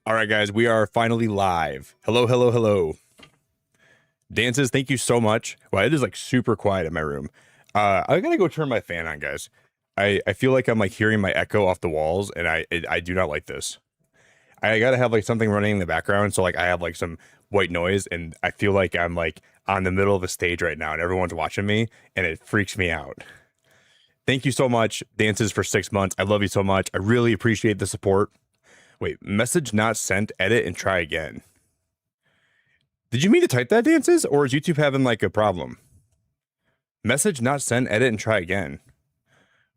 All right, guys, we are finally live. Hello, hello, hello. Dances, thank you so much. Wow, it is like super quiet in my room. I gotta go turn my fan on, guys. I feel like I'm like hearing my echo off the walls, and I do not like this. I gotta have like something running in the background, so like I have like some white noise, and I feel like I'm like on the middle of a stage right now, and everyone's watching me, and it freaks me out. Thank you so much, Dances, for 6 months. I love you so much. I really appreciate the support. Wait, message not sent, edit, and try again. Did you mean to type that, Dances? Or is YouTube having like a problem? Message not sent, edit, and try again.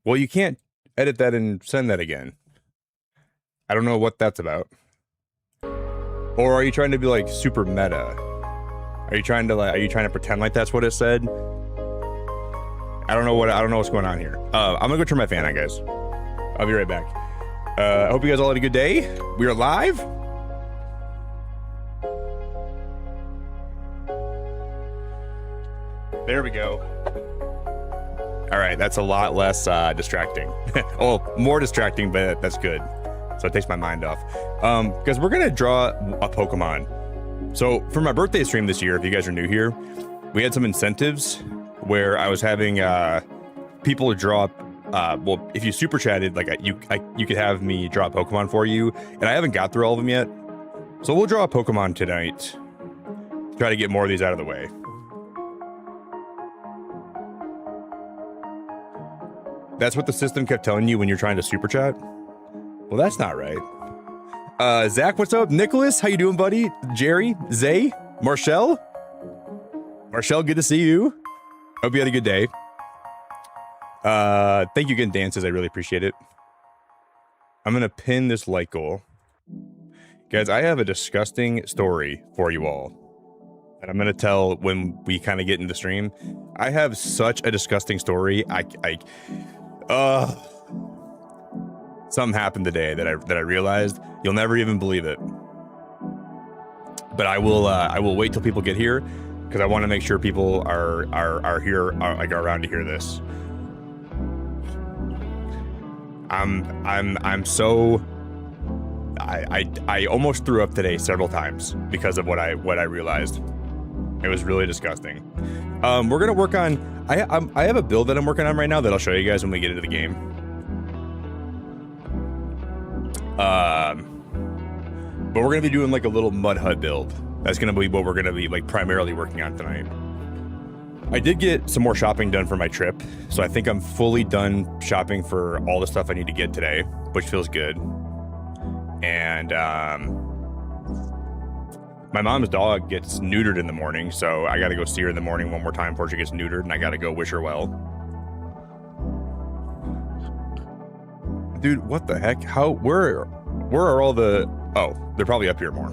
Well, you can't edit that and send that again. I don't know what that's about. Or are you trying to be like super meta? Are you trying to pretend like that's what it said? I don't know what's going on here. I'm gonna go turn my fan on, guys. I'll be right back. I hope you guys all had a good day. We are live. There we go. All right, that's a lot less distracting. Oh, more distracting, but that's good. So it takes my mind off. Because we're gonna draw a Pokemon. So for my birthday stream this year, if you guys are new here, we had some incentives where I was having people draw. Well, if you super chatted, like you could have me draw a Pokemon for you, and I haven't got through all of them yet. So we'll draw a Pokemon tonight. Try to get more of these out of the way. That's what the system kept telling you when you're trying to super chat? Well, that's not right. Zach, what's up? Nicholas, how you doing, buddy? Jerry, Zay, Marshall? Marshall, good to see you. Hope you had a good day. Thank you again, Dances. I really appreciate it. I'm gonna pin this like goal. Guys, I have a disgusting story for you all. And I'm gonna tell when we kind of get into the stream. I have such a disgusting story. Something happened today that I realized you'll never even believe it. But I will wait till people get here because I want to make sure people are here, are around to hear this. I'm so I almost threw up today several times because of what I realized. It was really disgusting. We're gonna work on. I have a build that I'm working on right now that I'll show you guys when we get into the game. But we're gonna be doing like a little mud hut build. That's gonna be what we're gonna be like primarily working on tonight. I did get some more shopping done for my trip, so I think I'm fully done shopping for all the stuff I need to get today, which feels good. And my mom's dog gets neutered in the morning, so I gotta go see her in the morning one more time before she gets neutered, and I gotta go wish her well. Dude, what the heck? Where are all the... Oh, they're probably up here more.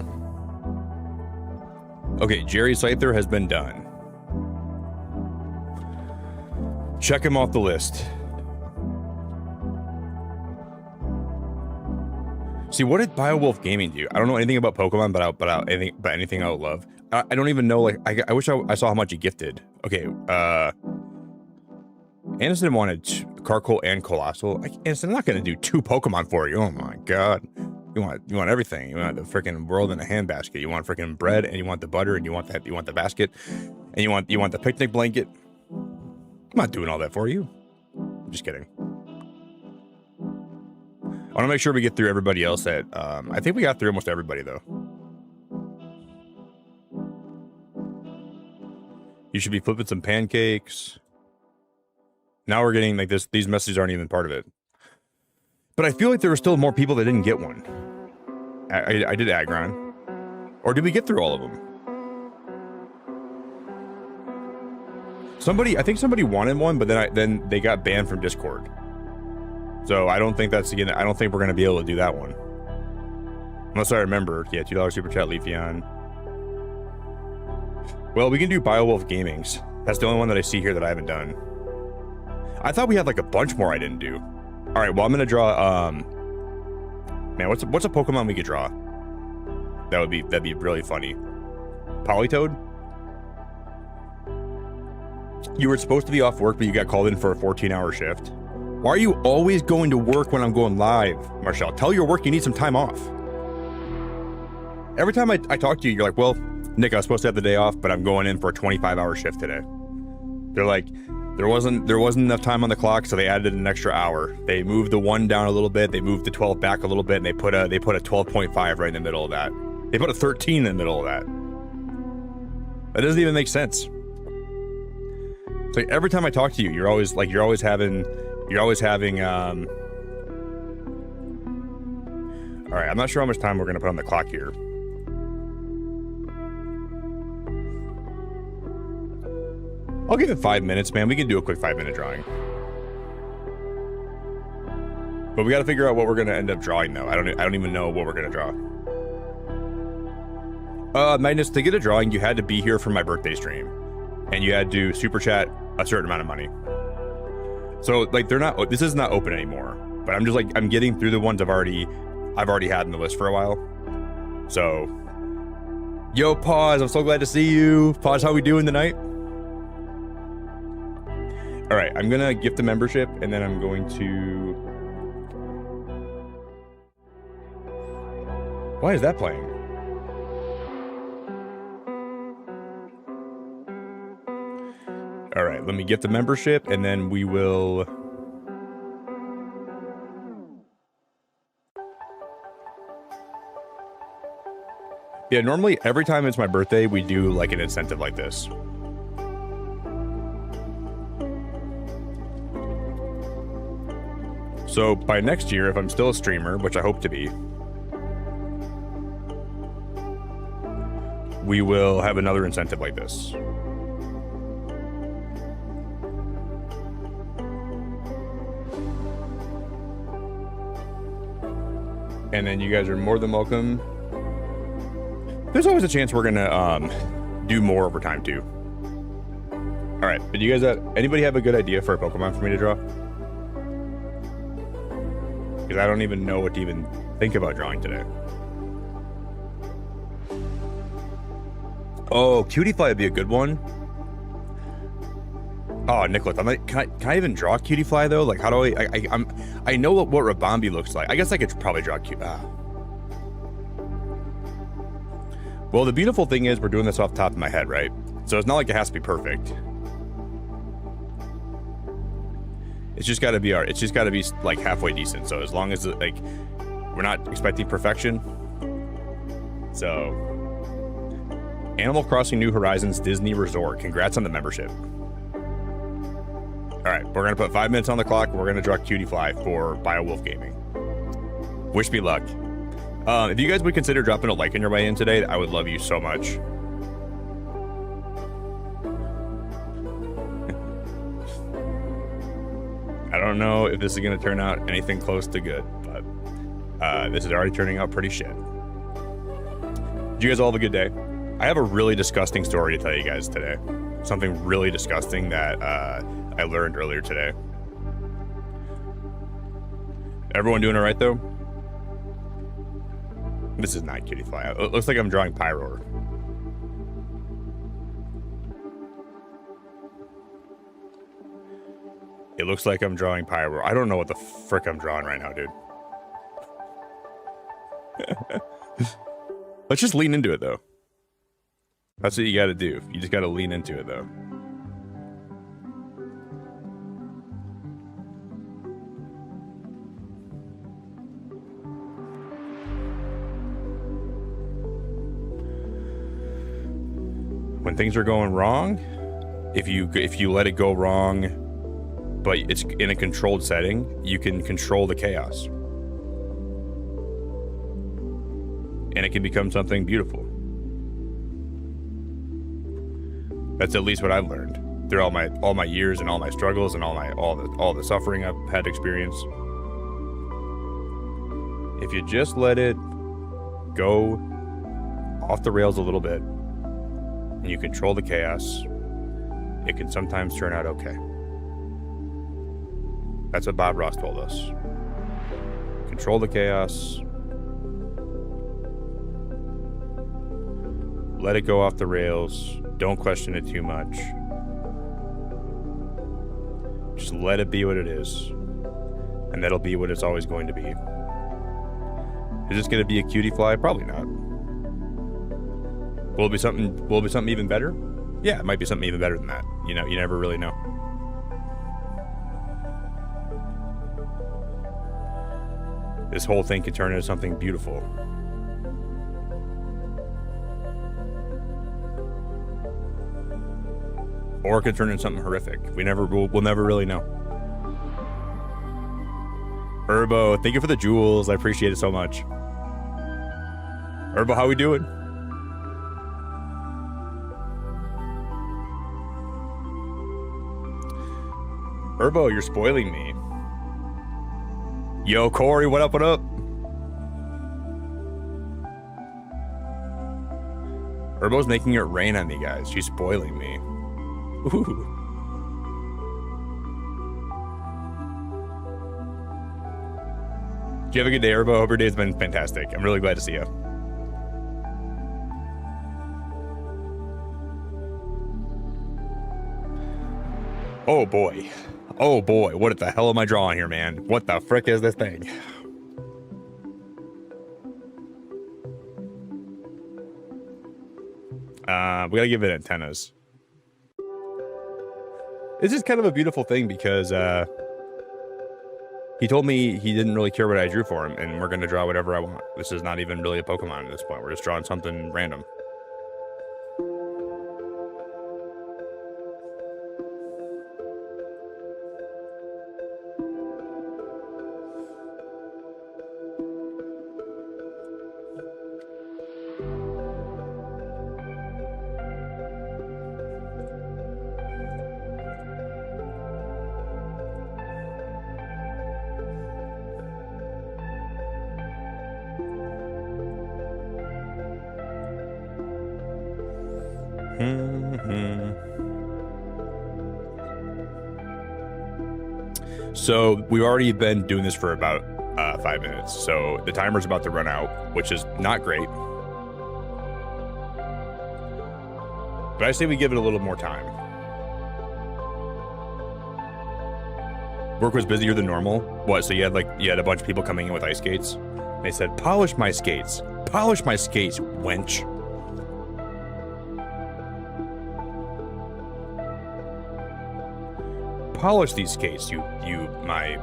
Okay, Jerry Scyther has been done. Check him off the list. See, what did BioWolf Gaming do? I don't know anything about Pokemon, but anything I would love. I don't even know, like, I wish I saw how much he gifted. Okay, Anderson wanted Carkol and Colossal. Anderson, I'm not gonna do 2 Pokemon for you. Oh my god. You want everything. You want the freaking world in a handbasket. You want freaking bread, and you want the butter, and you want the basket, and you want the picnic blanket. I'm not doing all that for you. I'm just kidding. I want to make sure we get through everybody else that, I think we got through almost everybody though. You should be flipping some pancakes. Now we're getting like this, these messages aren't even part of it. But I feel like there were still more people that didn't get one. I did Aggron. Or did we get through all of them? I think somebody wanted one, but then they got banned from Discord. So I don't think we're gonna be able to do that one. Unless I remember. Yeah, $2 super chat, Leafeon. Well, we can do BioWolf Gamings. That's the only one that I see here that I haven't done. I thought we had like a bunch more I didn't do. All right, well, I'm gonna draw, man, what's a Pokemon we could draw? That'd be really funny. Politoed? You were supposed to be off work, but you got called in for a 14-hour shift. Why are you always going to work when I'm going live, Marshall? Tell your work you need some time off. Every time I talk to you, you're like, well, Nick, I was supposed to have the day off, but I'm going in for a 25-hour shift today. They're like, there wasn't enough time on the clock, so they added an extra hour. They moved the 1 down a little bit, they moved the 12 back a little bit, and they put a 12.5 right in the middle of that. They put a 13 in the middle of that. That doesn't even make sense. It's like every time I talk to you, you're always having all right, I'm not sure how much time we're gonna put on the clock here. I'll give it 5 minutes, man. We can do a quick 5-minute drawing. But we got to figure out what we're gonna end up drawing, though. I don't even know what we're gonna draw. Magnus, to get a drawing, you had to be here for my birthday stream, and you had to super chat a certain amount of money. So like this is not open anymore. But I'm just like I'm getting through the ones I've already had in the list for a while. So, yo, Pause, I'm so glad to see you. Pause, how we doing tonight? All right, I'm gonna gift the membership, and then I'm going to. Why is that playing? All right, let me gift the membership, and then we will. Yeah, normally every time it's my birthday, we do like an incentive like this. So by next year, if I'm still a streamer, which I hope to be, we will have another incentive like this. And then you guys are more than welcome. There's always a chance we're gonna do more over time too. All right, but you guys, anybody have a good idea for a Pokemon for me to draw? Because I don't even know what to even think about drawing today. Oh, Cutiefly would be a good one. Oh, Nicholas, I'm like, can I even draw Cutiefly though? Like, how do I know what Rabambi looks like. I guess I could probably draw Well, the beautiful thing is we're doing this off the top of my head, right? So it's not like it has to be perfect. It's just got to be it's just got to be like halfway decent. So as long as like we're not expecting perfection. So Animal Crossing New Horizons Disney Resort. Congrats on the membership. All right, we're gonna put 5 minutes on the clock. We're gonna draw Cutiefly for BioWolf Gaming. Wish me luck. If you guys would consider dropping a like on your way in today, I would love you so much. I don't know if this is going to turn out anything close to good, but this is already turning out pretty shit. Did you guys all have a good day? I have a really disgusting story to tell you guys today. Something really disgusting that I learned earlier today. Everyone doing all right, though? This is not Cutiefly. It looks like I'm drawing Pyroar. It looks like I'm drawing Pyroar. I don't know what the frick I'm drawing right now, dude. Let's just lean into it, though. That's what you gotta do. You just gotta lean into it, though. When things are going wrong, if you let it go wrong, but it's in a controlled setting, you can control the chaos. And it can become something beautiful. That's at least what I've learned through all my years and all my struggles and all the suffering I've had to experience. If you just let it go off the rails a little bit and you control the chaos, it can sometimes turn out okay. That's what Bob Ross told us. Control the chaos. Let it go off the rails. Don't question it too much. Just let it be what it is. And that'll be what it's always going to be. Is this going to be a Cutiefly? Probably not. Will it be something? Will it be something even better? Yeah, it might be something even better than that. You know, you never really know. This whole thing could turn into something beautiful. Or it could turn into something horrific. We'll never really know. Urbo, thank you for the jewels. I appreciate it so much. Urbo, how we doing? Urbo, you're spoiling me. Yo, Corey, what up, what up? Urbo's making it rain on me, guys. She's spoiling me. Ooh. Do you have a good day, Urbo? Hope your day's been fantastic. I'm really glad to see you. Oh boy. Oh boy. What the hell am I drawing here, man? What the frick is this thing? We gotta give it antennas. This is kind of a beautiful thing because he told me he didn't really care what I drew for him, and we're gonna draw whatever I want. This is not even really a Pokemon at this point. We're just drawing something random. So we've already been doing this for about 5 minutes. So the timer's about to run out, which is not great. But I say we give it a little more time. Work was busier than normal. What? So you had a bunch of people coming in with ice skates. They said, "Polish my skates, wench." Polish these skates, you my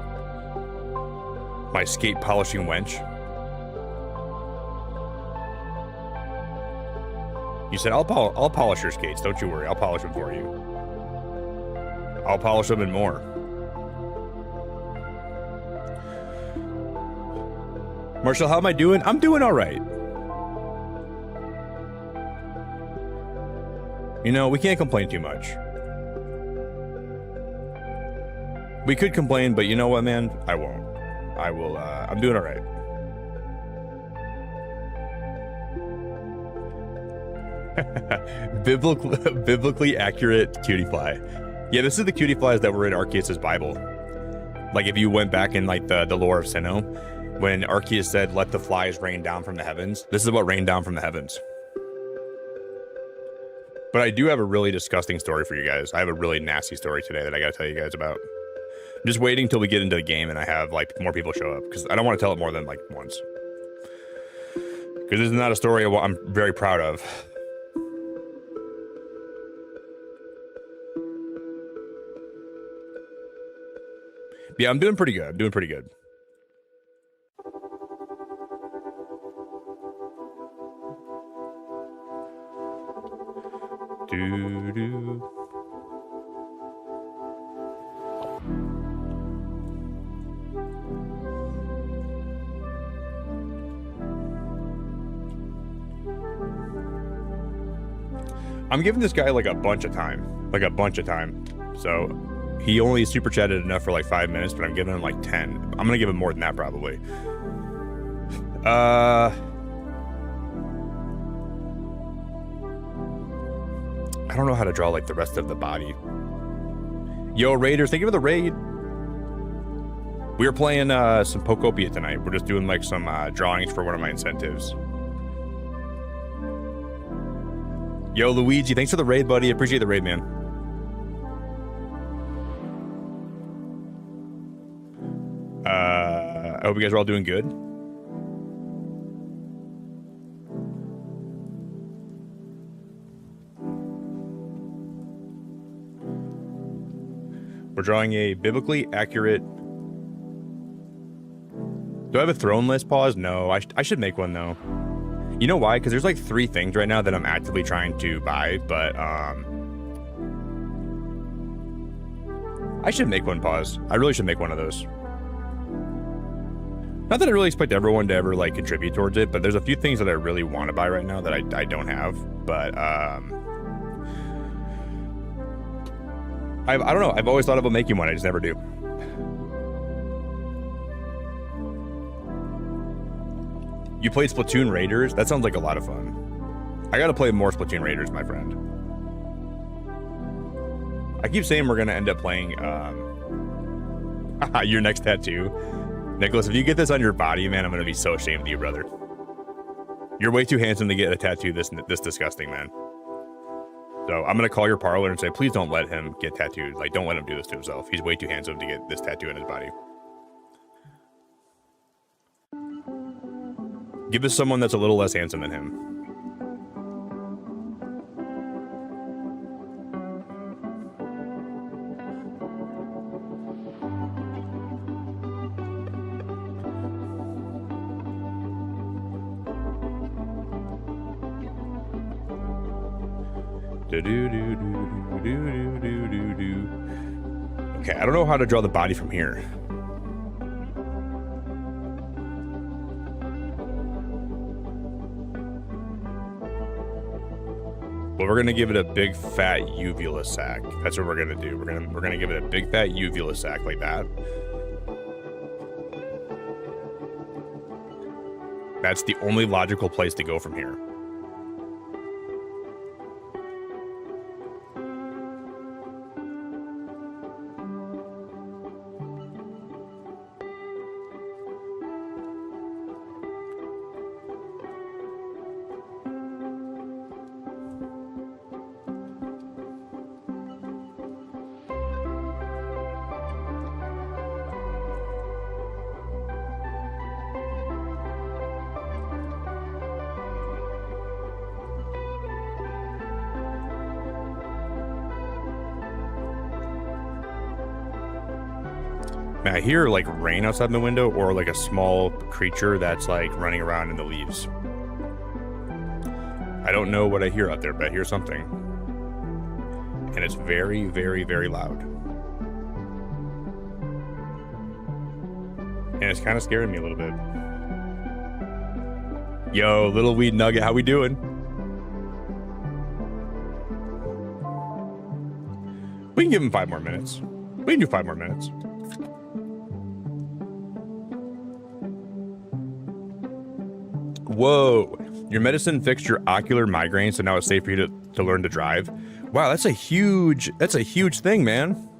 skate polishing wench. You said, I'll polish your skates. Don't you worry. I'll polish them for you. I'll polish them and more. Marshall, how am I doing? I'm doing all right. You know, we can't complain too much. We could complain, but you know what, man? I won't. I will, I'm doing all right. Biblically accurate cutie fly. Yeah, this is the cutie flies that were in Arceus' Bible. Like, if you went back in, like, the lore of Sinnoh, when Arceus said, "Let the flies rain down from the heavens," this is what rained down from the heavens. But I do have a really disgusting story for you guys. I have a really nasty story today that I gotta tell you guys about. I'm just waiting until we get into the game and I have, like, more people show up, because I don't want to tell it more than, like, once. Because this is not a story I'm very proud of. Yeah, I'm doing pretty good. I'm doing pretty good. Doo-doo. I'm giving this guy like a bunch of time. So he only super chatted enough for like 5 minutes, but I'm giving him like 10. I'm gonna give him more than that probably. I don't know how to draw like the rest of the body. Yo, Raiders, thank you for the raid. We are playing some Pokopia tonight. We're just doing like some drawings for one of my incentives. Yo, Luigi, thanks for the raid, buddy. Appreciate the raid, man. I hope you guys are all doing good. We're drawing a biblically accurate... Do I have a throne list pause? No, I should make one though. You know why? Because there's like 3 things right now that I'm actively trying to buy, but I should make one pause. I really should make one of those. Not that I really expect everyone to ever like contribute towards it, but there's a few things that I really want to buy right now that I don't have. But I don't know. I've always thought about making one. I just never do. You played Splatoon Raiders? That sounds like a lot of fun. I gotta play more Splatoon Raiders, my friend. I keep saying we're gonna end up playing your next tattoo. Nicholas, if you get this on your body, man, I'm gonna be so ashamed of you, brother. You're way too handsome to get a tattoo this disgusting, man. So I'm gonna call your parlor and say, please don't let him get tattooed. Like, don't let him do this to himself. He's way too handsome to get this tattoo in his body. Give us someone that's a little less handsome than him. Okay, I don't know how to draw the body from here. But we're gonna give it a big fat uvula sac. That's what we're gonna do. We're gonna give it a big fat uvula sac like that. That's the only logical place to go from here. Man, I hear like rain outside my window or like a small creature that's like running around in the leaves. I don't know what I hear out there, but I hear something. And it's very, very, very loud. And it's kind of scaring me a little bit. Yo, little weed nugget, how we doing? We can give him 5 more minutes. We can do 5 more minutes. Whoa, your medicine fixed your ocular migraine, so now it's safe for you to learn to drive. Wow, that's a huge thing, man.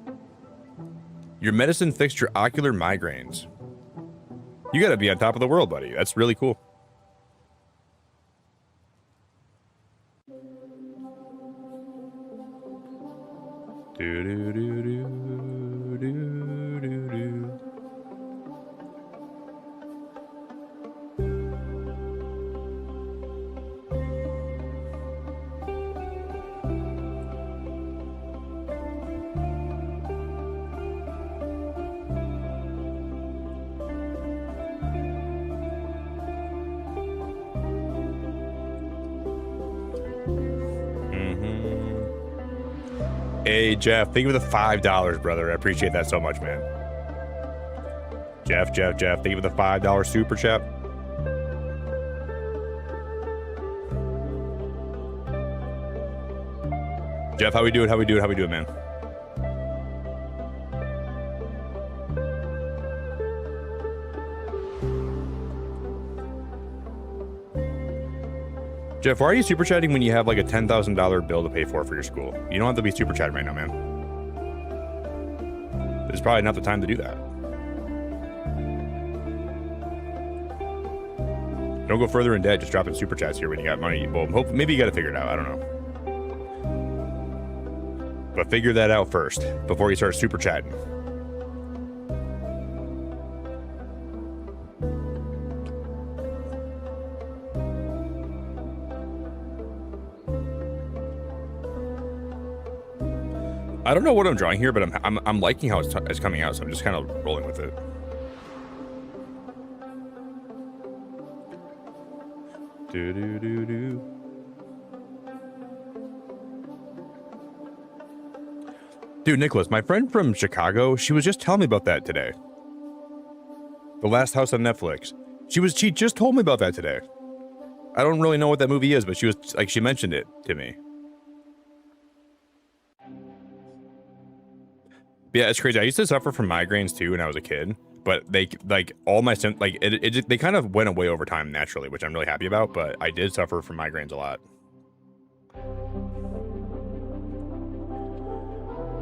Your medicine fixed your ocular migraines. You gotta be on top of the world, buddy. That's really cool. Do do do do do do do. Hey, Jeff, thank you for the $5, brother. I appreciate that so much, man. Jeff, thank you for the $5 super chat. Jeff, how we doing, man? Jeff, why are you super chatting when you have like a $10,000 bill to pay for your school? You don't have to be super chatting right now, man. This is probably not the time to do that. Don't go further in debt, just dropping super chats here when you got money. Well, maybe you got to figure it out. I don't know. But figure that out first before you start super chatting. I don't know what I'm drawing here, but I'm liking how it's coming out, so I'm just kind of rolling with it. Do do do do. Dude, Nicholas, my friend from Chicago, she was just telling me about that today. The Last House on Netflix. She just told me about that today. I don't really know what that movie is, but she was like, she mentioned it to me. Yeah, it's crazy. I used to suffer from migraines too when I was a kid, but they like all my like they kind of went away over time naturally, which I'm really happy about. But I did suffer from migraines a lot,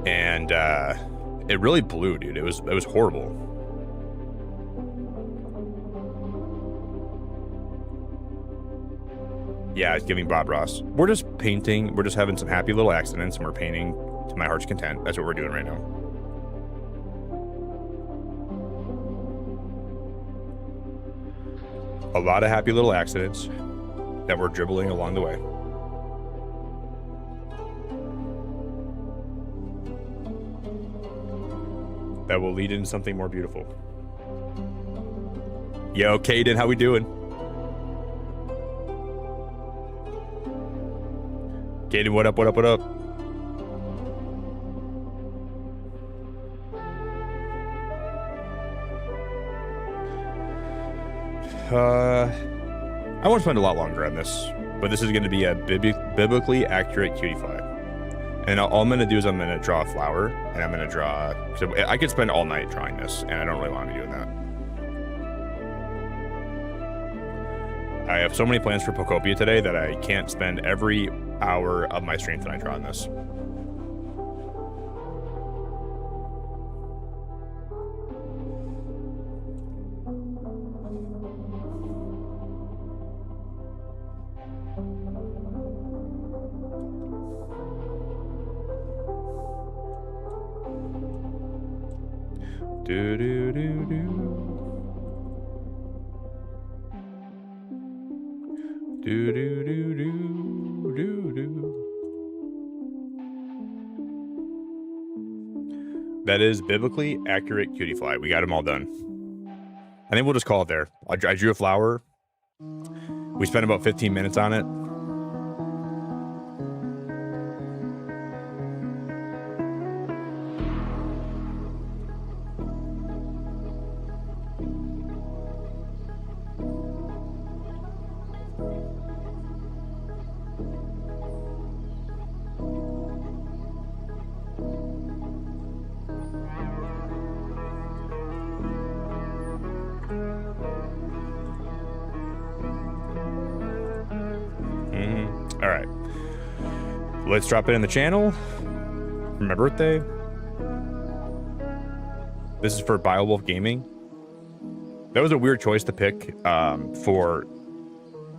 and it really blew, dude. It was horrible. Yeah, it's giving Bob Ross. We're just painting. We're just having some happy little accidents, and we're painting to my heart's content. That's what we're doing right now. A lot of happy little accidents that we're dribbling along the way. That will lead into something more beautiful. Yo, Caden, how we doing? Caden, what up, what up, what up? I want to spend a lot longer on this, but this is going to be a biblically accurate cutie fly. And all I'm going to do is I'm going to draw a flower, and I'm going to draw... So I could spend all night drawing this, and I don't really want to be doing that. I have so many plans for Pokopia today that I can't spend every hour of my stream tonight drawing this. Do do do do. Do do do do do do. That is biblically accurate cutie fly. We got them all done. I think we'll just call it there. I drew a flower. We spent about 15 minutes on it. Let's drop it in the channel for my birthday. This is for Biowolf Gaming. That was a weird choice to pick for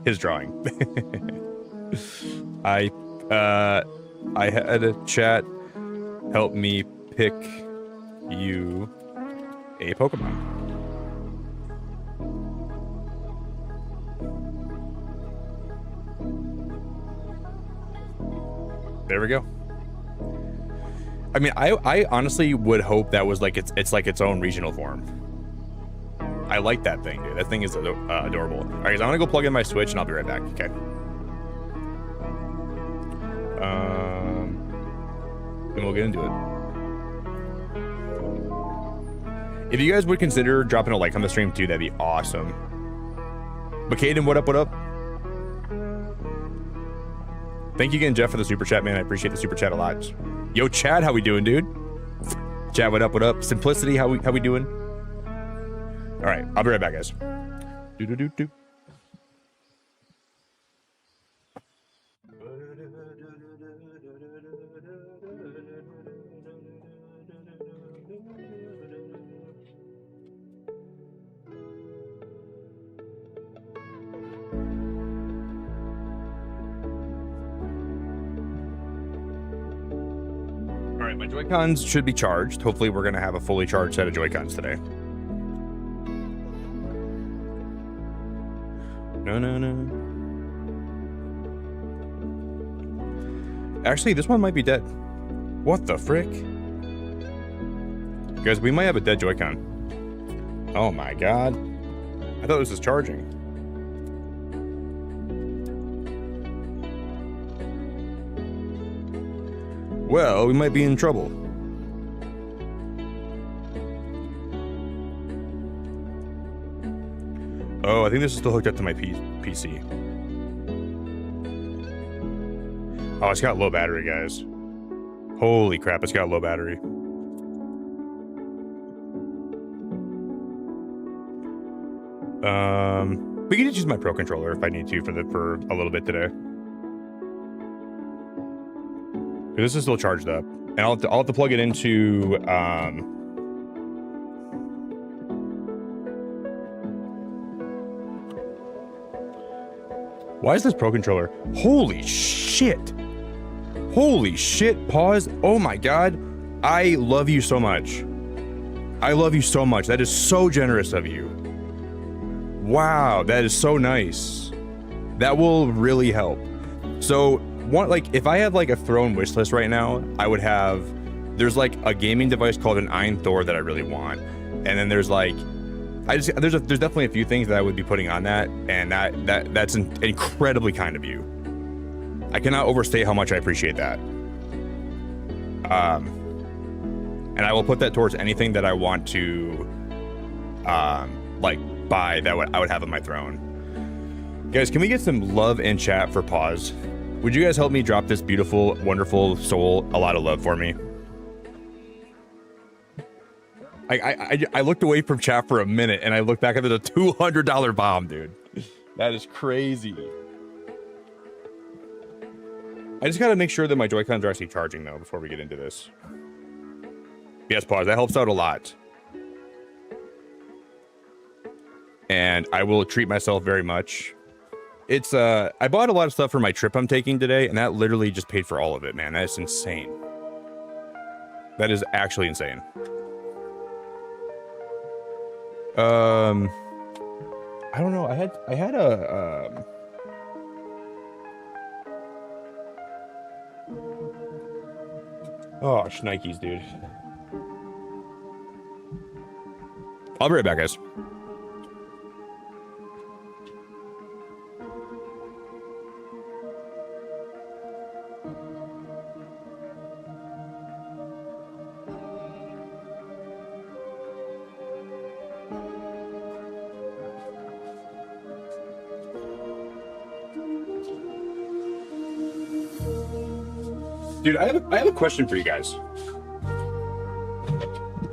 his drawing. I had a chat help me pick you a Pokemon. There we go. I mean, I honestly would hope that was like it's like its own regional form. I like that thing, dude. That thing is adorable. All right, guys, I'm gonna go plug in my Switch and I'll be right back. Okay. And we'll get into it. If you guys would consider dropping a like on the stream too, that'd be awesome. But Caden, what up? What up? Thank you again, Jeff, for the super chat, man. I appreciate the super chat a lot. Yo, Chad, how we doing, dude? Chad, what up? What up? Simplicity, how we doing? All right, I'll be right back, guys. Do. My Joy-Cons should be charged. Hopefully we're going to have a fully charged set of Joy-Cons today. No. Actually, this one might be dead. What the frick? Guys, we might have a dead Joy-Con. Oh my god. I thought this was charging. Well, we might be in trouble. Oh, I think this is still hooked up to my PC. Oh, it's got low battery, guys. Holy crap, it's got low battery. We can just use my Pro controller if I need to for a little bit today. This is still charged up, and I'll have to plug it into Why is this Pro controller? Holy shit! Holy shit! Pause. Oh my god! I love you so much. I love you so much. That is so generous of you. Wow, that is so nice. That will really help. So, if I had like a throne wish list right now, I would have, there's like a gaming device called an Ein Thor that I really want, and then there's like, there's definitely a few things that I would be putting on that, and that's incredibly kind of you. I cannot overstate how much I appreciate that. And I will put that towards anything that I want to, like buy that I would have on my throne. Guys, can we get some love in chat for Pause? Would you guys help me drop this beautiful, wonderful soul a lot of love for me? I looked away from chat for a minute and I looked back at the $200 bomb, dude. That is crazy. I just gotta make sure that my Joy-Cons are actually charging though before we get into this. Yes, Pause, that helps out a lot. And I will treat myself very much. It's I bought a lot of stuff for my trip I'm taking today, and that literally just paid for all of it, man. That is insane. That is actually insane. I don't know. I had a oh, shnikes, dude. I'll be right back, guys. Dude, I have a question for you guys.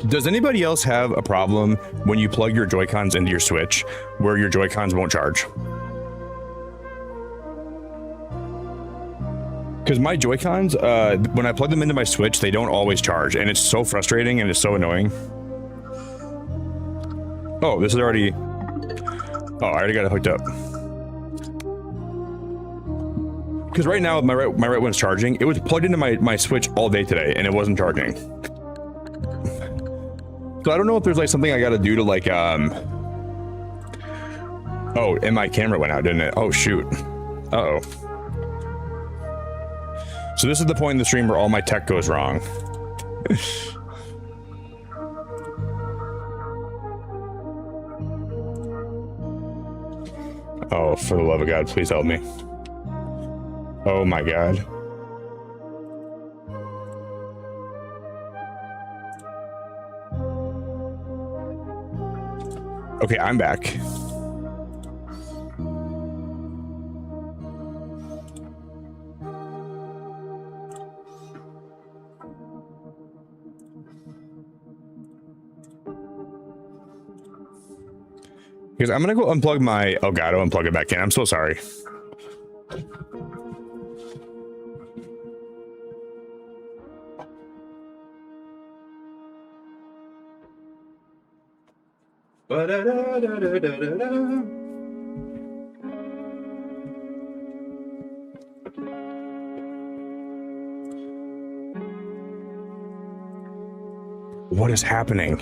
Does anybody else have a problem when you plug your Joy-Cons into your Switch where your Joy-Cons won't charge? Because my Joy-Cons, when I plug them into my Switch, they don't always charge, and it's so frustrating and it's so annoying. Oh, this is already... Oh, I already got it hooked up. Because right now, my right one's charging. It was plugged into my Switch all day today, and it wasn't charging. So I don't know if there's like something I got to do to like, Oh, and my camera went out, didn't it? Oh, shoot. Uh-oh. So this is the point in the stream where all my tech goes wrong. Oh, for the love of God, please help me. Oh my God. Okay, I'm back. Because I'm gonna go unplug my Elgato and plug it back in. I'm so sorry. What is happening?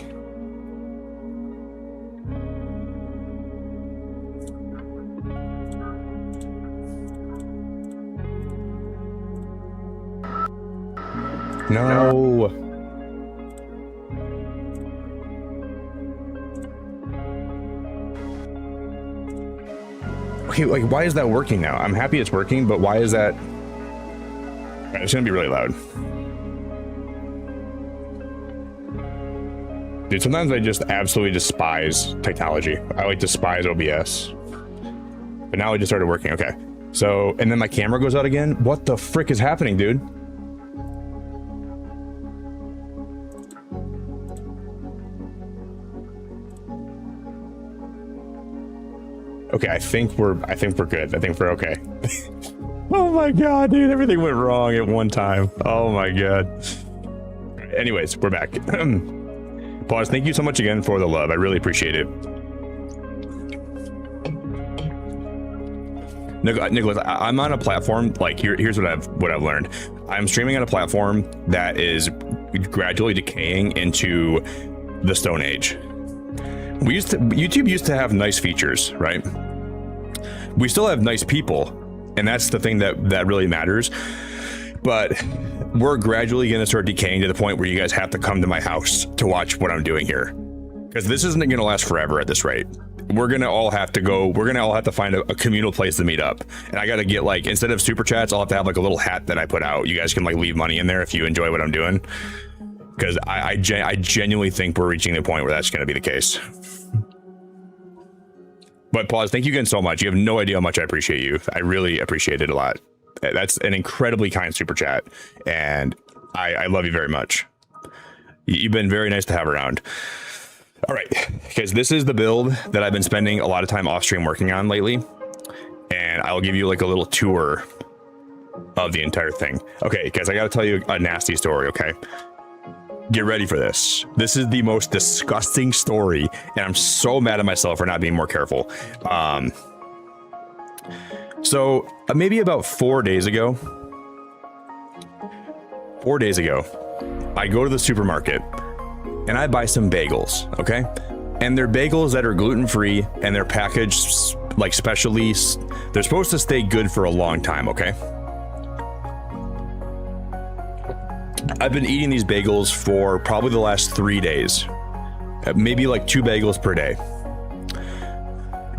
No. Okay, like, why is that working now? I'm happy it's working, but why is that? Right, it's gonna be really loud. Dude, sometimes I just absolutely despise technology. I like despise OBS. But now it just started working. Okay. So, and then my camera goes out again. What the frick is happening, dude? Okay, I think we're good. I think we're okay. Oh my god, dude, everything went wrong at one time. Oh my god. Anyways, we're back. Pause, thank you so much again for the love. I really appreciate it. Nicholas, I'm on a platform, like here's what I've learned. I'm streaming on a platform that is gradually decaying into the Stone Age. YouTube used to have nice features, right? We still have nice people, and that's the thing that really matters. But we're gradually going to start decaying to the point where you guys have to come to my house to watch what I'm doing here, because this isn't going to last forever at this rate. We're going to all have to find a communal place to meet up. And I got to get, like, instead of super chats, I'll have to have like a little hat that I put out. You guys can like leave money in there if you enjoy what I'm doing, because I genuinely think we're reaching the point where that's going to be the case. But Pause, thank you again so much. You have no idea how much I appreciate you. I really appreciate it a lot. That's an incredibly kind super chat, and I love you very much. You've been very nice to have around. All right, because this is the build that I've been spending a lot of time off stream working on lately, and I'll give you like a little tour of the entire thing. Okay, guys, I got to tell you a nasty story, okay? Get ready for this. This is the most disgusting story, and I'm so mad at myself for not being more careful. So maybe about 4 days ago, I go to the supermarket and I buy some bagels, okay? And they're bagels that are gluten-free, and they're packaged like specially. They're supposed to stay good for a long time, okay? I've been eating these bagels for probably the last 3 days, maybe like 2 bagels per day.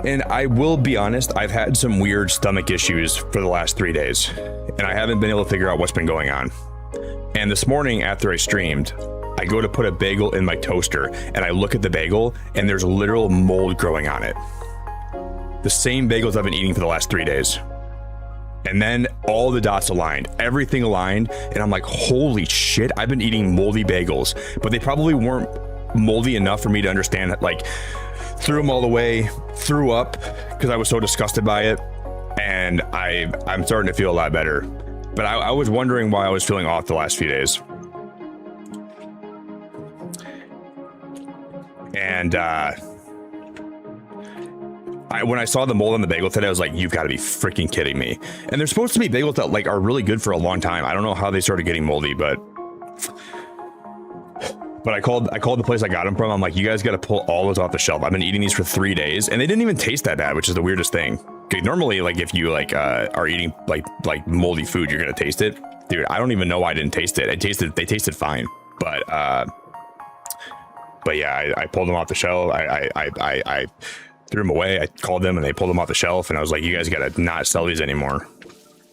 And I will be honest, I've had some weird stomach issues for the last 3 days, and I haven't been able to figure out what's been going on. And this morning after I streamed, I go to put a bagel in my toaster, and I look at the bagel, and there's literal mold growing on it. The same bagels I've been eating for the last 3 days. And then all the dots aligned, everything aligned, and I'm like, holy shit, I've been eating moldy bagels. But they probably weren't moldy enough for me to understand that, like, threw them all the way, threw up because I was so disgusted by it, and I'm starting to feel a lot better. But I was wondering why I was feeling off the last few days. And when I saw the mold on the bagel today, I was like, you've got to be freaking kidding me. And they're supposed to be bagels that like are really good for a long time. I don't know how they started getting moldy, but I called the place I got them from. I'm like, you guys got to pull all those off the shelf. I've been eating these for 3 days, and they didn't even taste that bad, which is the weirdest thing. Okay, normally, like if you like are eating like moldy food, you're gonna taste it. Dude, I don't even know why I didn't taste it. They tasted fine, but yeah, I pulled them off the shelf. I threw them away. I called them and they pulled them off the shelf, and I was like, you guys gotta not sell these anymore.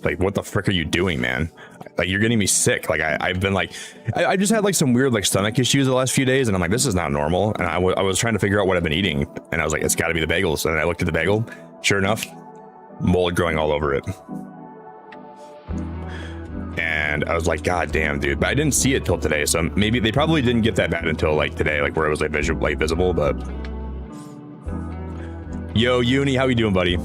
Like, what the frick are you doing, man? Like, you're getting me sick. Like, I've been like, I just had like some weird like stomach issues the last few days, and I'm like, this is not normal. And I was trying to figure out what I've been eating, and I was like, it's got to be the bagels. And I looked at the bagel. Sure enough, mold growing all over it. And I was like, god damn, dude. But I didn't see it till today, so maybe they probably didn't get that bad until like today, like where it was like visible. But yo, Uni, how you doing, buddy?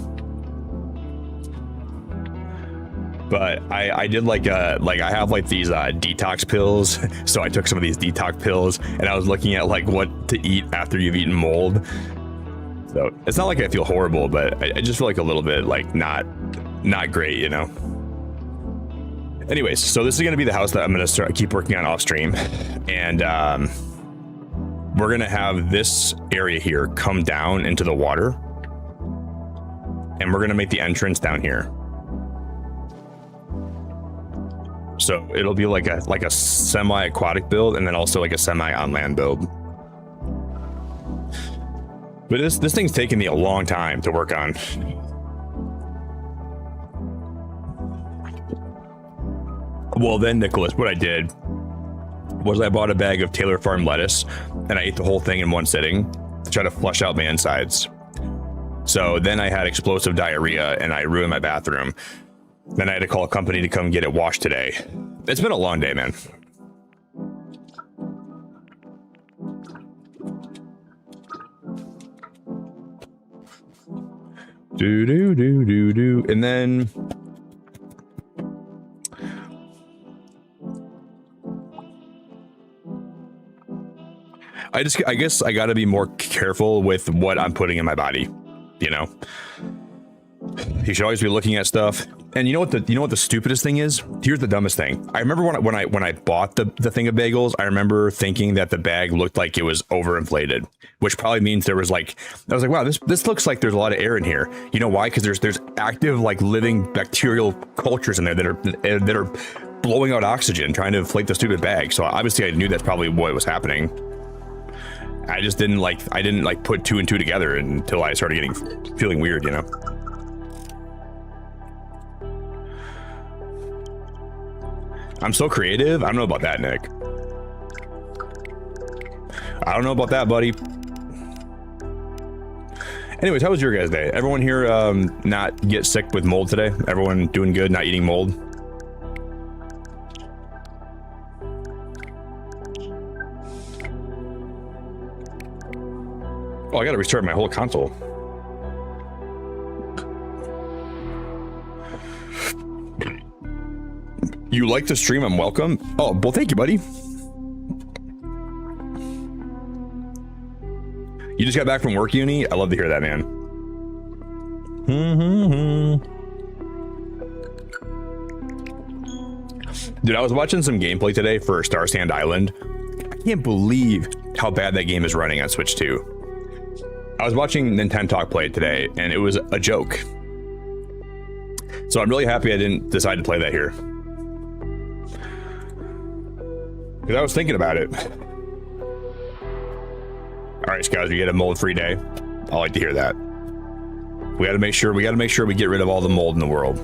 But I did like I have like these detox pills, so I took some of these detox pills, and I was looking at like what to eat after you've eaten mold. So it's not like I feel horrible, but I just feel like a little bit like not great, you know. Anyways, so this is gonna be the house that I'm gonna keep working on off stream, and we're gonna have this area here come down into the water, and we're gonna make the entrance down here. So it'll be like a semi-aquatic build, and then also like a semi-on-land build. But this thing's taken me a long time to work on. Well then, Nicholas, what I did was I bought a bag of Taylor Farm lettuce, and I ate the whole thing in one sitting to try to flush out my insides. So then I had explosive diarrhea, and I ruined my bathroom. Then I had to call a company to come get it washed today. It's been a long day, man. Do. And then I guess I gotta be more careful with what I'm putting in my body, you know. You should always be looking at stuff. And you know what the stupidest thing is? Here's the dumbest thing. I remember when I bought the thing of bagels, I remember thinking that the bag looked like it was overinflated, which probably means there was like, I was like, wow, this looks like there's a lot of air in here. You know why? Because there's active like living bacterial cultures in there that are blowing out oxygen, trying to inflate the stupid bag. So obviously I knew that's probably what was happening. I just didn't put two and two together until I started feeling weird, you know. I'm so creative. I don't know about that, Nick. I don't know about that, buddy. Anyways, how was your guys' day? Everyone here not get sick with mold today? Everyone doing good, not eating mold? Oh, I gotta restart my whole console. You like the stream? I'm welcome. Oh, well, thank you, buddy. You just got back from work, Uni? I love to hear that, man. Dude, I was watching some gameplay today for Star Sand Island. I can't believe how bad that game is running on Switch 2. I was watching Nintendo Talk play it today, and it was a joke. So I'm really happy I didn't decide to play that here. Because I was thinking about it. All right, guys, we get a mold-free day. I like to hear that. We got to make sure we get rid of all the mold in the world.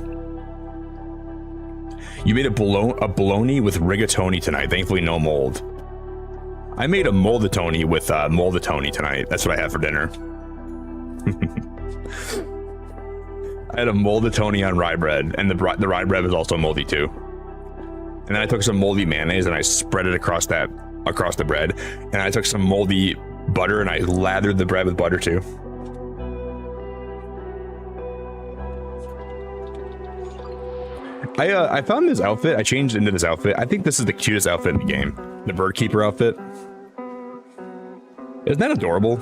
You made a bologna with rigatoni tonight. Thankfully, no mold. I made a moldatoni with moldatoni tonight. That's what I had for dinner. I had a moldatoni on rye bread, and the rye bread was also moldy too. And then I took some moldy mayonnaise and I spread it across the bread. And I took some moldy butter and I lathered the bread with butter too. I found this outfit. I changed into this outfit. I think this is the cutest outfit in the game. The bird keeper outfit. Isn't that adorable?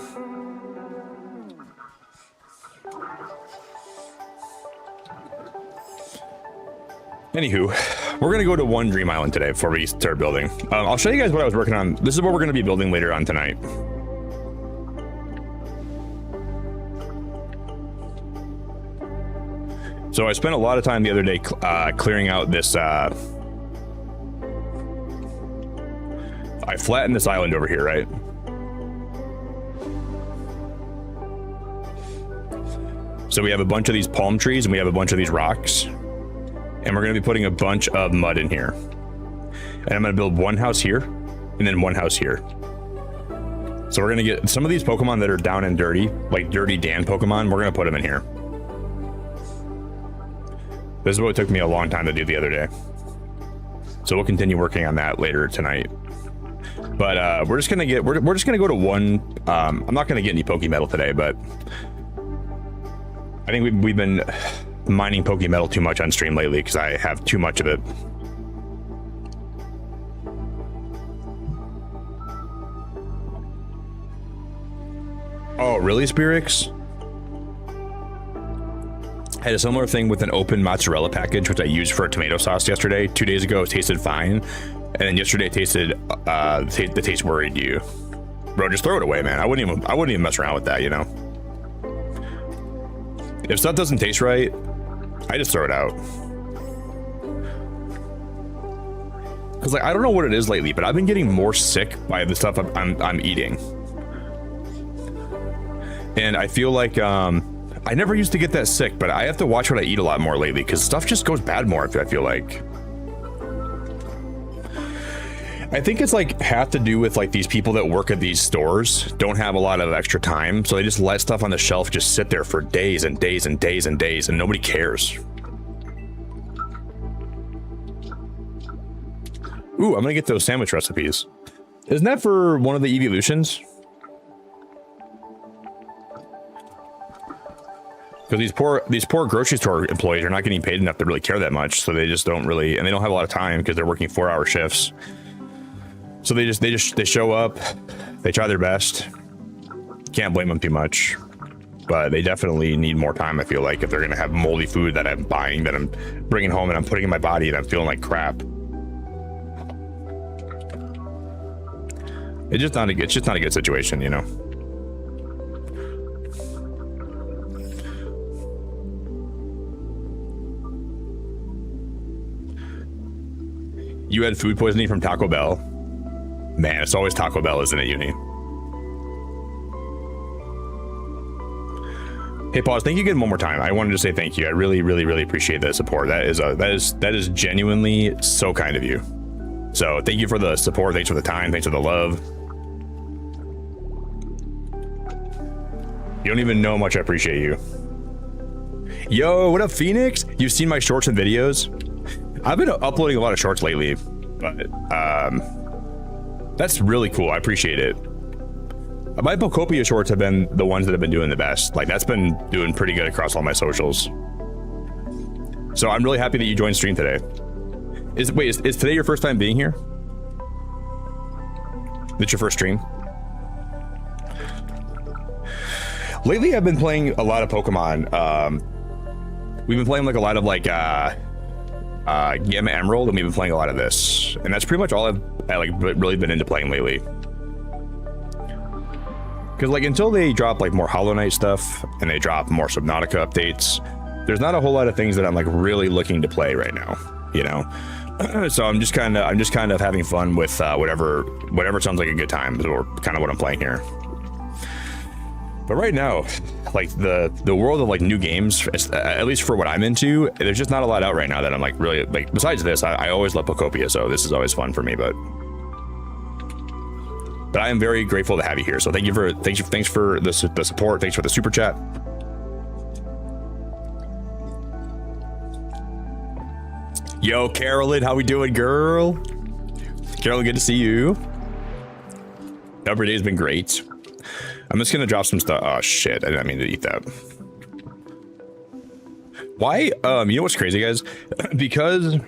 Anywho, we're going to go to one Dream Island today before we start building. I'll show you guys what I was working on. This is what we're going to be building later on tonight. So I spent a lot of time the other day clearing out this... I flattened this island over here, right? So we have a bunch of these palm trees and we have a bunch of these rocks. And we're going to be putting a bunch of mud in here. And I'm going to build one house here and then one house here. So we're going to get some of these Pokemon that are down and dirty, like Dirty Dan Pokemon, we're going to put them in here. This is what it took me a long time to do the other day. So we'll continue working on that later tonight. But we're just going to go to one. I'm not going to get any Pokemetal today, but I think we've been mining Pokemetal too much on stream lately because I have too much of it. Oh, really, Spirix? I had a similar thing with an open mozzarella package, which I used for a tomato sauce yesterday. 2 days ago, it tasted fine. And then yesterday it tasted, the taste worried you. Bro, just throw it away, man. I wouldn't even mess around with that, you know? If stuff doesn't taste right, I just throw it out. Because like I don't know what it is lately, but I've been getting more sick by the stuff I'm eating. And I feel like I never used to get that sick, but I have to watch what I eat a lot more lately because stuff just goes bad more, I feel like. I think it's like have to do with like these people that work at these stores don't have a lot of extra time, so they just let stuff on the shelf just sit there for days and days and days and days, and nobody cares. Ooh, I'm gonna get those sandwich recipes. Isn't that for one of the evolutions? Because these poor grocery store employees are not getting paid enough to really care that much, so they just don't really, and they don't have a lot of time because they're working 4-hour shifts. So they show up, they try their best. Can't blame them too much, but they definitely need more time. I feel like if they're gonna have moldy food that I'm buying, that I'm bringing home and I'm putting in my body and I'm feeling like crap. It's just not a good situation, you know. You had food poisoning from Taco Bell. Man, it's always Taco Bell, isn't it, Uni? Hey, pause. Thank you again one more time. I wanted to say thank you. I really, really, really appreciate the support. That is genuinely so kind of you. So thank you for the support. Thanks for the time. Thanks for the love. You don't even know how much I appreciate you. Yo, what up, Phoenix? You've seen my shorts and videos. I've been uploading a lot of shorts lately, but that's really cool. I appreciate it. My Pokopia shorts have been the ones that have been doing the best. Like that's been doing pretty good across all my socials. So I'm really happy that you joined stream today. Is today your first time being here? It's your first stream? Lately, I've been playing a lot of Pokemon. We've been playing like a lot of like Gamma Emerald, and we've been playing a lot of this, and that's pretty much all I've like really been into playing lately. Because like until they drop like more Hollow Knight stuff and they drop more Subnautica updates, there's not a whole lot of things that I'm like really looking to play right now, you know. So I'm just kind of having fun with whatever sounds like a good time, or kind of what I'm playing here. But right now, like the world of like new games, at least for what I'm into, there's just not a lot out right now that I'm like really like. Besides this, I always love Pokopia, so this is always fun for me. But I am very grateful to have you here. So thanks for the support. Thanks for the super chat. Yo, Carolyn, how we doing, girl? Carolyn, good to see you. Every day's been great. I'm just gonna drop some stuff. Oh shit, I didn't mean to eat that. Why? You know what's crazy, guys? Because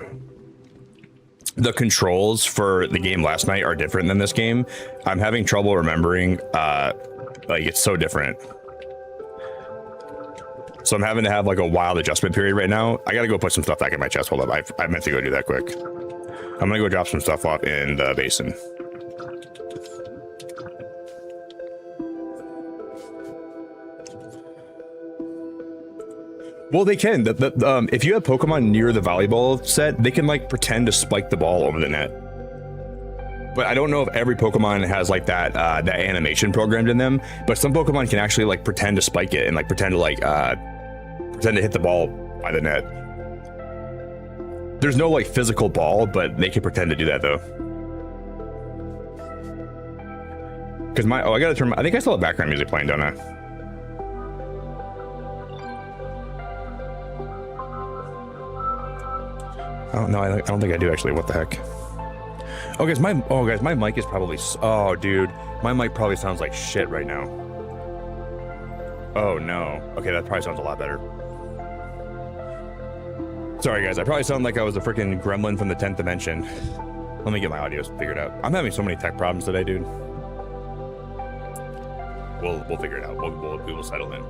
the controls for the game last night are different than this game, I'm having trouble remembering, like it's so different. So I'm having to have like a wild adjustment period right now. I gotta go put some stuff back in my chest. Hold up, I meant to go do that quick. I'm gonna go drop some stuff off in the basin. Well, they can. If you have Pokemon near the volleyball set, they can like pretend to spike the ball over the net. But I don't know if every Pokemon has like that animation programmed in them. But some Pokemon can actually like pretend to spike it and like pretend to hit the ball by the net. There's no like physical ball, but they can pretend to do that though. Because I gotta turn. I think I still have background music playing, don't I? Oh no, I don't think I do actually. What the heck? Oh guys, my mic is probably. Oh dude, my mic probably sounds like shit right now. Oh no. Okay, that probably sounds a lot better. Sorry guys, I probably sound like I was a freaking gremlin from the 10th dimension. Let me get my audio figured out. I'm having so many tech problems today, dude. We'll figure it out. We will settle in.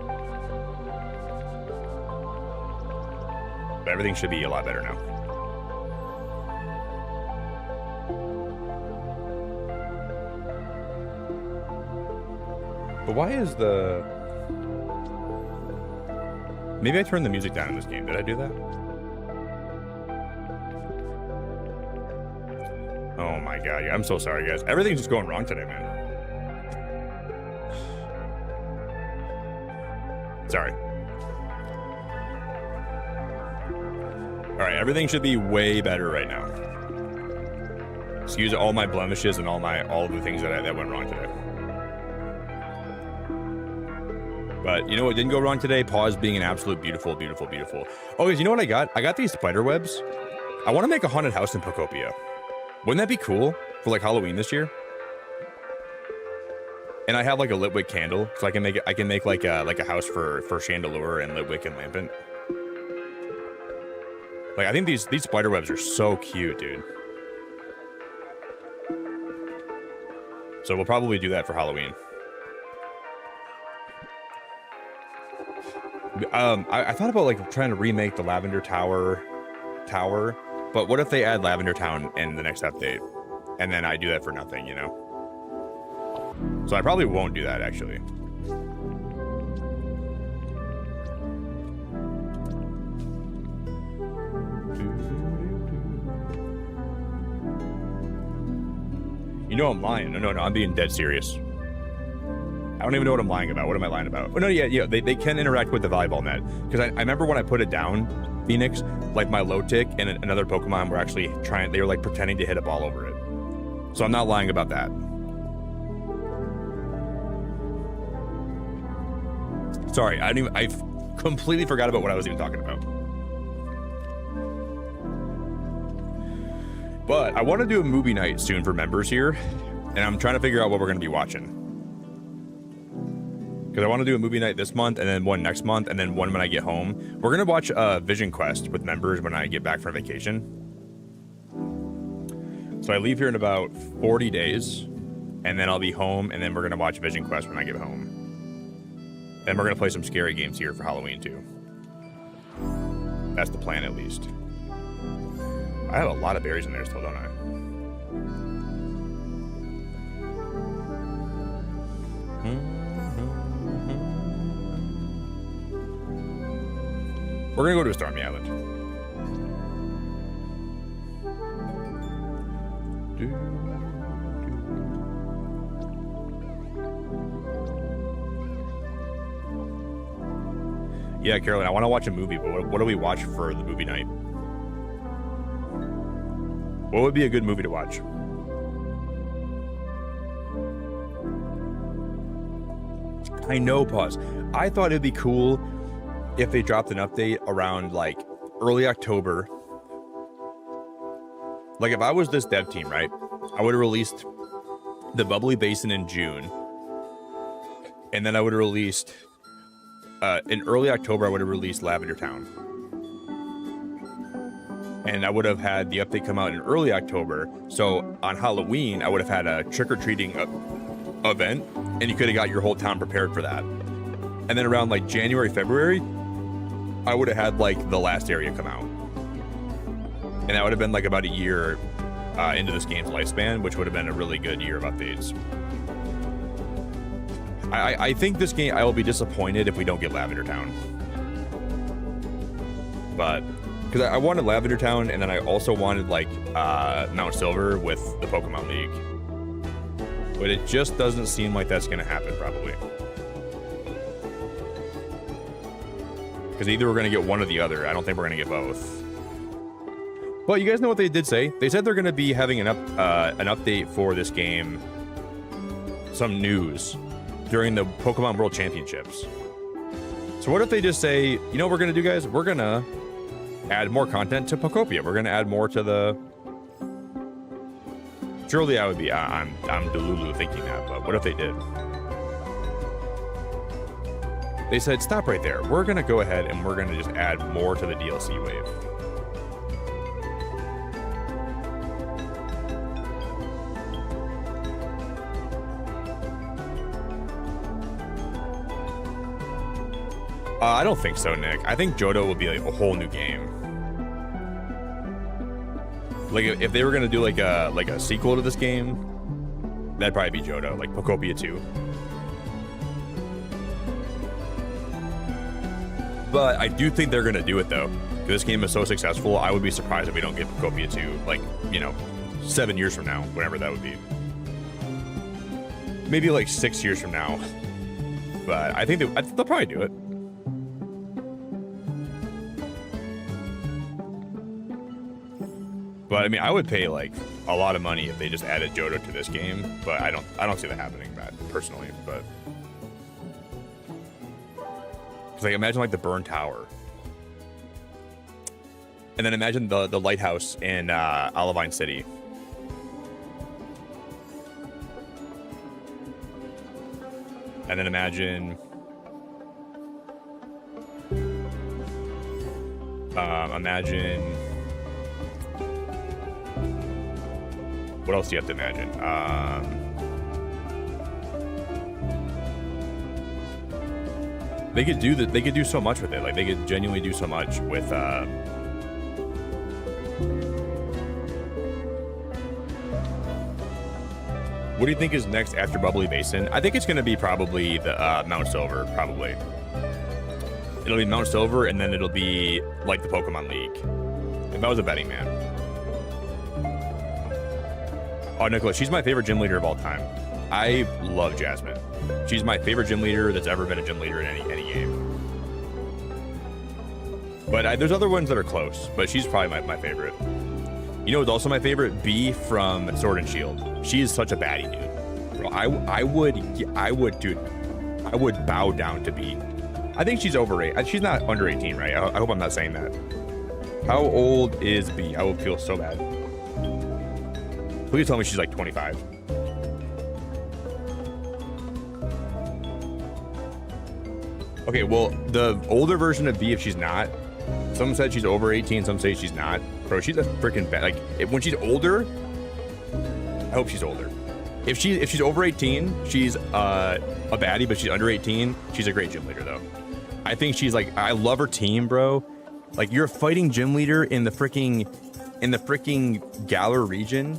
But everything should be a lot better now. But why is the... Maybe I turned the music down in this game. Did I do that? Oh my god, I'm so sorry, guys. Everything's just going wrong today, man. Sorry. All right, everything should be way better right now. Excuse all my blemishes and all of the things that went wrong today. But you know what didn't go wrong today? Pause being an absolute beautiful, beautiful, beautiful. Oh, guys, you know what I got? I got these spider webs. I want to make a haunted house in Pokopia. Wouldn't that be cool for like Halloween this year? And I have like a Litwick candle, so I can make like a house for Chandelure and Litwick and Lampent. Like I think these spider webs are so cute, dude. So we'll probably do that for Halloween. I thought about like trying to remake the Lavender Tower, but what if they add Lavender Town in the next update, and then I do that for nothing, you know? So I probably won't do that actually. You know I'm lying. No, I'm being dead serious. I don't even know what I'm lying about. What am I lying about? Oh, no, yeah, they can interact with the volleyball net. Because I remember when I put it down, Phoenix, like my low tick and another Pokemon were actually they were like pretending to hit a ball over it. So I'm not lying about that. Sorry, I completely forgot about what I was even talking about. But I want to do a movie night soon for members here, and I'm trying to figure out what we're going to be watching. Because I want to do a movie night this month, and then one next month, and then one when I get home. We're going to watch Vision Quest with members when I get back from vacation. So I leave here in about 40 days, and then I'll be home, and then we're going to watch Vision Quest when I get home. Then we're going to play some scary games here for Halloween, too. That's the plan, at least. I have a lot of berries in there still, don't I? We're gonna go to a stormy island. Yeah, Carolyn, I want to watch a movie, but what do we watch for the movie night? What would be a good movie to watch? I know, pause. I thought it'd be cool if they dropped an update around like early October. Like if I was this dev team, right? I would have released the Bubbly Basin in June. And then I would have released, in early October, I would have released Lavender Town. And I would have had the update come out in early October. So on Halloween, I would have had a trick-or-treating event, and you could have got your whole town prepared for that. And then around like January, February, I would have had like the last area come out. And that would have been like about a year into this game's lifespan, which would have been a really good year of updates. I think this game, I will be disappointed if we don't get Lavender Town. But because I wanted Lavender Town, and then I also wanted like Mount Silver with the Pokemon League. But it just doesn't seem like that's going to happen, probably. Because either we're going to get one or the other. I don't think we're going to get both. But you guys know what they did say? They said they're going to be having an update for this game, some news, during the Pokemon World Championships. So what if they just say, you know what we're going to do, guys? We're going to add more content to Pokopia. We're going to add more to the... Surely I would be, I'm Delulu thinking that, but what if they did? They said, stop right there. We're going to go ahead and we're going to just add more to the DLC wave. I don't think so, Nick. I think Johto will be like a whole new game. Like if they were gonna do like a sequel to this game, that'd probably be Johto, like Pokopia 2. But I do think they're gonna do it though. This game is so successful, I would be surprised if we don't get Pokopia 2, like, you know, 7 years from now, whatever that would be. Maybe like 6 years from now. But I think they'll probably do it. But I mean, I would pay like a lot of money if they just added Johto to this game. But I don't see that happening, Matt, personally. But because like imagine like the burned tower, and then imagine the lighthouse in Olivine City. And then imagine what else do you have to imagine? They could do so much with it. Like they could genuinely do so much with what do you think is next after Bubbly Basin? I think it's going to be probably the Mount Silver, probably. It'll be Mount Silver, and then it'll be like the Pokemon League. If I was a betting man. Oh, Nicholas, she's my favorite gym leader of all time. I love Jasmine. She's my favorite gym leader that's ever been a gym leader in any game. But there's other ones that are close, but she's probably my favorite. You know what's also my favorite? Bee from Sword and Shield. She is such a baddie, dude. Bro, I would bow down to Bee. I think she's overrated. She's not under 18, right? I hope I'm not saying that. How old is Bee? I would feel so bad. Please tell me she's like 25. Okay, well, the older version of Bee, if she's not, some said she's over 18, some say she's not. Bro, she's a freaking bad. Like, when she's older, I hope she's older. If she's over 18, she's a baddie, but she's under 18, she's a great gym leader, though. I think she's like, I love her team, bro. Like, you're a fighting gym leader in the freaking Galar region.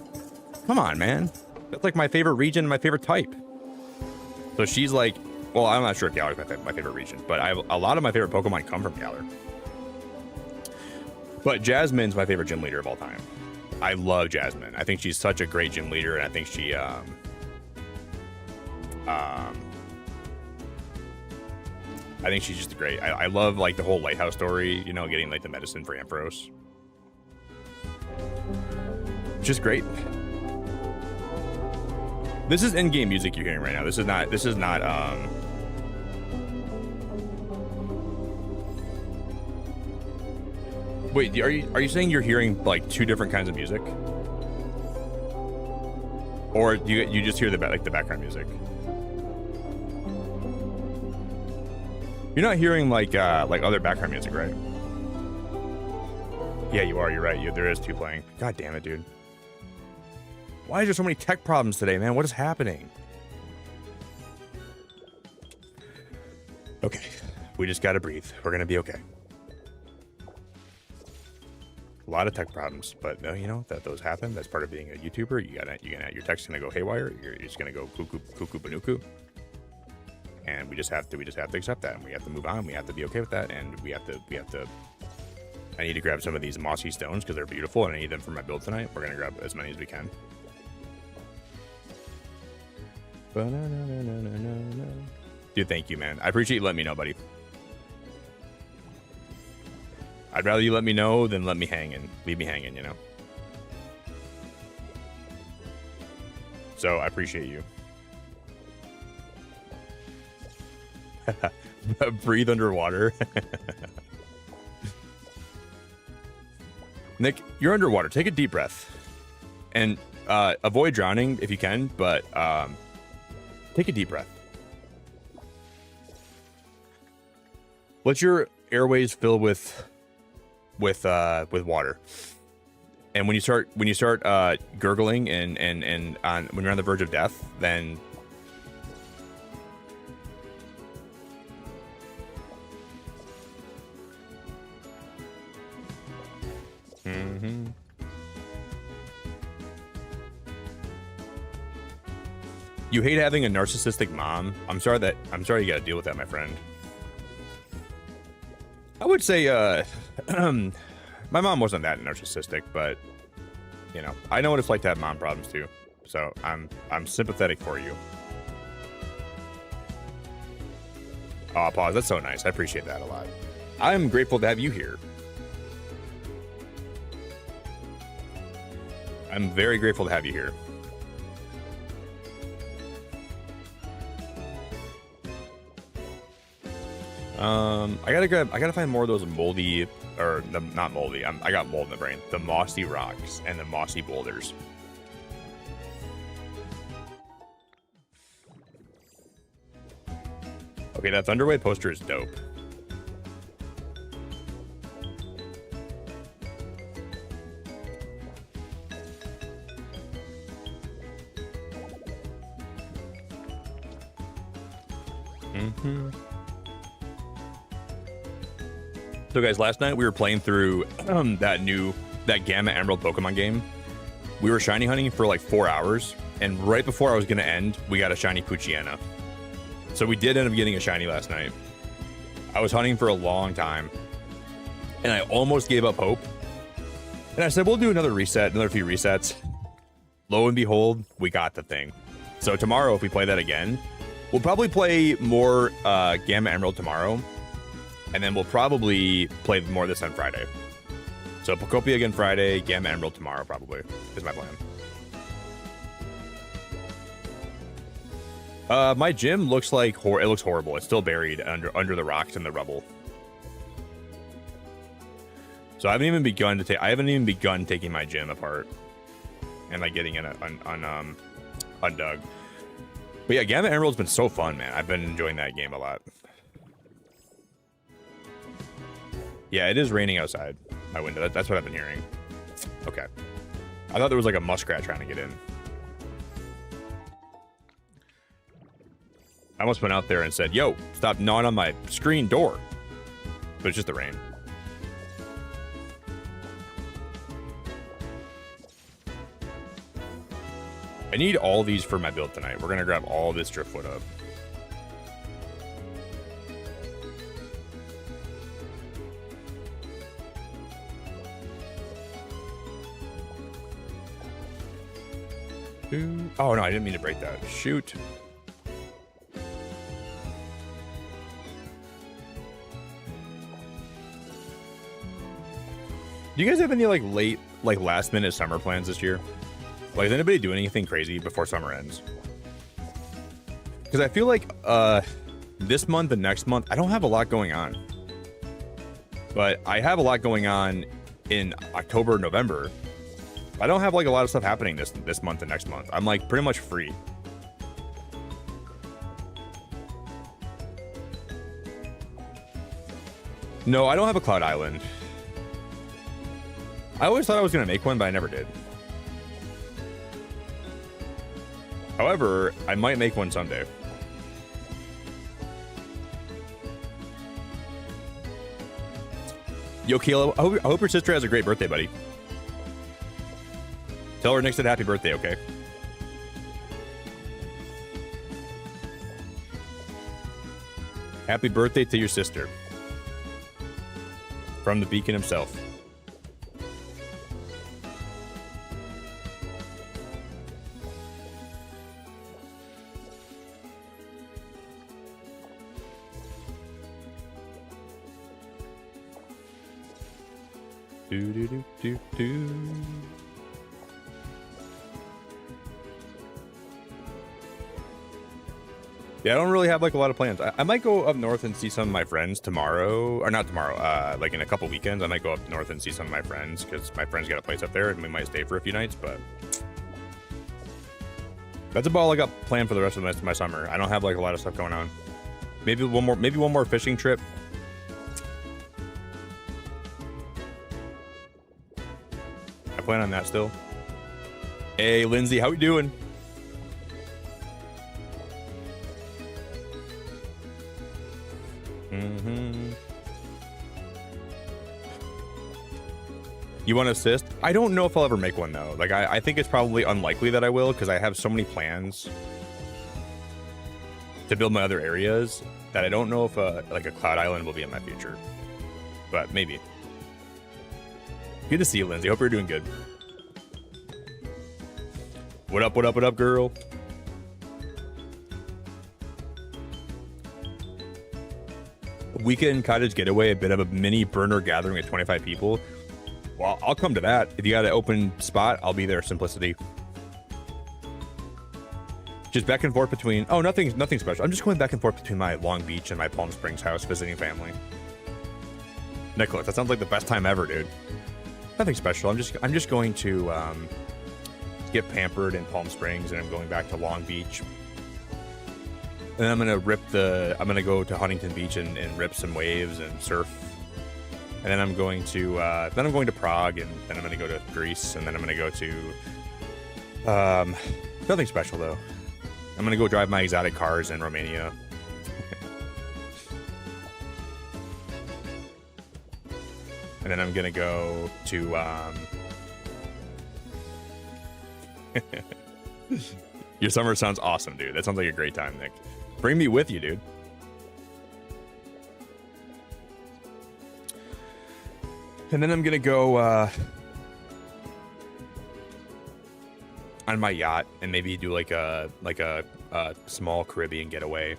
Come on, man. That's like my favorite region, my favorite type. So she's like, well, I'm not sure if Galar is my favorite region, but a lot of my favorite Pokemon come from Galar. But Jasmine's my favorite gym leader of all time. I love Jasmine. I think she's such a great gym leader, and I think she I think she's just great. I love like the whole lighthouse story, you know, getting like the medicine for Ampharos. Just great. This is in-game music you're hearing right now. This is not Wait, are you saying you're hearing like two different kinds of music? Or do you just hear the background music? You're not hearing like other background music, right? Yeah, you are. You're right. There is two playing. God damn it, dude. Why is there so many tech problems today, man? What is happening? Okay, we just gotta breathe. We're gonna be okay. A lot of tech problems, but you know that those happen. That's part of being a YouTuber. Your tech's gonna go haywire. You're just gonna go cuckoo banuku. And we just have to accept that, and we have to move on. We have to be okay with that, and we have to. I need to grab some of these mossy stones because they're beautiful, and I need them for my build tonight. We're gonna grab as many as we can. Dude, thank you, man. I appreciate you letting me know, buddy. I'd rather you let me know than let me hang and leave me hanging, you know. So I appreciate you. Breathe underwater. Nick, you're underwater. Take a deep breath. And avoid drowning if you can, but take a deep breath. Let your airways fill with water. And when you start gurgling and when you're on the verge of death, then You hate having a narcissistic mom. I'm sorry you gotta deal with that, my friend. I would say my mom wasn't that narcissistic, but you know, I know what it's like to have mom problems too. So I'm sympathetic for you. Oh, pause. That's so nice. I appreciate that a lot. I'm grateful to have you here. I'm very grateful to have you here. I gotta find more of those moldy, or not moldy. I got mold in the brain. The mossy rocks and the mossy boulders. Okay, that Thunderwave poster is dope. So guys, last night we were playing through that Gamma Emerald Pokemon game. We were shiny hunting for like 4 hours, and right before I was gonna end, we got a shiny Poochyena. So we did end up getting a shiny last night. I was hunting for a long time, and I almost gave up hope. And I said, we'll do another reset, another few resets. Lo and behold, we got the thing. So tomorrow, if we play that again, we'll probably play more Gamma Emerald tomorrow. And then we'll probably play more of this on Friday. So Pokopia again Friday, Gamma Emerald tomorrow probably is my plan. My gym looks like it looks horrible. It's still buried under the rocks and the rubble. So I haven't even begun taking my gym apart and like getting it undug. But yeah, Gamma Emerald's been so fun, man. I've been enjoying that game a lot. Yeah, it is raining outside my window. That's what I've been hearing. Okay. I thought there was like a muskrat trying to get in. I almost went out there and said, yo, stop gnawing on my screen door. But it's just the rain. I need all these for my build tonight. We're going to grab all this driftwood up. Oh, no, I didn't mean to break that. Shoot. Do you guys have any, like, last-minute summer plans this year? Like, is anybody doing anything crazy before summer ends? Because I feel like this month and next month, I don't have a lot going on. But I have a lot going on in October, November. I don't have like a lot of stuff happening this month and next month. I'm like pretty much free. No, I don't have a Cloud Island. I always thought I was going to make one, but I never did. However, I might make one someday. Yo, Kilo, I hope your sister has a great birthday, buddy. Tell her Nick said happy birthday, okay? Happy birthday to your sister. From the Beacon himself. Do do do do do. Yeah, I don't really have like a lot of plans. I might go up north and see some of my friends tomorrow, or not tomorrow, like in a couple weekends. I might go up north and see some of my friends because my friends got a place up there and we might stay for a few nights, but that's about all I got planned for the rest of my summer. I don't have like a lot of stuff going on. Maybe one more fishing trip. I plan on that still. Hey, Lindsay, how we doing? You want to assist? I don't know if I'll ever make one though. Like I think it's probably unlikely that I will because I have so many plans to build my other areas that I don't know if like a Cloud Island will be in my future. But maybe. Good to see you, Lindsay. Hope you're doing good. What up, what up, what up, girl? Weekend cottage getaway, a bit of a mini burner gathering at 25 people. Well, I'll come to that. If you got an open spot, I'll be there. Simplicity. Just back and forth between... Oh, nothing special. I'm just going back and forth between my Long Beach and my Palm Springs house, visiting family. Nicholas, that sounds like the best time ever, dude. Nothing special. I'm just going to get pampered in Palm Springs, and I'm going back to Long Beach. And then I'm gonna go to Huntington Beach and rip some waves and surf. And then I'm going to Prague, and then I'm gonna go to Greece, and then I'm gonna go to nothing special though. I'm gonna go drive my exotic cars in Romania. And then I'm gonna go to Your summer sounds awesome, dude. That sounds like a great time, Nick. Bring me with you, dude. And then I'm gonna go on my yacht and maybe do like a small Caribbean getaway.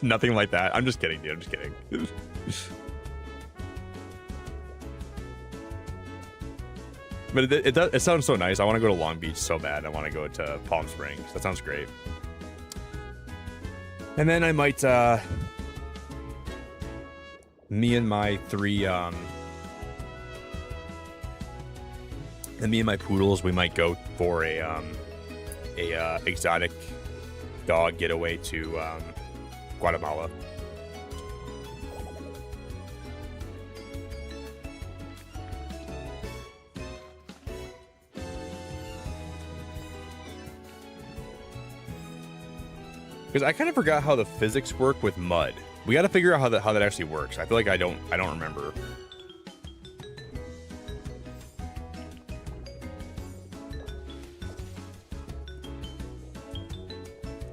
Nothing like that. I'm just kidding, dude. I'm just kidding. But it sounds so nice. I want to go to Long Beach so bad. I want to go to Palm Springs. That sounds great. And then I might, me and my poodles, we might go for a exotic dog getaway to Guatemala. Because I kind of forgot how the physics work with mud. We got to figure out how that actually works. I feel like I don't remember.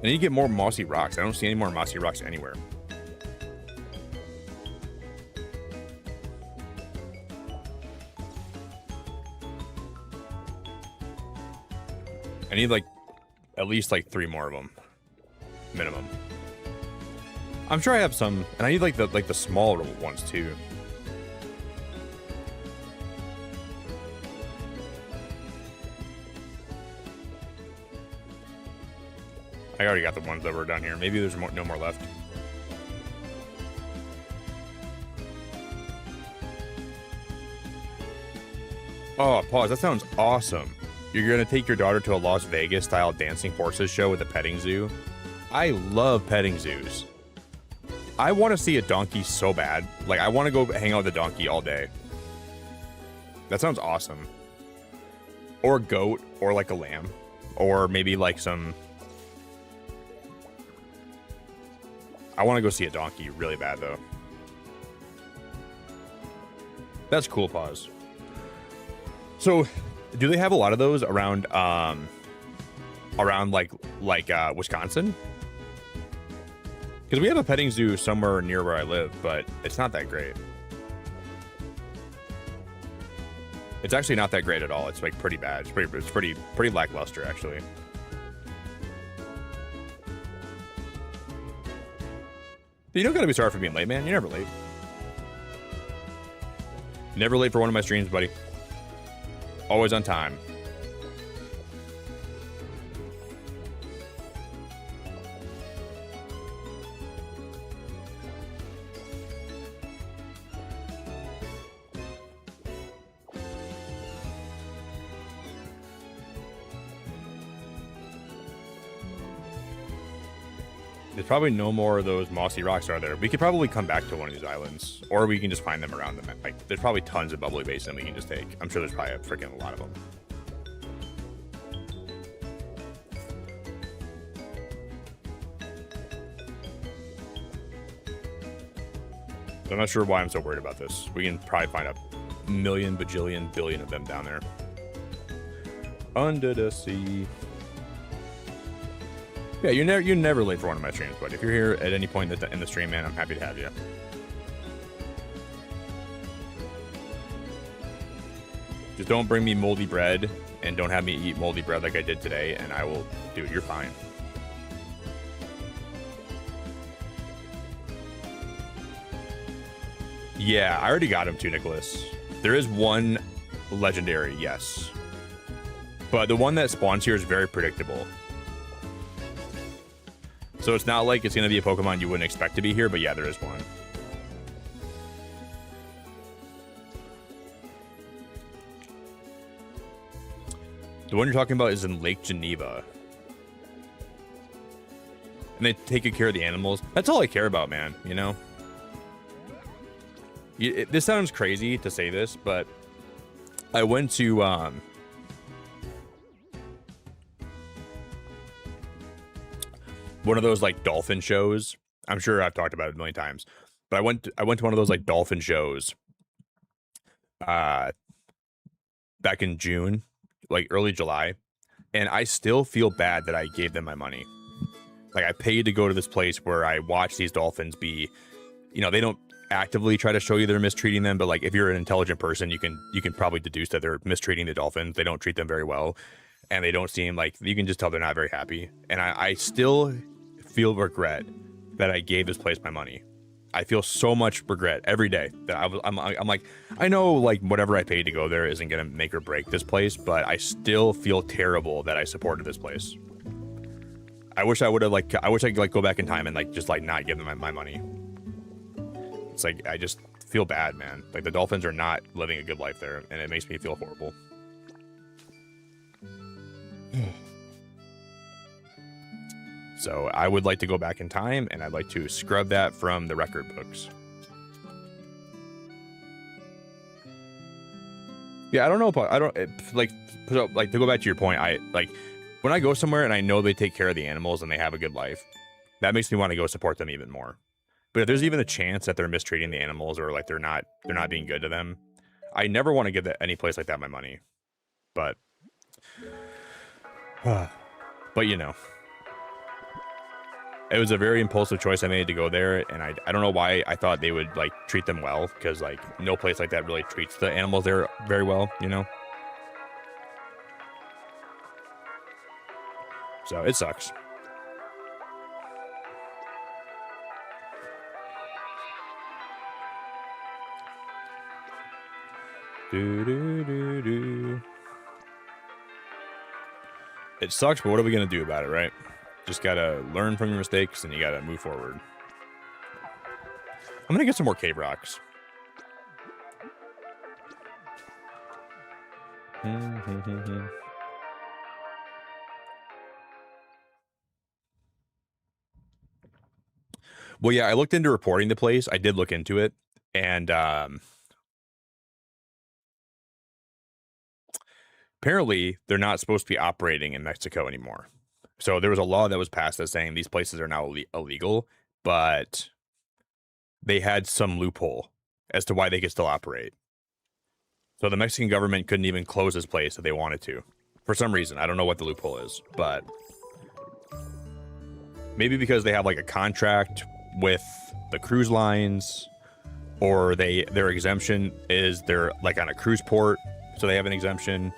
I need to get more mossy rocks. I don't see any more mossy rocks anywhere. I need like at least like 3 more of them. Minimum. I'm sure I have some, and I need like the smaller ones too. I already got the ones that were down here. Maybe there's no more left. Oh, pause. That sounds awesome. You're gonna take your daughter to a Las Vegas style dancing horses show with a petting zoo. I love petting zoos. I want to see a donkey so bad. Like, I want to go hang out with a donkey all day. That sounds awesome. Or a goat, or like a lamb. Or maybe like some... I want to go see a donkey really bad, though. That's cool, pause. So, do they have a lot of those around like Wisconsin? Because we have a petting zoo somewhere near where I live, but it's not that great. It's actually not that great at all. It's like pretty bad. It's pretty lackluster, actually. You don't gotta be sorry for being late, man. You're never late. Never late for one of my streams, buddy. Always on time. There's probably no more of those mossy rocks, are there? We could probably come back to one of these islands, or we can just find them around them. Like, there's probably tons of Bubbly Basin we can just take. I'm sure there's probably a lot of them. I'm not sure why I'm so worried about this. We can probably find a million, bajillion, billion of them down there. Under the sea. Yeah, you're never late for one of my streams, but if you're here at any point in the stream, man, I'm happy to have you. Just don't bring me moldy bread and don't have me eat moldy bread like I did today, and I will, dude, you're fine. Yeah, I already got him too, Nicholas. There is one legendary, yes. But the one that spawns here is very predictable. So it's not like it's going to be a Pokemon you wouldn't expect to be here, but yeah, there is one. The one you're talking about is in Lake Geneva. And they take good care of the animals. That's all I care about, man, you know? This sounds crazy to say this, but I went to one of those like dolphin shows. I'm sure I've talked about it a million times, but I went to one of those like dolphin shows back in June, like early July, and I still feel bad that I gave them my money. Like, I paid to go to this place where I watch these dolphins be, you know, they don't actively try to show you they're mistreating them, but like if you're an intelligent person, you can probably deduce that they're mistreating the dolphins. They don't treat them very well, and they don't seem like, you can just tell they're not very happy. And I still feel regret that I gave this place my money. I feel so much regret every day that I'm like, I know like whatever I paid to go there isn't gonna make or break this place, but I still feel terrible that I supported this place. I wish I would have I wish I could like go back in time and like just like not give them my money. It's like, I just feel bad, man. Like, the dolphins are not living a good life there, and it makes me feel horrible. So I would like to go back in time, and I'd like to scrub that from the record books. Yeah, I don't know if to go back to your point, when I go somewhere and I know they take care of the animals and they have a good life, that makes me want to go support them even more. But if there's even a chance that they're mistreating the animals or like they're not being good to them, I never want to give any place like that my money. But you know, it was a very impulsive choice I made to go there, and I don't know why I thought they would like treat them well, because like no place like that really treats the animals there very well, you know. So it sucks. It sucks, but what are we gonna do about it, right? Just gotta learn from your mistakes and you gotta move forward. I'm gonna get some more cave rocks. Well, yeah, I looked into reporting the place. I did look into it, and apparently they're not supposed to be operating in Mexico anymore. So there was a law that was passed that's saying these places are now illegal, but they had some loophole as to why they could still operate. So the Mexican government couldn't even close this place if they wanted to. For some reason. I don't know what the loophole is, but maybe because they have like a contract with the cruise lines, or their exemption is they're like on a cruise port, so they have an exemption.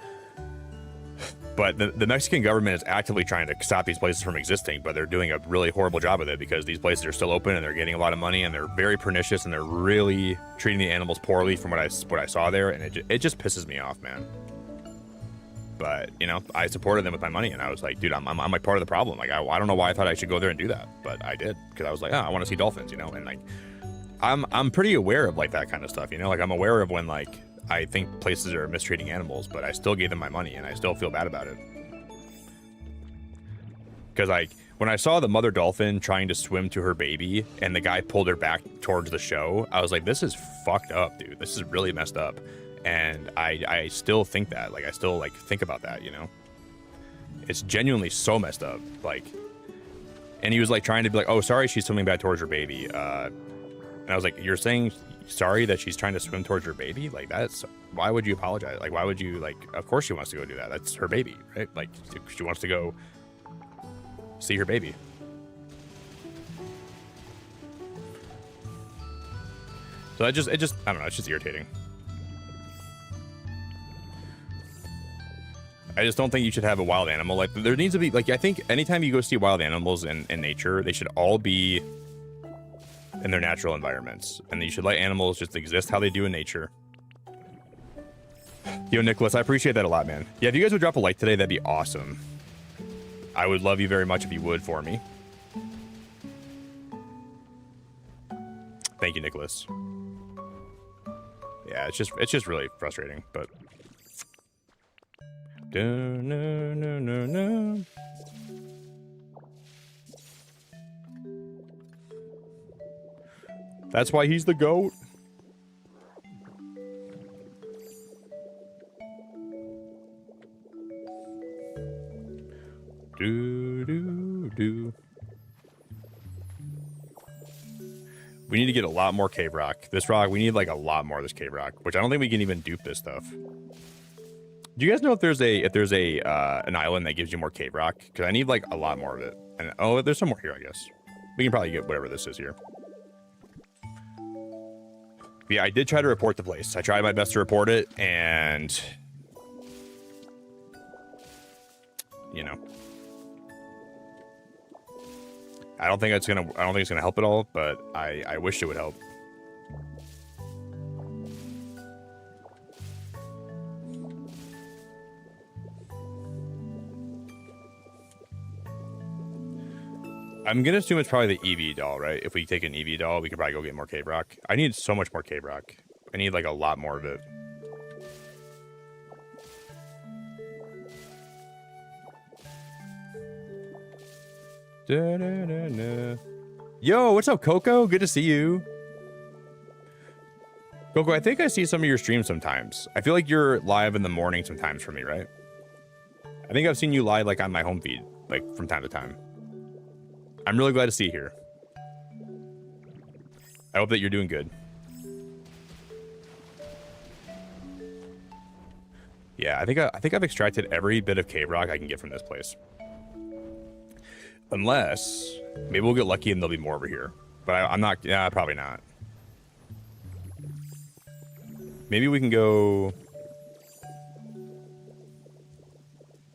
But the Mexican government is actively trying to stop these places from existing, but they're doing a really horrible job of it because these places are still open and they're getting a lot of money and they're very pernicious and they're really treating the animals poorly from what I saw there, and it just pisses me off, man. But, you know, I supported them with my money, and I was like, dude, I'm like part of the problem. Like, I don't know why I thought I should go there and do that, but I did, because I was like, oh, I want to see dolphins, you know, and like, I'm pretty aware of like that kind of stuff, you know, like I'm aware of when like I think places are mistreating animals, but I still gave them my money, and I still feel bad about it. Because like, when I saw the mother dolphin trying to swim to her baby, and the guy pulled her back towards the show, I was like, this is fucked up, dude. This is really messed up. And I still think that, like, I still like think about that, you know. It's genuinely so messed up, like. And he was like trying to be like, oh, sorry, she's swimming back towards her baby. And I was like, you're saying sorry that she's trying to swim towards her baby? Like, that's, why would you apologize? Like, why would you, like, of course she wants to go do that. That's her baby, right? Like, she wants to go see her baby. So it just I don't know, it's just irritating. I just don't think you should have a wild animal. Like, there needs to be, like, I think anytime you go see wild animals in nature, they should all be in their natural environments. And you should let animals just exist how they do in nature. Yo, Nicholas, I appreciate that a lot, man. Yeah, if you guys would drop a like today, that'd be awesome. I would love you very much if you would for me. Thank you, Nicholas. Yeah, it's just really frustrating, but... No. That's why he's the GOAT. Do. We need to get a lot more cave rock. This rock, we need like a lot more of this cave rock, which I don't think we can even dupe this stuff. Do you guys know if there's an island that gives you more cave rock? Because I need like a lot more of it. And oh, there's some more here, I guess. We can probably get whatever this is here. But yeah, I did try to report the place. I tried my best to report it, and you know, I don't think it's gonna help at all. But I wish it would help. I'm gonna assume it's probably the EV doll, right? If we take an EV doll, we could probably go get more cave rock. I need so much more cave rock. I need like a lot more of it. Yo, what's up, Coco? Good to see you. Coco, I think I see some of your streams sometimes. I feel like you're live in the morning sometimes for me, right? I think I've seen you live like on my home feed, like from time to time. I'm really glad to see you here. I hope that you're doing good. Yeah, I think I've extracted every bit of cave rock I can get from this place. Unless maybe we'll get lucky and there'll be more over here. But I'm not. Yeah, probably not. Maybe we can go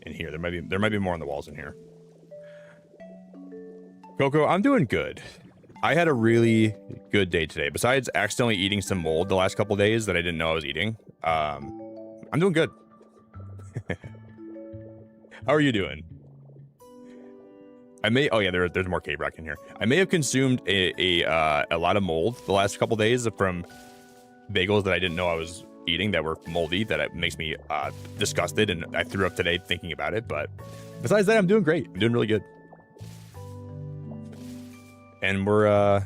in here. There might be more on the walls in here. Coco, I'm doing good. I had a really good day today. Besides accidentally eating some mold the last couple days that I didn't know I was eating, I'm doing good. How are you doing? Oh yeah, there's more cave rock in here. I may have consumed a lot of mold the last couple days from bagels that I didn't know I was eating that were moldy. That makes me disgusted, and I threw up today thinking about it. But besides that, I'm doing great. I'm doing really good. And we're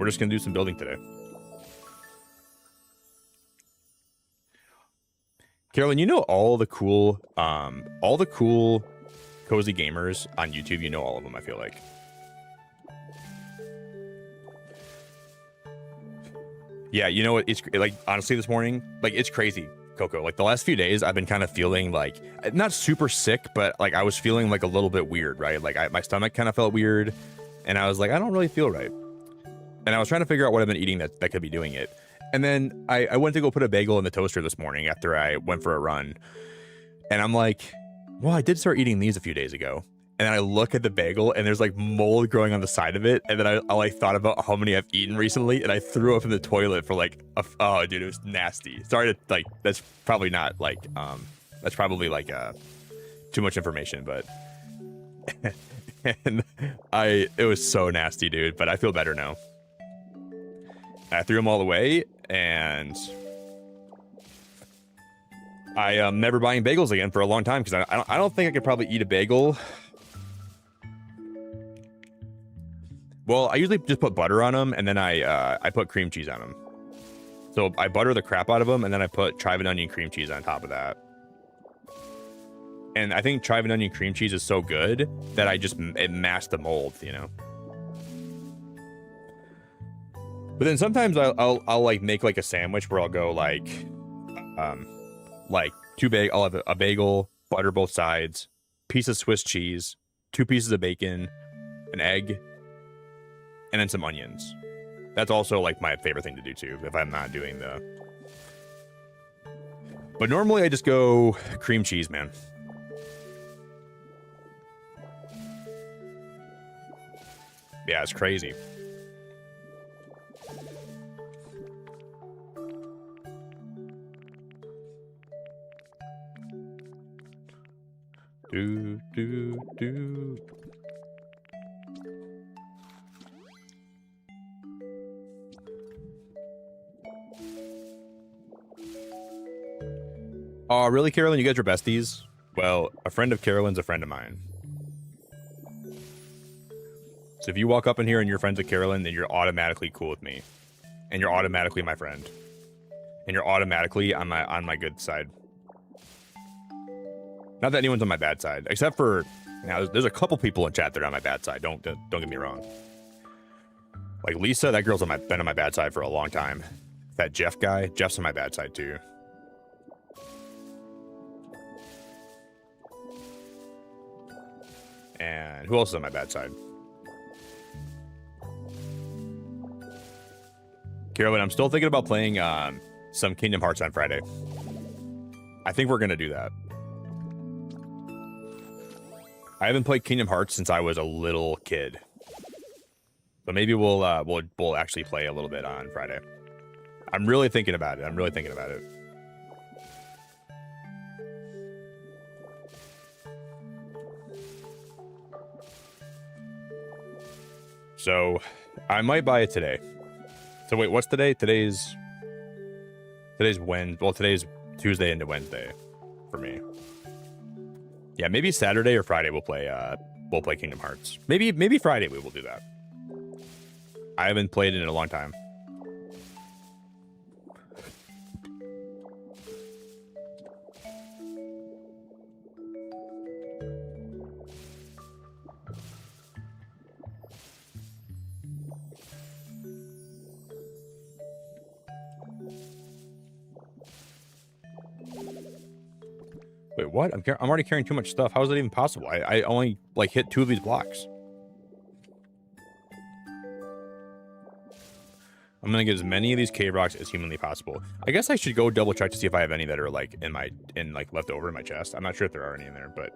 just gonna do some building today. Carolyn, you know all the cool cozy gamers on YouTube. You know all of them, I feel like. Yeah, you know what? It's like, honestly, this morning, like, it's crazy, Coco. Like, the last few days, I've been kind of feeling like, not super sick, but like I was feeling like a little bit weird, right? Like my stomach kind of felt weird, and I was like, I don't really feel right. And I was trying to figure out what I've been eating that could be doing it. And then I went to go put a bagel in the toaster this morning after I went for a run. And I'm like, well, I did start eating these a few days ago. And then I look at the bagel and there's like mold growing on the side of it. And then I like thought about how many I've eaten recently, and I threw up in the toilet for like, oh dude, it was nasty. Sorry to like, that's probably not like, that's probably like too much information, but and it was so nasty, dude, but I feel better now. I threw them all away, and I am never buying bagels again for a long time, because I don't think I could probably eat a bagel. Well, I usually just put butter on them, and then I put cream cheese on them. So I butter the crap out of them, and then I put chive and onion cream cheese on top of that. And I think chive and onion cream cheese is so good that it masked the mold, you know. But then sometimes I'll like make like a sandwich where I'll go like I'll have a bagel, butter both sides, piece of Swiss cheese, 2 pieces of bacon, an egg, and then some onions. That's also like my favorite thing to do too, if I'm not doing But normally I just go cream cheese, man. Yeah, it's crazy. Do, do, do. Oh, really, Carolyn? You guys are besties? Well, a friend of Carolyn's a friend of mine. So if you walk up in here and you're friends with Carolyn, then you're automatically cool with me. And you're automatically my friend. And you're automatically on my good side. Not that anyone's on my bad side, except for now. There's a couple people in chat that are on my bad side. Don't get me wrong. Like Lisa, that girl's been on my bad side for a long time. That Jeff guy, Jeff's on my bad side too. And who else is on my bad side? Carolyn, I'm still thinking about playing some Kingdom Hearts on Friday. I think we're gonna do that. I haven't played Kingdom Hearts since I was a little kid, so maybe we'll actually play a little bit on Friday. I'm really thinking about it. So I might buy it today. So wait, what's today? Today's Wednesday. Well, today's Tuesday into Wednesday for me. Yeah, maybe Saturday or Friday we'll play Kingdom Hearts. Maybe Friday we will do that. I haven't played it in a long time. Wait, what? I'm already carrying too much stuff. How is that even possible? I only like hit 2 of these blocks. I'm gonna get as many of these cave rocks as humanly possible. I guess I should go double check to see if I have any that are like left over in my chest. I'm not sure if there are any in there, but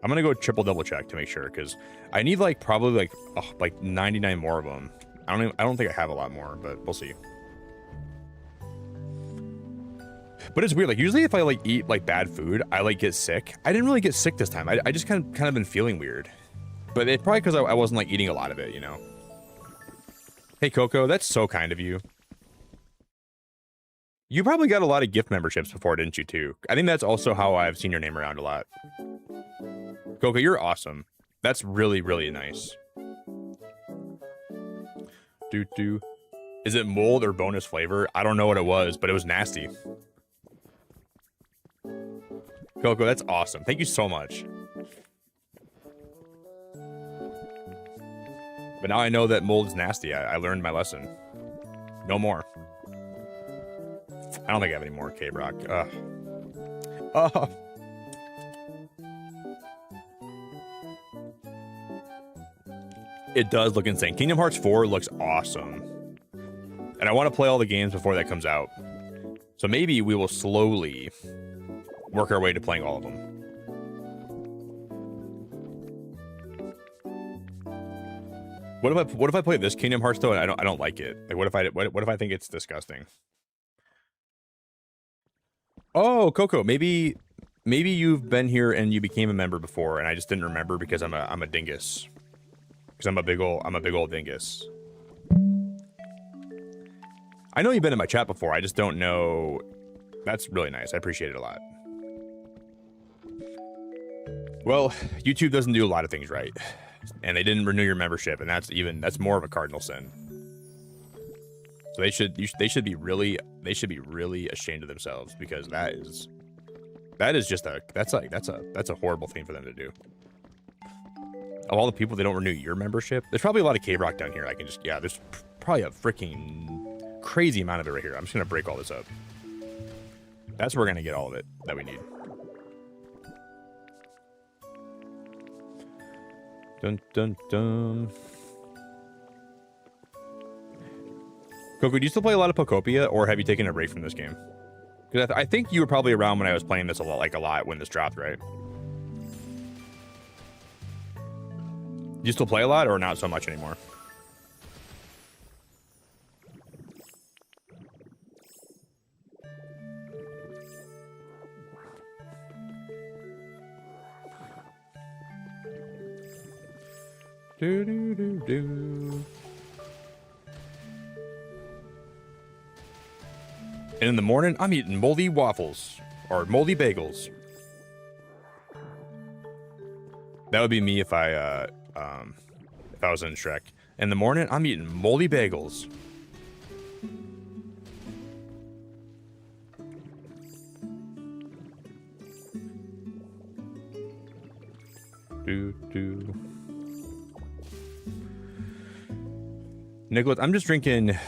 I'm gonna go triple double check to make sure, because I need like probably like 99 more of them. I don't think I have a lot more, but we'll see. But it's weird, like usually if I like eat like bad food, I like get sick. I didn't really get sick this time. I just kind of been feeling weird, but it's probably because I wasn't like eating a lot of it, you know. Hey Coco, that's so kind of you. You probably got a lot of gift memberships before, didn't you too? I think that's also how I've seen your name around a lot. Coco, you're awesome. That's really, really nice. Is it mold or bonus flavor? I don't know what it was, but it was nasty. Coco, that's awesome. Thank you so much. But now I know that mold's nasty. I learned my lesson. No more. I don't think I have any more cave rock. Oh. It does look insane. Kingdom Hearts 4 looks awesome. And I want to play all the games before that comes out. So maybe we will slowly work our way to playing all of them. What if I play this Kingdom Hearts though and I don't like it? Like what if I think it's disgusting? Oh, Coco, maybe you've been here and you became a member before and I just didn't remember because I'm a dingus. Because I'm a big old dingus. I know you've been in my chat before, I just don't know. That's really nice. I appreciate it a lot. Well, YouTube doesn't do a lot of things right. And they didn't renew your membership, and that's more of a cardinal sin. So they should be really ashamed of themselves, because that's a horrible thing for them to do. Of all the people they don't renew your membership, there's probably a lot of cave rock down here. There's probably a freaking crazy amount of it right here. I'm just gonna break all this up. That's where we're gonna get all of it that we need. Dun dun dun. Coco, do you still play a lot of Pokopia, or have you taken a break from this game? Because I think you were probably around when I was playing this a lot when this dropped, right? Do you still play a lot or not so much anymore? Do do do do. And in the morning, I'm eating moldy waffles or moldy bagels. That would be me if I was in Shrek. In the morning, I'm eating moldy bagels. Do do. Nicholas, I'm just drinking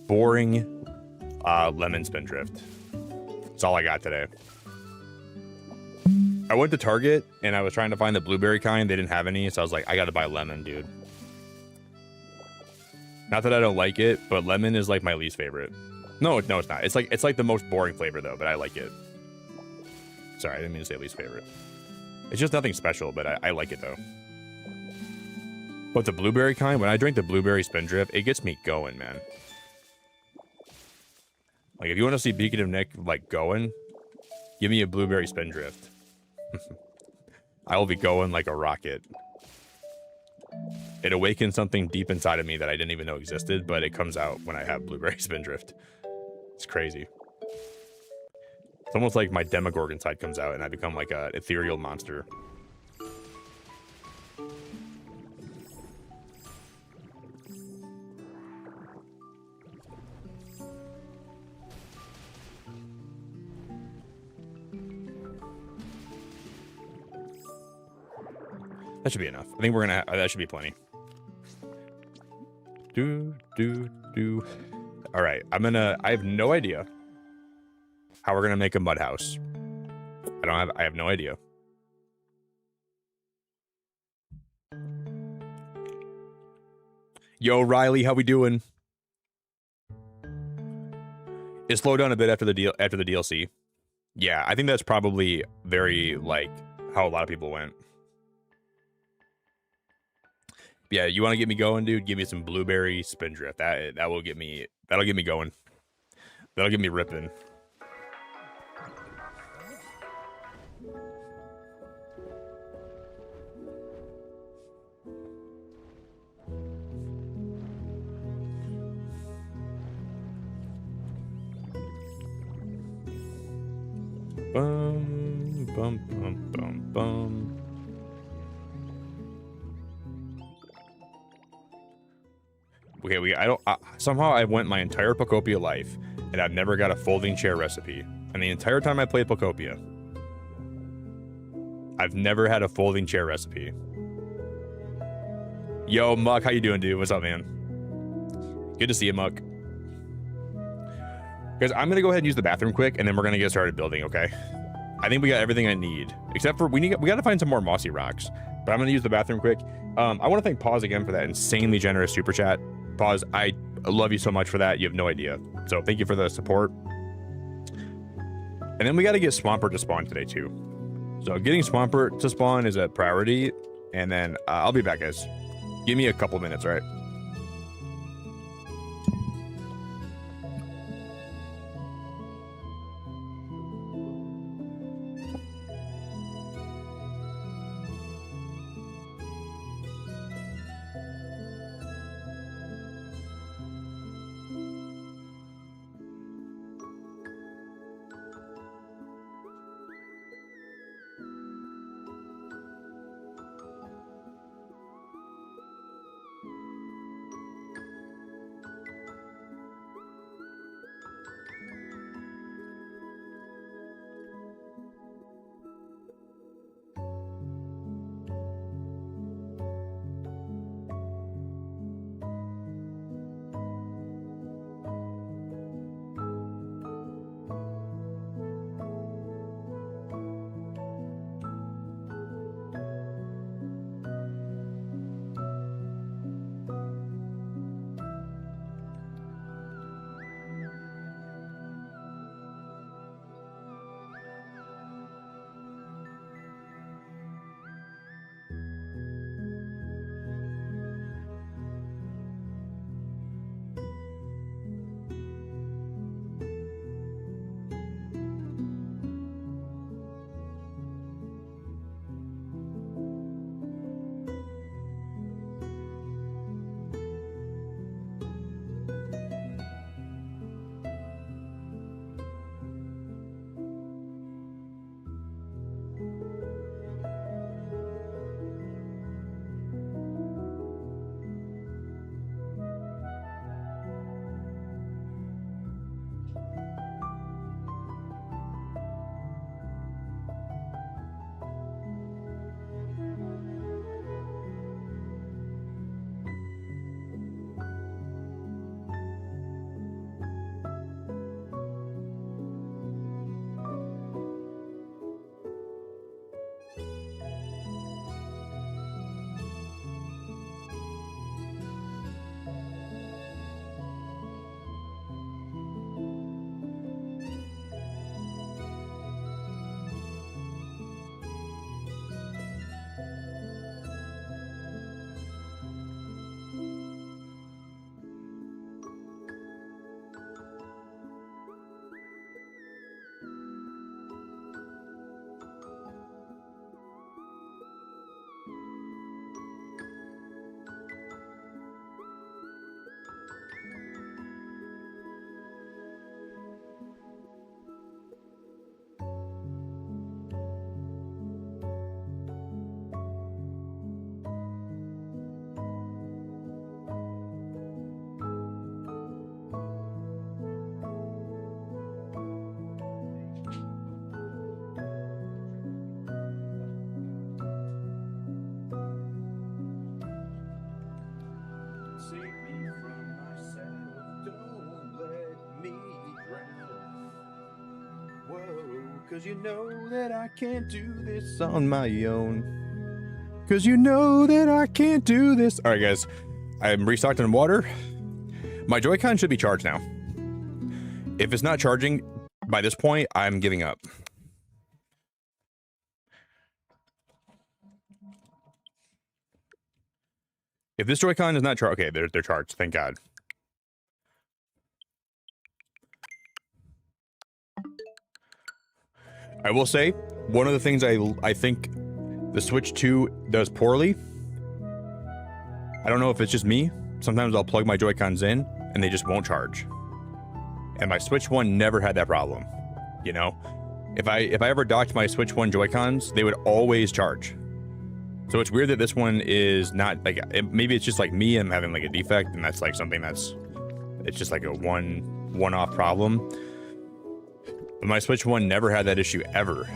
boring lemon spindrift. That's all I got today. I went to Target and I was trying to find the blueberry kind. They didn't have any, so I was like, I gotta buy lemon, dude. Not that I don't like it, but lemon is like my least favorite. No, it's not. It's like the most boring flavor though, but I like it. Sorry, I didn't mean to say least favorite. It's just nothing special, but I like it though. But the blueberry kind, when I drink the blueberry spindrift, it gets me going, man. Like if you want to see Beacon of Nick like going, give me a blueberry spindrift. I will be going like a rocket. It awakens something deep inside of me that I didn't even know existed, but it comes out when I have blueberry spindrift. It's crazy. It's almost like my Demogorgon side comes out and I become like an ethereal monster. That should be enough. I think we're gonna. That should be plenty. Do. All right. I have no idea how we're gonna make a mud house. I have no idea. Yo, Riley, how we doing? It slowed down a bit after the DLC. Yeah, I think that's probably very like how a lot of people went. Yeah, you want to get me going, dude? Give me some blueberry spindrift. That'll get me going. That'll get me ripping. Bum bum bum bum bum. Okay, somehow I went my entire Pokopia life, and I've never got a folding chair recipe. And the entire time I played Pokopia, I've never had a folding chair recipe. Yo, Muck, how you doing, dude? What's up, man? Good to see you, Muck. Guys, I'm gonna go ahead and use the bathroom quick, and then we're gonna get started building, okay? I think we got everything I need, except for we gotta find some more mossy rocks. But I'm gonna use the bathroom quick. I want to thank Pause again for that insanely generous super chat. Pause, I love you so much for that. You have no idea. So thank you for the support. And then we got to get Swampert to spawn today too. So getting Swampert to spawn is a priority. And then I'll be back, guys. Give me a couple minutes, all right? 'Cause you know that I can't do this on my own. 'Cause you know that I can't do this. All right, guys. I'm restocked on water. My Joy-Con should be charged now. If it's not charging by this point, I'm giving up. If this Joy-Con is not charged, okay, they're charged. Thank God. I will say, one of the things I think the Switch 2 does poorly, I don't know if it's just me, sometimes I'll plug my Joy-Cons in and they just won't charge. And my Switch 1 never had that problem, you know? If I ever docked my Switch 1 Joy-Cons, they would always charge. So it's weird that this one is not, like, maybe it's just like me, I'm having like a defect, and that's like something it's just like a one-off problem. But my Switch 1 never had that issue ever.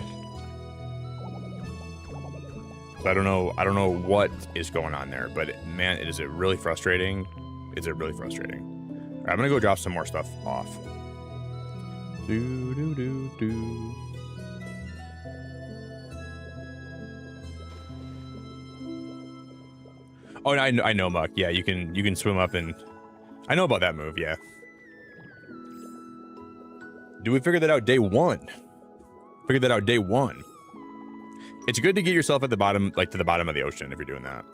So I don't know what is going on there, but man, is it really frustrating? Is it really frustrating? All right, I'm gonna go drop some more stuff off. Oh, I know, Muck. Yeah, you can swim up and I know about that move. Yeah. Do we figure that out day one? Figure that out day one. It's good to get yourself at the bottom, like to the bottom of the ocean if you're doing that.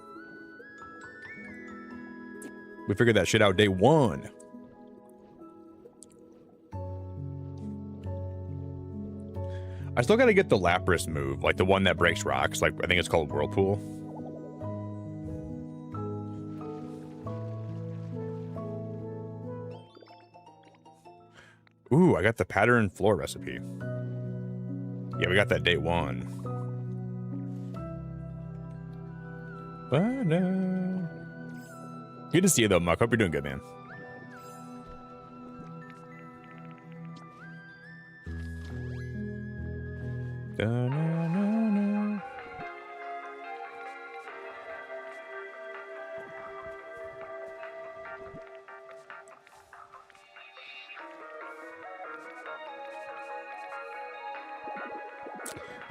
We figured that shit out day one. I still gotta get the Lapras move, like the one that breaks rocks. Like I think it's called Whirlpool. Ooh, I got the pattern floor recipe. Yeah, we got that day one. Good to see you though, Muck. Hope you're doing good, man.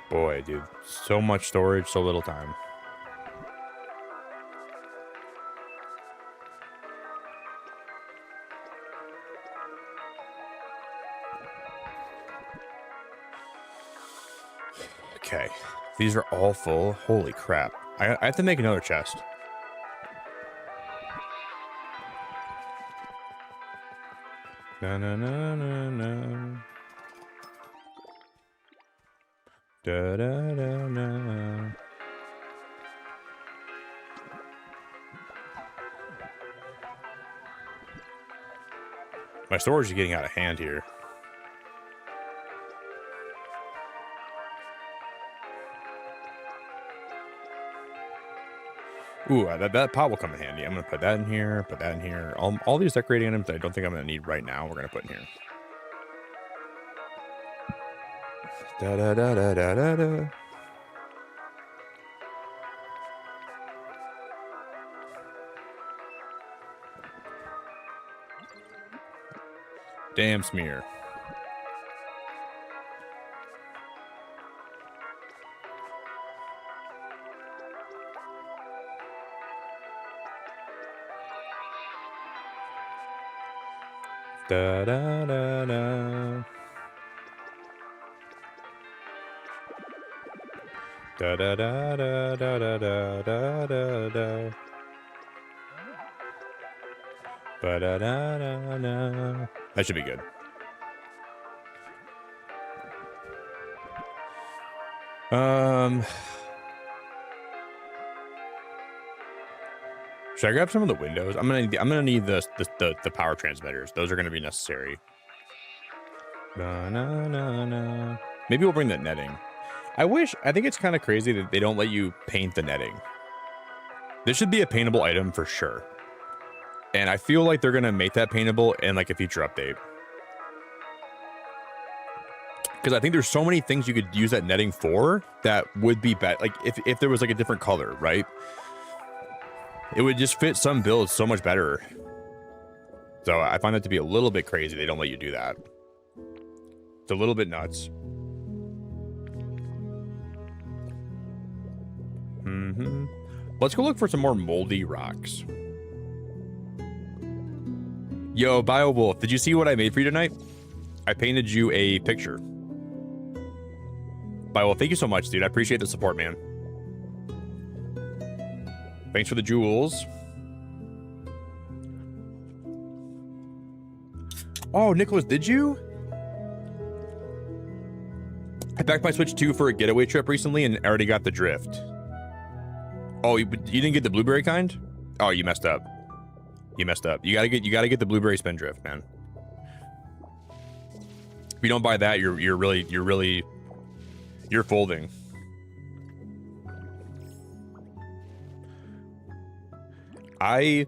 Boy, dude, so much storage, so little time. Okay, these are all full. Holy crap. I have to make another chest. Na na na na na. Da da da da. My storage is getting out of hand here. Ooh, that pot will come in handy. I'm gonna put that in here, put that in here. All these decorating items that I don't think I'm gonna need right now, we're gonna put in here. Da da da da da da da. Damn smear. Da da da da. Da da da da da da da da da da. Ba da da da da. That should be good. Should I grab some of the windows? I'm gonna need the power transmitters. Those are gonna be necessary. Na, na, na, na. Maybe we'll bring that netting. I think it's kind of crazy that they don't let you paint the netting. This should be a paintable item for sure. And I feel like they're gonna make that paintable in like a future update. Because I think there's so many things you could use that netting for that would be better. Like if there was like a different color, right? It would just fit some builds so much better. So I find that to be a little bit crazy. They don't let you do that. It's a little bit nuts. Let's go look for some more moldy rocks. Yo, BioWolf, did you see what I made for you tonight? I painted you a picture. BioWolf, thank you so much, dude. I appreciate the support, man. Thanks for the jewels. Oh, Nicholas, did you? I backed my Switch 2 for a getaway trip recently and already got the drift. Oh, you didn't get the blueberry kind? Oh, you messed up. You messed up. You gotta get the blueberry spin drift, man. If you don't buy that, you're folding. I'm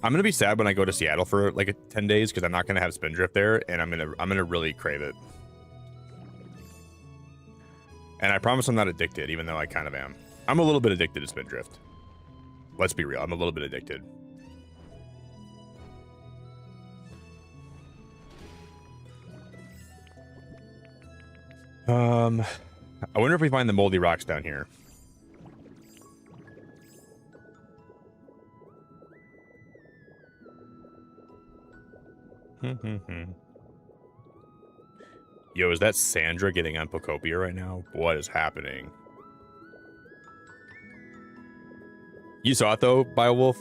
gonna be sad when I go to Seattle for like 10 days because I'm not gonna have Spindrift there, and I'm gonna really crave it. And I promise I'm not addicted, even though I kind of am. I'm a little bit addicted to Spindrift. Let's be real, I'm a little bit addicted. I wonder if we find the moldy rocks down here. Yo, is that Sandra getting on Pokopia right now? What is happening? You saw it though, BioWolf?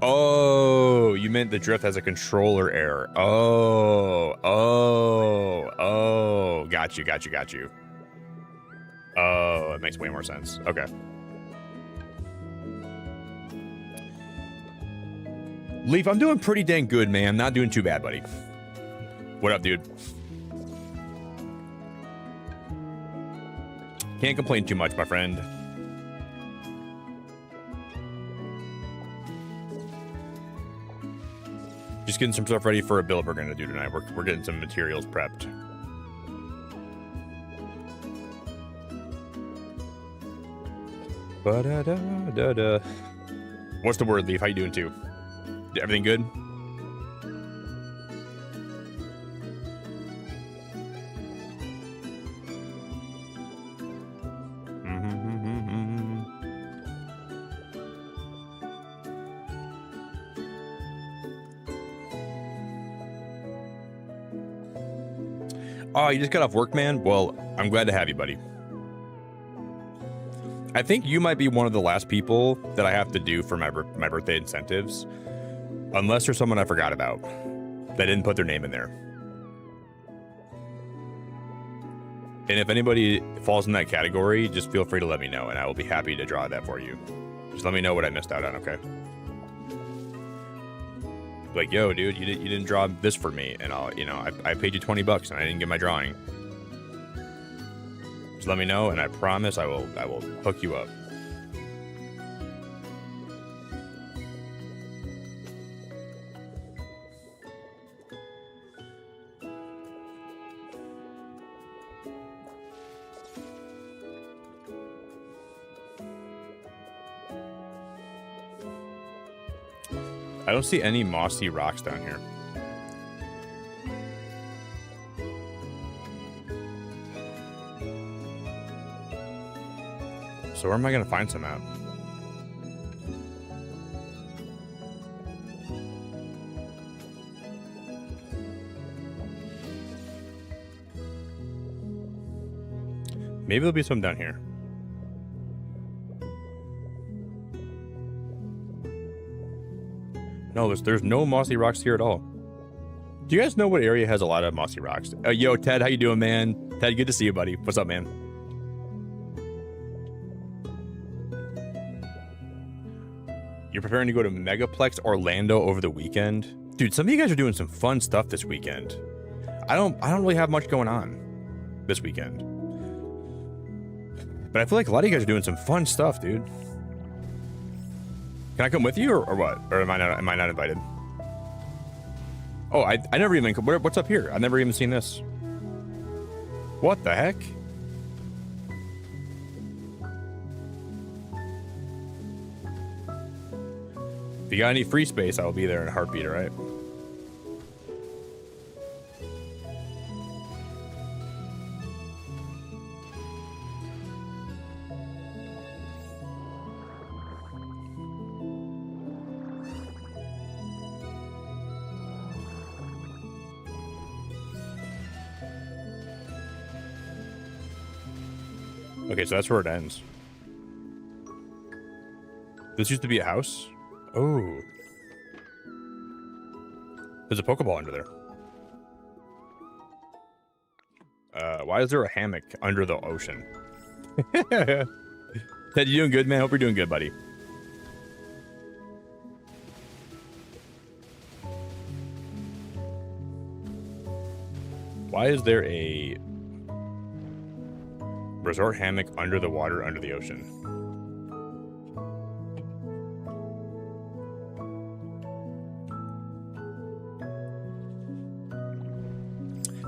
Oh, you meant the drift has a controller error. Oh, got you. Oh, it makes way more sense. Okay. Leaf, I'm doing pretty dang good, man. Not doing too bad, buddy. What up, dude? Can't complain too much, my friend. Just getting some stuff ready for a build we're gonna do tonight. We're getting some materials prepped. Ba-da-da-da-da. What's the word, Leaf? How you doing too? Everything good? Oh, you just got off work, man? Well, I'm glad to have you, buddy. I think you might be one of the last people that I have to do for my birthday incentives. Unless there's someone I forgot about that didn't put their name in there. And if anybody falls in that category, just feel free to let me know, and I will be happy to draw that for you. Just let me know what I missed out on, okay? Like, yo, dude, you didn't draw this for me, and I paid you $20 and I didn't get my drawing. Just let me know, and I promise I will hook you up. I don't see any mossy rocks down here. So where am I going to find some at? Maybe there'll be some down here. No, there's no mossy rocks here at all. Do you guys know what area has a lot of mossy rocks? Yo, Ted, how you doing, man? Ted, good to see you, buddy. What's up, man? You're preparing to go to Megaplex Orlando over the weekend? Dude, some of you guys are doing some fun stuff this weekend. I don't really have much going on this weekend. But I feel like a lot of you guys are doing some fun stuff, dude. Can I come with you or what? Or am I not invited? Oh, I never even... What's up here? I've never even seen this. What the heck? If you got any free space, I will be there in a heartbeat, all right? Okay, so that's where it ends. This used to be a house? Oh. There's a Pokeball under there. Why is there a hammock under the ocean? Ted, you doing good, man? Hope you're doing good, buddy. Why is there a resort hammock under the water, under the ocean?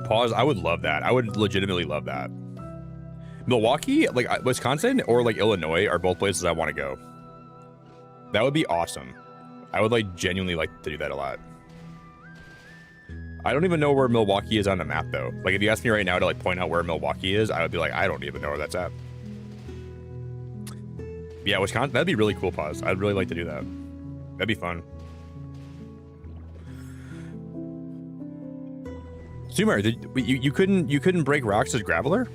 Pause. I would love that. I would legitimately love that. Milwaukee, like Wisconsin or like Illinois are both places I want to go. That would be awesome. I would like genuinely like to do that a lot. I don't even know where Milwaukee is on the map though. Like if you ask me right now to like point out where Milwaukee is, I would be like, I don't even know where that's at. Yeah, Wisconsin, that'd be really cool, Pause. I'd really like to do that. That'd be fun. Sumer, you couldn't break rocks as Graveler?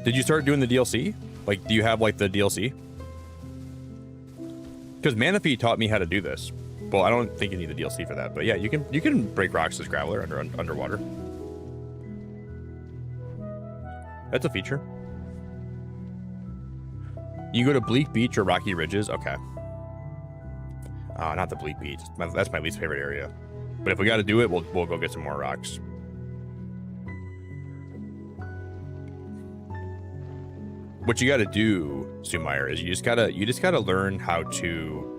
Did you start doing the DLC? Like, do you have like the DLC? Because Manaphy taught me how to do this. Well, I don't think you need the DLC for that, but yeah, you can break rocks as Graveler underwater. That's a feature. You go to Bleak Beach or Rocky Ridges. Okay. Not the Bleak Beach. That's my least favorite area. But if we got to do it, we'll go get some more rocks. What you got to do, Sumeyer, is you just gotta learn how to.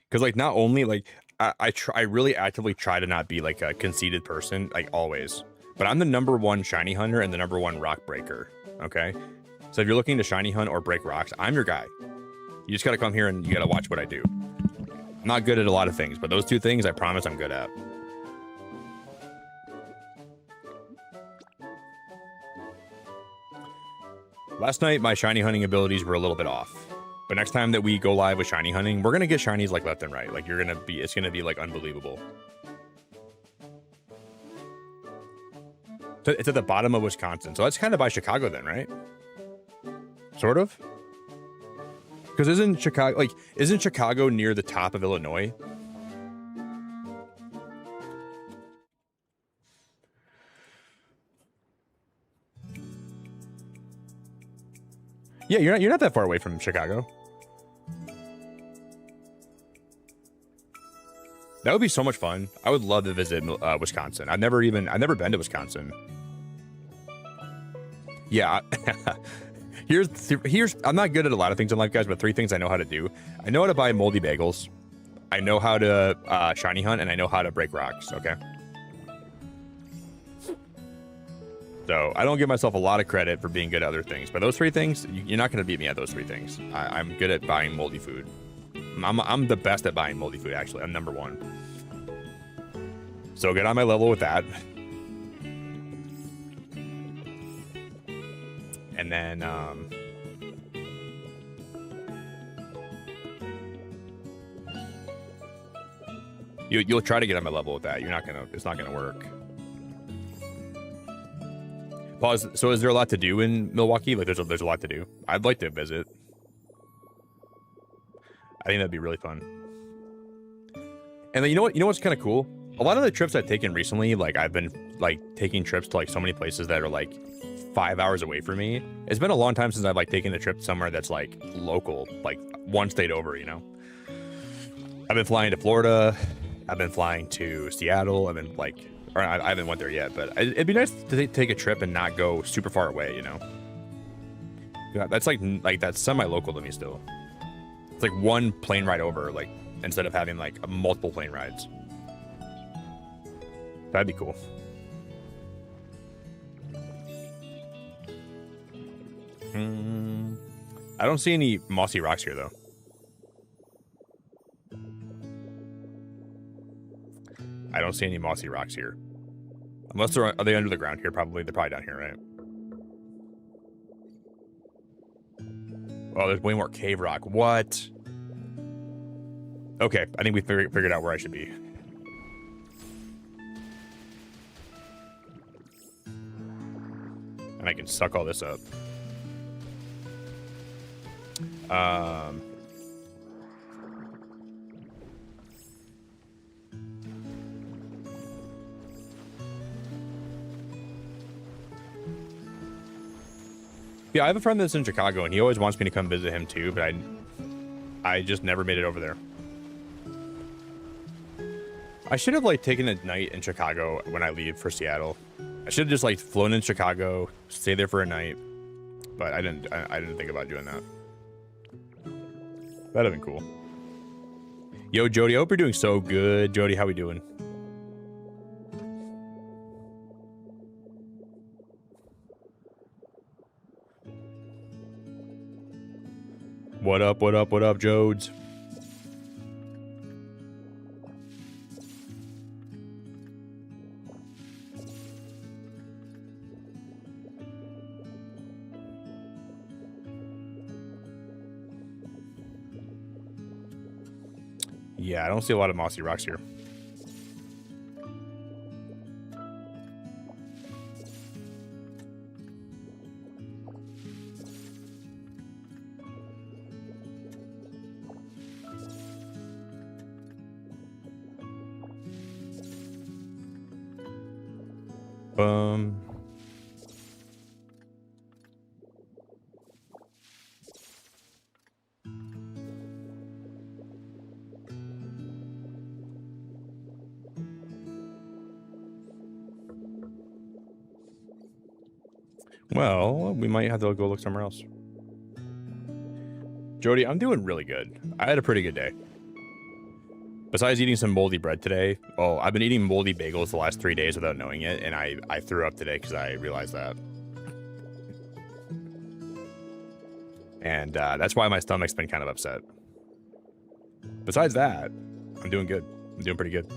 Because like not only like I really actively try to not be like a conceited person like always, but I'm the #1 shiny hunter and the #1 rock breaker. Okay, so if you're looking to shiny hunt or break rocks, I'm your guy. You just gotta come here and you gotta watch what I do. I'm not good at a lot of things, but those two things I promise I'm good at. Last night, my shiny hunting abilities were a little bit off. But next time that we go live with shiny hunting, we're going to get shinies like left and right. Like it's going to be like unbelievable. So it's at the bottom of Wisconsin. So that's kind of by Chicago then, right? Sort of. Because isn't Chicago near the top of Illinois? Yeah, you're not that far away from Chicago. That would be so much fun. I would love to visit Wisconsin. I've never been to Wisconsin. Yeah. Here's I'm not good at a lot of things in life, guys, but 3 things I know how to do. I know how to buy moldy bagels. I know how to shiny hunt, and I know how to break rocks. Okay. So I don't give myself a lot of credit for being good at other things, but those 3 things, you're not going to beat me at those 3 things. I'm good at buying moldy food. I'm the best at buying moldy food, actually. I'm #1. So get on my level with that. And then, you'll try to get on my level with that. It's not gonna work. Pause. So is there a lot to do in Milwaukee? Like there's a lot to do. I'd like to visit. I think that'd be really fun. And then you know what's kind of cool? A lot of the trips I've taken recently, like I've been like taking trips to like so many places that are like 5 hours away from me. It's been a long time since I've like taken a trip somewhere that's like local, like one state over, you know? I've been flying to Florida. I've been flying to Seattle. I haven't went there yet, but it'd be nice to take a trip and not go super far away, you know? Yeah, that's like that's semi-local to me still. It's like one plane ride over, like instead of having like multiple plane rides. That'd be cool. I don't see any mossy rocks here, though. I don't see any mossy rocks here. Unless they're... Are they under the ground here? Probably. They're probably down here, right? Oh, there's way more cave rock. What? Okay, I think we figured out where I should be. And I can suck all this up. Yeah, I have a friend that's in Chicago, and he always wants me to come visit him too, but I just never made it over there. I should have like taken a night in Chicago when I leave for Seattle. I should have just like flown in Chicago, stay there for a night, but I didn't think about doing that. That'd have been cool. Yo, Jody, I hope you're doing so good. Jody, how we doing? What up, what up, what up, Jodes? Yeah, I don't see a lot of mossy rocks here. Well, we might have to go look somewhere else. Jody, I'm doing really good. I had a pretty good day. Besides eating some moldy bread today, well, I've been eating moldy bagels the last 3 days without knowing it, and I threw up today because I realized that. And that's why my stomach's been kind of upset. Besides that, I'm doing good. I'm doing pretty good.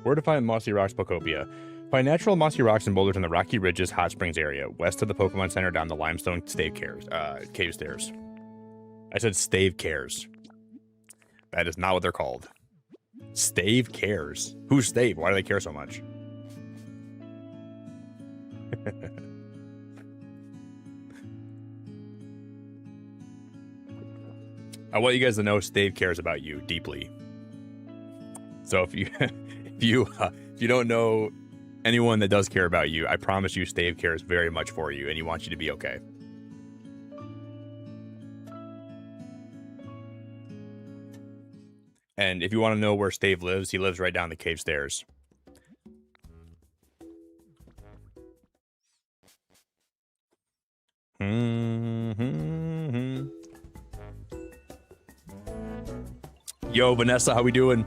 Where to find mossy rocks, Pokopia? Find natural mossy rocks and boulders in the Rocky Ridges Hot Springs area, west of the Pokemon Center down the limestone cave stairs. I said stave cares. That is not what they're called. Stave cares. Who's Stave? Why do they care so much? I want you guys to know Stave cares about you deeply. So if you don't know anyone that does care about you, I promise you Stave cares very much for you and he wants you to be okay. And if you want to know where Stave lives, he lives right down the cave stairs. Yo, Vanessa, how we doing?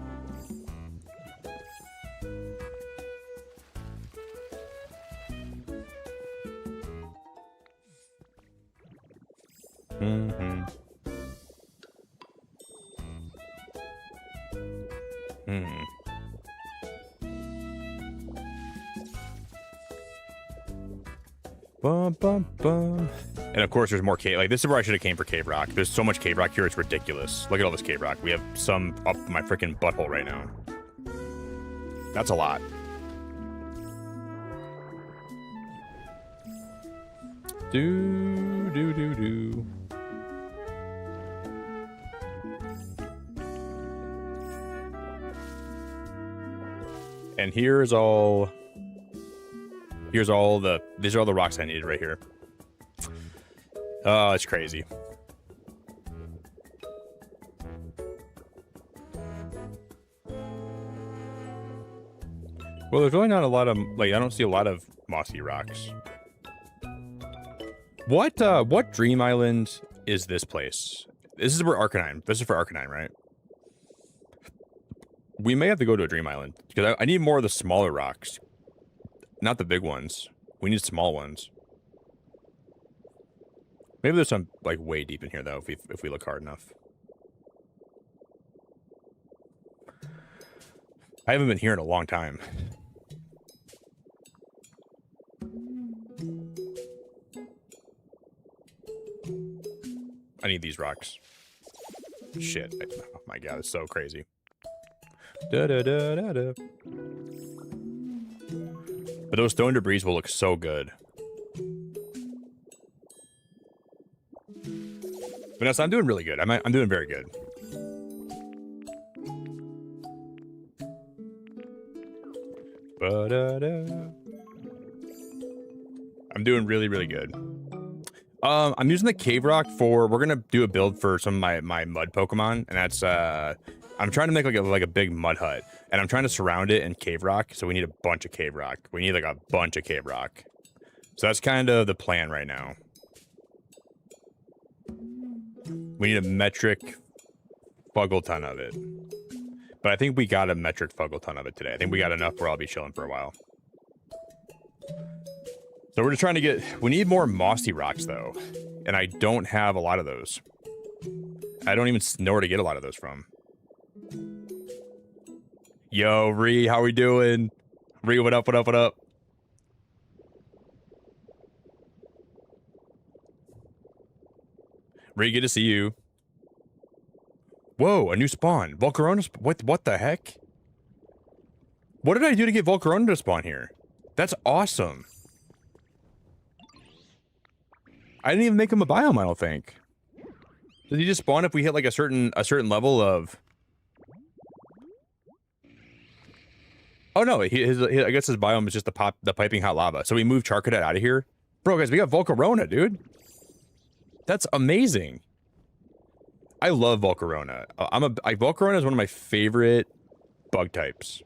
Bum, bum, bum. And of course there's more cave. Like, this is where I should have came for cave rock. There's so much cave rock here, it's ridiculous. Look at all this cave rock. We have some up my freaking butthole right now. That's a lot. Do. And these are all the rocks I needed right here. Oh, it's crazy. Well, there's really not a lot of, like, I don't see a lot of mossy rocks. What dream island is this place? This is where Arcanine. This is for Arcanine, right? We may have to go to a dream island because I need more of the smaller rocks, not the big ones. We need small ones. Maybe there's some like way deep in here though if we look hard enough. I haven't been here in a long time. I need these rocks. Shit. Oh my god, it's so crazy. Da da da da da. But those stone debris will look so good. Vanessa, I'm doing really good. I'm doing very good. Ba-da-da. I'm doing really, really good. I'm using the cave rock for, we're gonna do a build for some of my mud Pokemon, and that's I'm trying to make like a big mud hut, and I'm trying to surround it in cave rock, so we need a bunch of cave rock. We need like a bunch of cave rock. So that's kind of the plan right now. We need a metric fuggle ton of it. But I think we got a metric fuggle ton of it today. I think we got enough where I'll be chilling for a while. So we're just trying to get, we need more mossy rocks though. And I don't have a lot of those. I don't even know where to get a lot of those from. Yo, Ree, how we doing? Ree, what up, what up, what up? Ree, good to see you. Whoa, a new spawn. Volcarona, what the heck? What did I do to get Volcarona to spawn here? That's awesome. I didn't even make him a biome, I don't think. Does he just spawn if we hit like a certain level of... Oh no, I guess his biome is just the piping hot lava. So we moved Charcadet out of here. Bro, guys, we got Volcarona, dude. That's amazing. I love Volcarona. Volcarona is one of my favorite bug types.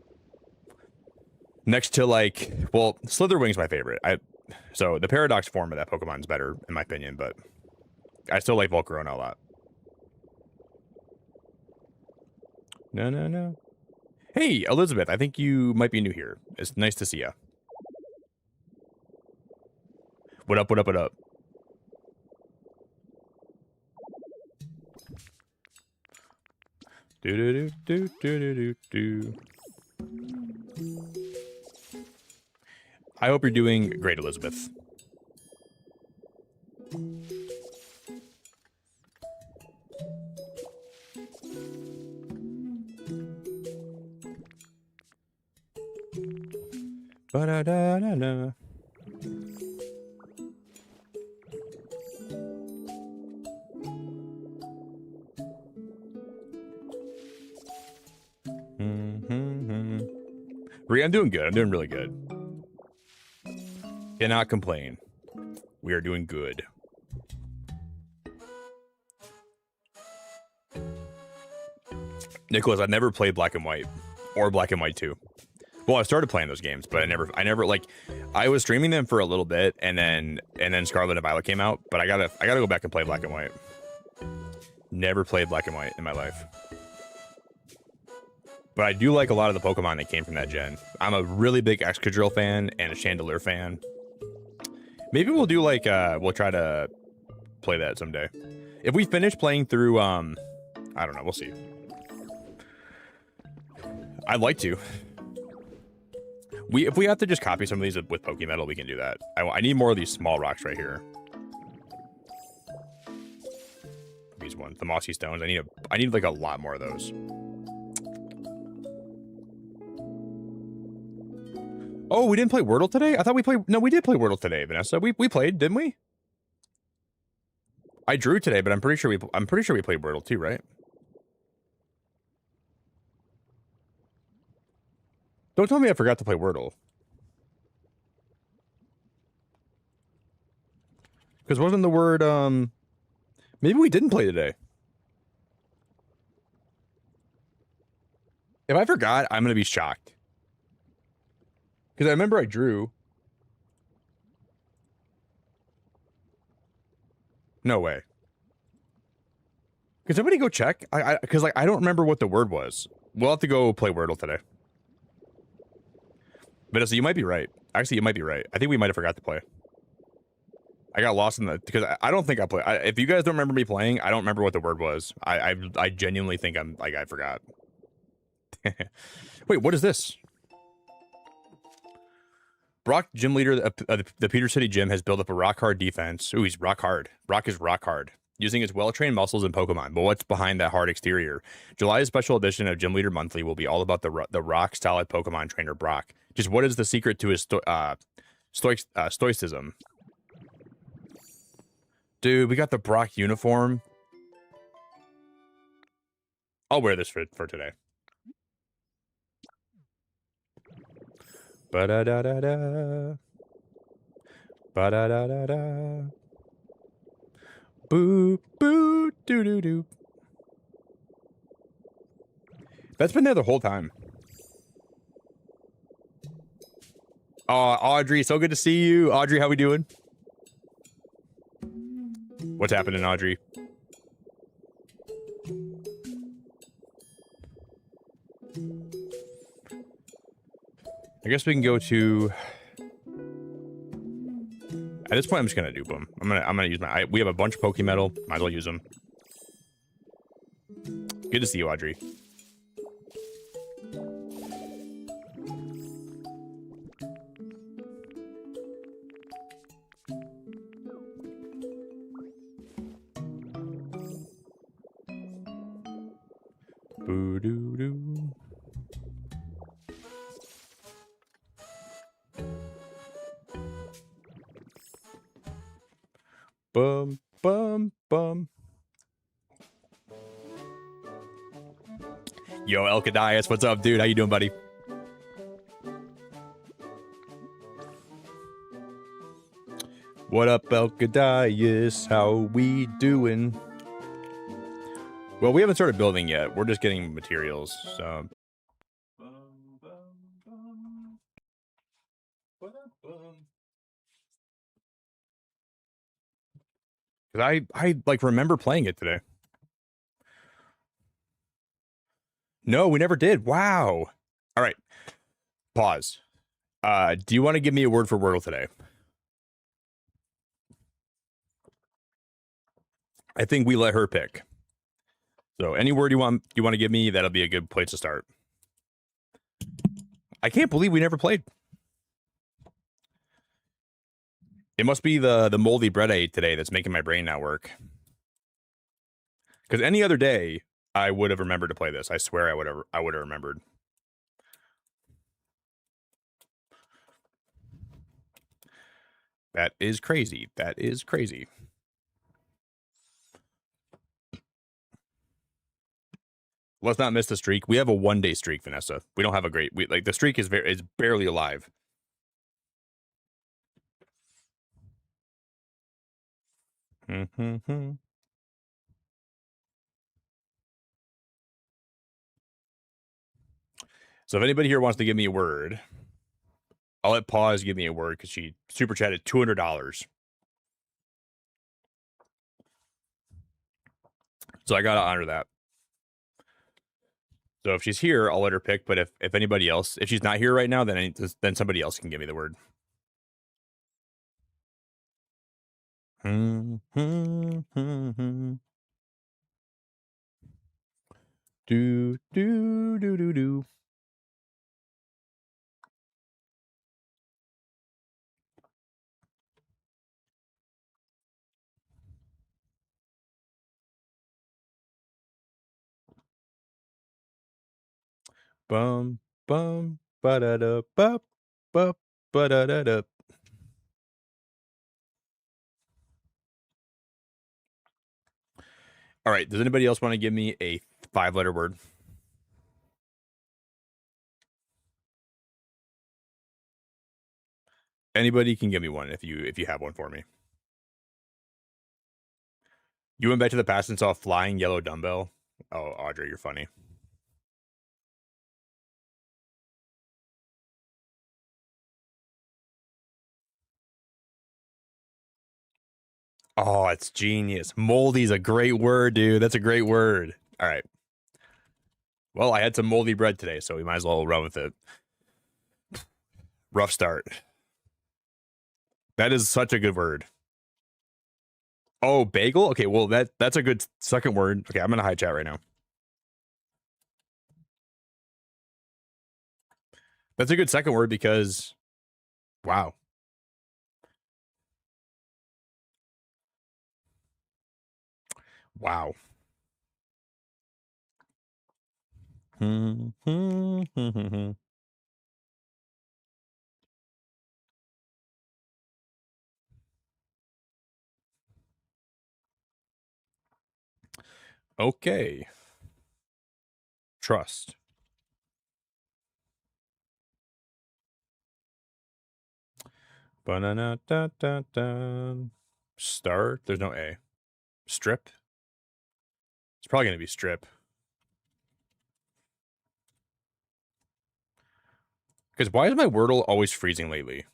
Next to like, well, Slitherwing's my favorite. So the Paradox form of that Pokemon's better in my opinion, but I still like Volcarona a lot. No. Hey, Elizabeth, I think you might be new here. It's nice to see ya. What up, what up, what up? Do. I hope you're doing great, Elizabeth. Ba-da-da-da-da. I'm doing good. I'm doing really good. Cannot complain. We are doing good. Nicholas, I've never played Black and White or Black and White 2. Well, I started playing those games, but I never like, I was streaming them for a little bit, and then Scarlet and Violet came out, but I gotta go back and play Black and White. Never played Black and White in my life. But I do like a lot of the Pokemon that came from that gen. I'm a really big Excadrill fan and a Chandelure fan. Maybe we'll do like, we'll try to play that someday. If we finish playing through, I don't know, we'll see. I'd like to. If we have to just copy some of these with Pokemetal, we can do that. I need more of these small rocks right here. These ones, the mossy stones. I need like a lot more of those. Oh, we didn't play Wordle today? I thought we played... No, we did play Wordle today, Vanessa. We played, didn't we? I drew today, but I'm pretty sure we played Wordle too, right? Don't tell me I forgot to play Wordle. Because wasn't the word maybe we didn't play today. If I forgot, I'm gonna be shocked. Because I remember I drew. No way. Can somebody go check? Because like I don't remember what the word was. We'll have to go play Wordle today. Vanessa, you might be right. Actually, you might be right. I think we might have forgot to play. I got lost in the because I don't think I play. If you guys don't remember me playing, I don't remember what the word was. I genuinely think I'm like I forgot. Wait, what is this? Brock, gym leader of the Peter City Gym, has built up a rock hard defense. Ooh, he's rock hard. Brock is rock hard, using his well-trained muscles in Pokemon. But what's behind that hard exterior? July's special edition of Gym Leader Monthly will be all about the rock-solid Pokemon trainer Brock. Just what is the secret to his stoicism? Dude, we got the Brock uniform. I'll wear this for today. Ba-da-da-da-da. Ba-da-da-da-da. Boop, boop, doo-doo-doo. That's been there the whole time. Oh, Audrey, so good to see you. Audrey, how we doing? What's happening, Audrey? I guess we can go to. At this point, I'm just gonna dupe them. I'm gonna use my. We have a bunch of Pokemetal. Might as well use them. Good to see you, Audrey. Boo doo doo. Bum bum bum. Yo, Elkadias, what's up, dude? How you doing, buddy? What up, Elkadias? How we doing? Well, we haven't started building yet. We're just getting materials, so. Because I like remember playing it today. No, we never did. Wow. All right. Pause. Do you want to give me a word for Wordle today? I think we let her pick. So any word you want to give me, that'll be a good place to start. I can't believe we never played. It must be the moldy bread I ate today that's making my brain not work. Because any other day, I would have remembered to play this. I swear I would have remembered. That is crazy. That is crazy. Let's not miss the streak. We have a 1-day streak, Vanessa. We don't have a great. Like the streak is barely alive. Mm-hmm. So if anybody here wants to give me a word, I'll let Pause give me a word because she super chatted $200. So I gotta honor that. So if she's here, I'll let her pick. But if anybody else, if she's not here right now, then somebody else can give me the word. Do do do do do. Bum bum ba da da bup bup ba da da da. All right. Does anybody else want to give me a 5-letter word? Anybody can give me one if you have one for me. You went back to the past and saw a flying yellow dumbbell. Oh, Audrey, you're funny. Oh, it's genius. Moldy's a great word, dude. That's a great word. All right. Well, I had some moldy bread today, so we might as well run with it. Rough start. That is such a good word. Oh, bagel? Okay, well, that's a good second word. Okay, I'm going to hide chat right now. That's a good second word because, wow. Wow. Okay. Trust. Star. There's no A. Strip. It's probably going to be strip. Because why is my Wordle always freezing lately?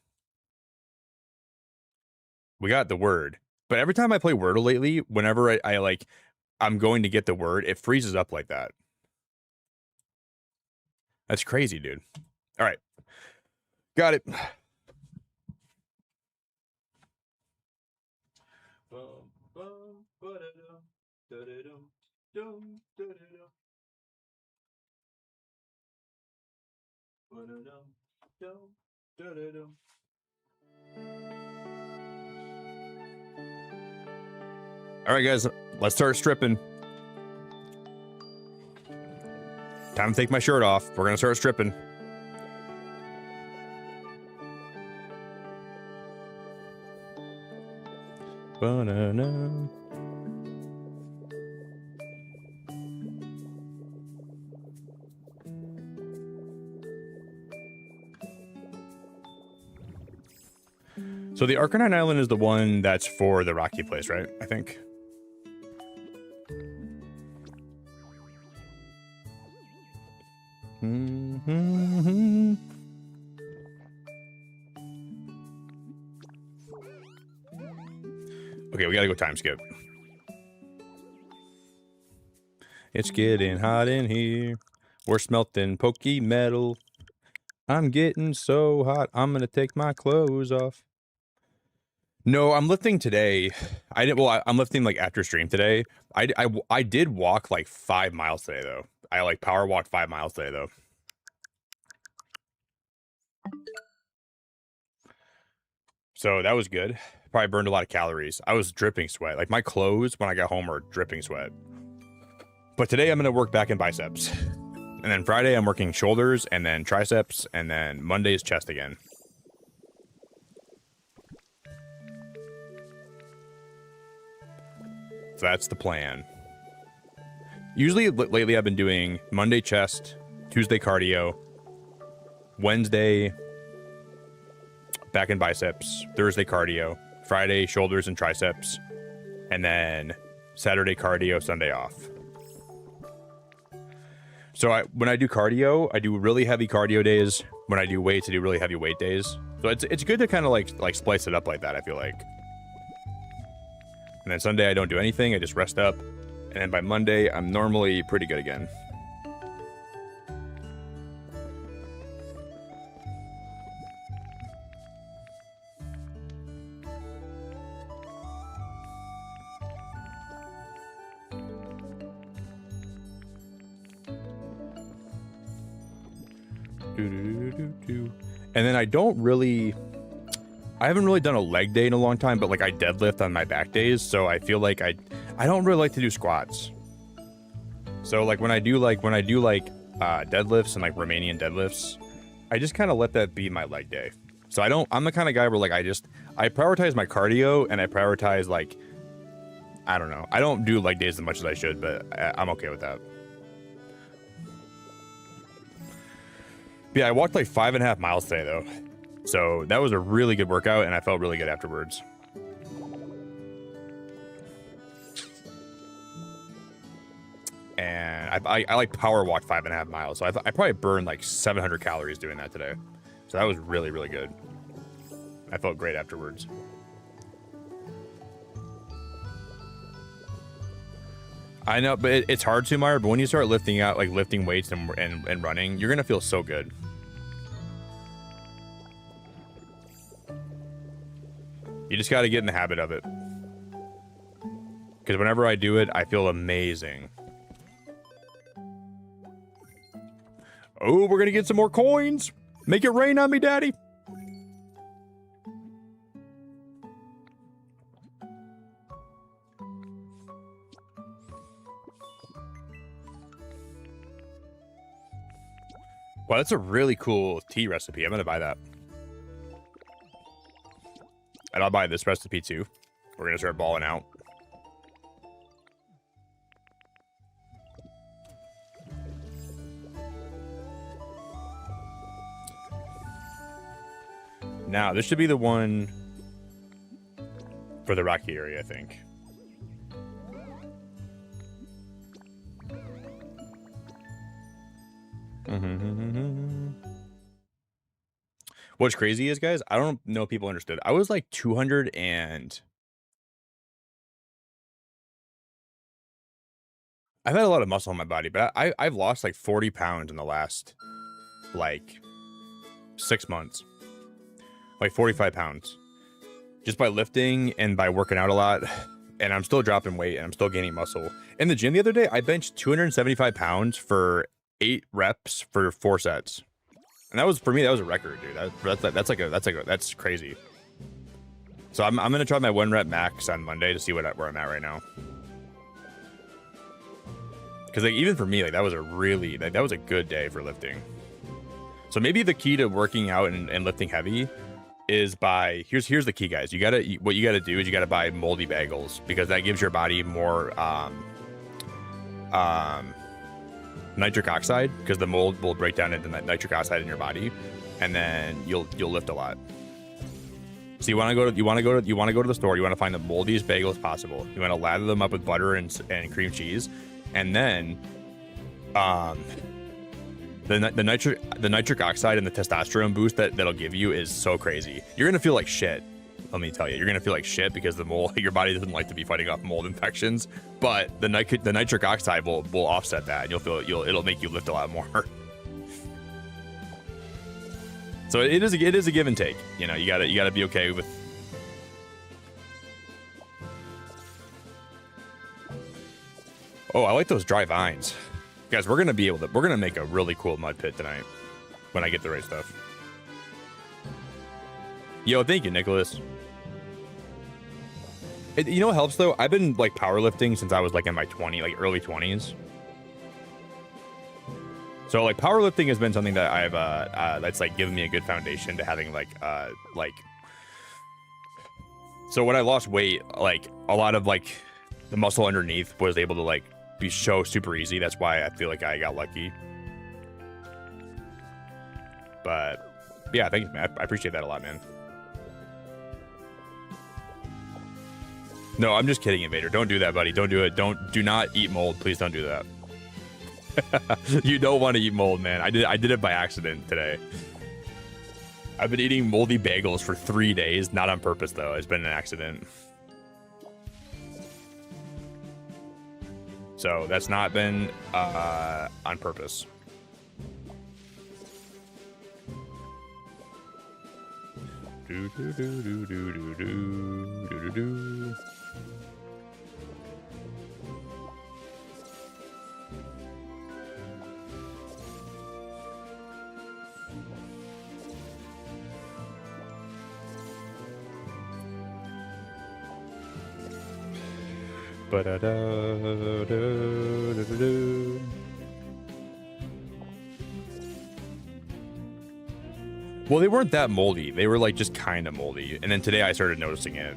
We got the word. But every time I play Wordle lately, whenever I'm going to get the word, it freezes up like that. That's crazy, dude. All right. Got it. All right, guys, let's start stripping. Time to take my shirt off. We're going to start stripping. Banana. So the Arcanine Island is the one that's for the rocky place, right? I think. Okay, we gotta go time skip. It's getting hot in here. We're smelting pokey metal. I'm getting so hot, I'm gonna take my clothes off. No, I'm lifting today. I'm lifting like after stream today. I did walk like 5 miles today though. I like power walked 5 miles today though. So that was good. Probably burned a lot of calories. I was dripping sweat. Like my clothes when I got home are dripping sweat. But today I'm gonna work back and biceps. And then Friday I'm working shoulders and then triceps, and then Monday is chest again. So that's the plan. Usually lately I've been doing Monday chest, Tuesday cardio, Wednesday back and biceps, Thursday cardio, Friday shoulders and triceps, and then Saturday cardio, Sunday off. So when I do cardio, I do really heavy cardio days. When I do weights, I do really heavy weight days. So it's good to kind of like splice it up like that, I feel like. And then Sunday I don't do anything, I just rest up. And then by Monday, I'm normally pretty good again. And then I haven't really done a leg day in a long time, but like I deadlift on my back days, so I feel like I don't really like to do squats. So like when I do deadlifts and like Romanian deadlifts, I just kind of let that be my leg day. So I'm the kind of guy where like I prioritize my cardio, and I prioritize like, I don't know. I don't do leg days as much as I should, but I'm okay with that. Yeah, I walked like 5.5 miles today though. So that was a really good workout, and I felt really good afterwards. and I like power walked 5.5 miles. So I probably burned like 700 calories doing that today. So that was really, really good. I felt great afterwards. I know, but it's hard to, Meyer, but when you start lifting out, like lifting weights and running, you're going to feel so good. You just got to get in the habit of it. Because whenever I do it, I feel amazing. Oh, we're going to get some more coins. Make it rain on me, Daddy. Wow, that's a really cool tea recipe. I'm going to buy that. And I'll buy this recipe too. We're going to start balling out. Now, this should be the one for the rocky area, I think. What's crazy is, guys, I don't know if people understood. I was like 200 and... I've had a lot of muscle on my body, but I've lost like 40 pounds in the last, like, 6 months. Like 45 pounds. Just by lifting and by working out a lot. And I'm still dropping weight and I'm still gaining muscle. In the gym the other day, I benched 275 pounds for 8 reps for 4 sets. And that was, for me, that was a record, dude. That's crazy. So I'm gonna try my 1 rep max on Monday to see where I'm at right now. Because like, even for me, like that was a good day for lifting. So maybe the key to working out and lifting heavy is by here's the key, guys. What you gotta do is you gotta buy moldy bagels, because that gives your body more nitric oxide, because the mold will break down into nitric oxide in your body, and then you'll lift a lot. So you want to go to the store. You want to find the moldiest bagels possible. You want to lather them up with butter and cream cheese, and then the nitric oxide and the testosterone boost that'll give you is so crazy. You're gonna feel like shit. Let me tell you, you're gonna feel like shit because the mold, your body doesn't like to be fighting off mold infections. But the nitric oxide will offset that, and it'll make you lift a lot more. So it is a give and take. You know, you gotta be okay with. Oh, I like those dry vines, guys. We're gonna make a really cool mud pit tonight when I get the right stuff. Yo, thank you, Nicholas. You know what helps though? I've been like powerlifting since I was like in my early 20s. So like powerlifting has been something that I've that's like given me a good foundation to having like. So when I lost weight, like a lot of like the muscle underneath was able to like be super easy. That's why I feel like I got lucky. But yeah, thank you, man. I appreciate that a lot, man. No, I'm just kidding, Invader. Don't do that, buddy. Don't do it. Do not eat mold. Please don't do that. You don't want to eat mold, man. I did it by accident today. I've been eating moldy bagels for 3 days. Not on purpose, though. It's been an accident. So that's not been on purpose. Do do do do do do do do do. Well, they weren't that moldy. They were like just kind of moldy. And then today I started noticing it.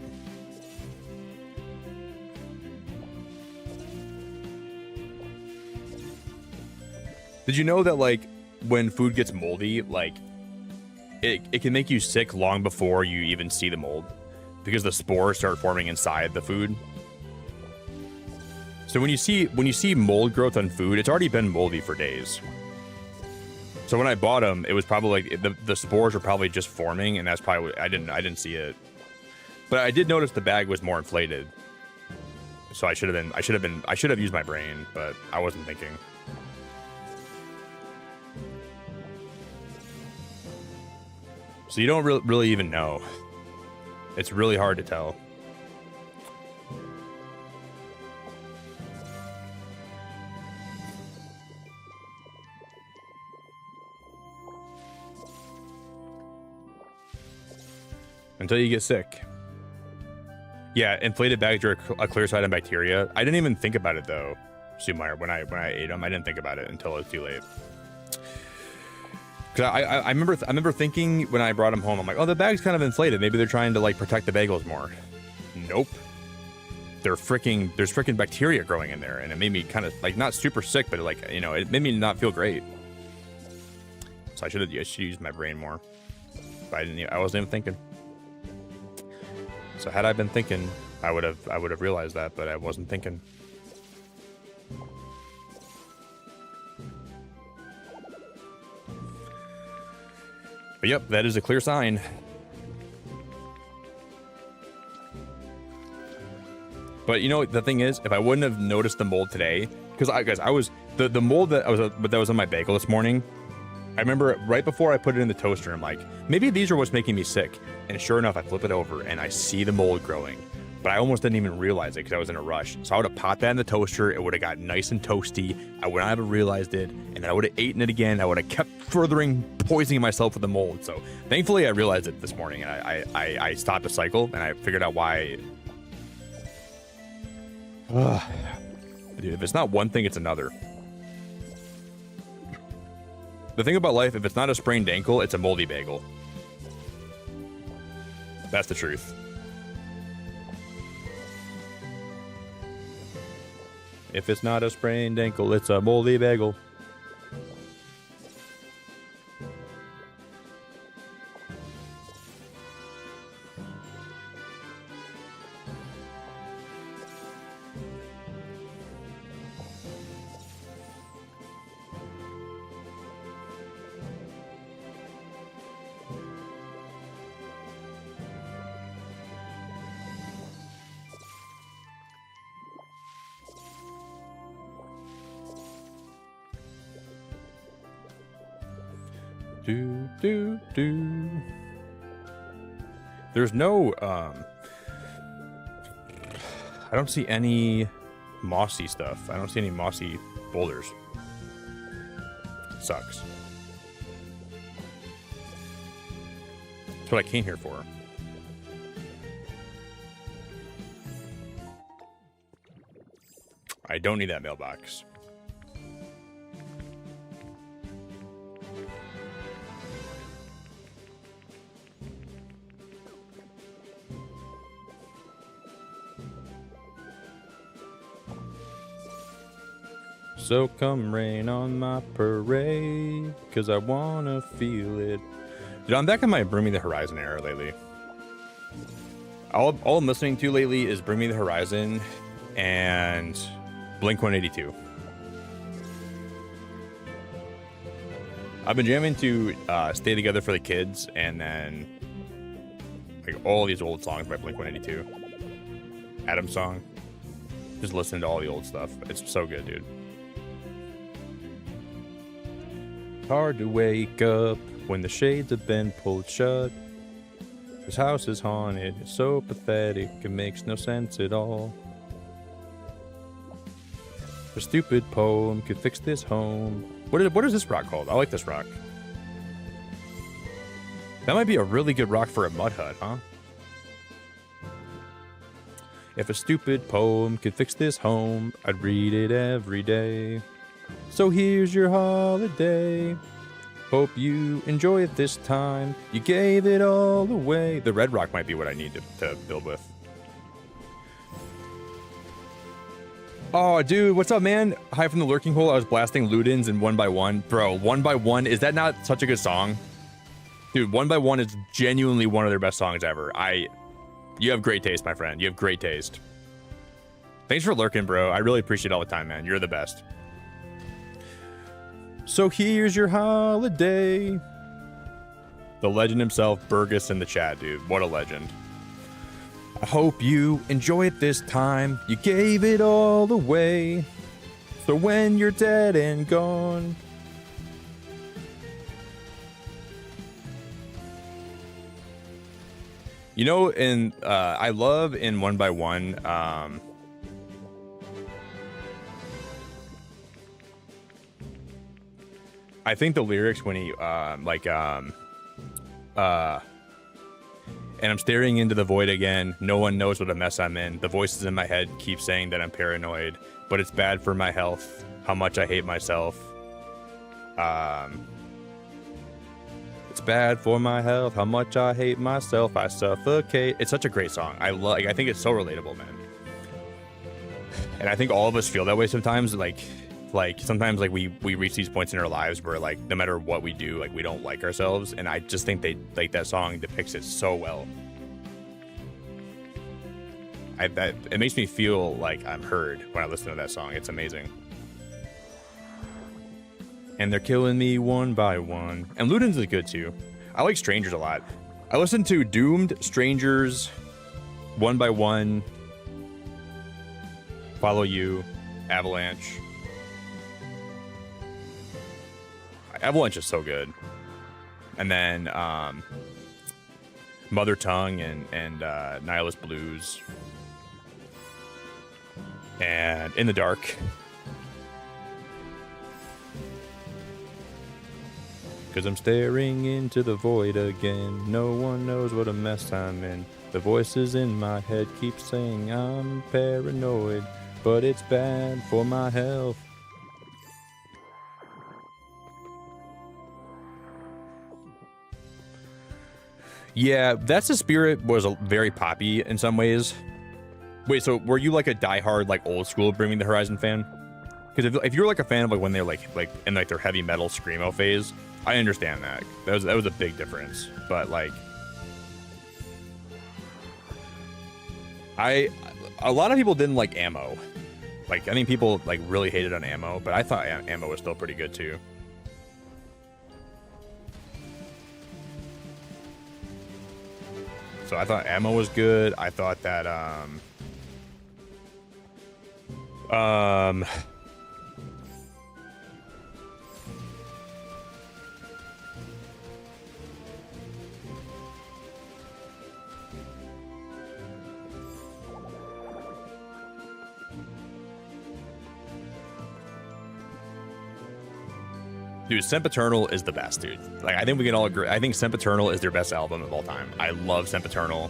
Did you know that like when food gets moldy, like it can make you sick long before you even see the mold, because the spores start forming inside the food. So when you see mold growth on food, it's already been moldy for days. So when I bought them, it was probably like the spores were probably just forming, and that's probably what, I didn't see it. But I did notice the bag was more inflated. So I should have used my brain, but I wasn't thinking. So you don't really even know. It's really hard to tell. Until you get sick. Yeah, inflated bags are a clear sign of bacteria. I didn't even think about it though, Sumeyer. When I ate them, I didn't think about it until it was too late. Cause I remember thinking when I brought them home, I'm like, oh, the bag's kind of inflated. Maybe they're trying to like protect the bagels more. Nope. There's freaking bacteria growing in there, and it made me kind of like not super sick, but like it made me not feel great. So I should have used my brain more. But I wasn't even thinking. So had I been thinking, I would have realized that, but I wasn't thinking. But yep, that is a clear sign. But you know, the thing is, if I wouldn't have noticed the mold today, because I was the mold that was on my bagel this morning. I remember right before I put it in the toaster, I'm like, maybe these are what's making me sick. And sure enough, I flip it over and I see the mold growing. But I almost didn't even realize it because I was in a rush. So I would have popped that in the toaster. It would have got nice and toasty. I would not have realized it. And then I would have eaten it again. I would have kept furthering poisoning myself with the mold. So thankfully, I realized it this morning. And I stopped the cycle and I figured out why. Dude, if it's not one thing, it's another. The thing about life, if it's not a sprained ankle, it's a moldy bagel. That's the truth. If it's not a sprained ankle, it's a moldy bagel. There's no I don't see any mossy stuff. I don't see any mossy boulders. Sucks. That's what I came here for. I don't need that mailbox. So come rain on my parade, 'cause I wanna feel it. Dude, I'm back on my Bring Me the Horizon era lately. All I'm listening to lately is Bring Me the Horizon and Blink-182. I've been jamming to Stay Together for the Kids, and then like all these old songs by Blink-182. Adam's song. Just listening to all the old stuff. It's so good, dude. Hard to wake up when the shades have been pulled shut. This house is haunted, it's so pathetic, it makes no sense at all. A stupid poem could fix this home. What is this rock called? I like this rock. That might be a really good rock for a mud hut, huh? If a stupid poem could fix this home, I'd read it every day. So here's your holiday. Hope you enjoy it this time. You gave it all away. The red rock might be what I need to build with. Oh, dude, what's up, man? Hi from the lurking hole. I was blasting Ludens and 1x1. Bro, 1x1, is that not such a good song? Dude, 1x1 is genuinely one of their best songs ever. You have great taste, my friend. You have great taste. Thanks for lurking, bro. I really appreciate all the time, man. You're the best. So here's your holiday. The legend himself, Burgess in the chat, dude. What a legend. I hope you enjoy it this time. You gave it all away. So when you're dead and gone. You know, in I love in 1 by 1. I think the lyrics when he and I'm staring into the void again. No one knows what a mess I'm in. The voices in my head keep saying that I'm paranoid, but it's bad for my health. How much I hate myself. It's bad for my health. How much I hate myself. I suffocate. It's such a great song. I think it's so relatable, man. And I think all of us feel that way sometimes. Like sometimes like we reach these points in our lives where like no matter what we do, like we don't like ourselves, and I just think they like that song depicts it so well. It makes me feel like I'm heard when I listen to that song. It's amazing. And they're killing me 1 by 1. And Luden's is good too. I like Strangers a lot. I listened to Doomed, Strangers, 1 by 1, Follow You, Avalanche. Avalanche is so good. And then Mother Tongue and Nihilist Blues. And In the Dark. Cause I'm staring into the void again. No one knows what a mess I'm in. The voices in my head keep saying I'm paranoid, but it's bad for my health. Yeah, That's the Spirit was very poppy in some ways. Wait, so were you like a diehard, like old school Bring Me the Horizon fan? Because if you're like a fan of like when they're like in like their heavy metal screamo phase, I understand that. That was a big difference. But like, a lot of people didn't like Ammo. Like I think people like really hated on Ammo, but I thought Ammo was still pretty good too. So I thought Ammo was good. I thought that dude, Sempiternal is the best, dude. Like, I think we can all agree. I think Sempiternal is their best album of all time. I love Sempiternal.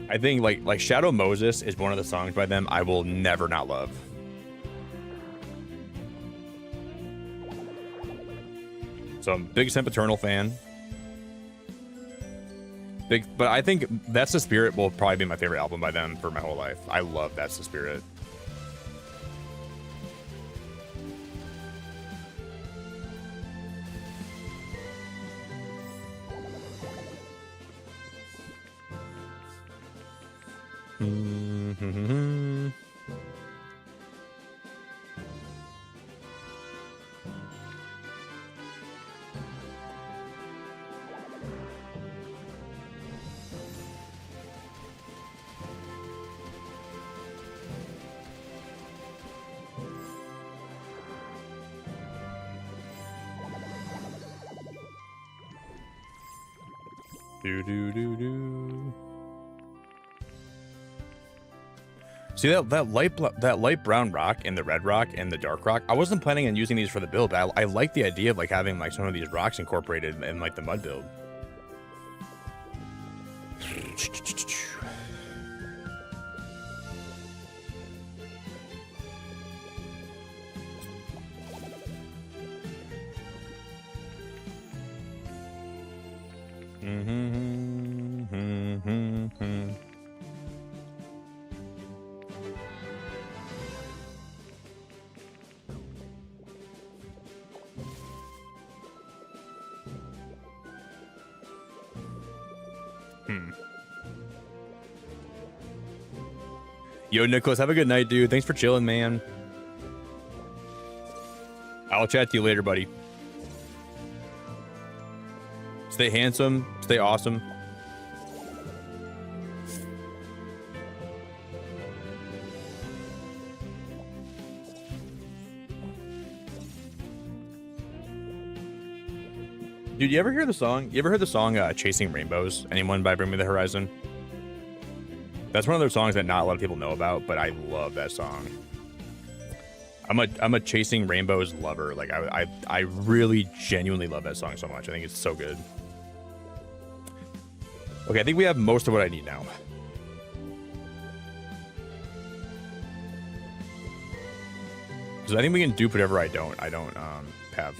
I think like Shadow Moses is one of the songs by them I will never not love. So I'm a big Sempiternal fan. But I think That's the Spirit will probably be my favorite album by them for my whole life. I love That's the Spirit. See that light brown rock and the red rock and the dark rock. I wasn't planning on using these for the build, but I like the idea of like having like some of these rocks incorporated in like the mud build. Yo, Nicholas, have a good night, dude. Thanks for chilling, man. I'll chat to you later, buddy. Stay handsome. Stay awesome. Dude, you ever hear the song? You ever heard the song Chasing Rainbows? Anyone by Bring Me the Horizon? That's one of those songs that not a lot of people know about, but I love that song. I'm a Chasing Rainbows lover. Like I really genuinely love that song so much. I think it's so good. Okay, I think we have most of what I need now. Because I think we can dupe whatever I don't have.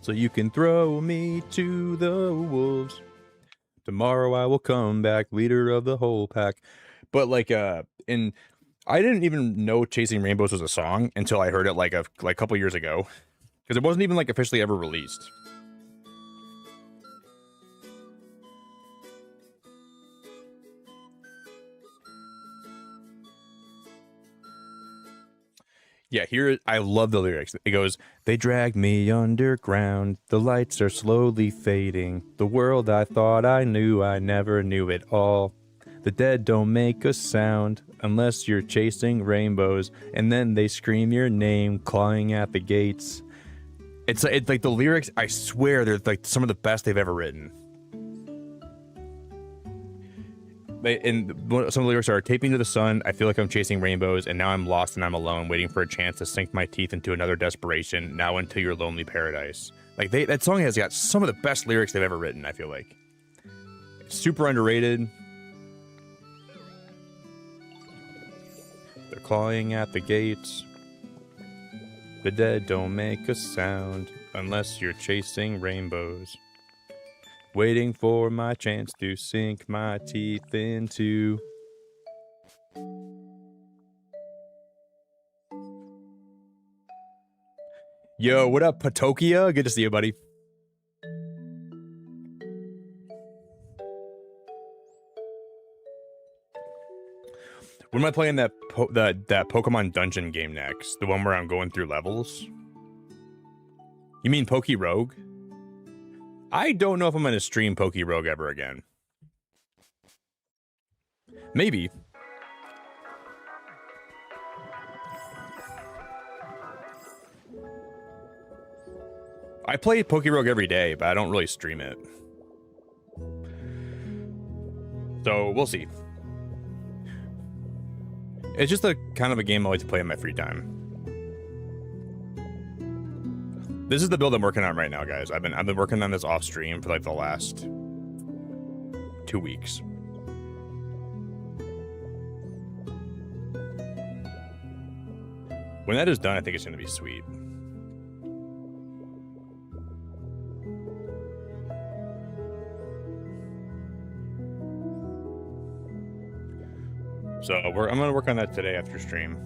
So you can throw me to the wolves. Tomorrow I will come back, leader of the whole pack. But like I didn't even know Chasing Rainbows was a song until I heard it like a couple years ago. Because it wasn't even like officially ever released. Yeah, here, I love the lyrics. It goes, they drag me underground. The lights are slowly fading. The world I thought I knew, I never knew it all. The dead don't make a sound unless you're chasing rainbows. And then they scream your name, clawing at the gates. It's like the lyrics, I swear, they're like some of the best they've ever written. And some of the lyrics are, taping to the sun, I feel like I'm chasing rainbows, and now I'm lost and I'm alone, waiting for a chance to sink my teeth into another desperation, now into your lonely paradise. Like, that song has got some of the best lyrics they've ever written, I feel like. It's super underrated. They're clawing at the gates. The dead don't make a sound unless you're chasing rainbows. Waiting for my chance to sink my teeth into. Yo, what up, Pokopia? Good to see you, buddy. When am I playing that Pokemon Dungeon game next? The one where I'm going through levels? You mean Poke Rogue? I don't know if I'm going to stream Poke Rogue ever again. Maybe. I play Poke Rogue every day, but I don't really stream it. So, we'll see. It's just a kind of a game I like to play in my free time. This is the build I'm working on right now, guys. I've been working on this off stream for like the last 2 weeks. When that is done, I think it's going to be sweet. So I'm going to work on that today after stream.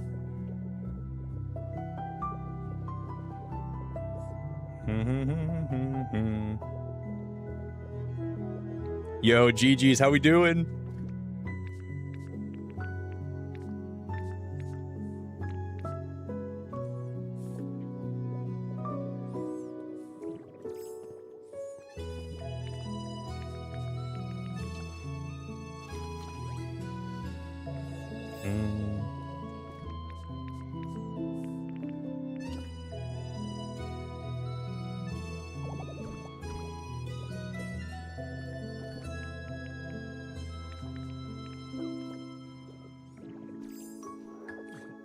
Yo, GG's, how we doing?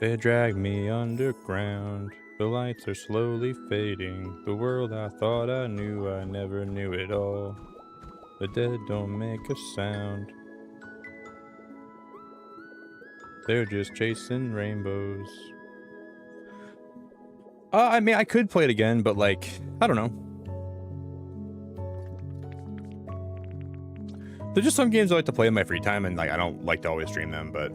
They drag me underground. The lights are slowly fading. The world I thought I knew, I never knew it all. The dead don't make a sound. They're just chasing rainbows. I mean, I could play it again, but like, I don't know. There's just some games I like to play in my free time, and like I don't like to always stream them, but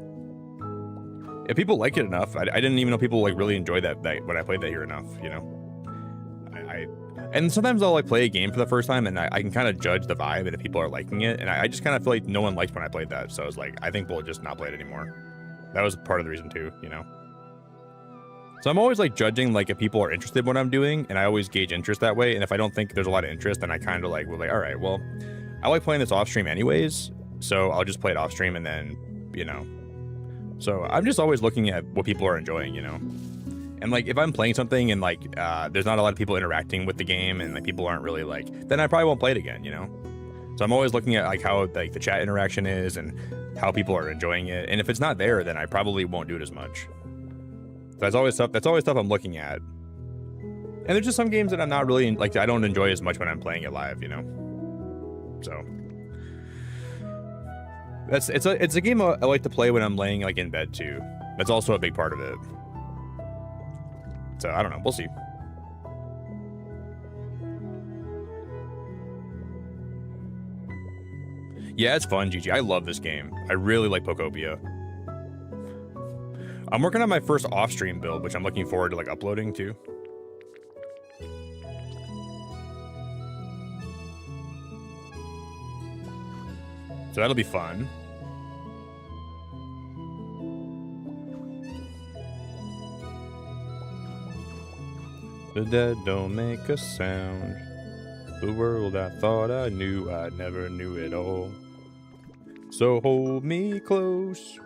if people like it enough, I didn't even know people like really enjoy that when I played that here enough, you know. And sometimes I'll like play a game for the first time, and I can kind of judge the vibe and if people are liking it, and I just kind of feel like no one liked when I played that, so I was like, I think we'll just not play it anymore. That was part of the reason too, you know. So I'm always like judging like if people are interested in what I'm doing, and I always gauge interest that way. And if I don't think there's a lot of interest, then I kind of like will like, all right, well, I like playing this off stream anyways, so I'll just play it off stream, and then, you know. So I'm just always looking at what people are enjoying, you know. And like if I'm playing something and like there's not a lot of people interacting with the game, and like people aren't really like, then I probably won't play it again, you know. So I'm always looking at like how like the chat interaction is and how people are enjoying it. And if it's not there, then I probably won't do it as much. So that's always stuff I'm looking at. And there's just some games that I'm not really like, I don't enjoy as much when I'm playing it live, you know. So it's a game I like to play when I'm laying like in bed too. That's also a big part of it. So I don't know, we'll see. Yeah, it's fun, GG. I love this game. I really like Pokopia. I'm working on my first off-stream build, which I'm looking forward to like uploading too. So that'll be fun. The dead don't make a sound. The world I thought I knew, I never knew it all. So hold me close.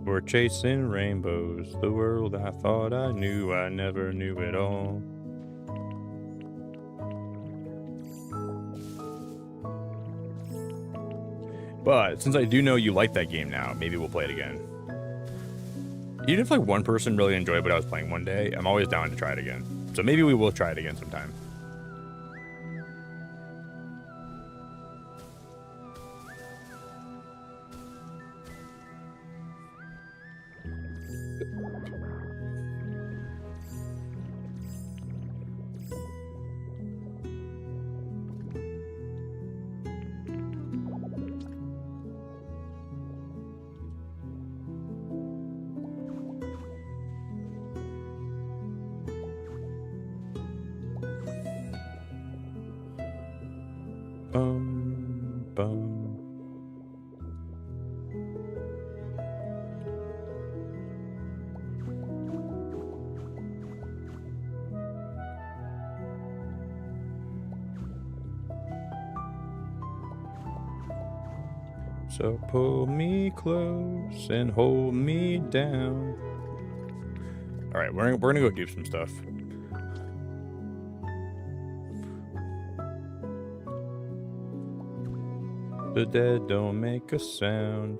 We're chasing rainbows, the world I thought I knew, I never knew it all. But since I do know you like that game now, maybe we'll play it again. Even if like one person really enjoyed what I was playing one day, I'm always down to try it again. So maybe we will try it again sometime. So pull me close and hold me down. All right, we're gonna go do some stuff. The dead don't make a sound.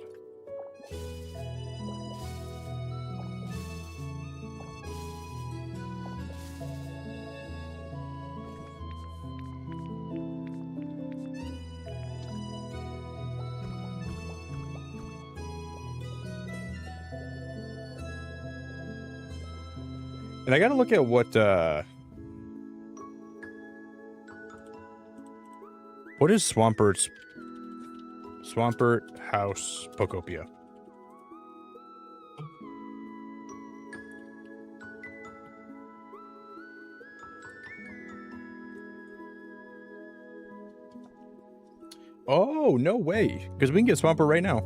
And I gotta look at what is Swampert House Pokopia? Oh, no way. Because we can get Swampert right now.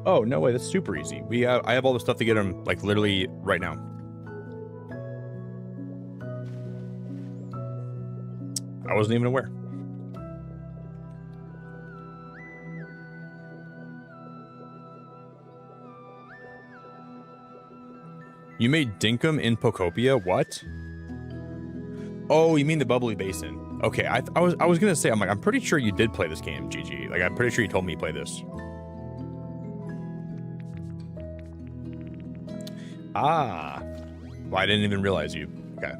Oh, no way. That's super easy. I have all the stuff to get him, like, literally right now. I wasn't even aware. You made Dinkum in Pokopia? What? Oh, you mean the Bubbly Basin. Okay, I was gonna say, I'm pretty sure you did play this game, GG. Like, I'm pretty sure you told me you played this. Ah. Well, I didn't even realize you. Okay.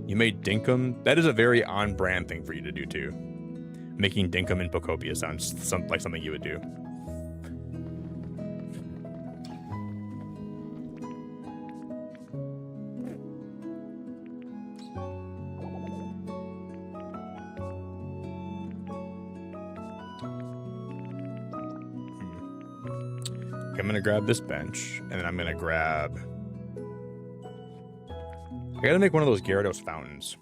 You made dinkum. That is a very on-brand thing for you to do, too. Making dinkum in Pokopia sounds like something you would do. I'm gonna grab this bench, and then I'm gonna grab... I gotta make one of those Gyarados fountains.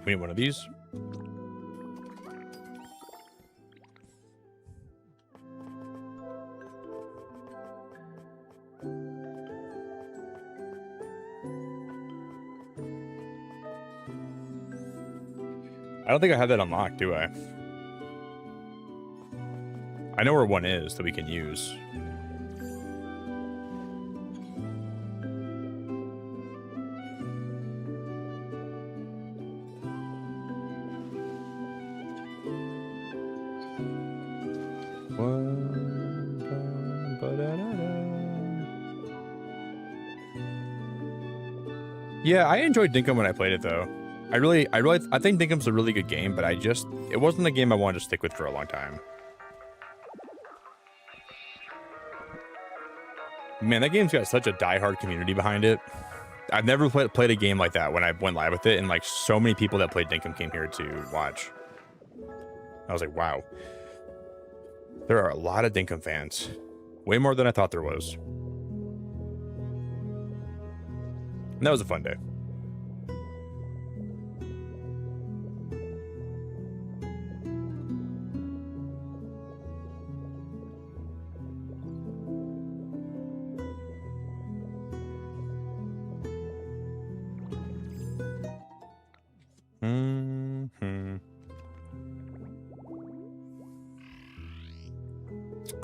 We need one of these. I don't think I have that unlocked, do I? I know where one is that we can use. Yeah, I enjoyed Dinkum when I played it, though. I think Dinkum's a really good game, but it wasn't a game I wanted to stick with for a long time. Man, that game's got such a diehard community behind it. I've never played a game like that when I went live with it, and like so many people that played Dinkum came here to watch. I was like, wow. There are a lot of Dinkum fans. Way more than I thought there was. And that was a fun day.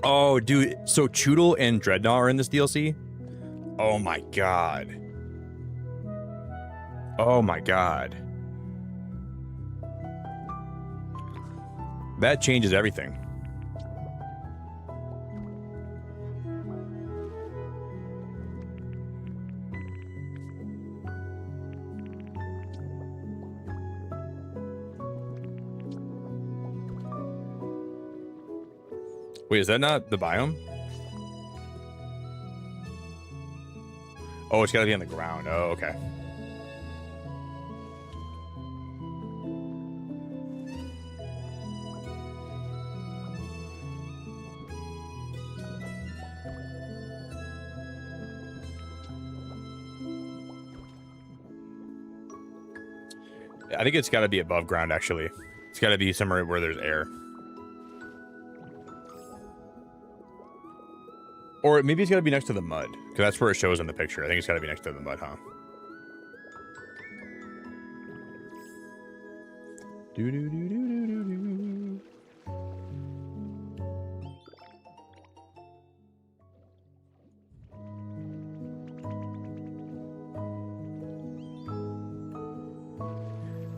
Oh, dude. So Choodle and Dreadnought are in this DLC? Oh my god. Oh my god. That changes everything. Wait, is that not the biome? Oh, it's gotta be on the ground. Oh, okay. I think it's gotta be above ground, actually. It's gotta be somewhere where there's air. Or maybe it's got to be next to the mud, because that's where it shows in the picture. I think it's got to be next to the mud, huh? Do-do-do-do-do-do-do.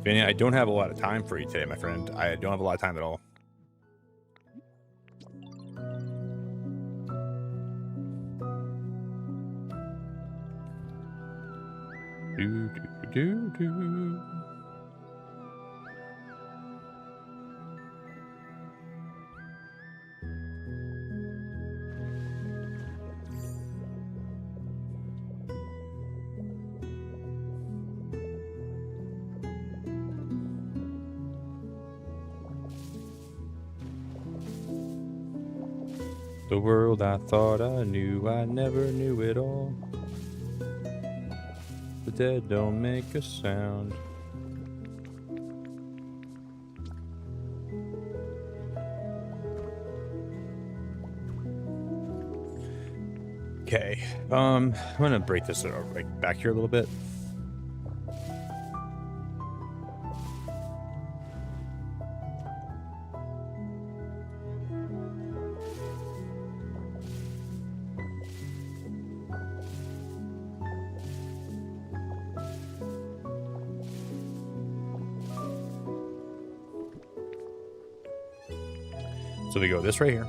Vinny, I don't have a lot of time for you today, my friend. I don't have a lot of time at all. Do. The world I thought I knew, I never knew it all. The dead don't make a sound. Okay. I'm gonna break this like back here a little bit. So we go this right here.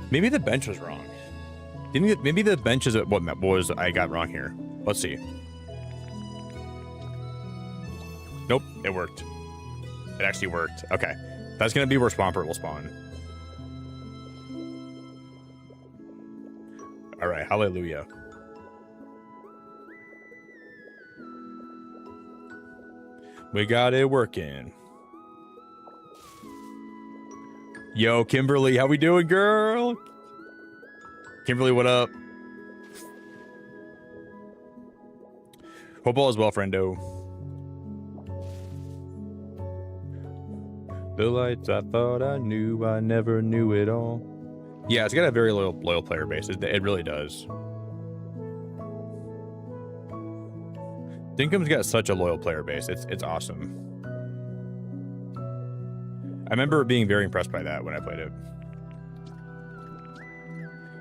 Maybe the bench was wrong. Maybe the bench is what was I got wrong here. Let's see. Nope, it worked. It actually worked. Okay. That's gonna be where Swampert will spawn. Alright, hallelujah. We got it working. Yo, Kimberly, how we doing, girl? Kimberly, what up? Hope all is well, friendo. The lights I thought I knew, I never knew it all. Yeah, it's got a very loyal player base. It really does. Dinkum's got such a loyal player base. It's awesome. I remember being very impressed by that when I played it.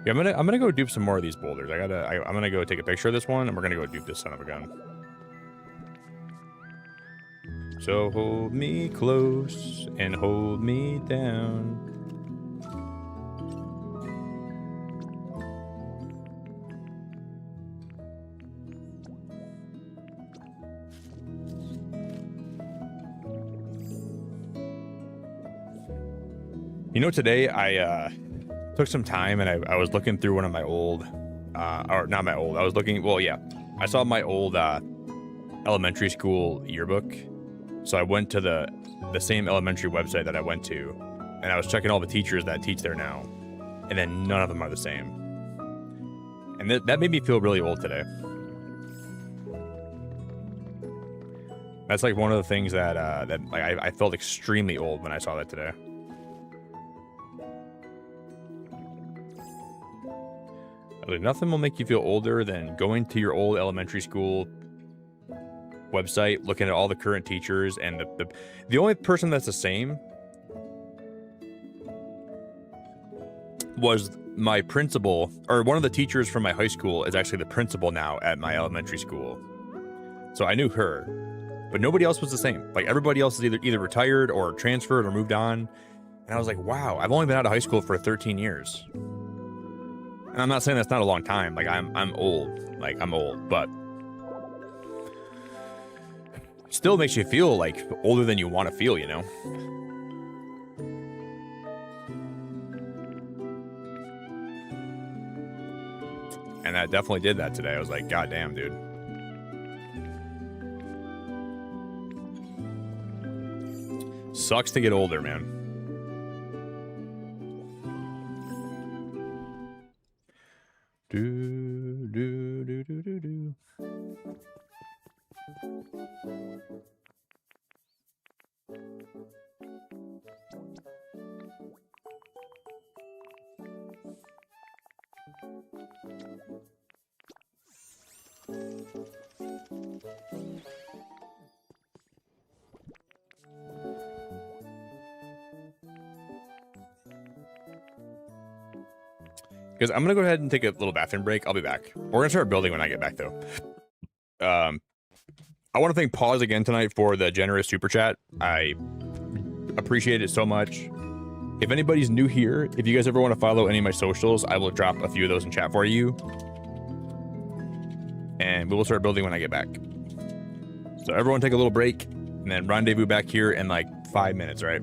Yeah, I'm gonna go dupe some more of these boulders. I'm gonna go take a picture of this one, and we're gonna go dupe this son of a gun. So hold me close and hold me down. You know, today I took some time and I was looking through one of my old, or not my old, I was looking, well, yeah, I saw my old elementary school yearbook. So I went to the same elementary website that I went to, and I was checking all the teachers that teach there now, and then none of them are the same. And that made me feel really old today. That's like one of the things that like I felt extremely old when I saw that today. Like, nothing will make you feel older than going to your old elementary school website, looking at all the current teachers, and the only person that's the same was my principal, or one of the teachers from my high school is actually the principal now at my elementary school. So I knew her, but nobody else was the same. Like, everybody else is either retired or transferred or moved on. And I was like, wow, I've only been out of high school for 13 years. And I'm not saying that's not a long time. Like, I'm old. Like, I'm old, but still makes you feel like older than you want to feel, you know? And that definitely did that today. I was like, God damn, dude. Sucks to get older, man. Do, do, do, do, do, do. Because I'm going to go ahead and take a little bathroom break. I'll be back. We're going to start building when I get back, though. I want to thank Pause again tonight for the generous super chat. I appreciate it so much. If anybody's new here, if you guys ever want to follow any of my socials, I will drop a few of those in chat for you. And we will start building when I get back. So everyone take a little break, and then rendezvous back here in like 5 minutes, right?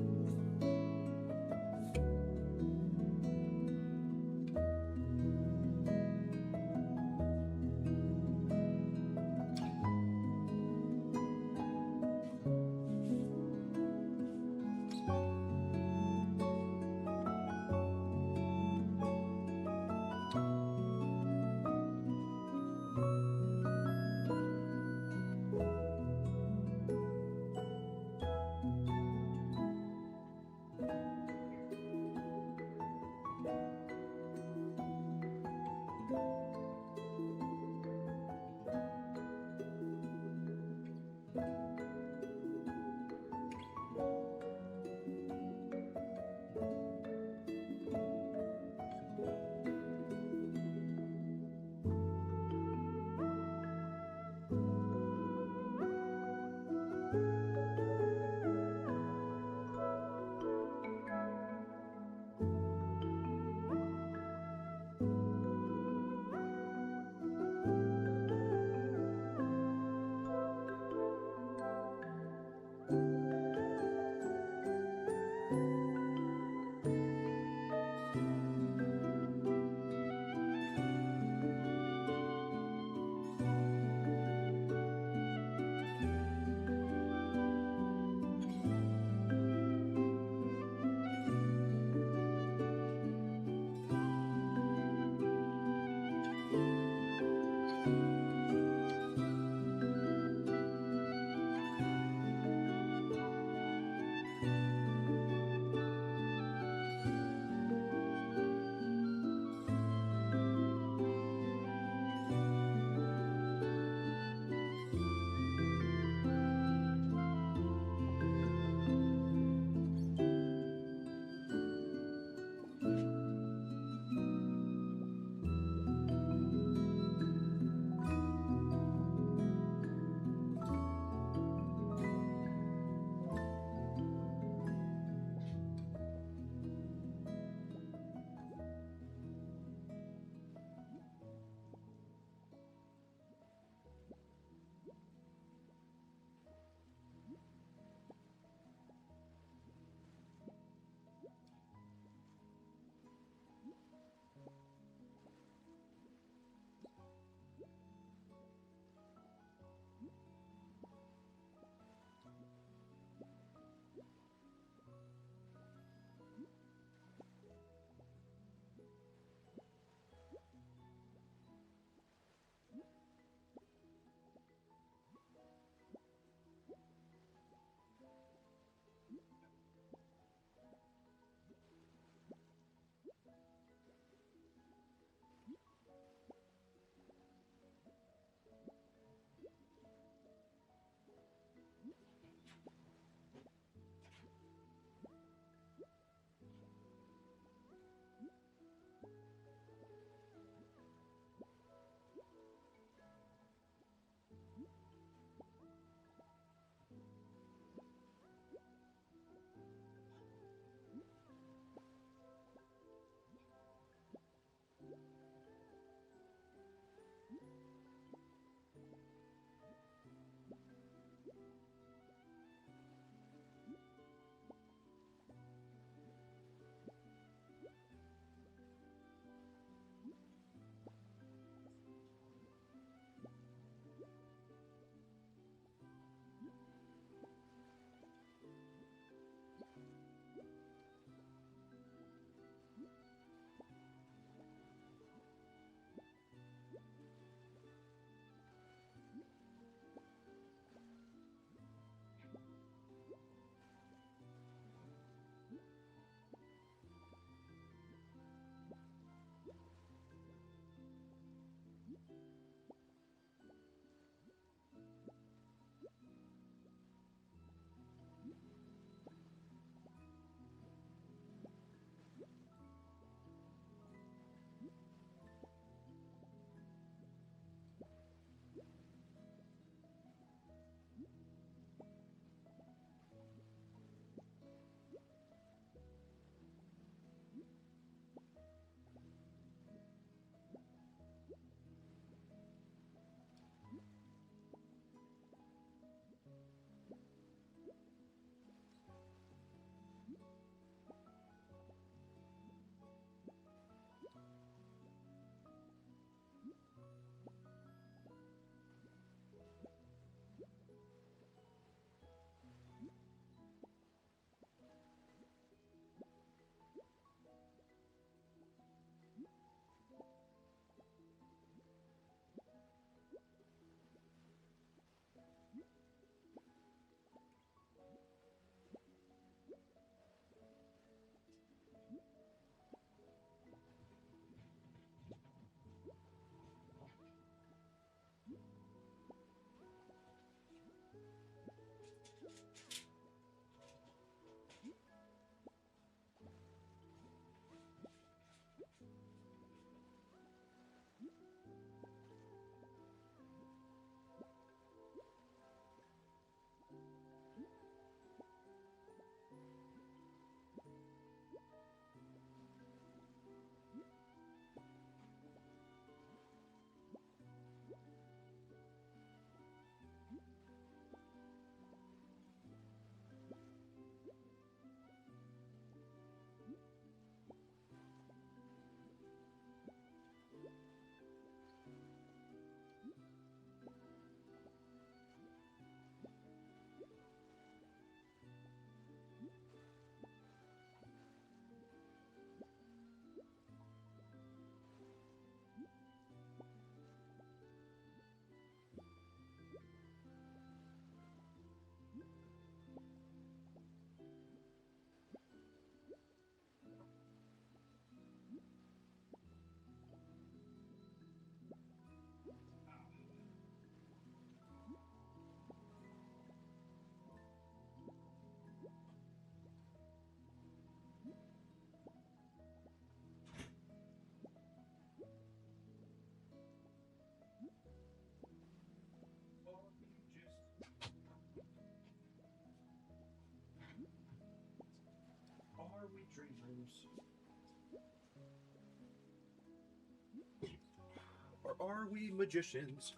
Or are we magicians?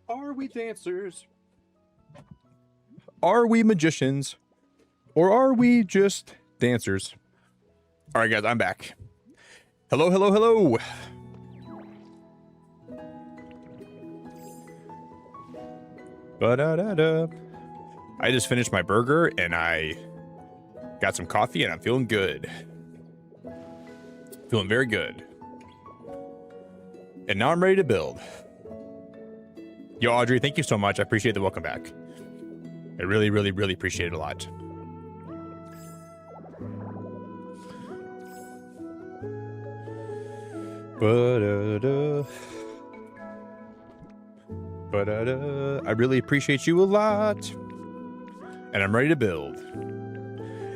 Are we dancers? Are we magicians? Or are we just dancers? All right, guys, I'm back. Hello, hello, hello. Ba-da-da-da. I just finished my burger and I got some coffee and I'm feeling good. Feeling very good. And now I'm ready to build. Yo, Audrey, thank you so much. I appreciate the welcome back. I really, really, really appreciate it a lot. Ba-da-da. Ba-da-da. I really appreciate you a lot. And I'm ready to build.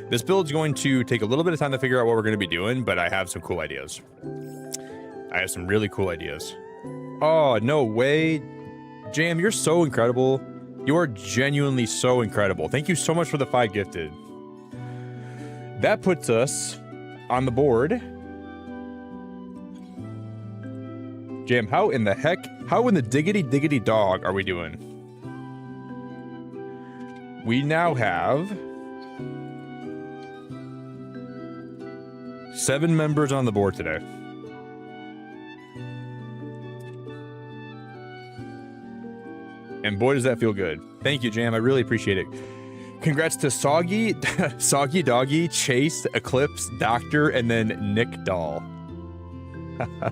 This build's going to take a little bit of time to figure out what we're going to be doing, but I have some cool ideas. I have some really cool ideas. Oh, no way. Jam, you're so incredible. You are genuinely so incredible. Thank you so much for the 5 gifted. That puts us on the board. Jam, how in the heck, how in the diggity dog are we doing? We now have 7 members on the board today. And boy, does that feel good. Thank you, Jam. I really appreciate it. Congrats to Soggy, Soggy Doggy, Chase, Eclipse, Doctor, and then Nick Doll.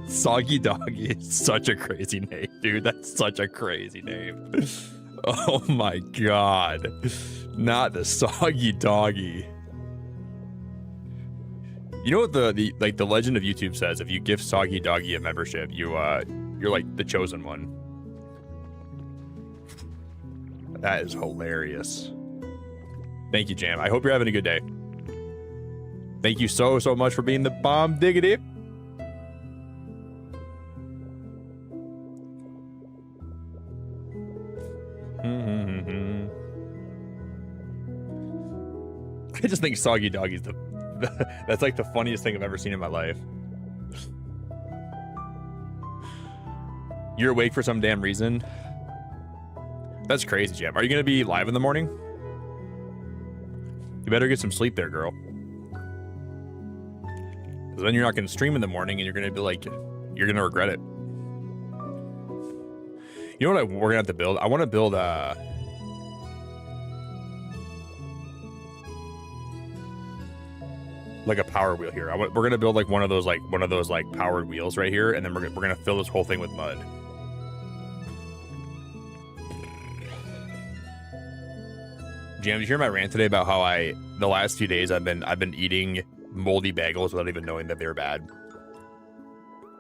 Soggy Doggy is such a crazy name, dude. That's such a crazy name. Oh my god. Not the Soggy Doggy. You know what the legend of YouTube says? If you give Soggy Doggy a membership, you're like the chosen one. That is hilarious. Thank you, Jam. I hope you're having a good day. Thank you so much for being the bomb diggity. I just think Soggy Doggy's that's like the funniest thing I've ever seen in my life. You're awake for some damn reason. That's crazy, Jam. Are you going to be live in the morning? You better get some sleep there, girl. Because then you're not going to stream in the morning and you're going to be like, you're going to regret it. You know what we're going to have to build? I want to build like a power wheel here. We're going to build like one of those powered wheels right here. And then we're going to fill this whole thing with mud. Jam, did you hear my rant today about how the last few days I've been eating moldy bagels without even knowing that they were bad?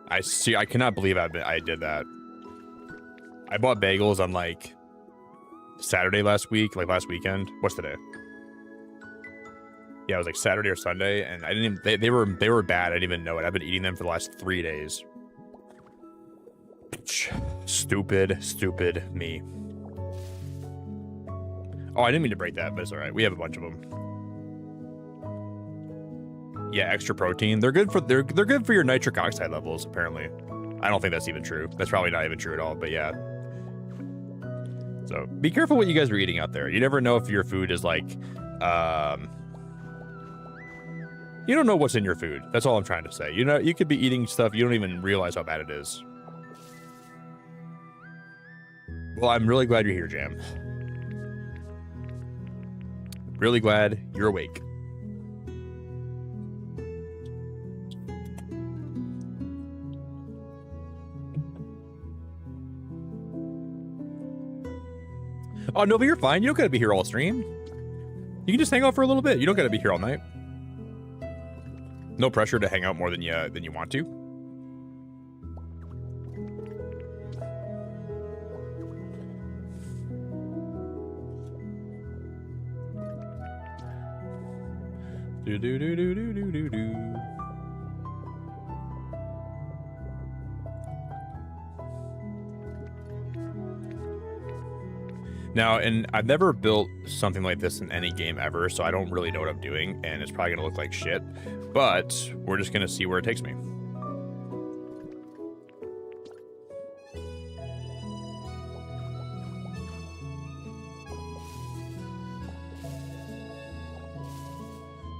I cannot believe I did that. I bought bagels on like Saturday last week, like last weekend. What's today? Yeah, it was like Saturday or Sunday, and I didn't even, they were bad. I didn't even know it. I've been eating them for the last 3 days. Stupid me. Oh, I didn't mean to break that, but it's all right. We have a bunch of them. Yeah, extra protein. They're good for your nitric oxide levels, apparently. I don't think that's even true. That's probably not even true at all, but yeah. So be careful what you guys are eating out there. You never know if your food is like, you don't know what's in your food. That's all I'm trying to say. You know, you could be eating stuff you don't even realize how bad it is. Well, I'm really glad you're here, Jam. Really glad you're awake. Oh, no, but you're fine. You don't gotta be here all stream. You can just hang out for a little bit. You don't gotta be here all night. No pressure to hang out more than you want to. Do. Now, and I've never built something like this in any game ever, so I don't really know what I'm doing, and it's probably gonna look like shit, but we're just gonna see where it takes me.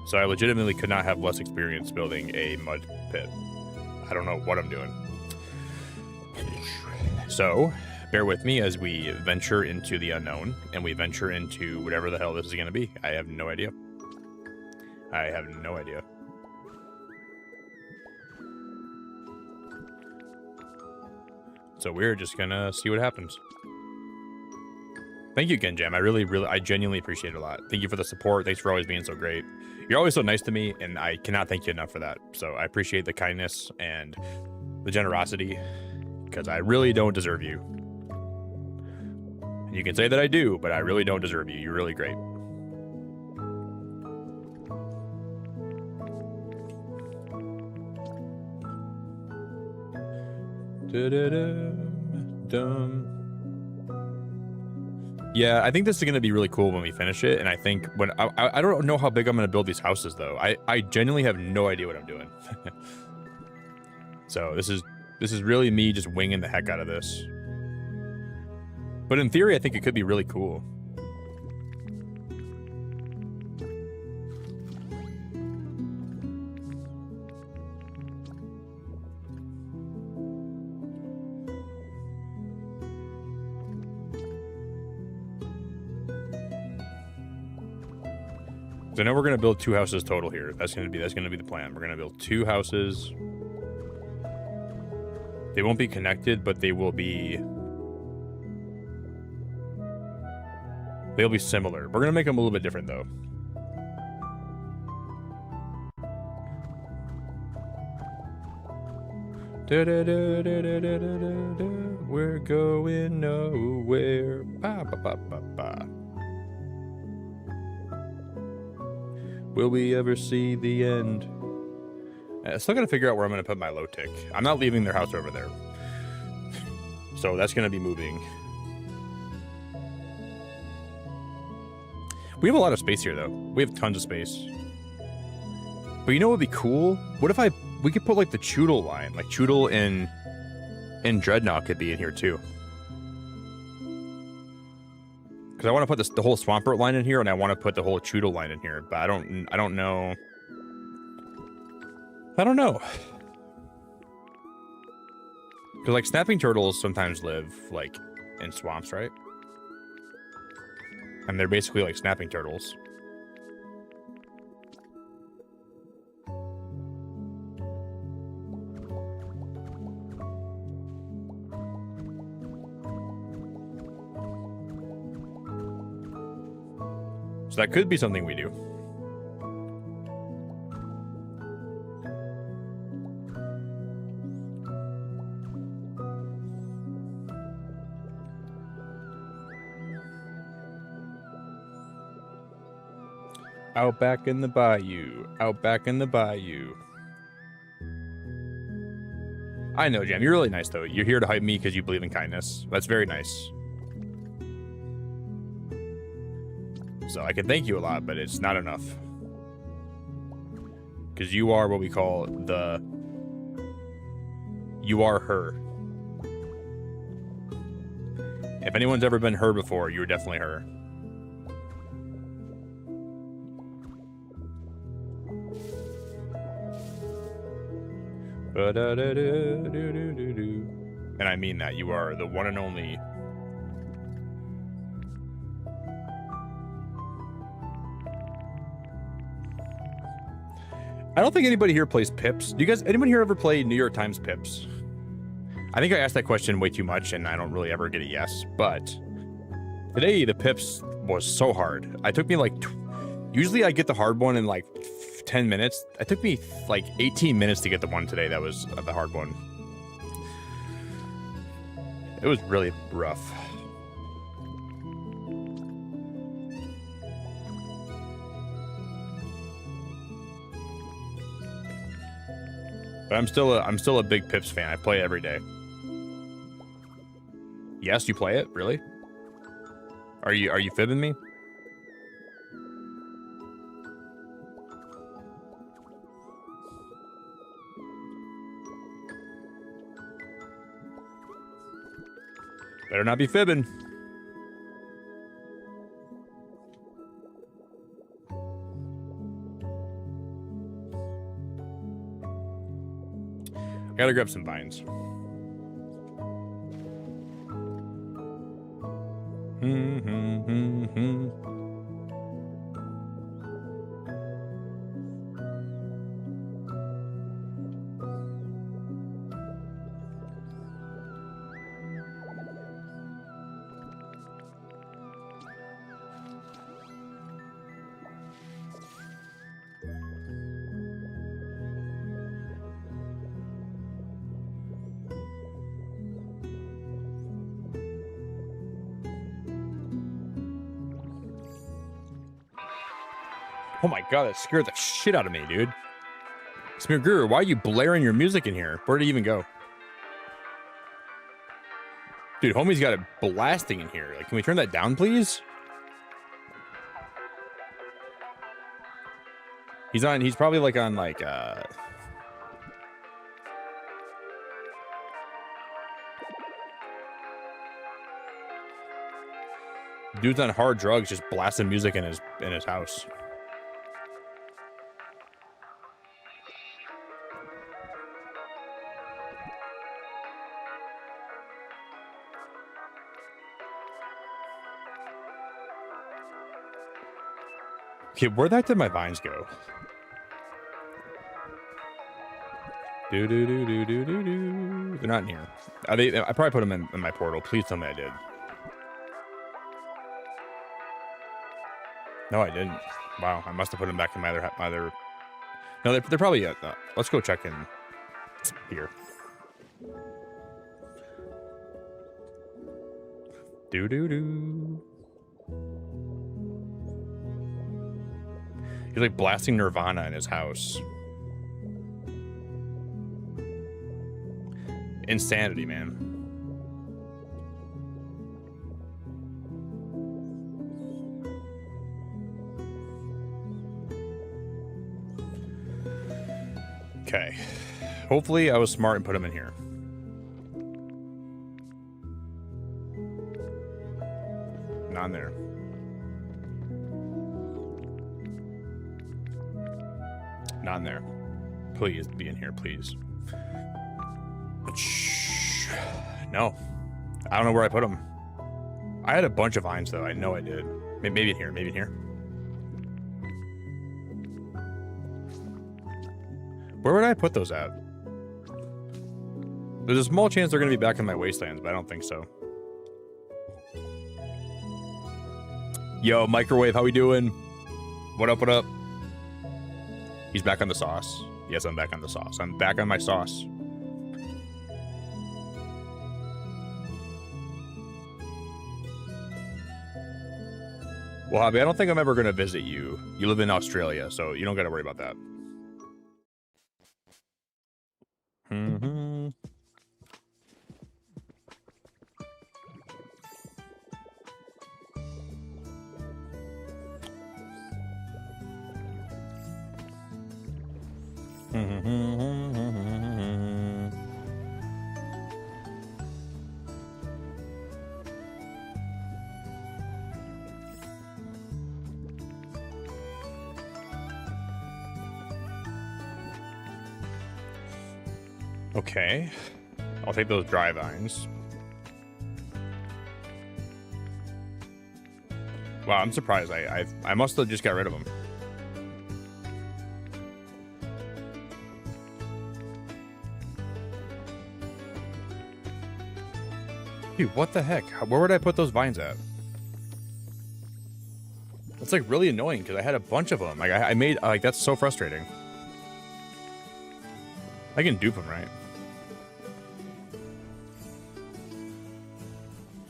So I legitimately could not have less experience building a mud pit. I don't know what I'm doing. So, bear with me as we venture into the unknown, and we venture into whatever the hell this is going to be. I have no idea. I have no idea. So we're just going to see what happens. Thank you again, Jam. I genuinely appreciate it a lot. Thank you for the support. Thanks for always being so great. You're always so nice to me, and I cannot thank you enough for that. So I appreciate the kindness and the generosity, because I really don't deserve you. You can say that I do, but I really don't deserve you. You're really great. Yeah, I think this is going to be really cool when we finish it, and I think when I don't know how big I'm going to build these houses, though. I genuinely have no idea what I'm doing. So this is really me just winging the heck out of this. But in theory, I think it could be really cool. So now we're gonna build 2 houses total here. That's gonna be the plan. We're gonna build 2 houses. They won't be connected, but they will be. They'll be similar. We're gonna make them a little bit different though. We're going nowhere. Ba, ba, ba, ba, ba. Will we ever see the end? I still gotta figure out where I'm gonna put my low tick. I'm not leaving their house over there. So that's gonna be moving. We have a lot of space here though. We have tons of space. But you know what would be cool? What if we could put like the Choodle line, like Choodle and Dreadnought could be in here too. Because I want to put the whole Swampert line in here, and I want to put the whole Choodle line in here, but I don't know. I don't know. Because like snapping turtles sometimes live like in swamps, right? And they're basically like snapping turtles. So that could be something we do. Out back in the bayou. Out back in the bayou. I know, Jam. You're really nice, though. You're here to hype me because you believe in kindness. That's very nice. So I can thank you a lot, but it's not enough. Because you are what we call the... You are her. If anyone's ever been her before, you're definitely her. And I mean that. You are the one and only... I don't think anybody here plays Pips. Do you guys, anyone here ever play New York Times Pips? I think I asked that question way too much, and I don't really ever get a yes. But today, the Pips was so hard. It took me like... Usually I get the hard one in like 10 minutes. It took me like 18 minutes to get the one today that was the hard one. It was really rough. But I'm still a big Pips fan. I play it every day. Yes, you play it? Really? Are you fibbing me? Better not be fibbing. Gotta grab some vines. Oh my god, that scared the shit out of me, dude. Smearguru, why are you blaring your music in here? Where did it even go? Dude, homie's got it blasting in here. Like, can we turn that down, please? He's probably like on like dude's on hard drugs, just blasting music in his house. Okay, where the heck did my vines go? They're not in here. Are they? I probably put them in my portal. Please tell me I did. No, I didn't. Wow, I must have put them back in my other. No, they're probably. Let's go check in here. He's like blasting Nirvana in his house. Insanity, man. Okay. Hopefully I was smart and put him in here. Not in there. Not in there. Please be in here, please. No. I don't know where I put them. I had a bunch of vines, though. I know I did. Maybe in here. Maybe in here. Where would I put those at? There's a small chance they're going to be back in my wastelands, but I don't think so. Yo, Microwave, how we doing? What up, what up? He's back on the sauce. Yes, I'm back on the sauce. I'm back on my sauce. Well, Hobby, I don't think I'm ever going to visit you. You live in Australia, so you don't got to worry about that. Okay, I'll take those dry vines. Wow, I'm surprised. I must have just got rid of them. Dude, what the heck? Where would I put those vines at? That's like really annoying because I had a bunch of them. Like I made like that's so frustrating. I can dupe them, right?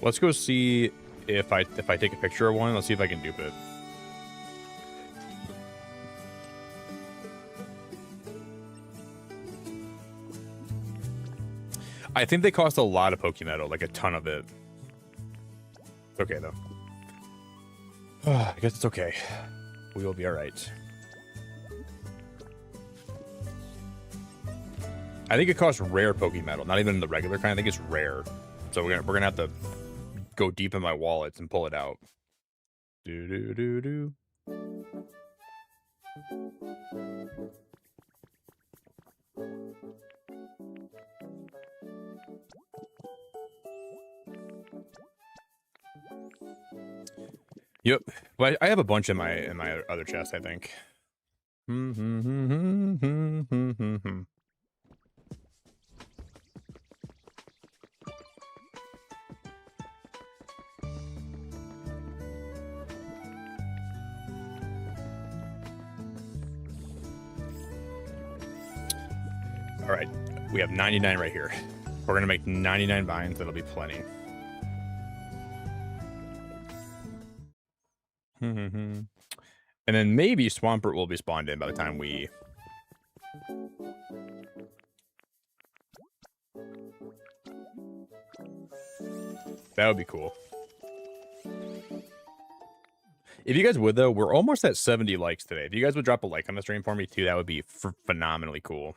Let's go see if I take a picture of one. Let's see if I can dupe it. I think they cost a lot of Pokemetal, like a ton of it. It's okay though. I guess it's okay. We will be all right. I think it costs rare Pokemetal, not even the regular kind. I think it's rare. So we're gonna have to go deep in my wallets and pull it out. Do do do do. Yep, but I have a bunch in my other chest, I think. All right, we have 99 right here. We're gonna make 99 vines. That'll be plenty. And then maybe Swampert will be spawned in by the time we... That would be cool. If you guys would, though, we're almost at 70 likes today. If you guys would drop a like on the stream for me, too, that would be phenomenally cool.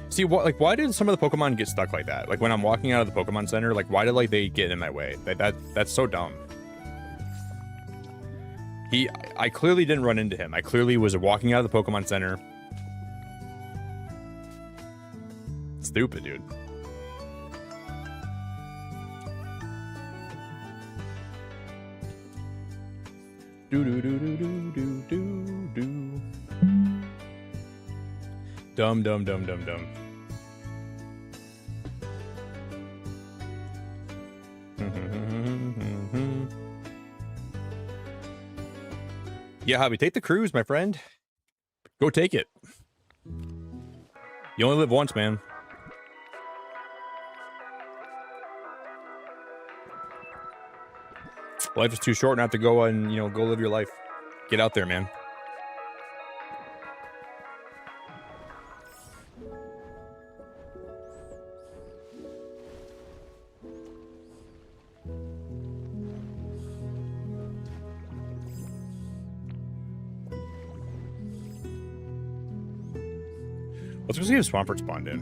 See, what, why did some of the Pokemon get stuck like that? Like, when I'm walking out of the Pokemon Center, like, why did, like, they get in my way? That's so dumb. I clearly didn't run into him. I clearly was walking out of the Pokemon Center. Stupid, dude. Do. Dumb. Yeah, Hobby, take the cruise, my friend. Go take it. You only live once, man. Life is too short not to go and, you know, go live your life. Get out there, man. Let's go see if Swampert spawned in.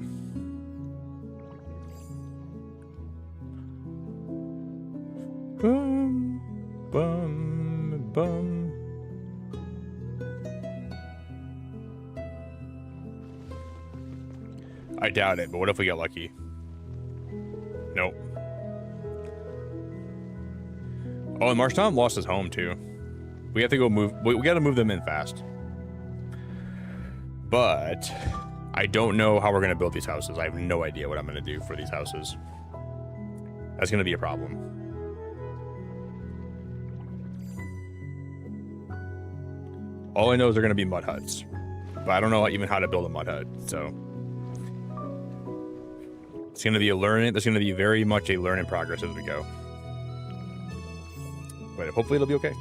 Bum. I doubt it, but what if we get lucky? Nope. Oh, and Marshtom lost his home, too. We have to go move... We gotta move them in fast. But... I don't know how we're going to build these houses. I have no idea what I'm going to do for these houses. That's going to be a problem. All I know is they're going to be mud huts. But I don't know even how to build a mud hut, so... It's going to be a learning... There's going to be very much a learn in progress as we go. But hopefully it'll be okay.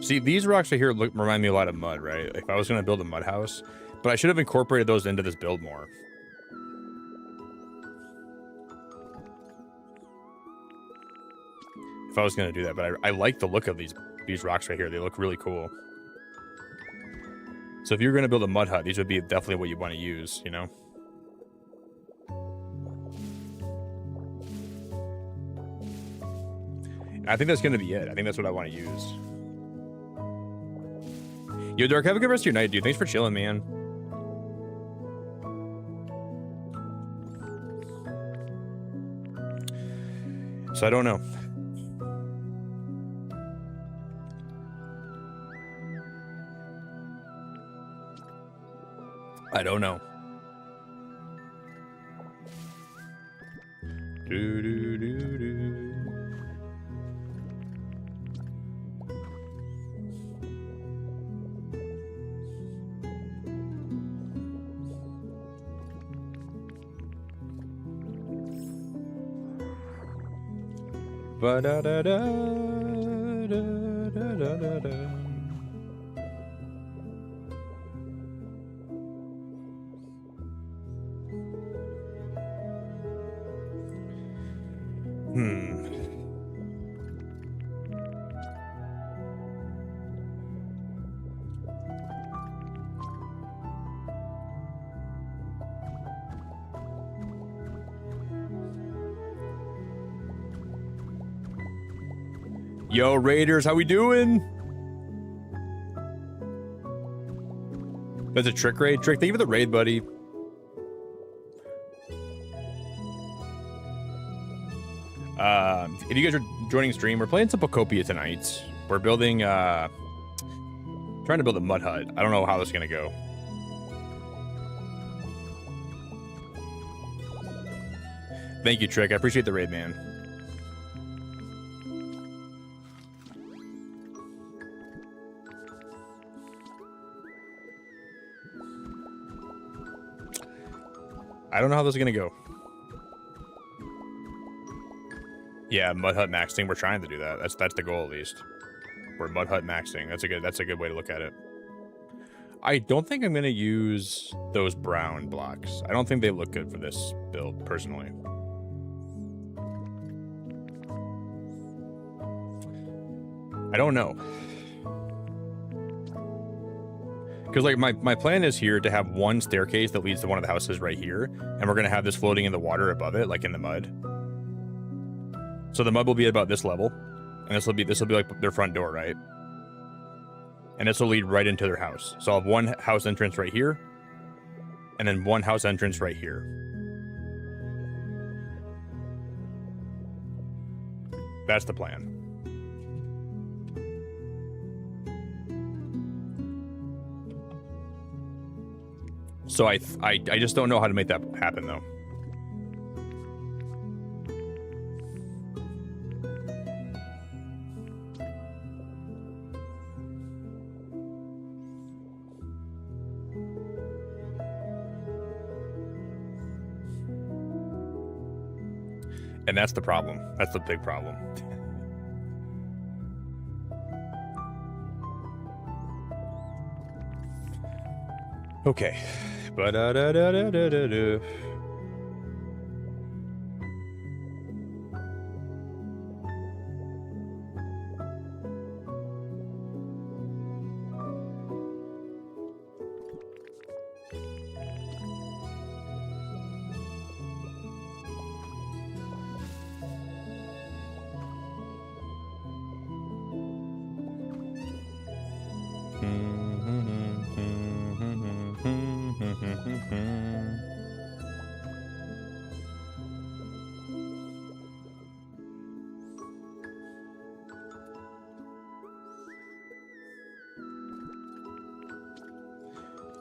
See, these rocks right here remind me a lot of mud, right? If I was going to build a mud house, but I should have incorporated those into this build more. If I was going to do that, but I like the look of these rocks right here. They look really cool. So if you're going to build a mud hut, these would be definitely what you want to use, you know? I think that's going to be it. I think that's what I want to use. Yo, Dark, have a good rest of your night, dude. Thanks for chilling, man. So I don't know. I don't know. Do. Ba-da-da-da-da-da-da-da-da. Yo, Raiders, how we doing? That's a trick raid. Trick, thank you for the raid, buddy. If you guys are joining stream, we're playing some Pokopia tonight. We're building, trying to build a mud hut. I don't know how this is gonna go. Thank you, Trick. I appreciate the raid, man. I don't know how this is gonna go. Yeah, mud hut maxing. We're trying to do that. That's the goal, at least. We're mud hut maxing. That's a good way to look at it. I don't think I'm gonna use those brown blocks. I don't think they look good for this build, personally. I don't know. Because like my plan is here to have one staircase that leads to one of the houses right here, and we're gonna have this floating in the water above it, like in the mud. So the mud will be about this level, and this will be like their front door, right? And this will lead right into their house. So I'll have one house entrance right here, and then one house entrance right here. That's the plan. So I just don't know how to make that happen, though. And that's the problem. That's the big problem. Okay. Ba-da-da-da-da-da-da.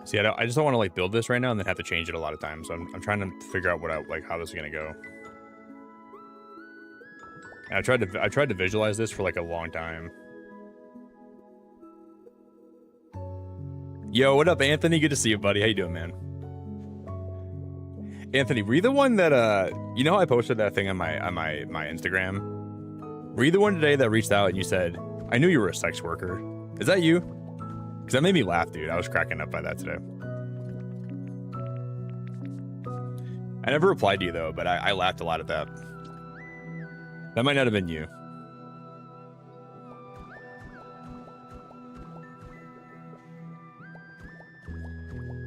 See, I just don't want to like build this right now and then have to change it a lot of times. So I'm trying to figure out how this is gonna go. And I tried to visualize this for like a long time. Yo, what up, Anthony? Good to see you, buddy. How you doing, man? Anthony, were you the one that you know how I posted that thing on my Instagram? Were you the one today that reached out and you said, "I knew you were a sex worker"? Is that you? Because that made me laugh, dude. I was cracking up by that today. I never replied to you, though, but I laughed a lot at that. That might not have been you.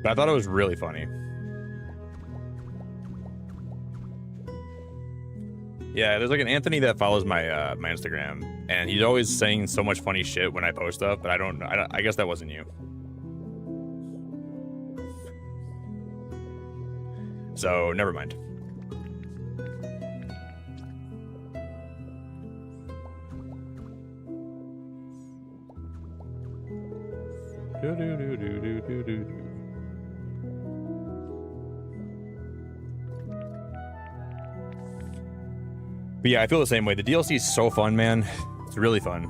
But I thought it was really funny. Yeah, there's like an Anthony that follows my my Instagram, and he's always saying so much funny shit when I post stuff, but I guess that wasn't you. So, never mind. But yeah, I feel the same way. The DLC is so fun, man. It's really fun.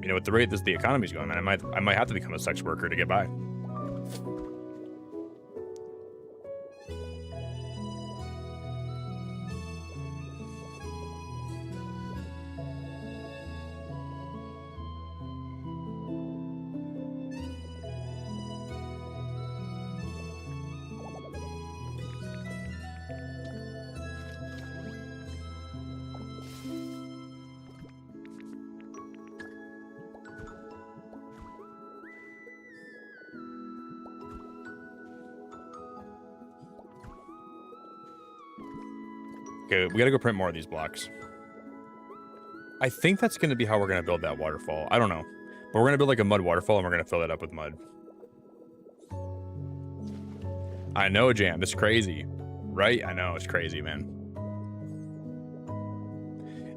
You know, with the rate the economy's going, man, I might have to become a sex worker to get by. Okay, we gotta go print more of these blocks. I think that's gonna be how we're gonna build that waterfall. I don't know. But we're gonna build like a mud waterfall and we're gonna fill it up with mud. I know, Jam, it's crazy. Right? I know, it's crazy, man.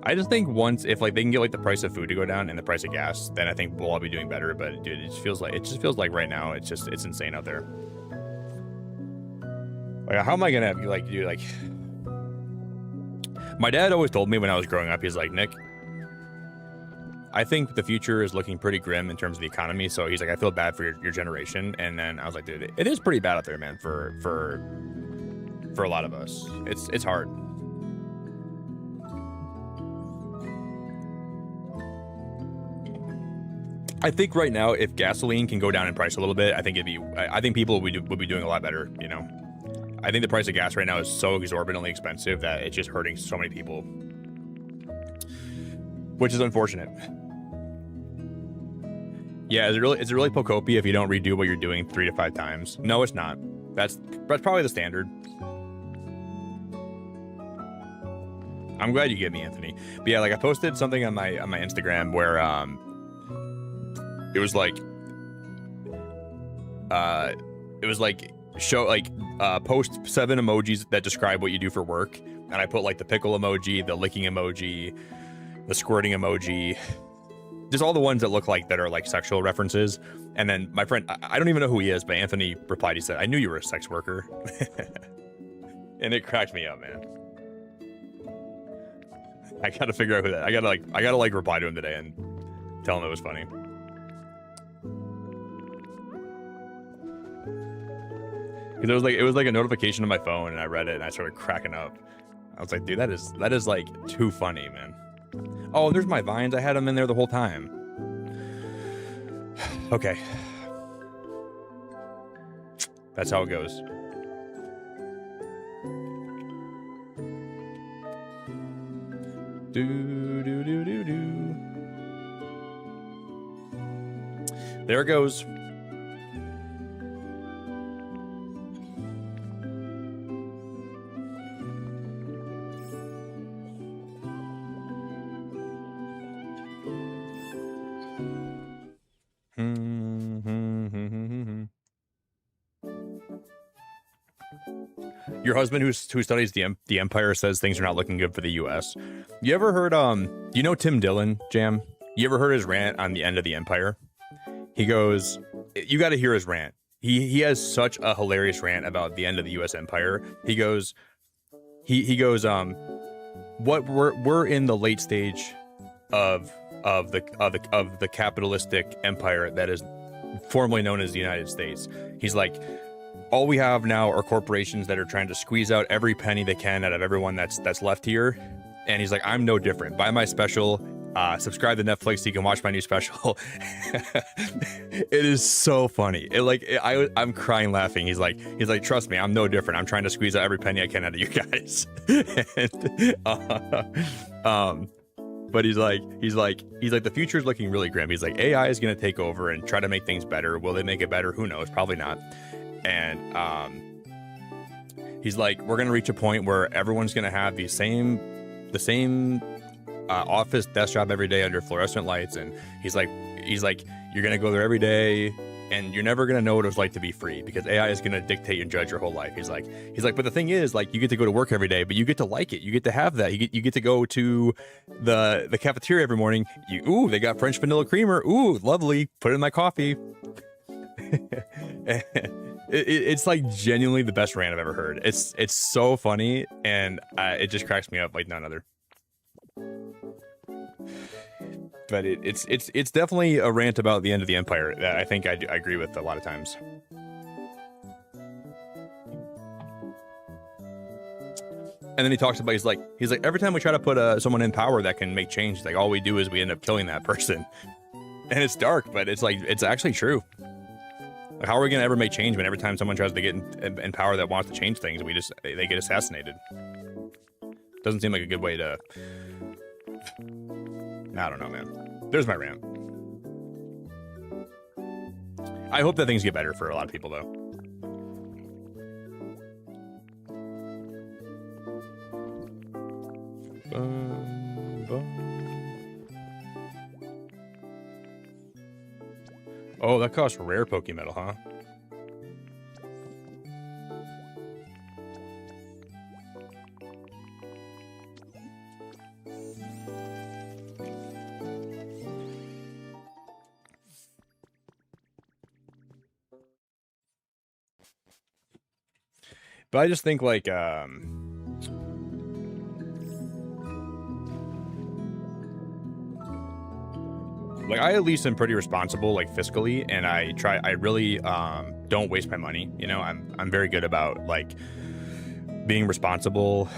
I just think once, if like they can get like the price of food to go down and the price of gas, then I think we'll all be doing better. But dude, it just feels like right now it's insane out there. Like, how am I gonna like do like? My dad always told me when I was growing up, he's like, Nick, I think the future is looking pretty grim in terms of the economy. So he's like, I feel bad for your generation. And then I was like, dude, it is pretty bad out there, man. For a lot of us, it's hard. I think right now, if gasoline can go down in price a little bit, I think people would be doing a lot better. You know, I think the price of gas right now is so exorbitantly expensive that it's just hurting so many people, which is unfortunate. Yeah, is it really Pokopia if you don't redo what you're doing 3 to 5 times? No, it's not. That's probably the standard. I'm glad you get me, Anthony. But yeah, like I posted something on my Instagram where it was like post 7 emojis that describe what you do for work, and I put like the pickle emoji, the licking emoji, the squirting emoji, just all the ones that look like that are like sexual references. And then my friend, I don't even know who he is, but Anthony replied, he said, I knew you were a sex worker. And it cracked me up, man. I gotta figure out who that. I gotta reply to him today and tell him it was funny. Because it was like a notification on my phone, and I read it and I started cracking up. I was like, dude, that is like too funny, man. Oh, there's my vines. I had them in there the whole time. Okay. That's how it goes. Do. There it goes. Your husband who studies the Empire says things are not looking good for the U.S. You ever heard you know Tim Dillon, Jam? You ever heard his rant on the end of the Empire? He goes, you got to hear his rant. He has such a hilarious rant about the end of the U.S. Empire. He goes, what we're in the late stage of the capitalistic empire that is formerly known as the United States. He's like, all we have now are corporations that are trying to squeeze out every penny they can out of everyone that's left here. And he's like, I'm no different. Buy my special, subscribe to Netflix so you can watch my new special. It is so funny. I'm crying laughing. He's like, trust me, I'm no different. I'm trying to squeeze out every penny I can out of you guys. But he's like, the future is looking really grim. He's like, AI is going to take over and try to make things better. Will they make it better? Who knows? Probably not. And he's like, we're going to reach a point where everyone's going to have the same office desk job every day under fluorescent lights. And he's like, you're going to go there every day and you're never going to know what it was like to be free because AI is going to dictate and judge your whole life. He's like, but the thing is, like, you get to go to work every day, but you get to like it. You get to have that. You get to go to the cafeteria every morning. Ooh, they got French vanilla creamer. Ooh, lovely. Put it in my coffee. It's like genuinely the best rant I've ever heard. It's so funny, and it just cracks me up like none other. But it's definitely a rant about the end of the Empire that I think I agree with a lot of times. And then he talks about, he's like every time we try to put someone in power that can make change, like all we do is we end up killing that person. And it's dark, but it's like, it's actually true. Like, how are we gonna ever make change when every time someone tries to get in power that wants to change things, they get assassinated? Doesn't seem like a good way to. I don't know, man. There's my rant. I hope that things get better for a lot of people, though. Oh, that costs rare Pokemetal, huh? But I just think, like, I at least am pretty responsible, like, fiscally, and I really don't waste my money. You know, I'm very good about, like, being responsible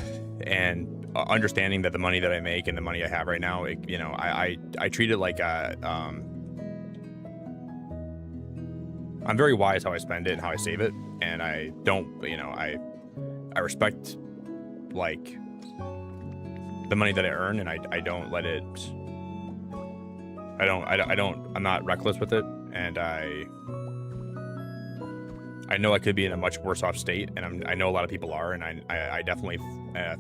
and understanding that the money that I make and the money I have right now, you know, I treat it like I'm very wise how I spend it and how I save it, and I don't, you know, I respect, like, the money that I earn, and I don't let it. I'm not reckless with it, and I know I could be in a much worse off state, and I know a lot of people are, and I definitely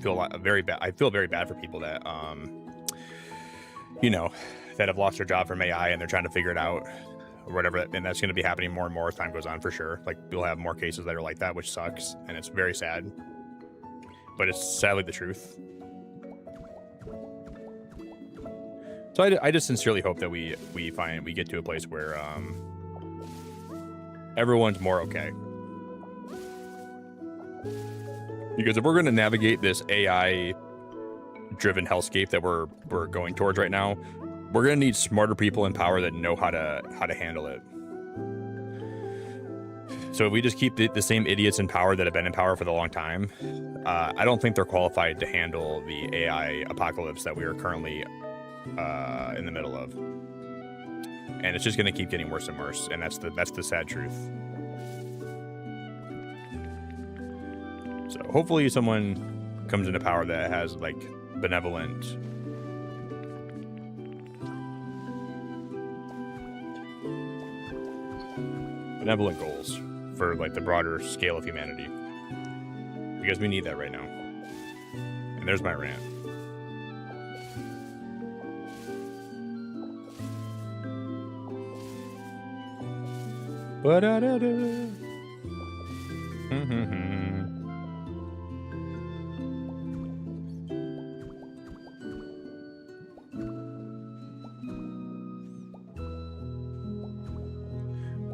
feel very bad. I feel very bad for people that you know, that have lost their job from AI and they're trying to figure it out or whatever, and that's going to be happening more and more as time goes on, for sure. Like, we'll have more cases that are like that, which sucks, and it's very sad, but it's sadly the truth. So I just sincerely hope that we get to a place where everyone's more okay. Because if we're going to navigate this AI-driven hellscape that we're going towards right now, we're going to need smarter people in power that know how to handle it. So if we just keep the same idiots in power that have been in power for the long time, I don't think they're qualified to handle the AI apocalypse that we are currently in the middle of. And it's just going to keep getting worse and worse, and that's the sad truth. So hopefully someone comes into power that has, like, benevolent goals for, like, the broader scale of humanity, because we need that right now. And there's my rant. Ba-da-da-da.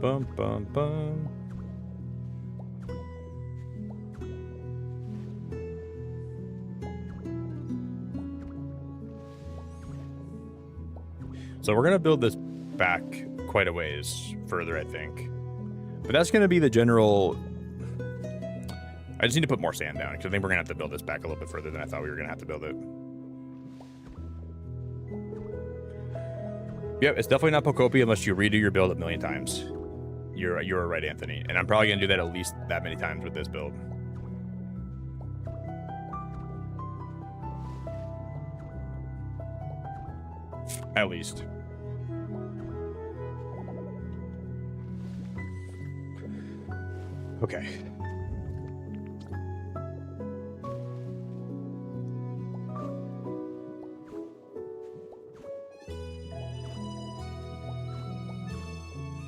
Bum, bum, bum. So we're gonna build this back quite a ways further, I think. But that's gonna be the general. I just need to put more sand down, because I think we're gonna have to build this back a little bit further than I thought we were gonna have to build it. Yep, it's definitely not Pokopia unless you redo your build a million times. You're right, Anthony. And I'm probably gonna do that at least that many times with this build. At least. Okay.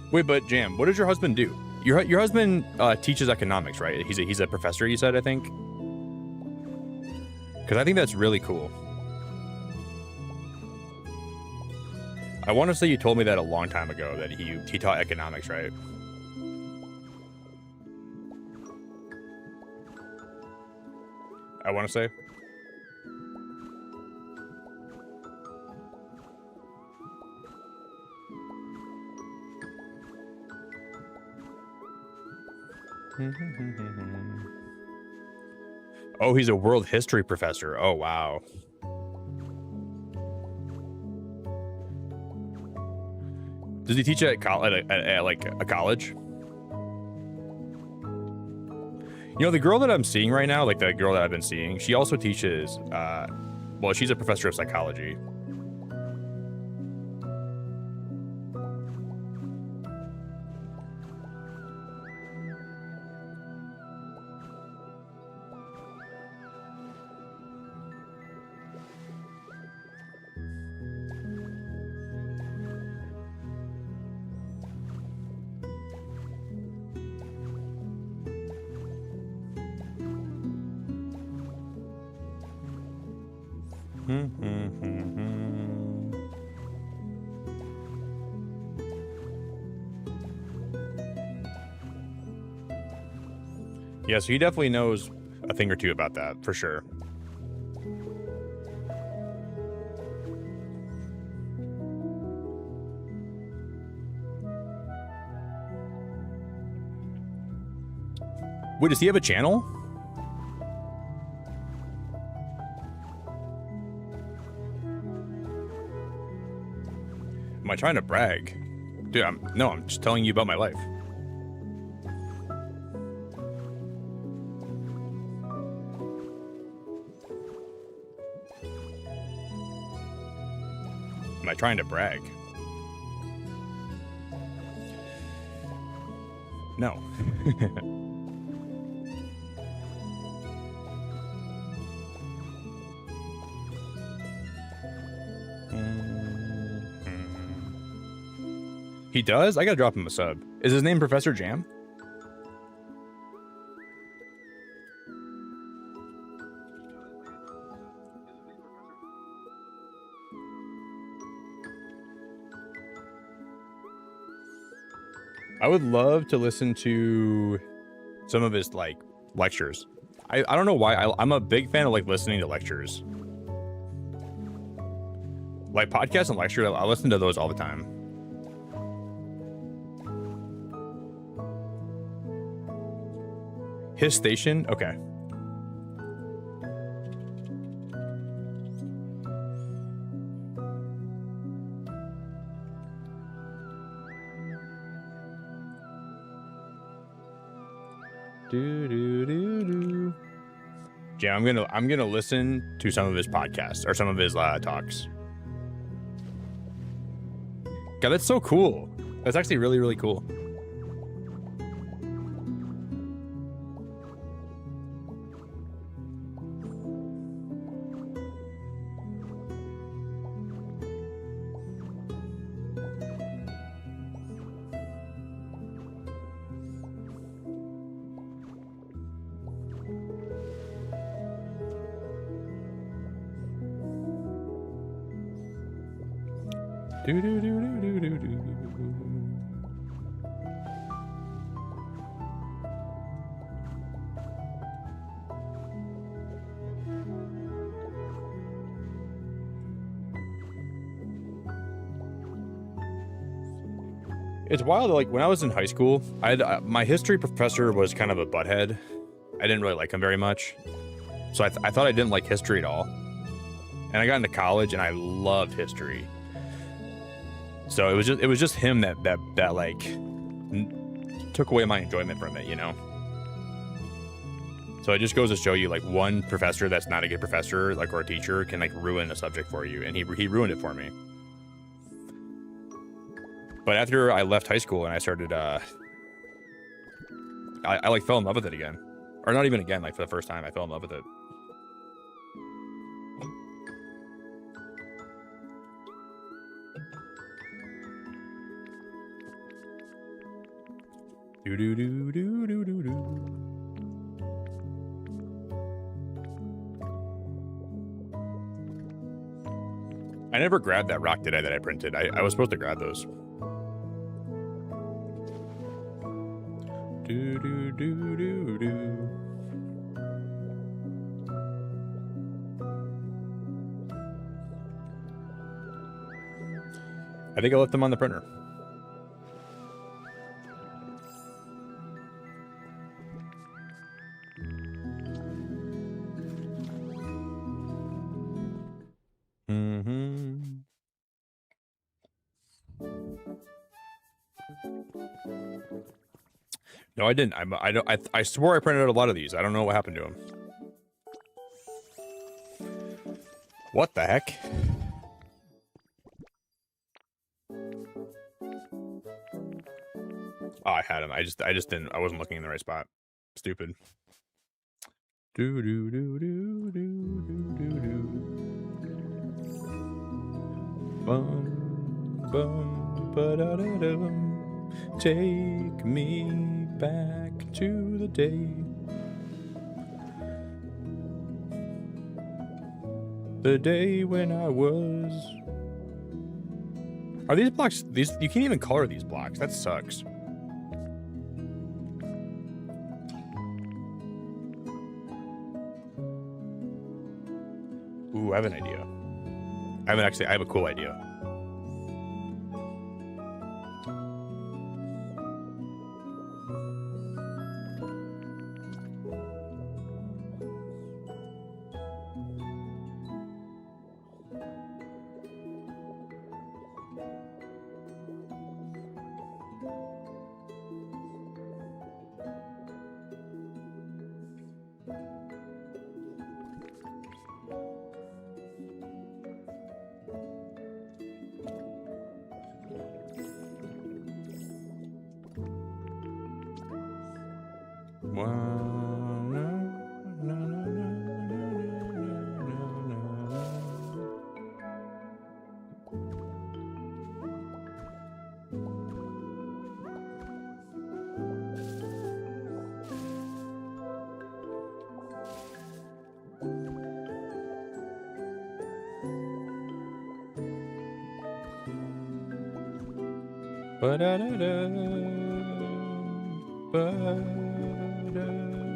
Wait, but Jam, what does your husband do? Your husband teaches economics, right? He's a professor, you said, I think? Because I think that's really cool. I want to say you told me that a long time ago, that he taught economics, right? I want to say. Oh, he's a world history professor. Oh, wow. Does he teach at like a college? You know, the girl that I'm seeing right now, like the girl that I've been seeing, she also teaches, well, she's a professor of psychology. Yeah, so he definitely knows a thing or two about that, for sure. Wait, does he have a channel? Am I trying to brag? Dude, I'm just telling you about my life. Am I trying to brag? No. He does? I gotta drop him a sub. Is his name Professor Jam? I would love to listen to some of his like lectures. I don't know why. I'm a big fan of like listening to lectures. Like podcasts and lectures, I listen to those all the time. His station? Okay. Yeah, I'm gonna listen to some of his podcasts or some of his talks. God, that's so cool. That's actually really, really cool. It's wild. Like when I was in high school, I had my history professor was kind of a butthead. I didn't really like him very much, so I thought I didn't like history at all. And I got into college and I loved history. So it was just him that like took away my enjoyment from it, you know. So it just goes to show you, like, one professor that's not a good professor, like, or a teacher, can like ruin a subject for you, and he ruined it for me. But after I left high school and I started, I like fell in love with it again, or not even again, like for the first time, I fell in love with it. Do do do do do do do. I never grabbed that rock, did I, that I printed? I was supposed to grab those. Do do do do do. I think I left them on the printer. No, I didn't. I swore I printed out a lot of these. I don't know what happened to them. What the heck? Oh, I had him. I just didn't. I wasn't looking in the right spot. Stupid. Do do do do do do do do. Bum bum ba da da dum. Take me back to the day. The day when I was. Are these blocks? These you can't even color these blocks. That sucks. Ooh, I have an idea. I have a cool idea.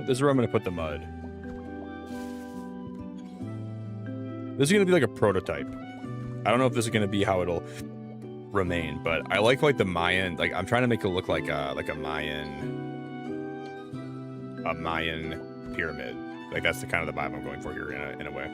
This is where I'm going to put the mud. This is going to be like a prototype. I don't know if this is going to be how it'll remain, but I like the Mayan. Like I'm trying to make it look like a Mayan pyramid. Like that's the kind of the vibe I'm going for here in a way.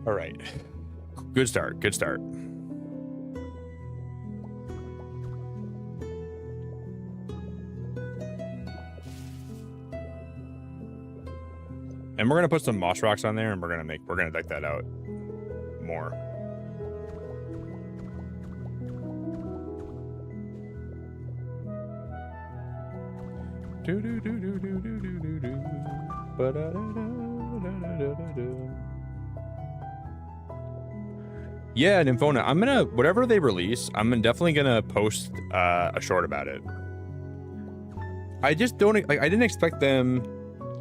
All right. Good start. Good start. And we're gonna put some moss rocks on there, and we're gonna deck that out more. Do do do do do do do do do. Ba da da da da da da da. Yeah, Nymphona, I'm gonna whatever they release, I'm definitely gonna post a short about it. I just don't like. I didn't expect them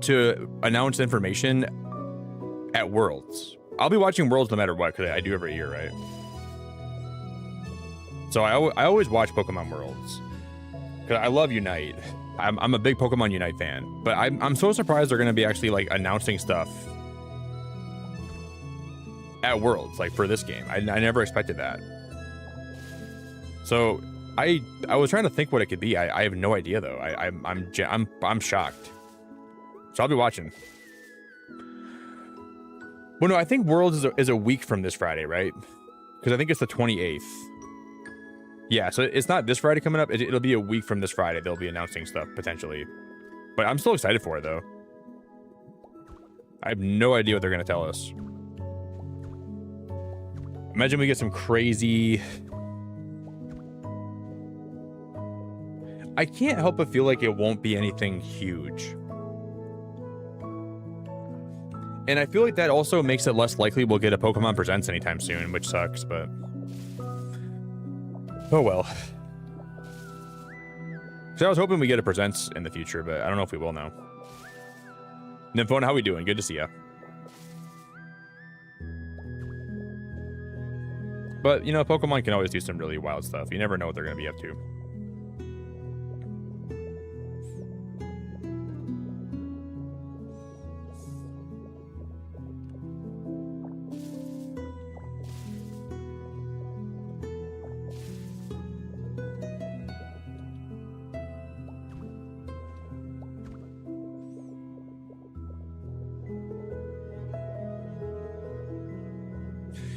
to announce information at Worlds. I'll be watching Worlds no matter what, because I do every year, right? So I always watch Pokemon Worlds because I love Unite. I'm a big Pokemon Unite fan, but I'm so surprised they're gonna be actually like announcing stuff at Worlds, like for this game. I never expected that. So I was trying to think what it could be. I have no idea though. I'm shocked. So I'll be watching. Well, no, I think Worlds is a week from this Friday, right? Because I think it's the 28th. Yeah, so it's not this Friday coming up. It'll be a week from this Friday. They'll be announcing stuff, potentially. But I'm still excited for it, though. I have no idea what they're going to tell us. Imagine we get some crazy... I can't help but feel like it won't be anything huge. And I feel like that also makes it less likely we'll get a Pokemon Presents anytime soon, which sucks, but... Oh well. So I was hoping we get a Presents in the future, but I don't know if we will now. Nymphona, how we doing? Good to see ya. But, you know, Pokemon can always do some really wild stuff. You never know what they're going to be up to.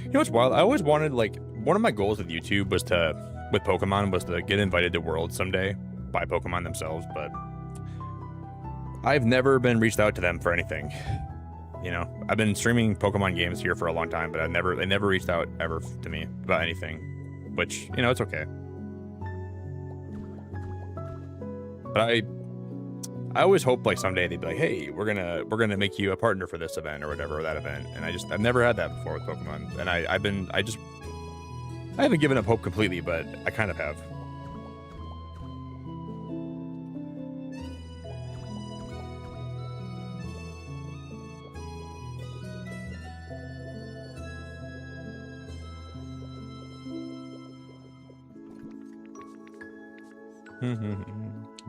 You know what's wild? I always wanted, like, one of my goals with YouTube was with Pokemon was to get invited to Worlds someday by Pokemon themselves, but I've never been reached out to them for anything. You know, I've been streaming Pokemon games here for a long time, but they never reached out ever to me about anything, which, you know, it's okay. But I always hope like someday they'd be like, hey, we're gonna make you a partner for this event or whatever, or that event. And I've never had that before with Pokemon. And I haven't given up hope completely, but I kind of have.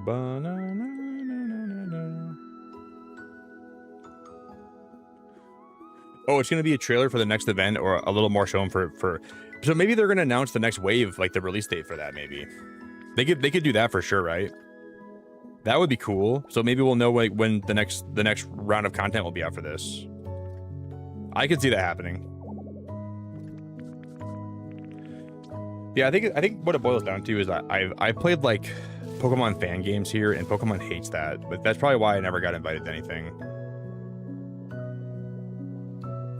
Banana. Oh, it's gonna be a trailer for the next event, or a little more shown for. So maybe they're gonna announce the next wave, like the release date for that. Maybe they could do that for sure, right? That would be cool. So maybe we'll know like when the next round of content will be out for this. I could see that happening. Yeah, I think what it boils down to is I played like Pokemon fan games here, and Pokemon hates that. But that's probably why I never got invited to anything.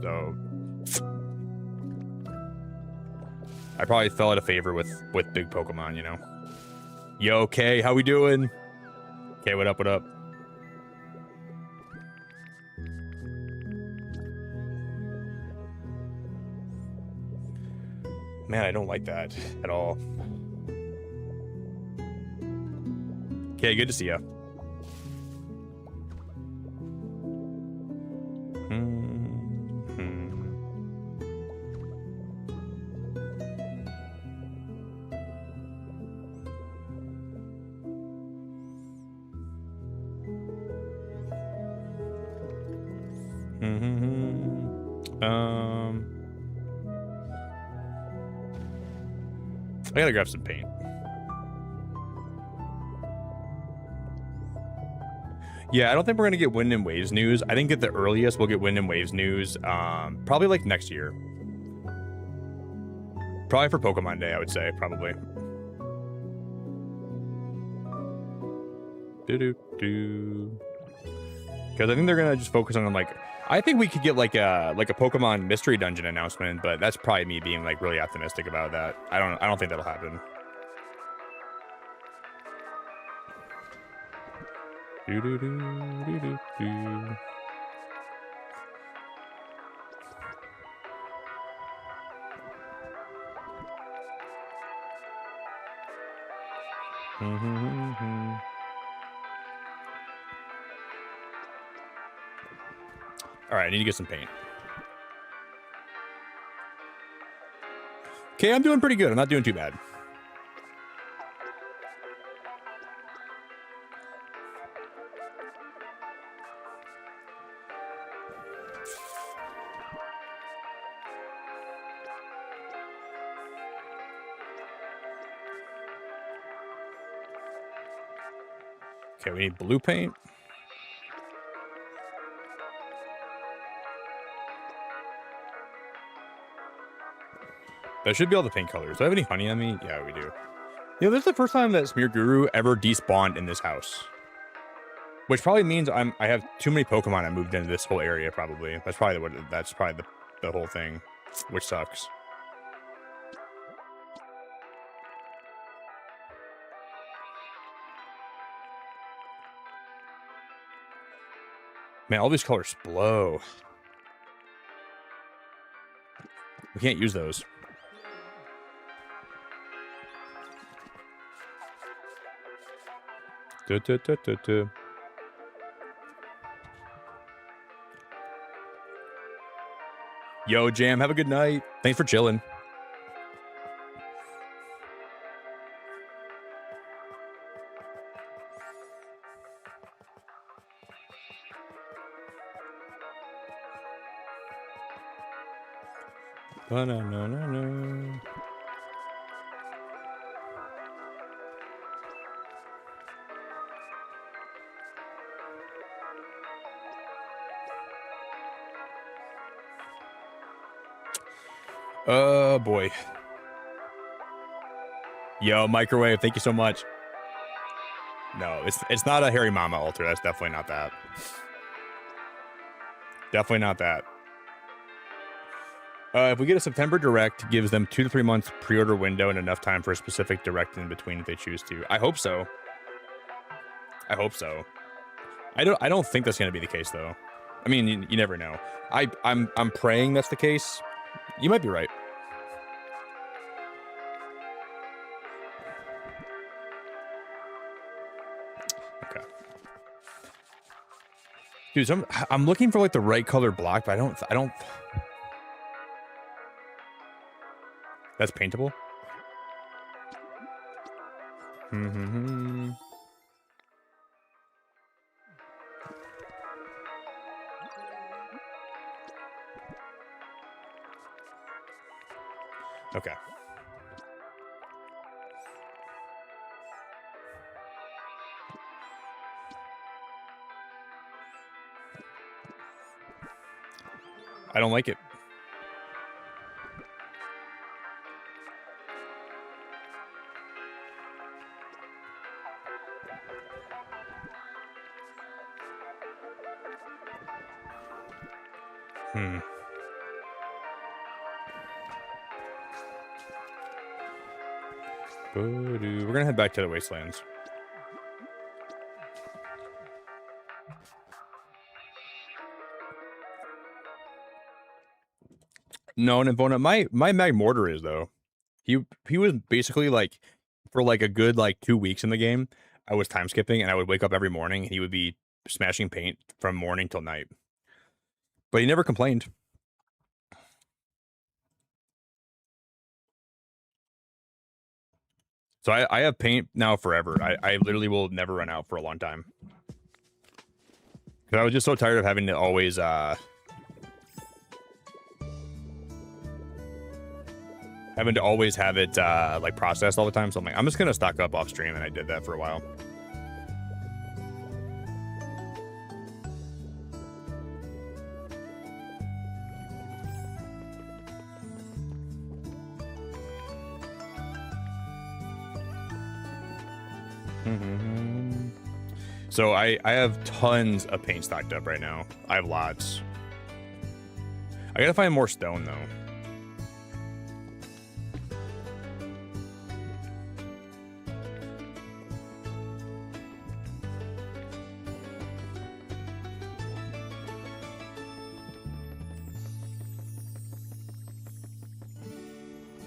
So I probably fell out of favor with big Pokemon, you know. Yo, Kay, how we doing? Okay, what up, what up? Man, I don't like that at all. Okay, good to see ya. I gotta grab some paint. Yeah, I don't think we're gonna get Wind and Waves news. I think at the earliest we'll get Wind and Waves news, probably like next year. Probably for Pokemon Day, I would say, probably. Because I think they're gonna just focus on like, I think we could get like a Pokemon Mystery Dungeon announcement, but that's probably me being like really optimistic about that. I don't think that'll happen. All right, I need to get some paint. Okay, I'm doing pretty good. I'm not doing too bad. Okay, we need blue paint. That should be all the paint colors. Do I have any honey on me? Yeah, we do. You know, this is the first time that Smear Guru ever despawned in this house. Which probably means I have too many Pokemon I moved into this whole area, probably. That's probably the whole thing. Which sucks. Man, all these colors blow. We can't use those. Yo, Jam, have a good night. Thanks for chilling. Ba-na-na-na-na. Oh boy. Yo, microwave, thank you so much. No, it's not a Harry Mama altar. That's definitely not that. Definitely not that. If we get a September direct, gives them 2 to 3 months pre-order window and enough time for a specific direct in between if they choose to. I hope so. I hope so. I don't think that's gonna be the case though. I mean, you never know. I'm praying that's the case. You might be right. Okay. Dude, I'm looking for like the right color block, but I don't. That's paintable. Okay. I don't like it. We're gonna head back to the wastelands. No, Navona, my mag mortar is though. He was basically like for like a good like 2 weeks in the game. I was time skipping and I would wake up every morning and he would be smashing paint from morning till night. But he never complained. So I have paint now forever. I literally will never run out for a long time. Because I was just so tired of having to always have it like processed all the time. So I'm like, I'm just gonna stock up off stream, and I did that for a while. So I have tons of paint stocked up right now. I have lots. I gotta find more stone though.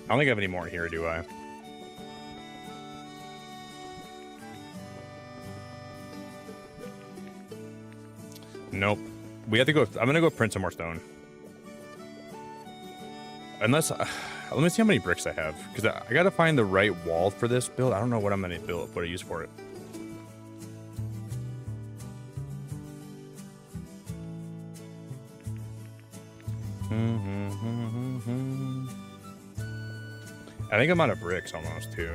I don't think I have any more here, do I? Nope. We have to go. I'm gonna go print some more stone. Unless, let me see how many bricks I have, because I gotta find the right wall for this build. I don't know what I'm gonna build, what I use for it. I think I'm out of bricks almost too.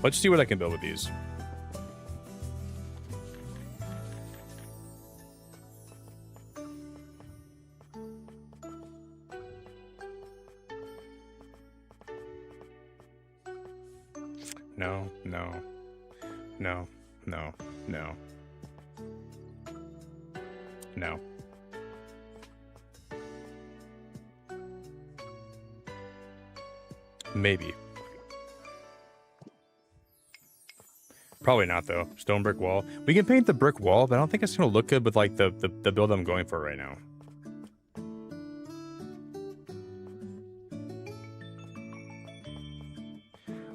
Let's see what I can build with these. No, no, no, no, no, no. Maybe. Probably not though. Stone brick wall. We can paint the brick wall, but I don't think it's gonna look good with like the build I'm going for right now.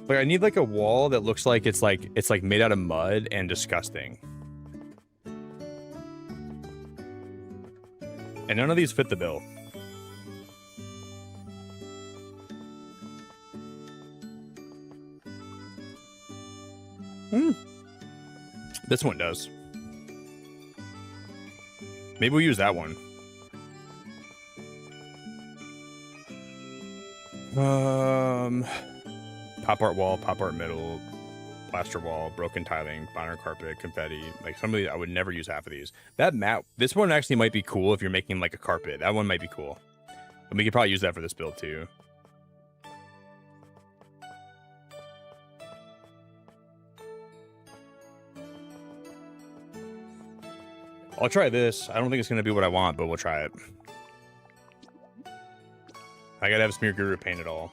Like I need like a wall that looks like it's like made out of mud and disgusting. And none of these fit the bill. This one does. Maybe we'll use that one. Pop art wall, pop art middle, plaster wall, broken tiling, bonner carpet, confetti. Like some of these, I would never use half of these. That mat, this one actually might be cool if you're making like a carpet. That one might be cool. And we could probably use that for this build too. I'll try this. I don't think it's going to be what I want, but we'll try it. I gotta have Smear Guru paint it all.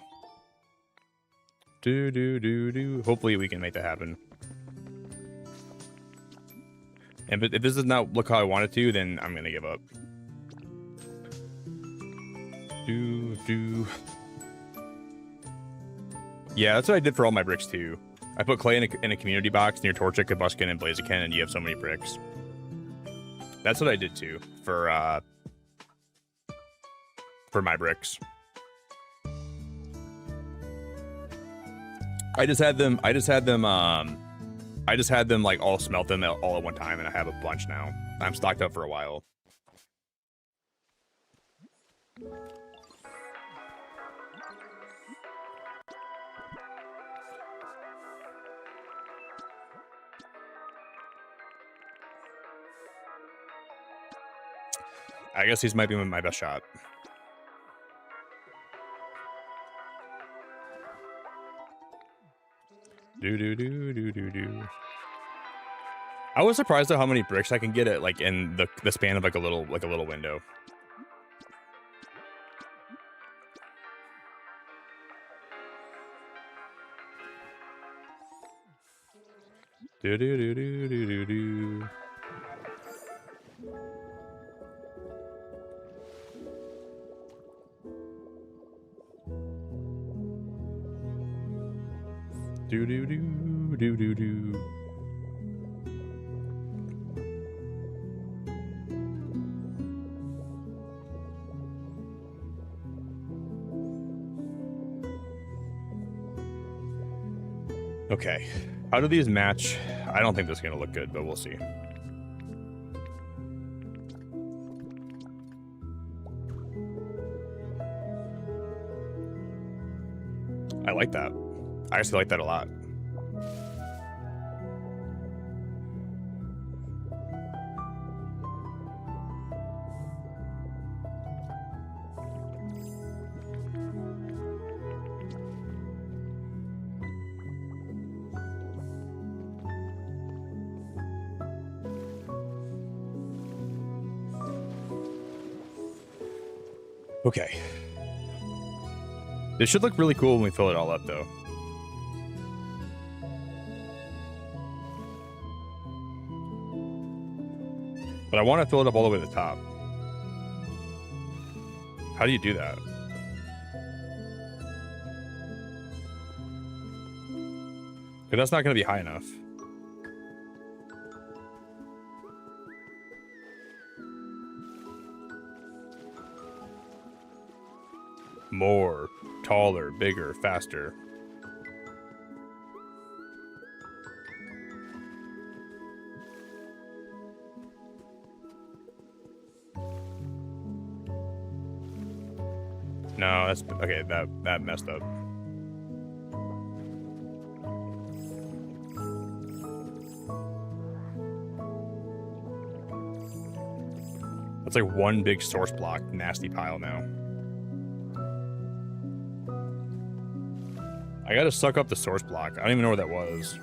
Hopefully we can make that happen. And if this does not look how I want it to, then I'm gonna give up. Yeah, that's what I did for all my bricks too. I put clay in a community box near Torchic, Kabuskin, and Blaziken, and you have so many bricks. That's what I did too for my bricks. I just had them like all smelt them all at one time, and I have a bunch now. I'm stocked up for a while. I guess these might be my best shot. I was surprised at how many bricks I can get at like in the span of like a little window. Okay, how do these match? I don't think this is gonna look good, but we'll see. I like that. I actually like that a lot. Okay. This should look really cool when we fill it all up, though. But I want to fill it up all the way to the top. How do you do that? Because that's not going to be high enough. More, taller, bigger, faster. No, that's okay. That messed up. That's like one big source block, nasty pile now. I gotta suck up the source block. I don't even know where that was.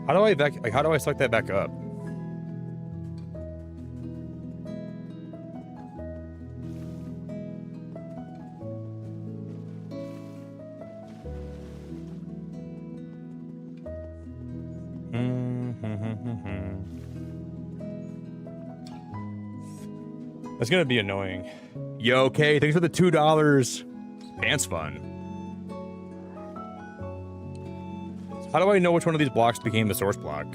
How do I suck that back up? That's gonna be annoying. Yo, okay, thanks for the $2. Dance fun. How do I know which one of these blocks became the source block?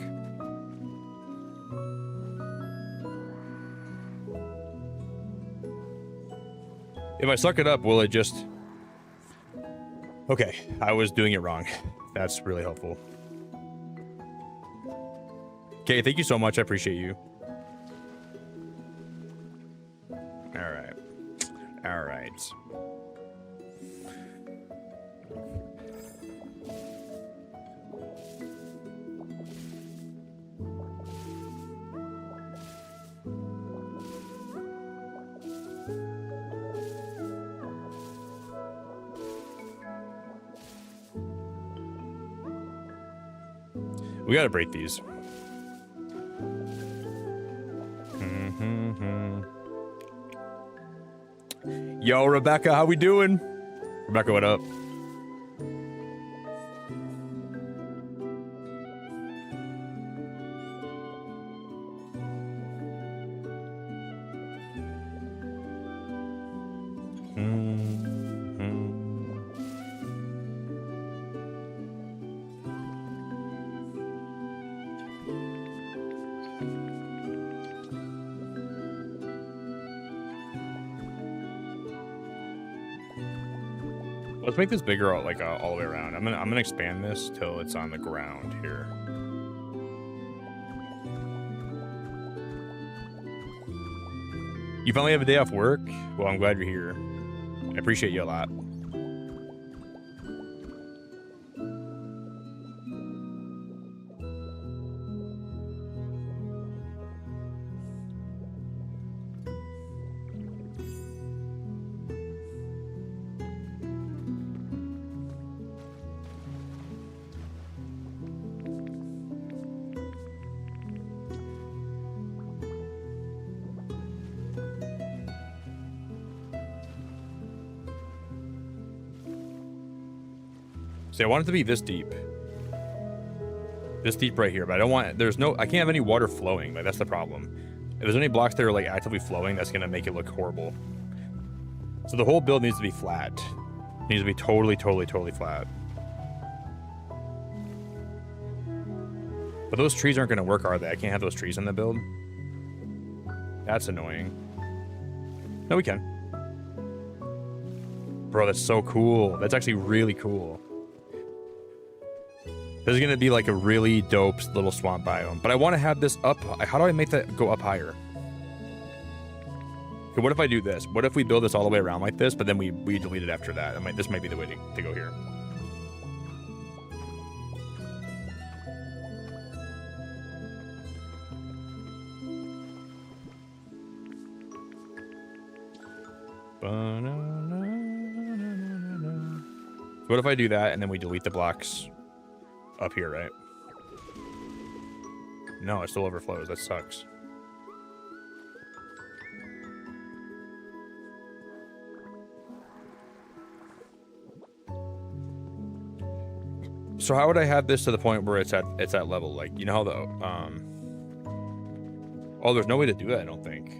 If I suck it up, will it just... Okay, I was doing it wrong. That's really helpful. Okay, thank you so much. I appreciate you. All right. All right. We gotta break these. Yo, Rebecca, how we doing? Rebecca, what up? Let's make this bigger, like all the way around. I'm gonna expand this till it's on the ground here. You finally have a day off work? Well, I'm glad you're here. I appreciate you a lot. See, I want it to be this deep. This deep right here, but I don't want, I can't have any water flowing. Like, that's the problem. If there's any blocks that are like actively flowing, that's gonna make it look horrible. So the whole build needs to be flat. It needs to be totally flat. But those trees aren't gonna work, are they? I can't have those trees in the build. That's annoying. No, we can. Bro, that's so cool. That's actually really cool. This is going to be like a really dope little swamp biome. But I want to have this up. How do I make that go up higher? Okay, what if I do this? What if we build this all the way around like this, but then we delete it after that? This might be the way to go here. What if I do that and then we delete the blocks up here, right? No, it still overflows. That sucks. So how would I have this to the point where it's at level? Like, you know how the oh, there's no way to do that, I don't think.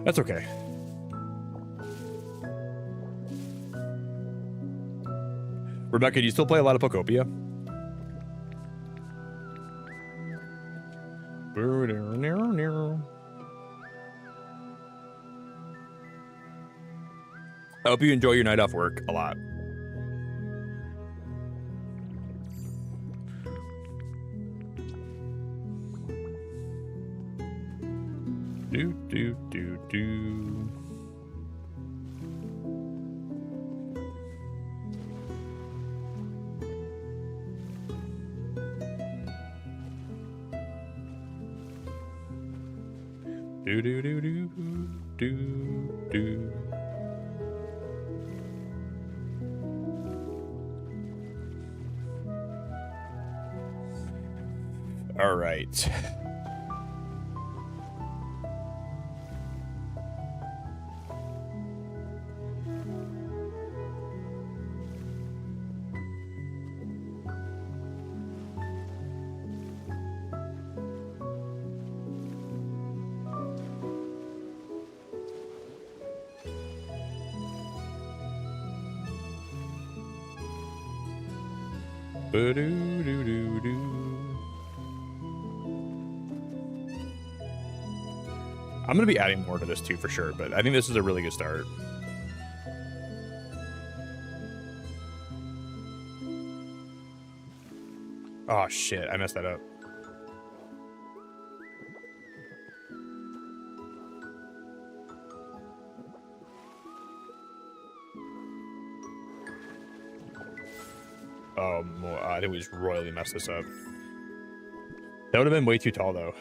That's okay. Rebecca, do you still play a lot of Pokopia? I hope you enjoy your night off work a lot. Do. Do. All right. I'm going to be adding more to this too, for sure, but I think this is a really good start. Oh shit, I messed that up. Oh, I think we just royally messed this up. That would have been way too tall, though.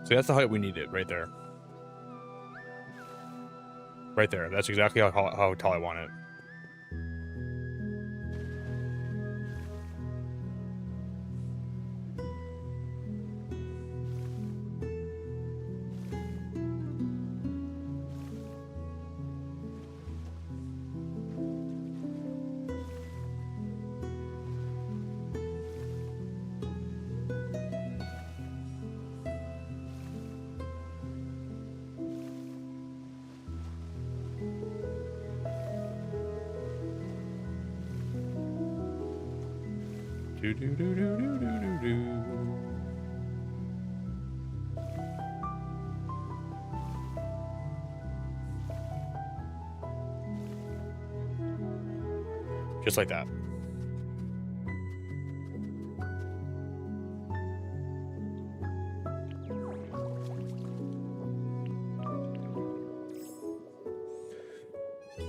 So that's the height we needed, right there. Right there. That's exactly how tall I want it. Just like that.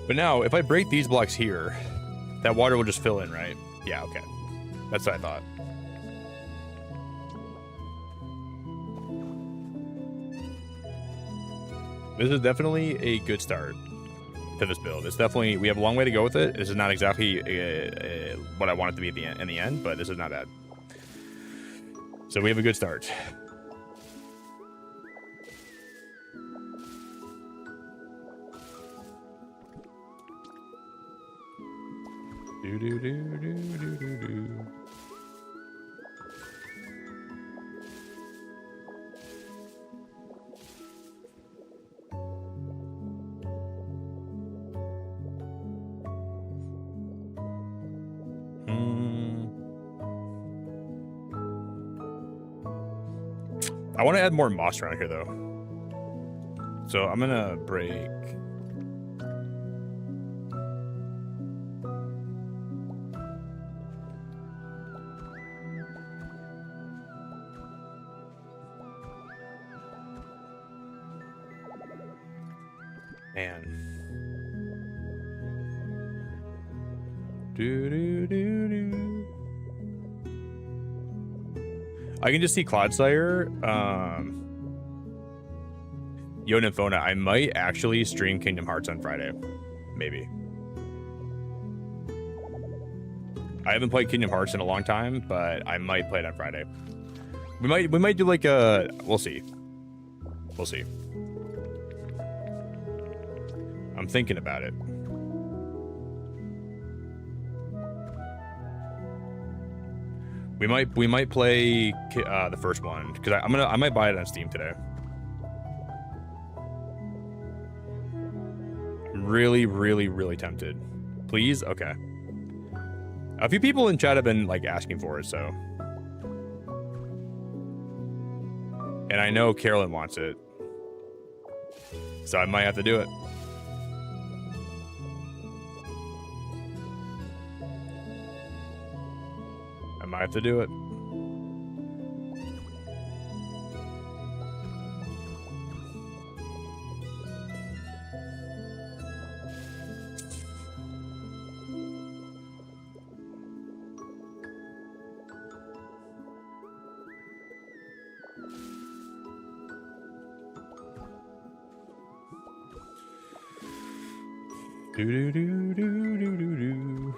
But now, if I break these blocks here, that water will just fill in, right? Yeah, okay. That's what I thought. This is definitely a good start to this build. It's definitely, we have a long way to go with it. This is not exactly what I want it to be at the end, in the end, but this is not bad. So we have a good start. Do do do do do do do. I want to add more moss around here, though. So I'm gonna break. Man. Do do do do. I can just see Clodsire. Yo Nymphona, I might actually stream Kingdom Hearts on Friday. Maybe. I haven't played Kingdom Hearts in a long time, but I might play it on Friday. We might do like a, we'll see. We'll see. I'm thinking about it. We might play the first one because I might buy it on Steam today. I'm really tempted. Please, okay. A few people in chat have been like asking for it, so. And I know Carolyn wants it, so I might have to do it. I might have to do it. Do do do do do do do.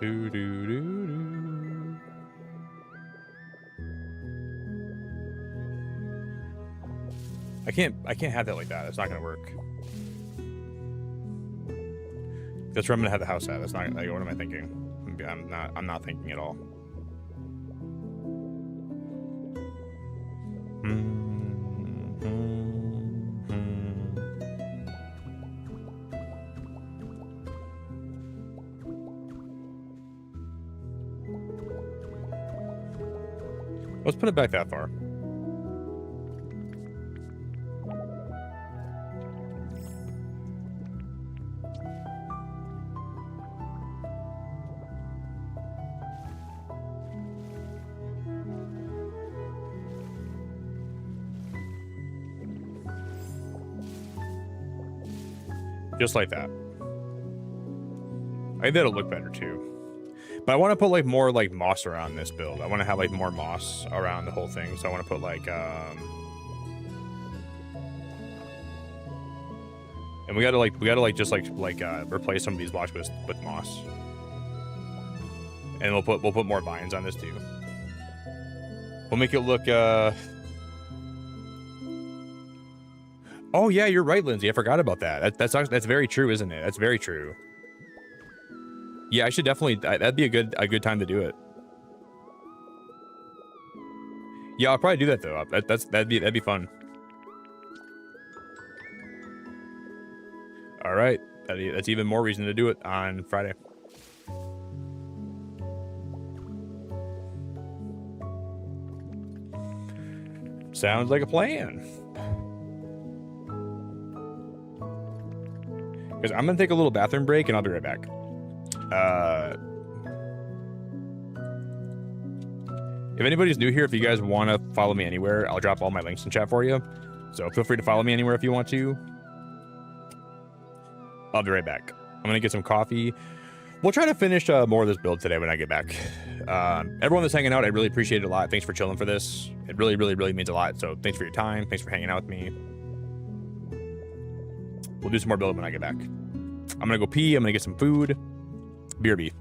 Do, do, do, do. I can't have that like that. It's not gonna work. That's where I'm gonna have the house at. That's not like, what am I thinking? I'm not thinking at all. Let's put it back that far. Just like that. I think that'll look better too. But I want to put like more like moss around this build. I want to have like more moss around the whole thing. So I want to put like and we gotta just replace some of these blocks with moss. And we'll put more vines on this too. We'll make it look oh yeah, you're right, Lindsay. I forgot about that. That's very true, isn't it? That's very true. Yeah, I should definitely. That'd be a good time to do it. Yeah, I'll probably do that though. That'd be fun. All right, that's even more reason to do it on Friday. Sounds like a plan. Because I'm gonna take a little bathroom break and I'll be right back. If anybody's new here, if you guys want to follow me anywhere, I'll drop all my links in chat for you. So feel free to follow me anywhere if you want to. I'll be right back. I'm gonna get some coffee. We'll try to finish more of this build today when I get back. Everyone that's hanging out, I really appreciate it a lot. Thanks for chilling for this. It really, really, really means a lot. So thanks for your time. Thanks for hanging out with me. We'll do some more building when I get back. I'm gonna go pee. I'm gonna get some food. BRB.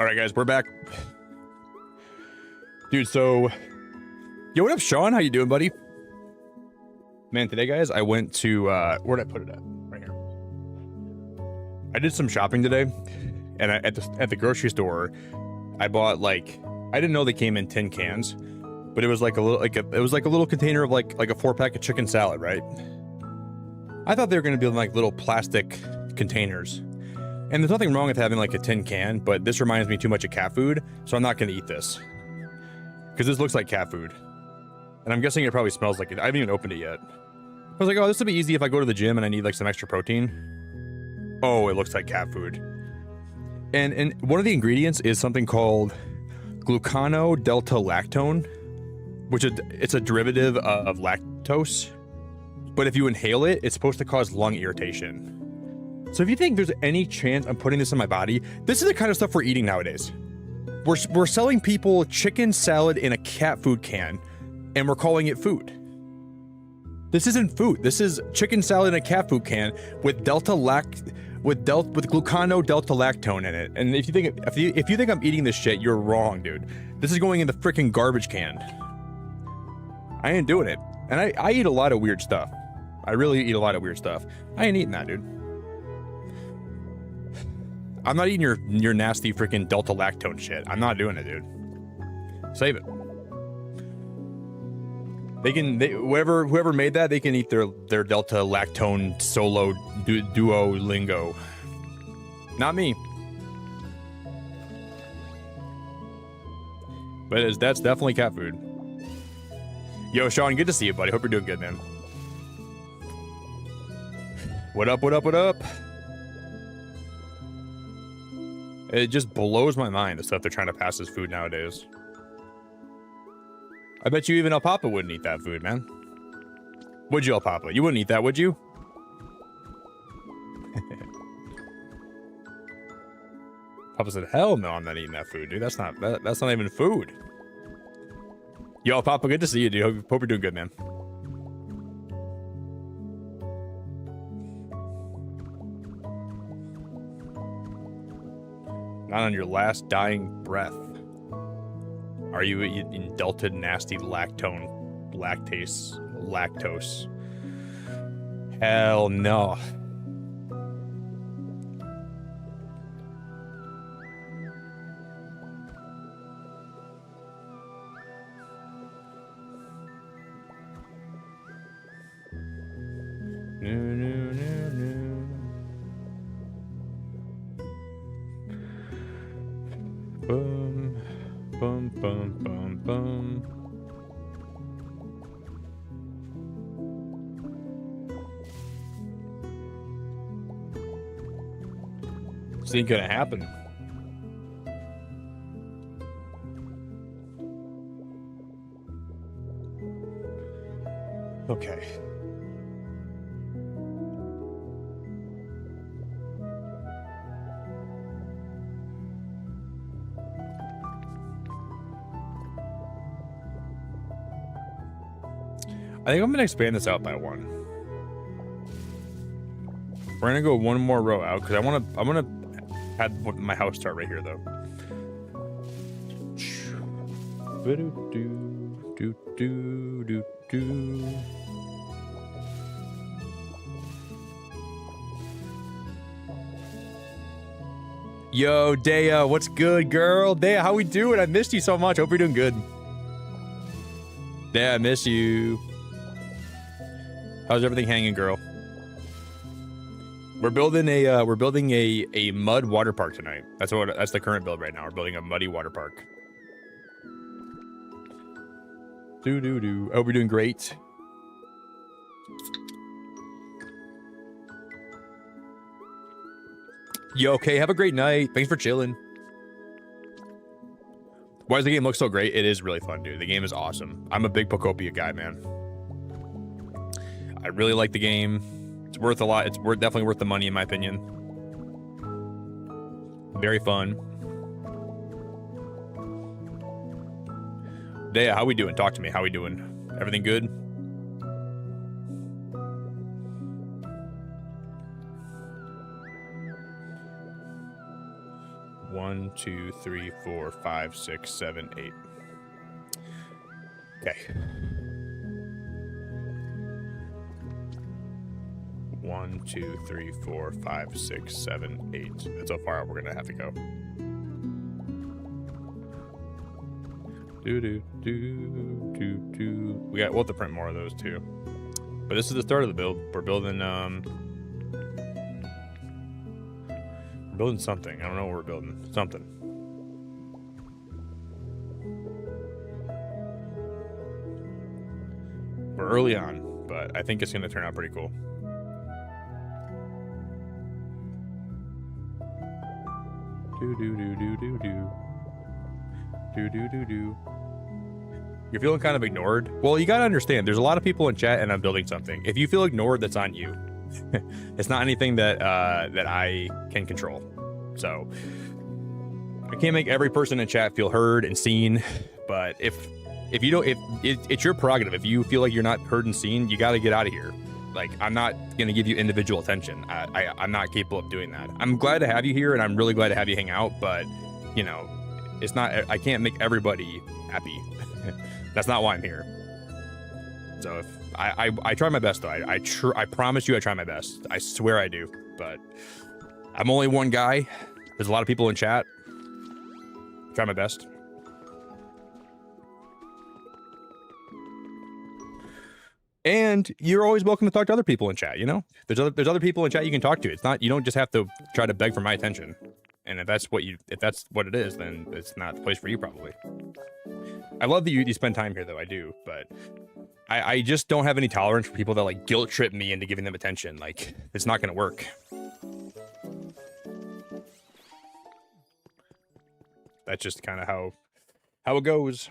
All right, guys, we're back. Dude, so... Yo, what up, Sean? How you doing, buddy? Man, today, guys, I went to... where'd I put it at? Right here. I did some shopping today, and at the grocery store, I bought, like... I didn't know they came in tin cans, but it was like a little... it was like a little container of, like a 4-pack of chicken salad, right? I thought they were going to be, like, little plastic containers. And there's nothing wrong with having like a tin can, but this reminds me too much of cat food, so I'm not gonna eat this. Because this looks like cat food. And I'm guessing it probably smells like it. I haven't even opened it yet. I was like, oh, this will be easy if I go to the gym and I need like some extra protein. Oh, it looks like cat food. And one of the ingredients is something called glucano-delta-lactone, which it's a derivative of lactose. But if you inhale it, it's supposed to cause lung irritation. So if you think there's any chance I'm putting this in my body, this is the kind of stuff we're eating nowadays. We're selling people chicken salad in a cat food can, and we're calling it food. This isn't food. This is chicken salad in a cat food can with glucano-delta-lactone in it. And if you think I'm eating this shit, you're wrong, dude. This is going in the freaking garbage can. I ain't doing it. And I eat a lot of weird stuff. I really eat a lot of weird stuff. I ain't eating that, dude. I'm not eating your nasty freaking delta lactone shit. I'm not doing it, dude. Save it. Whoever made that, they can eat their delta lactone solo duolingo. Not me. But that's definitely cat food. Yo, Sean, good to see you, buddy. Hope you're doing good, man. What up, what up, what up? It just blows my mind, the stuff they're trying to pass as food nowadays. I bet you even El Papa wouldn't eat that food, man. Would you, El Papa? You wouldn't eat that, would you? Papa said, hell no, I'm not eating that food, dude. That's not even food. Yo, El Papa, good to see you, dude. Hope you're doing good, man. Not on your last dying breath. Are you eating delta nasty lactose? Hell no. Bum, bum, bum, bum, bum. This ain't gonna happen. Okay. I think I'm gonna expand this out by one. We're gonna go one more row out because I wanna add my house start right here though. Yo, Dea, what's good, girl? Dea, how we doing? I missed you so much. Hope you're doing good. Dea, I miss you. How's everything hanging, girl? We're building a mud water park tonight. That's the current build right now. We're building a muddy water park. I hope you're doing great. Yo, okay, have a great night. Thanks for chilling. Why does the game look so great? It is really fun, dude. The game is awesome. I'm a big Pokopia guy, man. I really like the game. It's worth a lot. It's definitely worth the money, in my opinion. Very fun. Dea, how we doing? Talk to me. How we doing? Everything good? 1, 2, 3, 4, 5, 6, 7, 8. Okay. 1, 2, 3, 4, 5, 6, 7, 8. That's how far out we're gonna have to go. We'll have to print more of those too. But this is the start of the build. We're building something. I don't know what we're building. Something. We're early on, but I think it's gonna turn out pretty cool. You're feeling kind of ignored? Well, you gotta understand, there's a lot of people in chat and I'm building something. If you feel ignored, that's on you. It's not anything that that I can control. So I can't make every person in chat feel heard and seen, but if you don't, it's your prerogative. If you feel like you're not heard and seen, you gotta get out of here. Like, I'm not gonna give you individual attention. I'm not capable of doing that. I'm glad to have you here, and I'm really glad to have you hang out, but, you know, it's not, I can't make everybody happy. That's not why I'm here. So if I try my best, though. I promise you I try my best. I swear I do, but I'm only one guy. There's a lot of people in chat. Try my best. And you're always welcome to talk to other people in chat, you know? There's other people in chat you can talk to. It's not, you don't just have to try to beg for my attention. And if that's what it is, then it's not the place for you, probably. I love that you spend time here, though. I do, but I just don't have any tolerance for people that like guilt trip me into giving them attention. Like, it's not gonna work. That's just kind of how it goes.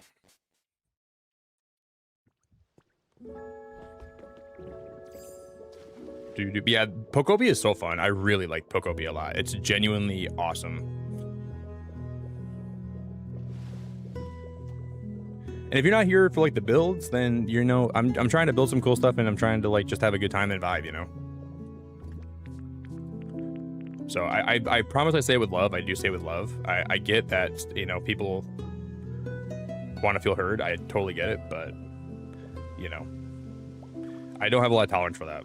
Dude, yeah, Pokopia is so fun. I really like Pokopia a lot. It's genuinely awesome. And if you're not here for like the builds, then you know I'm trying to build some cool stuff, and I'm trying to like just have a good time and vibe, you know. So I promise I say it with love. I do say it with love. I get that, you know, people want to feel heard. I totally get it, but you know, I don't have a lot of tolerance for that.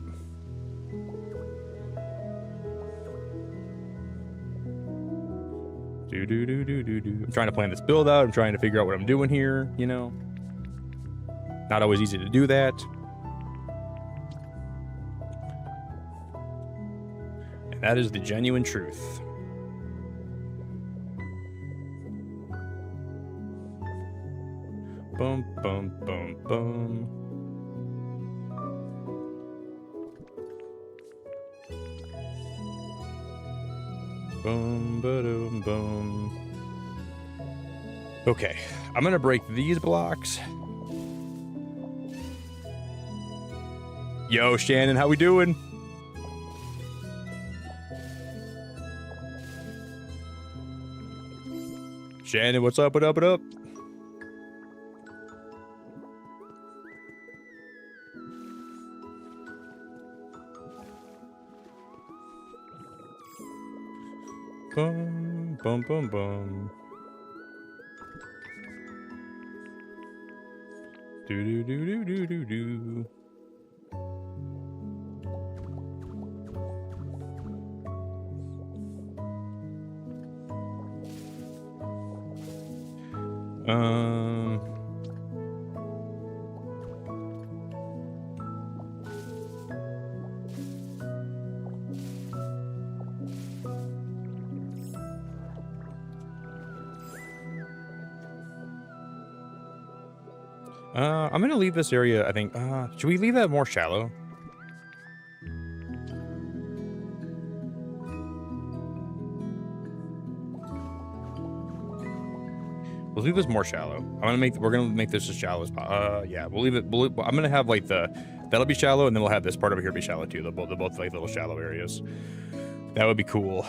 I'm trying to plan this build out. I'm trying to figure out what I'm doing here, you know. Not always easy to do that. And that is the genuine truth. Boom, boom, boom, boom. Boom, ba-doom, boom. Okay, I'm gonna break these blocks. Yo, Shannon, how we doing? Shannon, what's up? What up? What up? Boom, boom, boom, boom. Do do do do do do do. I'm gonna leave this area, I think. Should we leave that more shallow? We'll leave this more shallow. We're gonna make this as shallow as possible. Yeah, we'll leave it. I'm gonna have like that'll be shallow, and then we'll have this part over here be shallow too. They're both like little shallow areas. That would be cool.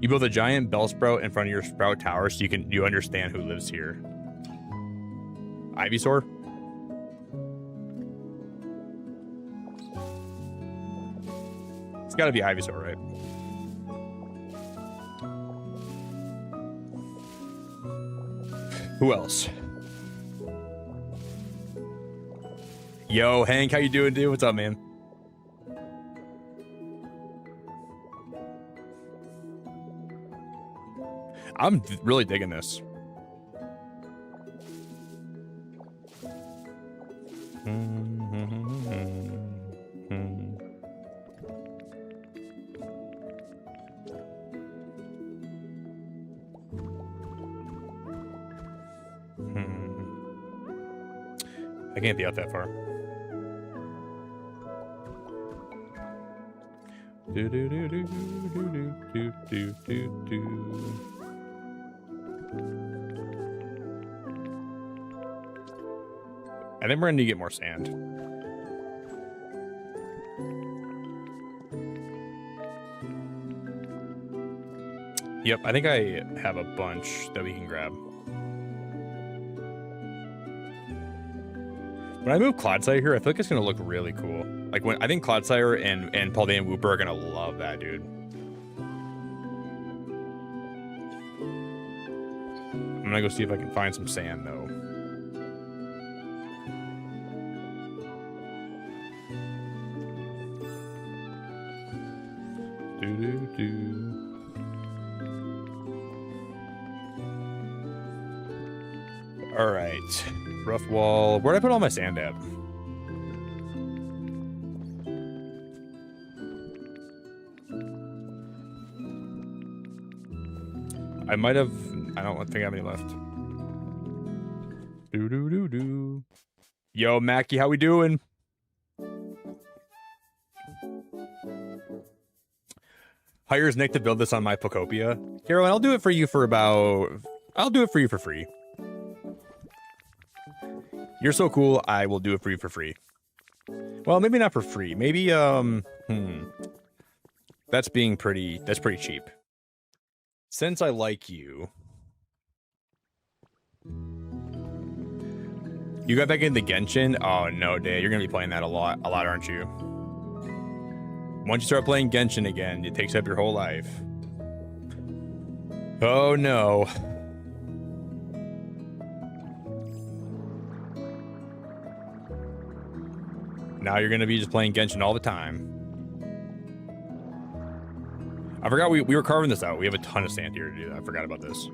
You build a giant bell sprout in front of your sprout tower so you understand who lives here. Ivysaur? It's gotta be Ivysaur, right? Who else? Yo, Hank, how you doing, dude? What's up, man? I'm really digging this. I can't be out that far. Do do do do do do do do do. I think we're gonna need to get more sand. Yep, I think I have a bunch that we can grab. When I move Clodsire here, I feel like it's gonna look really cool. Like when I think Clodsire and Clodsire and Wooper are gonna love that, dude. I'm gonna go see if I can find some sand though. All right, rough wall. Where'd I put all my sand at? I might have. I don't think I have any left. Do do do do. Yo, Mackie, how we doing? Hires Nick to build this on my Pokopia. Carolyn, I'll do it for you for about. I'll do it for you for free. You're so cool, I will do it for you for free. Well, maybe not for free. Maybe, that's pretty cheap. Since I like you. You got back into Genshin? Oh, no, Day. You're going to be playing that a lot, aren't you? Once you start playing Genshin again, it takes up your whole life. Oh, no. Now you're going to be just playing Genshin all the time. I forgot we were carving this out. We have a ton of sand here to do that. I forgot about this.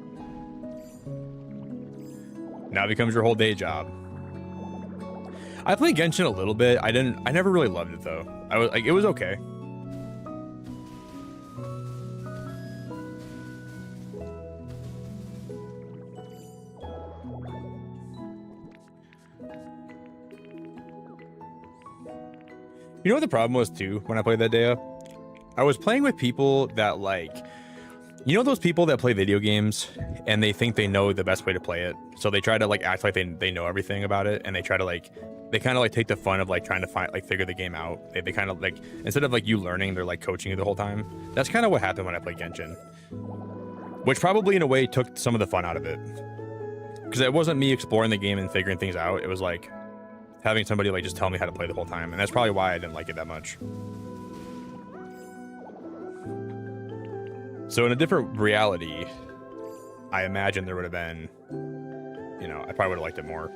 Now it becomes your whole day job. I played Genshin a little bit. I never really loved it though. It was okay. You know what the problem was too when I played that day? I was playing with people that like, you know those people that play video games and they think they know the best way to play it, so they try to like act like they know everything about it, and they try to like, they kind of like take the fun of like trying to figure the game out. They kind of like, instead of like you learning, they're like coaching you the whole time. That's kind of what happened when I played Genshin, which probably in a way took some of the fun out of it, because it wasn't me exploring the game and figuring things out. It was like having somebody like just tell me how to play the whole time, and that's probably why I didn't like it that much. So in a different reality, I imagine there would have been, you know, I probably would have liked it more.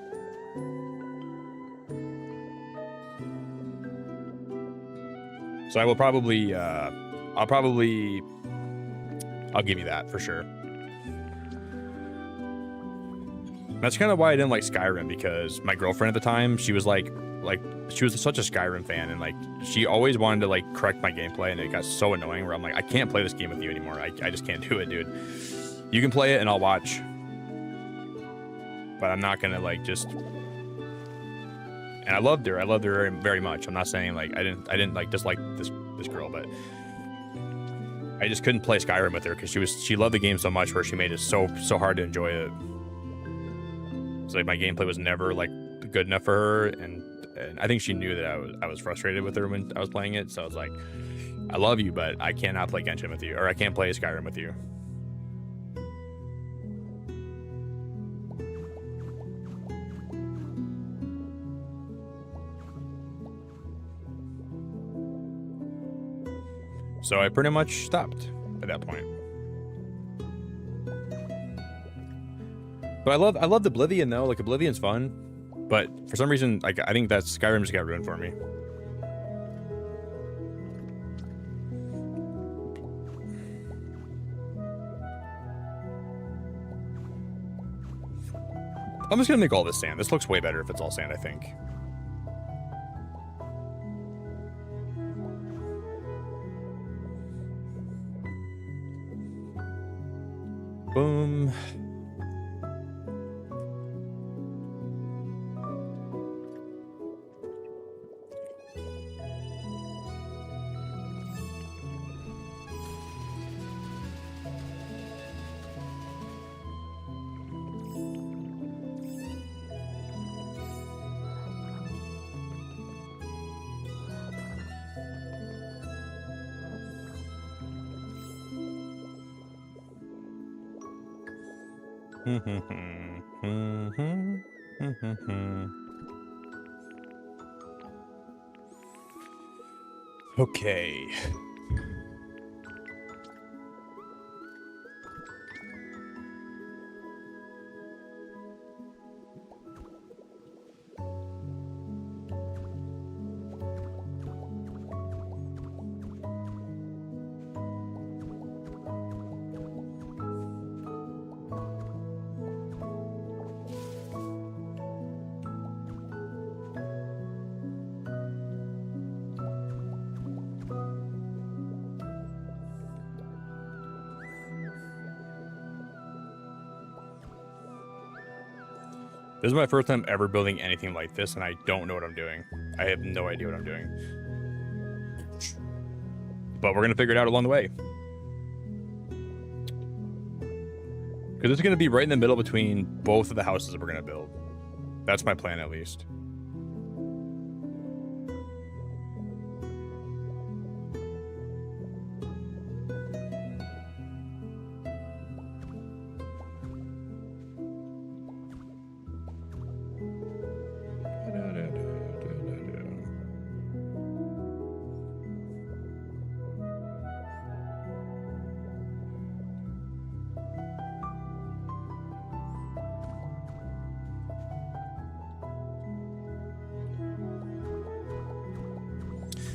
So I will probably, I'll give you that for sure. That's kind of why I didn't like Skyrim, because my girlfriend at the time, she was like she was such a Skyrim fan, and like she always wanted to like correct my gameplay, and it got so annoying where I'm like, I can't play this game with you anymore. I just can't do it, dude. You can play it and I'll watch, but I'm not gonna like just. And I loved her very, very much. I'm not saying like I didn't like dislike this girl, but I just couldn't play Skyrim with her because she loved the game so much where she made it so hard to enjoy it. So like my gameplay was never like good enough for her, and I think she knew that I was frustrated with her when I was playing it. So I was like, I love you, but I cannot play Genshin with you, or I can't play Skyrim with you. So I pretty much stopped at that point. But I love Oblivion though. Like Oblivion's fun, but for some reason, like I think that Skyrim just got ruined for me. I'm just gonna make all this sand. This looks way better if it's all sand, I think. Boom. Okay. This is my first time ever building anything like this, and I don't know what I'm doing. I have no idea what I'm doing. But we're going to figure it out along the way. Because this is going to be right in the middle between both of the houses that we're going to build. That's my plan, at least.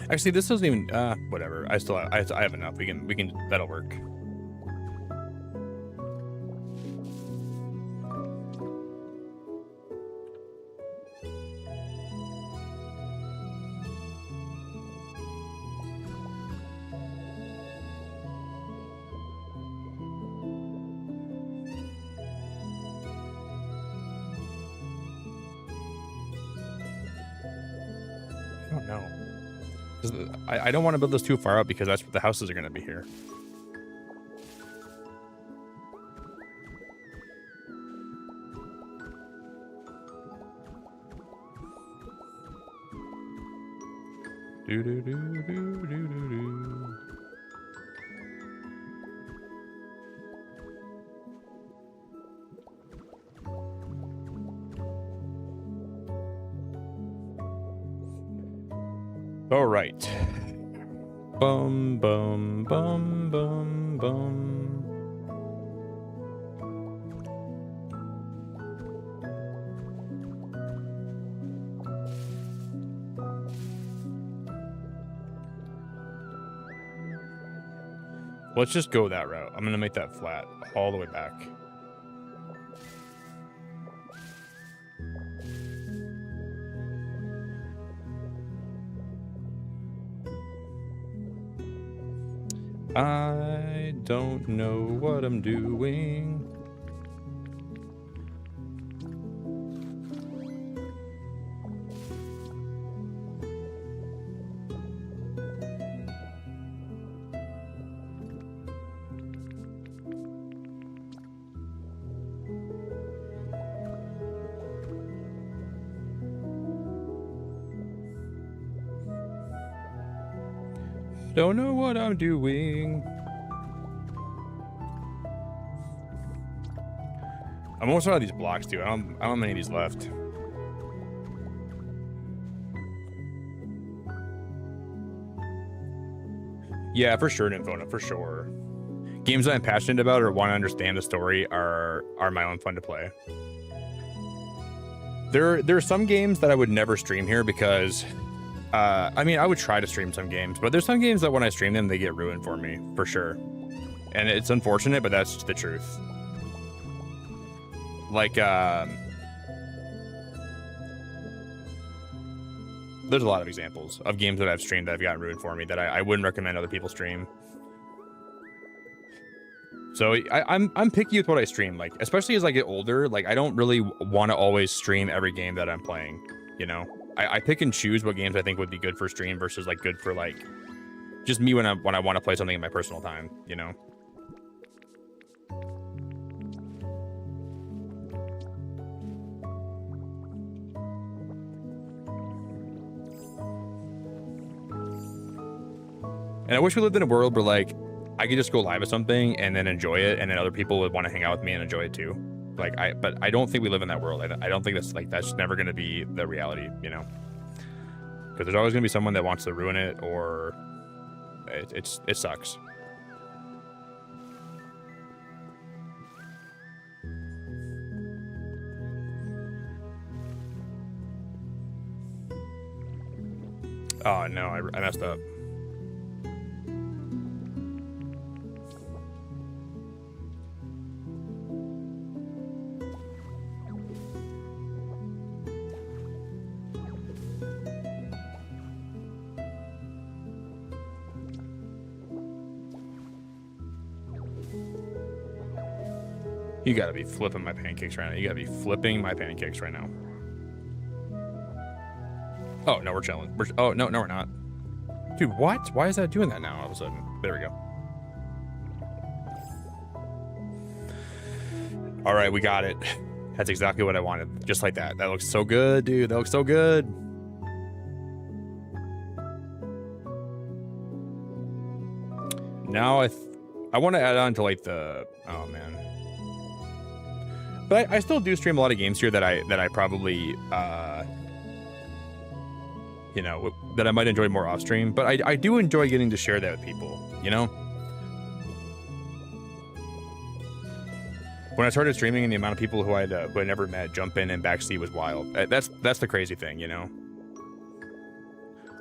Actually, this doesn't even. Whatever. I have enough. We can. That'll work. I don't know. I don't want to build this too far out because that's what the houses are going to be here. Do do do do do do do. All right. Bum, bum, bum, bum, bum. Let's just go that route. I'm going to make that flat all the way back. I don't know what I'm doing. Don't know what I'm doing. I'm almost out of these blocks, too. I don't have many of these left. Yeah, for sure, Nymphona, for sure. games that I'm passionate about or want to understand the story are my own fun to play. There are some games that I would never stream here because, I mean, I would try to stream some games, but there's some games that when I stream them, they get ruined for me, for sure. And it's unfortunate, but that's just the truth. Like, there's a lot of examples of games that I've streamed that have gotten ruined for me that I wouldn't recommend other people stream. So I'm picky with what I stream, like, especially as I get older. Like, I don't really want to always stream every game that I'm playing, you know? I pick and choose what games I think would be good for stream versus, like, good for, like, just me when I want to play something in my personal time, you know? And I wish we lived in a world where, like, I could just go live at something and then enjoy it, and then other people would want to hang out with me and enjoy it too. Like, but I don't think we live in that world. I don't think that's never going to be the reality, you know? Because there's always going to be someone that wants to ruin it, or it sucks. Oh no, I messed up. You gotta be flipping my pancakes right now. You gotta be flipping my pancakes right now. Oh, no, we're chilling. Oh, no, we're not. Dude, what? Why is that doing that now all of a sudden? There we go. All right, we got it. That's exactly what I wanted. Just like that. That looks so good, dude. That looks so good. Now I want to add on to, like, the... Oh, man. But I still do stream a lot of games here that I probably, you know, that I might enjoy more off stream. But I do enjoy getting to share that with people, you know? When I started streaming and the amount of people who I never met jump in and backseat was wild. That's the crazy thing, you know?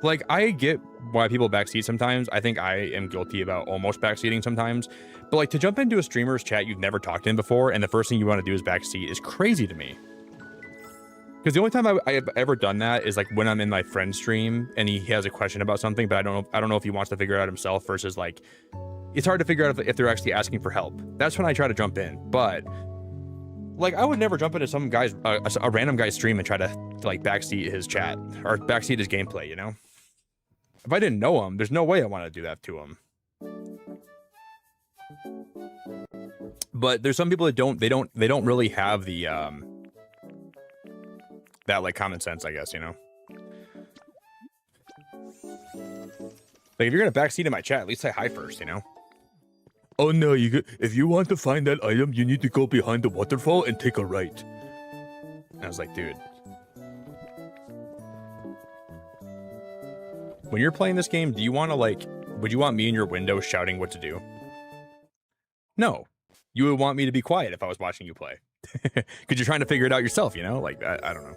Like, I get why people backseat sometimes. I think I am guilty about almost backseating sometimes. But, like, to jump into a streamer's chat you've never talked to him before, and the first thing you want to do is backseat is crazy to me. Because the only time I have ever done that is, like, when I'm in my friend's stream and he has a question about something, but I don't know if he wants to figure it out himself versus, like, it's hard to figure out if they're actually asking for help. That's when I try to jump in. But, like, I would never jump into some guy's a random guy's stream and try to, like, backseat his chat or backseat his gameplay, you know? If I didn't know him, there's no way I want to do that to him. But there's some people that don't really have the that, like, common sense, I guess, you know. Like, if you're gonna backseat in my chat, at least say hi first, you know. Oh no, if you want to find that item, you need to go behind the waterfall and take a right. And I was like, dude. When you're playing this game, do you want to, like, would you want me in your window shouting what to do? No. You would want me to be quiet if I was watching you play. Because you're trying to figure it out yourself, you know? Like, I don't know.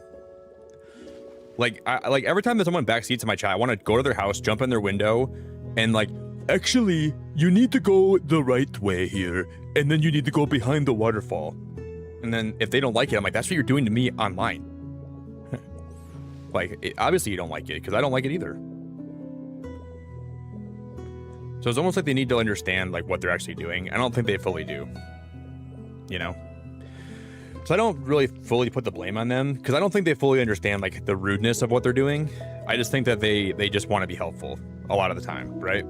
Like, like, every time that someone backseats in my chat, I want to go to their house, jump in their window, and, like, actually, you need to go the right way here, and then you need to go behind the waterfall. And then if they don't like it, I'm like, that's what you're doing to me online. Like, obviously you don't like it, because I don't like it either. So it's almost like they need to understand, like, what they're actually doing. I don't think they fully do, you know? So I don't really fully put the blame on them, because I don't think they fully understand, like, the rudeness of what they're doing. I just think that they just want to be helpful a lot of the time, right?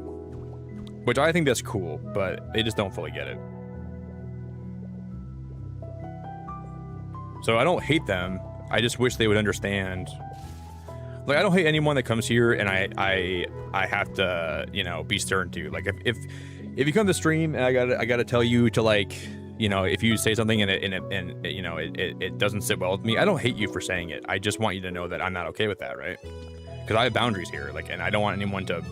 Which I think that's cool, but they just don't fully get it. So I don't hate them. I just wish they would understand. Like, I don't hate anyone that comes here and I have to, you know, be stern to. Like, if you come to stream and I gotta tell you to, like, you know, if you say something and it you know, it doesn't sit well with me, I don't hate you for saying it. I just want you to know that I'm not okay with that, right? Because I have boundaries here, like, and I don't want anyone to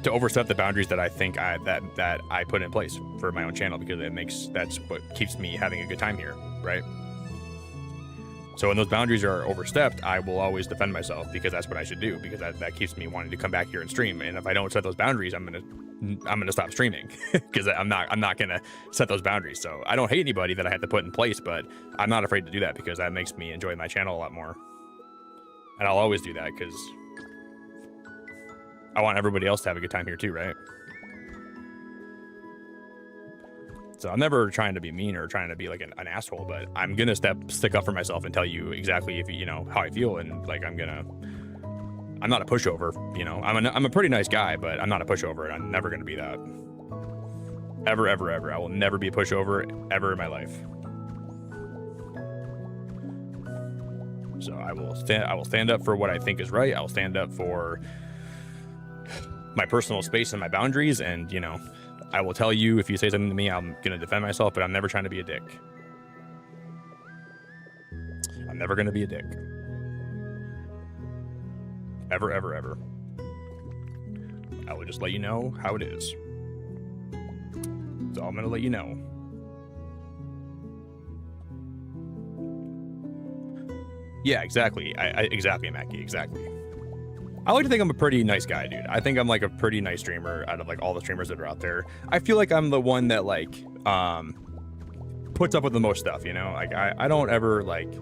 to overstep the boundaries that I think that I put in place for my own channel, because that's what keeps me having a good time here, right? So when those boundaries are overstepped, I will always defend myself, because that's what I should do, because that keeps me wanting to come back here and stream. And if I don't set those boundaries, I'm gonna stop streaming because I'm not gonna set those boundaries. So I don't hate anybody that I had to put in place, but I'm not afraid to do that because that makes me enjoy my channel a lot more. And I'll always do that because I want everybody else to have a good time here too, right? So I'm never trying to be mean or trying to be like an asshole, but I'm gonna stick up for myself and tell you exactly if you know how I feel, and like I'm not a pushover, you know. I'm a pretty nice guy, but I'm not a pushover, and I'm never gonna be that. Ever, ever, ever. I will never be a pushover ever in my life. So I will stand up for what I think is right. I will stand up for my personal space and my boundaries, and you know, I will tell you if you say something to me, I'm gonna defend myself, but I'm never trying to be a dick. I'm never gonna be a dick. Ever, ever, ever. I will just let you know how it is. So I'm gonna let you know. Yeah, exactly. Exactly, Mackie, exactly. I like to think I'm a pretty nice guy, dude. I think I'm like a pretty nice streamer out of like all the streamers that are out there. I feel like I'm the one that like puts up with the most stuff, you know? Like I don't ever like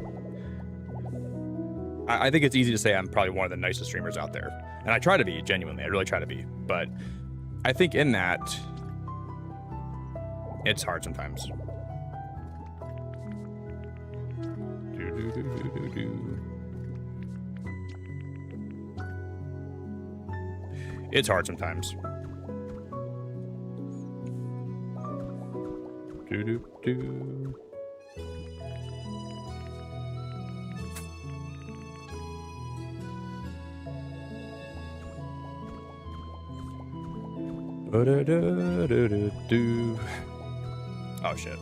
I think it's easy to say I'm probably one of the nicest streamers out there. And I try to be, genuinely. I really try to be. But I think in that it's hard sometimes. It's hard sometimes. Oh shit.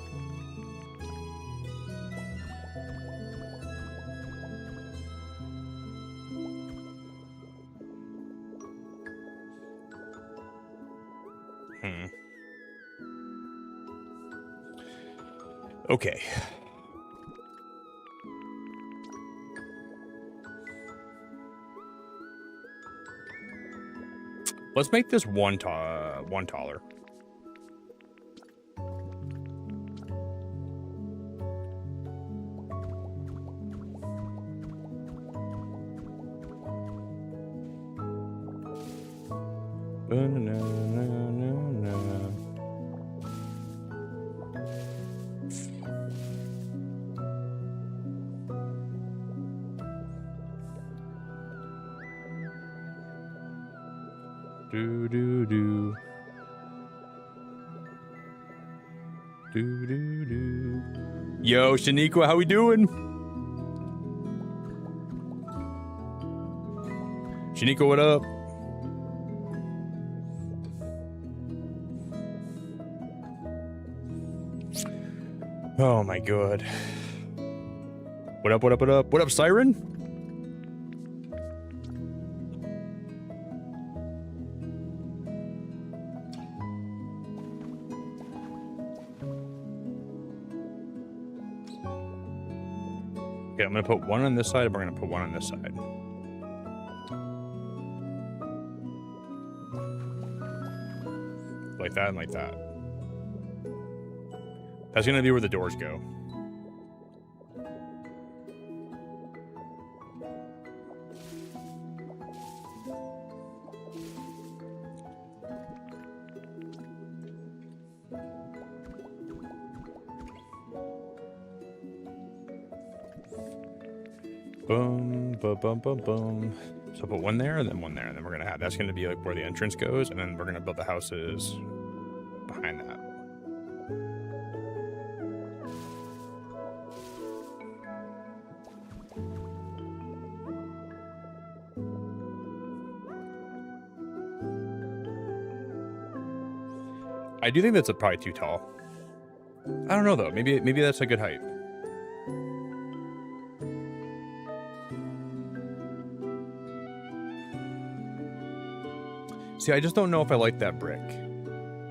Okay. Let's make this one taller. Yo, Shaniqua, how we doing? Shaniqua, what up? Oh my god. What up, what up, what up? What up, Siren? Okay, I'm gonna put one on this side, and we're gonna put one on this side. Like that and like that. That's gonna be where the doors go. Boom, boom, boom, boom, boom. So put one there and then one there, and then we're gonna have, that's gonna be like where the entrance goes, and then we're gonna build the houses behind that. I do think that's probably too tall. I don't know though. Maybe that's a good height. See, I just don't know if I like that brick.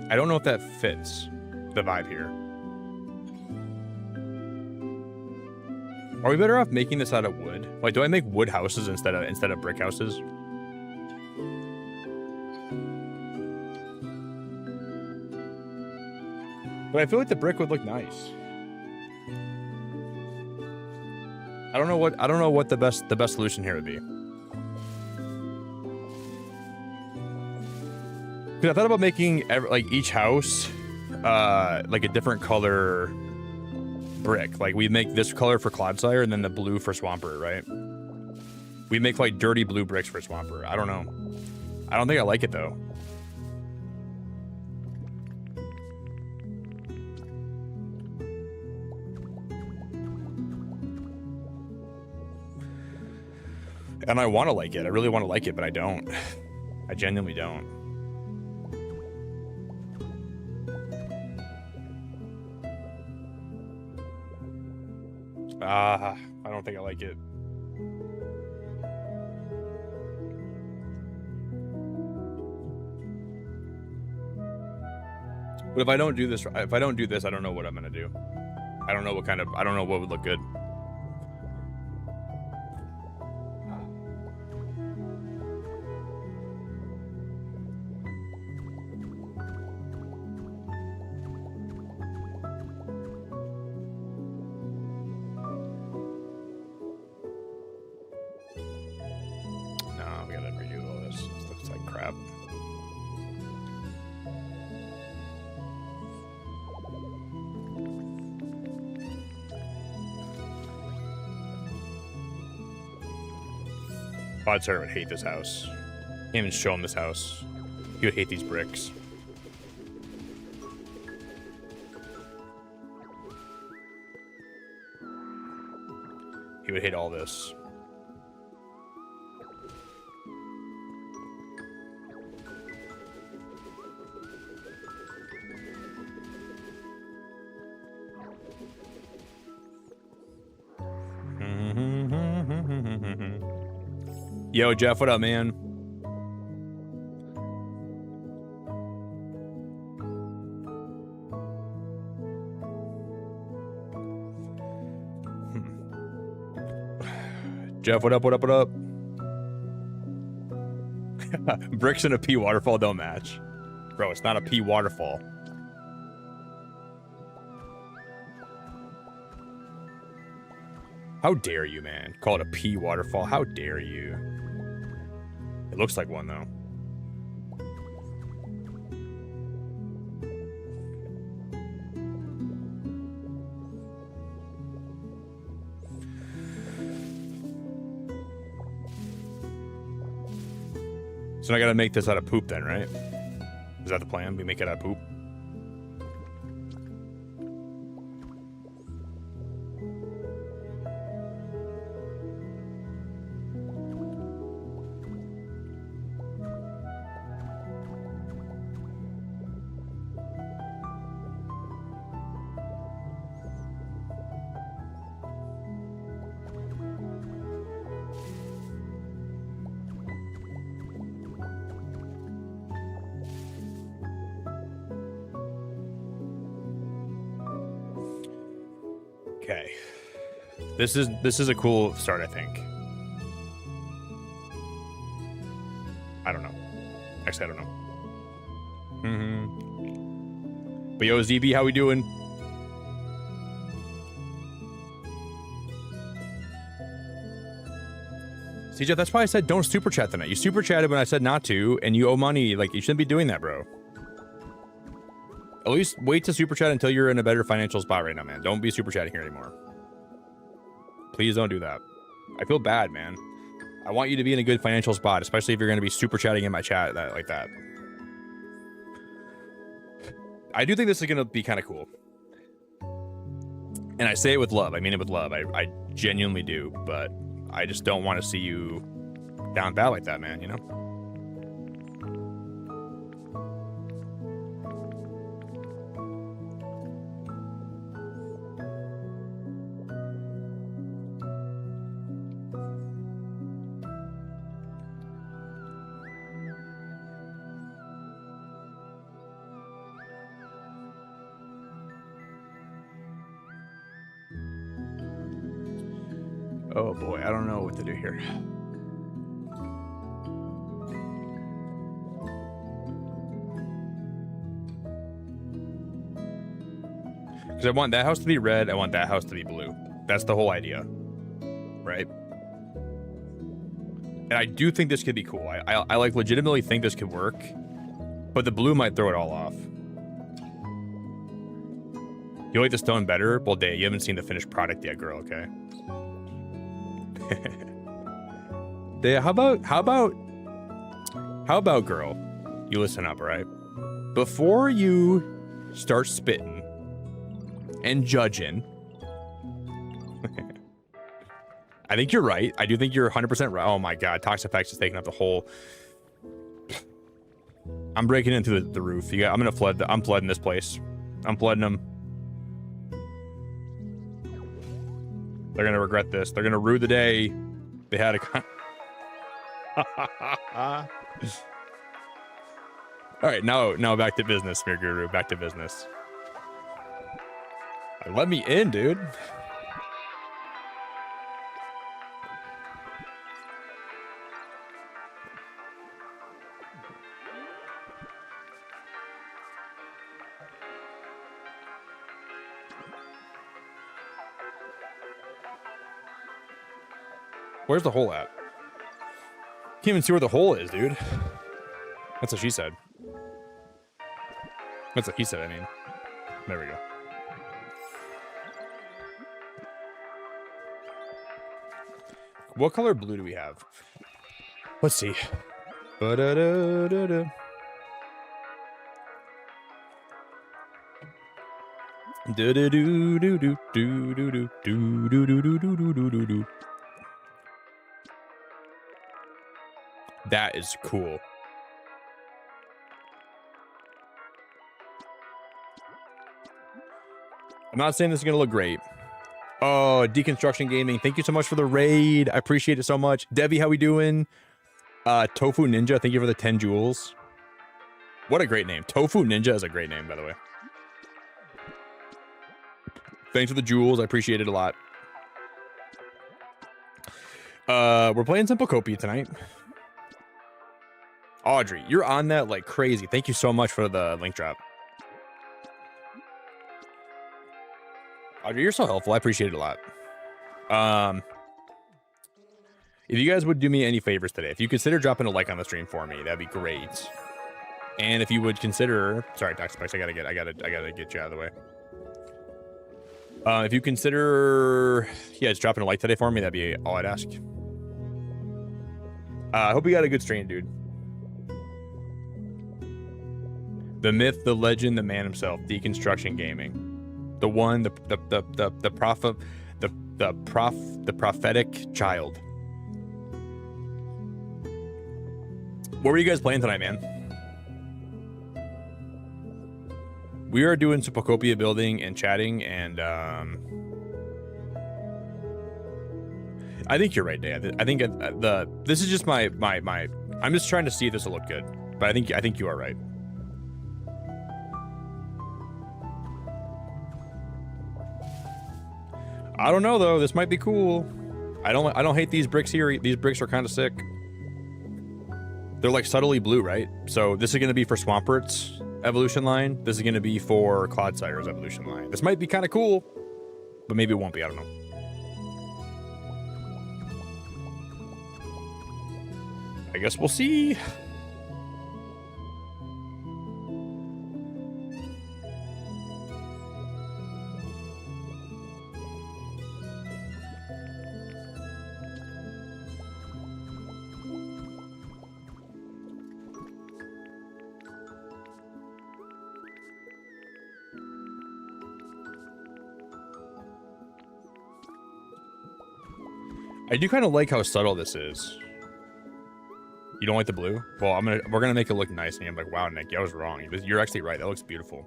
I don't know if that fits the vibe here. Are we better off making this out of wood? Like, do I make wood houses instead of brick houses? But I feel like the brick would look nice. I don't know what the best solution here would be. Because I thought about making like each house like a different color brick. Like we make this color for Clodsire and then the blue for Swamper, right? We make like dirty blue bricks for Swamper. I don't know. I don't think I like it though. And I want to like it. I really want to like it, but I don't. I genuinely don't. I don't think I like it. But if I don't do this, I don't know what I'm gonna do. I don't know what would look good. Clodsire would hate this house. Can't even show him this house. He would hate these bricks. He would hate all this. Yo, Jeff, what up, man? Jeff, what up, what up, what up? Bricks and a pea waterfall don't match. Bro, it's not a pea waterfall. How dare you, man? Call it a pea waterfall. How dare you? It looks like one, though. So I gotta make this out of poop then, right? Is that the plan? We make it out of poop? Okay. This is a cool start, I think. I don't know. Actually, I don't know. But yo, ZB, how we doing? See, Jeff, that's why I said don't super chat tonight. You super chatted when I said not to, and you owe money. Like, you shouldn't be doing that, bro. At least wait to super chat until you're in a better financial spot right now, man. Don't be super chatting here anymore. Please don't do that. I feel bad, man. I want you to be in a good financial spot, especially if you're going to be super chatting in my chat like that. I do think this is going to be kind of cool. And I say it with love. I mean it with love. I genuinely do, but I just don't want to see you down bad like that, man, you know? Oh boy, I don't know what to do here. Because I want that house to be red, I want that house to be blue. That's the whole idea, right? And I do think this could be cool. I like legitimately think this could work, but the blue might throw it all off. You like the stone better? Well, Day, you haven't seen the finished product yet, girl, okay? Day, how about, girl? You listen up, all right? Before you start spitting and judging, I think you're right. I do think you're 100% right. Oh my God, Toxifex is taking up the whole. I'm breaking into the roof. I'm gonna flood. I'm flooding this place. I'm flooding them. They're gonna regret this. They're gonna rue the day they had a. All right, now back to business, Smear Guru. Back to business. Let me in, dude. Where's the hole at? Can't even see where the hole is, dude. That's what she said. That's what he said, I mean. There we go. What color blue do we have? Let's see. Ba-da-da-da-da. Do-do-do-do-do-do-do-do-do-do-do-do-do-do-do. That is cool. I'm not saying this is going to look great. Oh, Deconstruction Gaming, thank you so much for the raid. I appreciate it so much. Debbie, how we doing? Tofu Ninja, thank you for the 10 jewels. What a great name. Tofu Ninja is a great name, by the way. Thanks for the jewels. I appreciate it a lot. We're playing some Pokopia tonight. Audrey, you're on that like crazy. Thank you so much for the link drop. Audrey, you're so helpful. I appreciate it a lot. If you guys would do me any favors today, if you consider dropping a like on the stream for me, that'd be great. And if you would consider, sorry, Toxpex, I gotta get you out of the way. If you consider, yeah, just dropping a like today for me, that'd be all I'd ask. I hope you got a good stream, dude. The myth, the legend, the man himself, Deconstruction Gaming, the one, the prophetic child. What were you guys playing tonight, man? We are doing some Pokopia building and chatting, and I think you're right, Dan. I think this is just my. I'm just trying to see if this will look good, but I think you are right. I don't know though. This might be cool. I don't hate these bricks here. These bricks are kind of sick. They're like subtly blue, right? So this is going to be for Swampert's evolution line. This is going to be for Clodsire's evolution line. This might be kind of cool, but maybe it won't be. I don't know. I guess we'll see. I do kind of like how subtle this is. You don't like the blue? Well, we're gonna make it look nice. And I'm like, wow, Nick, I was wrong. You're actually right. That looks beautiful.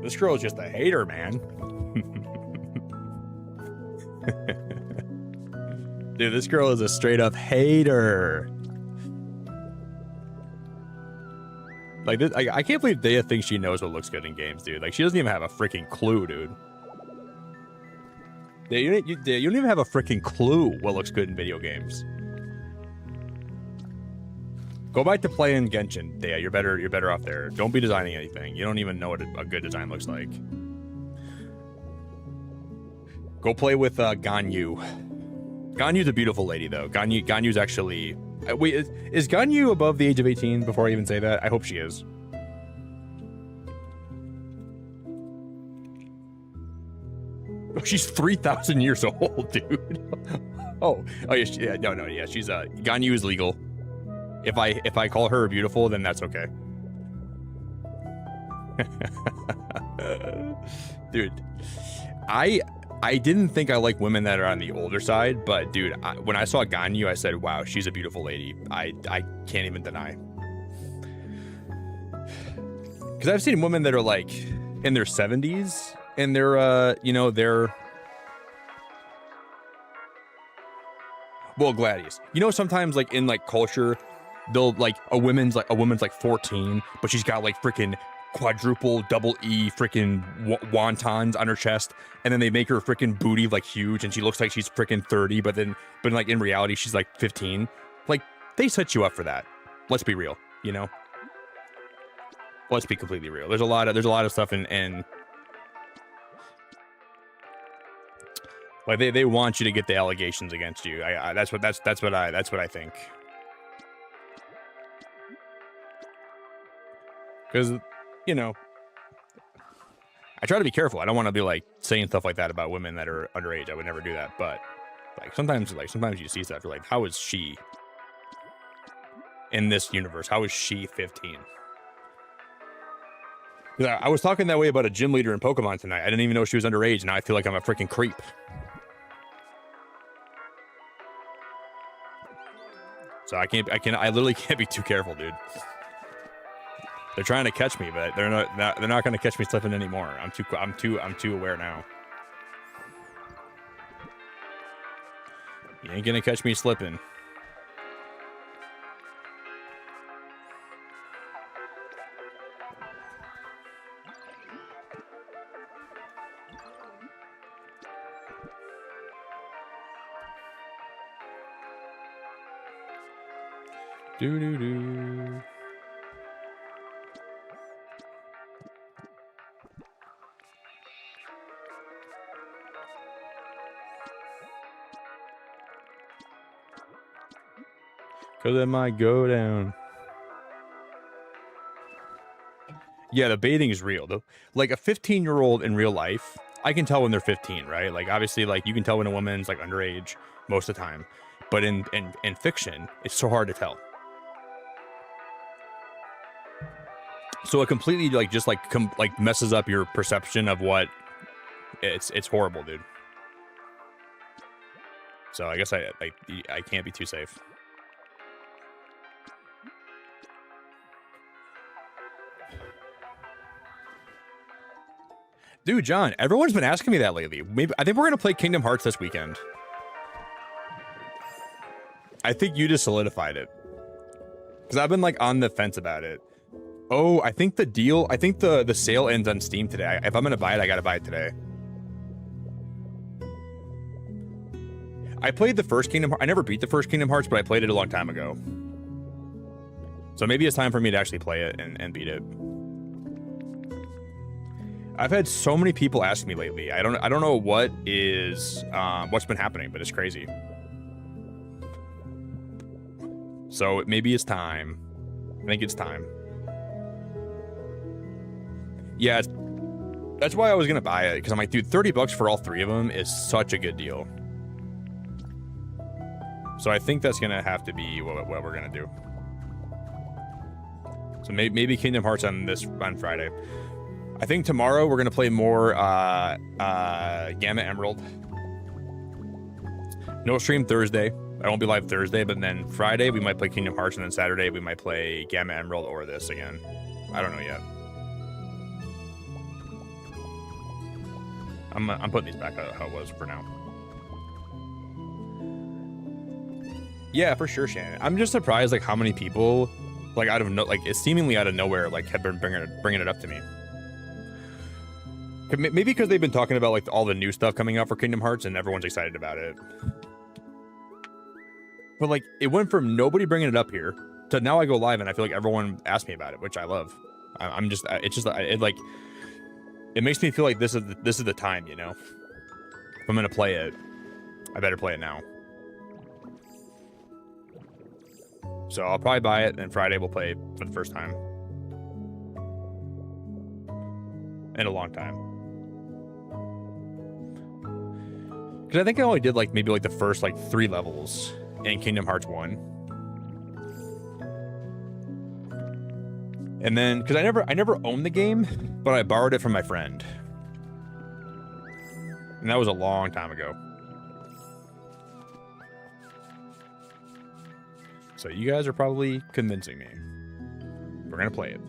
This girl is just a hater, man. Dude, this girl is a straight up hater. Like, this, I can't believe Dea thinks she knows what looks good in games, dude. Like, she doesn't even have a freaking clue, dude. You don't even have a freaking clue what looks good in video games. Go back to playing Genshin, Dea. You're better off there. Don't be designing anything. You don't even know what a good design looks like. Go play with Ganyu. Ganyu's a beautiful lady, though. Ganyu's actually... Wait, is Ganyu above the age of 18 before I even say that? I hope she is. Oh, she's 3,000 years old, dude. Oh yeah, yeah. She's Ganyu is legal. If I call her beautiful, then that's okay. Dude, I didn't think I like women that are on the older side, but dude, when I saw Ganyu, I said, wow, she's a beautiful lady. I can't even deny. Because I've seen women that are like in their 70s and they're, you know, they're... Well, Gladys. You know, sometimes like in like culture, they'll like a woman's like 14, but she's got like freaking quadruple double E freaking wontons on her chest, and then they make her freaking booty like huge and she looks like she's freaking 30, but like in reality she's like 15. Like, they set you up for that. Let's be real, you know? Let's be completely real. There's a lot of stuff in like they want you to get the allegations against you. That's what I think. Because, you know, I try to be careful. I don't want to be like saying stuff like that about women that are underage. I would never do that. But like sometimes you see stuff. You're like, how is she in this universe? How is she 15? I was talking that way about a gym leader in Pokemon tonight. I didn't even know she was underage. Now I feel like I'm a freaking creep. So I literally can't be too careful, dude. They're trying to catch me, but they're not going to catch me slipping anymore. I'm too aware now. You ain't gonna catch me slipping. Do. Cause it might go down. Yeah, the baiting is real though. Like a 15-year-old in real life, I can tell when they're 15, right? Like obviously, like you can tell when a woman's like underage most of the time, but in fiction, it's so hard to tell. So it completely like just like messes up your perception of what it's horrible, dude. So I guess I can't be too safe. Dude, John, everyone's been asking me that lately. I think we're gonna play Kingdom Hearts this weekend. I think you just solidified it. Because I've been like on the fence about it. Oh, I think the sale ends on Steam today. If I'm gonna buy it, I gotta buy it today. I played the first Kingdom Hearts. I never beat the first Kingdom Hearts, but I played it a long time ago. So maybe it's time for me to actually play it and beat it. I've had so many people ask me lately. I don't know what's been happening, but it's crazy. So maybe it's time. I think it's time. Yeah, that's why I was gonna buy it, because I'm like, dude, $30 for all three of them is such a good deal. So I think that's gonna have to be what we're gonna do. So maybe Kingdom Hearts on Friday. I think tomorrow we're gonna play more Gamma Emerald. No stream Thursday. I won't be live Thursday, but then Friday we might play Kingdom Hearts, and then Saturday we might play Gamma Emerald or this again. I don't know yet. I'm putting these back how it was for now. Yeah, for sure, Shannon. I'm just surprised like how many people like out of no like it's seemingly out of nowhere like have been bringing it up to me. Maybe because they've been talking about like all the new stuff coming out for Kingdom Hearts and everyone's excited about it. But like it went from nobody bringing it up here to now I go live and I feel like everyone asked me about it, which I love. I'm just it makes me feel like this is the time, you know. If I'm gonna play it, I better play it now. So I'll probably buy it, and Friday we'll play for the first time in a long time. Because I think I only did like maybe like the first like 3 levels in Kingdom Hearts 1. And then, because I never owned the game, but I borrowed it from my friend. And that was a long time ago. So you guys are probably convincing me. We're gonna play it.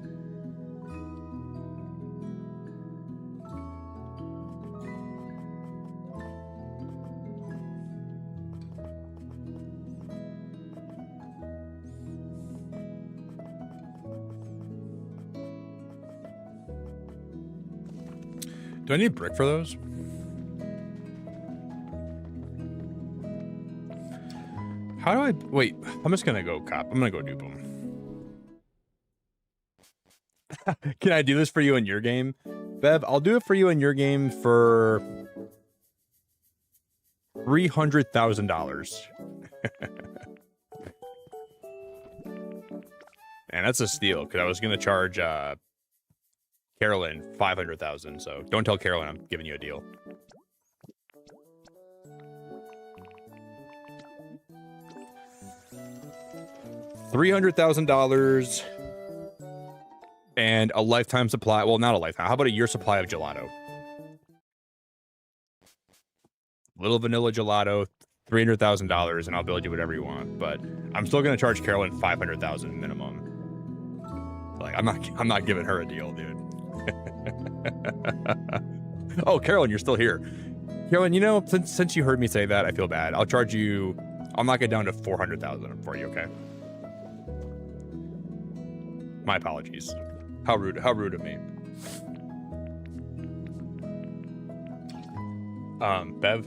Do I need brick for those? How do I... Wait, I'm just gonna go cop. I'm gonna go dupe them. Can I do this for you in your game? Bev, I'll do it for you in your game for... $300,000. And that's a steal, because I was gonna charge, Carolyn $500,000, so don't tell Carolyn I'm giving you a deal. $300,000 and a lifetime supply. Well, not a lifetime. How about a year supply of gelato? Little vanilla gelato, $300,000, and I'll build you whatever you want. But I'm still gonna charge Carolyn $500,000 minimum. Like I'm not giving her a deal, dude. Oh, Carolyn, you're still here. Carolyn, you know, since you heard me say that, I feel bad. I'll charge you. I'll knock it down to $400,000 for you, okay? My apologies. How rude of me. Bev,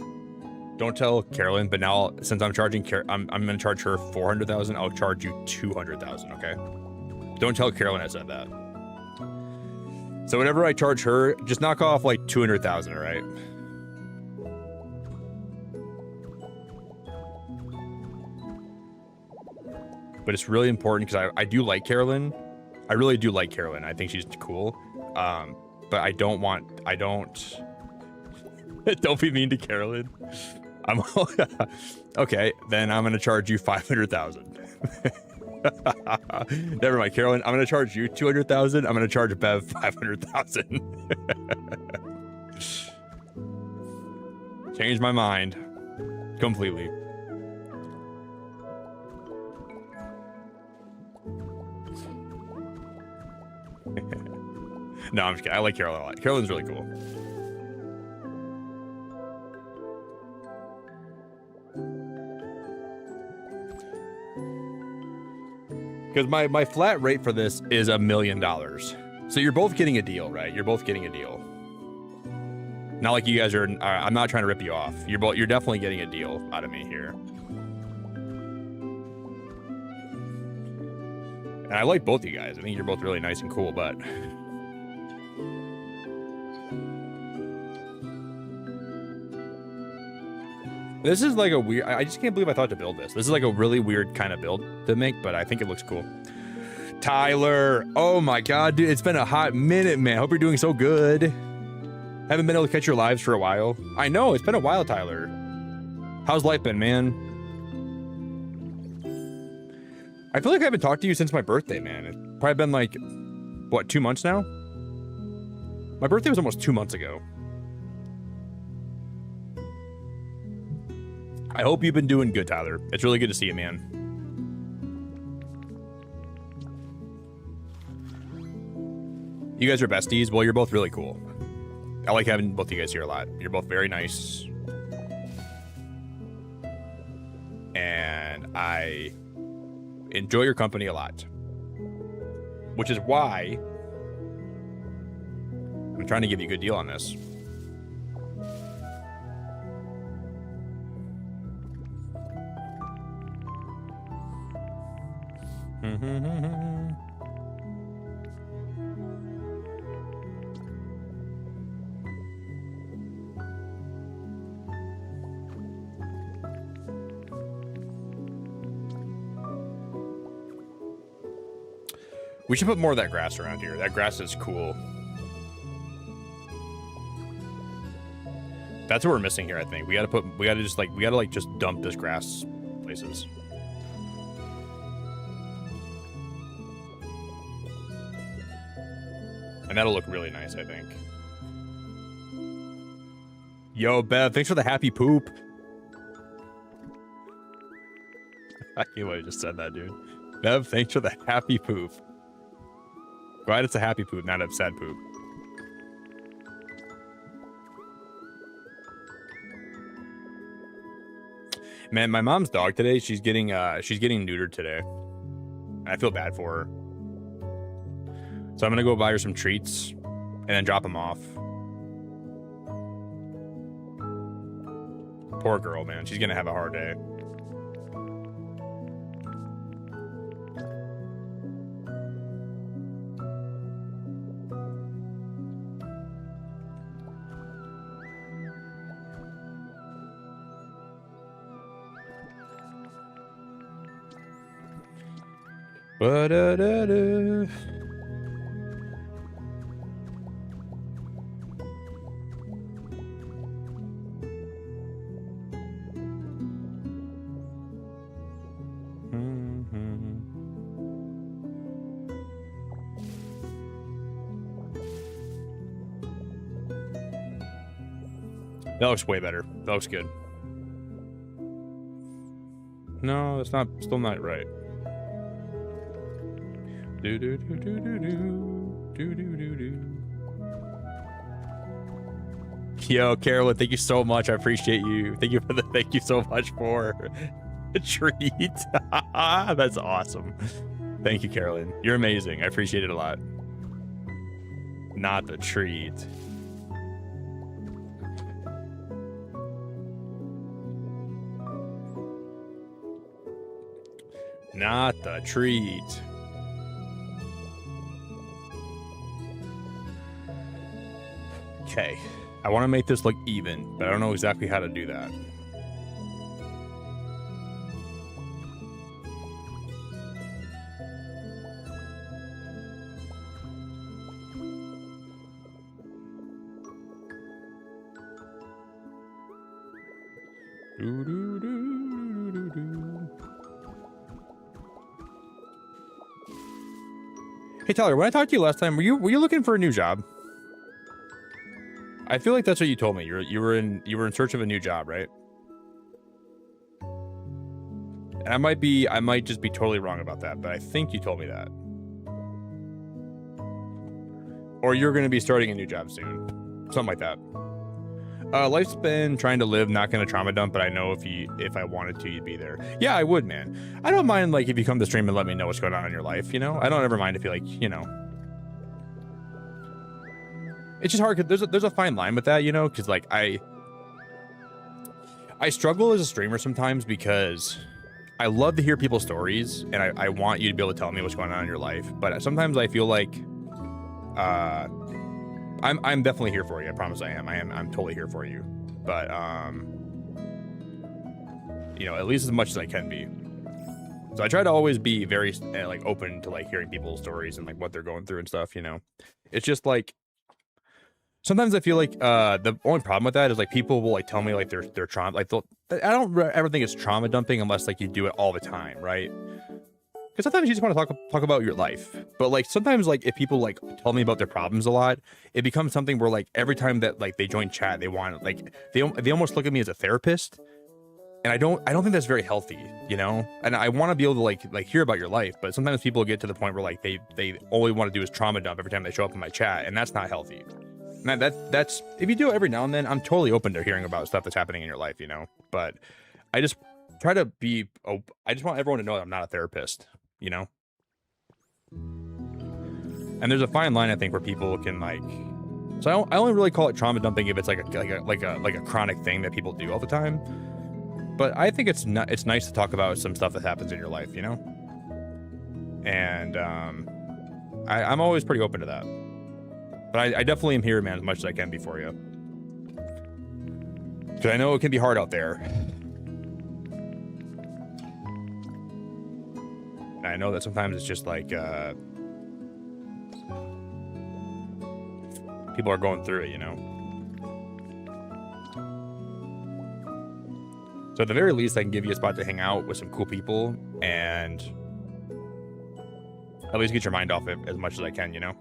don't tell Carolyn, but now since I'm charging I'm gonna charge her $400,000. I'll charge you $200,000, okay? Don't tell Carolyn I said that. So whenever I charge her, just knock off like $200,000, all right? But it's really important because I do like Carolyn. I really do like Carolyn. I think she's cool. But I don't don't be mean to Carolyn. Okay, then I'm gonna charge you $500,000. Never mind, Carolyn. I'm gonna charge you $200,000. I'm gonna charge Bev $500,000. Change my mind completely. No, I'm just kidding. I like Carolyn a lot. Carolyn's really cool. Because my flat rate for this is $1 million. So you're both getting a deal, right? You're both getting a deal. Not like you guys are. I'm not trying to rip you off. You're definitely getting a deal out of me here. And I like both you guys. I think you're both really nice and cool, but this is like a weird... I just can't believe I thought to build this. This is like a really weird kind of build to make, but I think it looks cool. Tyler! Oh my god, dude. It's been a hot minute, man. Hope you're doing so good. Haven't been able to catch your lives for a while. I know, it's been a while, Tyler. How's life been, man? I feel like I haven't talked to you since my birthday, man. It's probably been like, what, 2 months now? My birthday was almost 2 months ago. I hope you've been doing good, Tyler. It's really good to see you, man. You guys are besties? Well, you're both really cool. I like having both of you guys here a lot. You're both very nice. And I enjoy your company a lot, which is why I'm trying to give you a good deal on this. We should put more of that grass around here. That grass is cool. That's what we're missing here, I think. We gotta just dump this grass places. And that'll look really nice, I think. Yo, Bev, thanks for the happy poop. I can't believe I just said that, dude. Bev, thanks for the happy poop. Glad it's a happy poop, not a sad poop. Man, my mom's dog today, she's getting neutered today. I feel bad for her. So I'm gonna go buy her some treats and then drop them off. Poor girl, man. She's gonna have a hard day. Ba-da-da-da. That looks way better. That looks good. No, that's not, still not right. Do do do do do do do do do. Yo, Carolyn, thank you so much. I appreciate you. Thank you so much for a treat. That's awesome. Thank you, Carolyn. You're amazing. I appreciate it a lot. Not the treat. Not the treat. Okay, I want to make this look even, but I don't know exactly how to do that. Hey Tyler, when I talked to you last time, were you looking for a new job? I feel like that's what you told me. You were in search of a new job, right? And I might just be totally wrong about that, but I think you told me that. Or you're going to be starting a new job soon. Something like that. Life's been trying to live, not going to trauma dump, but I know if I wanted to, you'd be there. Yeah, I would, man. I don't mind, like, if you come to stream and let me know what's going on in your life, you know? I don't ever mind if you, like, you know. It's just hard because there's a fine line with that, you know? Because, like, I struggle as a streamer sometimes because I love to hear people's stories, and I want you to be able to tell me what's going on in your life. But sometimes I feel like I'm definitely here for you. I promise I am. I'm totally here for you. But you know, at least as much as I can be. So I try to always be very like open to like hearing people's stories and like what they're going through and stuff, you know. It's just like sometimes I feel like the only problem with that is like people will like tell me like they're trauma, like I don't ever think it's trauma dumping unless like you do it all the time, right? Because sometimes you just want to talk about your life, but like sometimes like if people like tell me about their problems a lot, it becomes something where like every time that like they join chat, they want like they almost look at me as a therapist, and I don't think that's very healthy, you know. And I want to be able to like hear about your life, but sometimes people get to the point where like they all they want to do is trauma dump every time they show up in my chat, and that's not healthy. And that's if you do it every now and then, I'm totally open to hearing about stuff that's happening in your life, you know. But I just try to be, I just want everyone to know that I'm not a therapist, you know? And there's a fine line, I think, where people can like, so I only really call it trauma dumping if it's like a chronic thing that people do all the time. But I think it's nice to talk about some stuff that happens in your life, you know? And I'm always pretty open to that. But I definitely am here, man, as much as I can be for you. Because I know it can be hard out there. And I know that sometimes it's just like people are going through it, you know? So at the very least, I can give you a spot to hang out with some cool people and at least get your mind off it as much as I can, you know?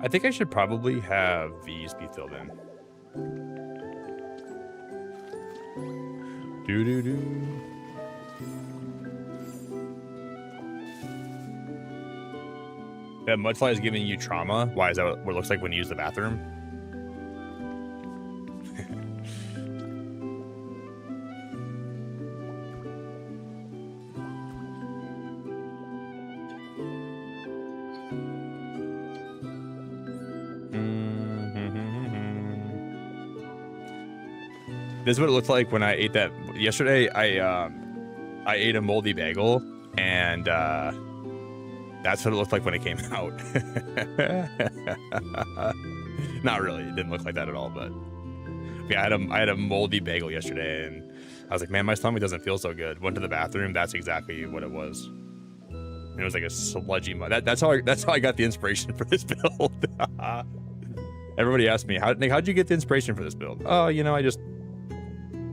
I think I should probably have these be filled in. That mudfly is giving you trauma. Why is that what it looks like when you use the bathroom? This is what it looked like when I ate that yesterday. I ate a moldy bagel, and that's what it looked like when it came out. Not really. It didn't look like that at all, but yeah, I had a moldy bagel yesterday, and I was like, man, my stomach doesn't feel so good. Went to the bathroom. That's exactly what it was. And it was like a sludgy mud. That's how I got the inspiration for this build. Everybody asked me, how'd you get the inspiration for this build? Oh, you know, I just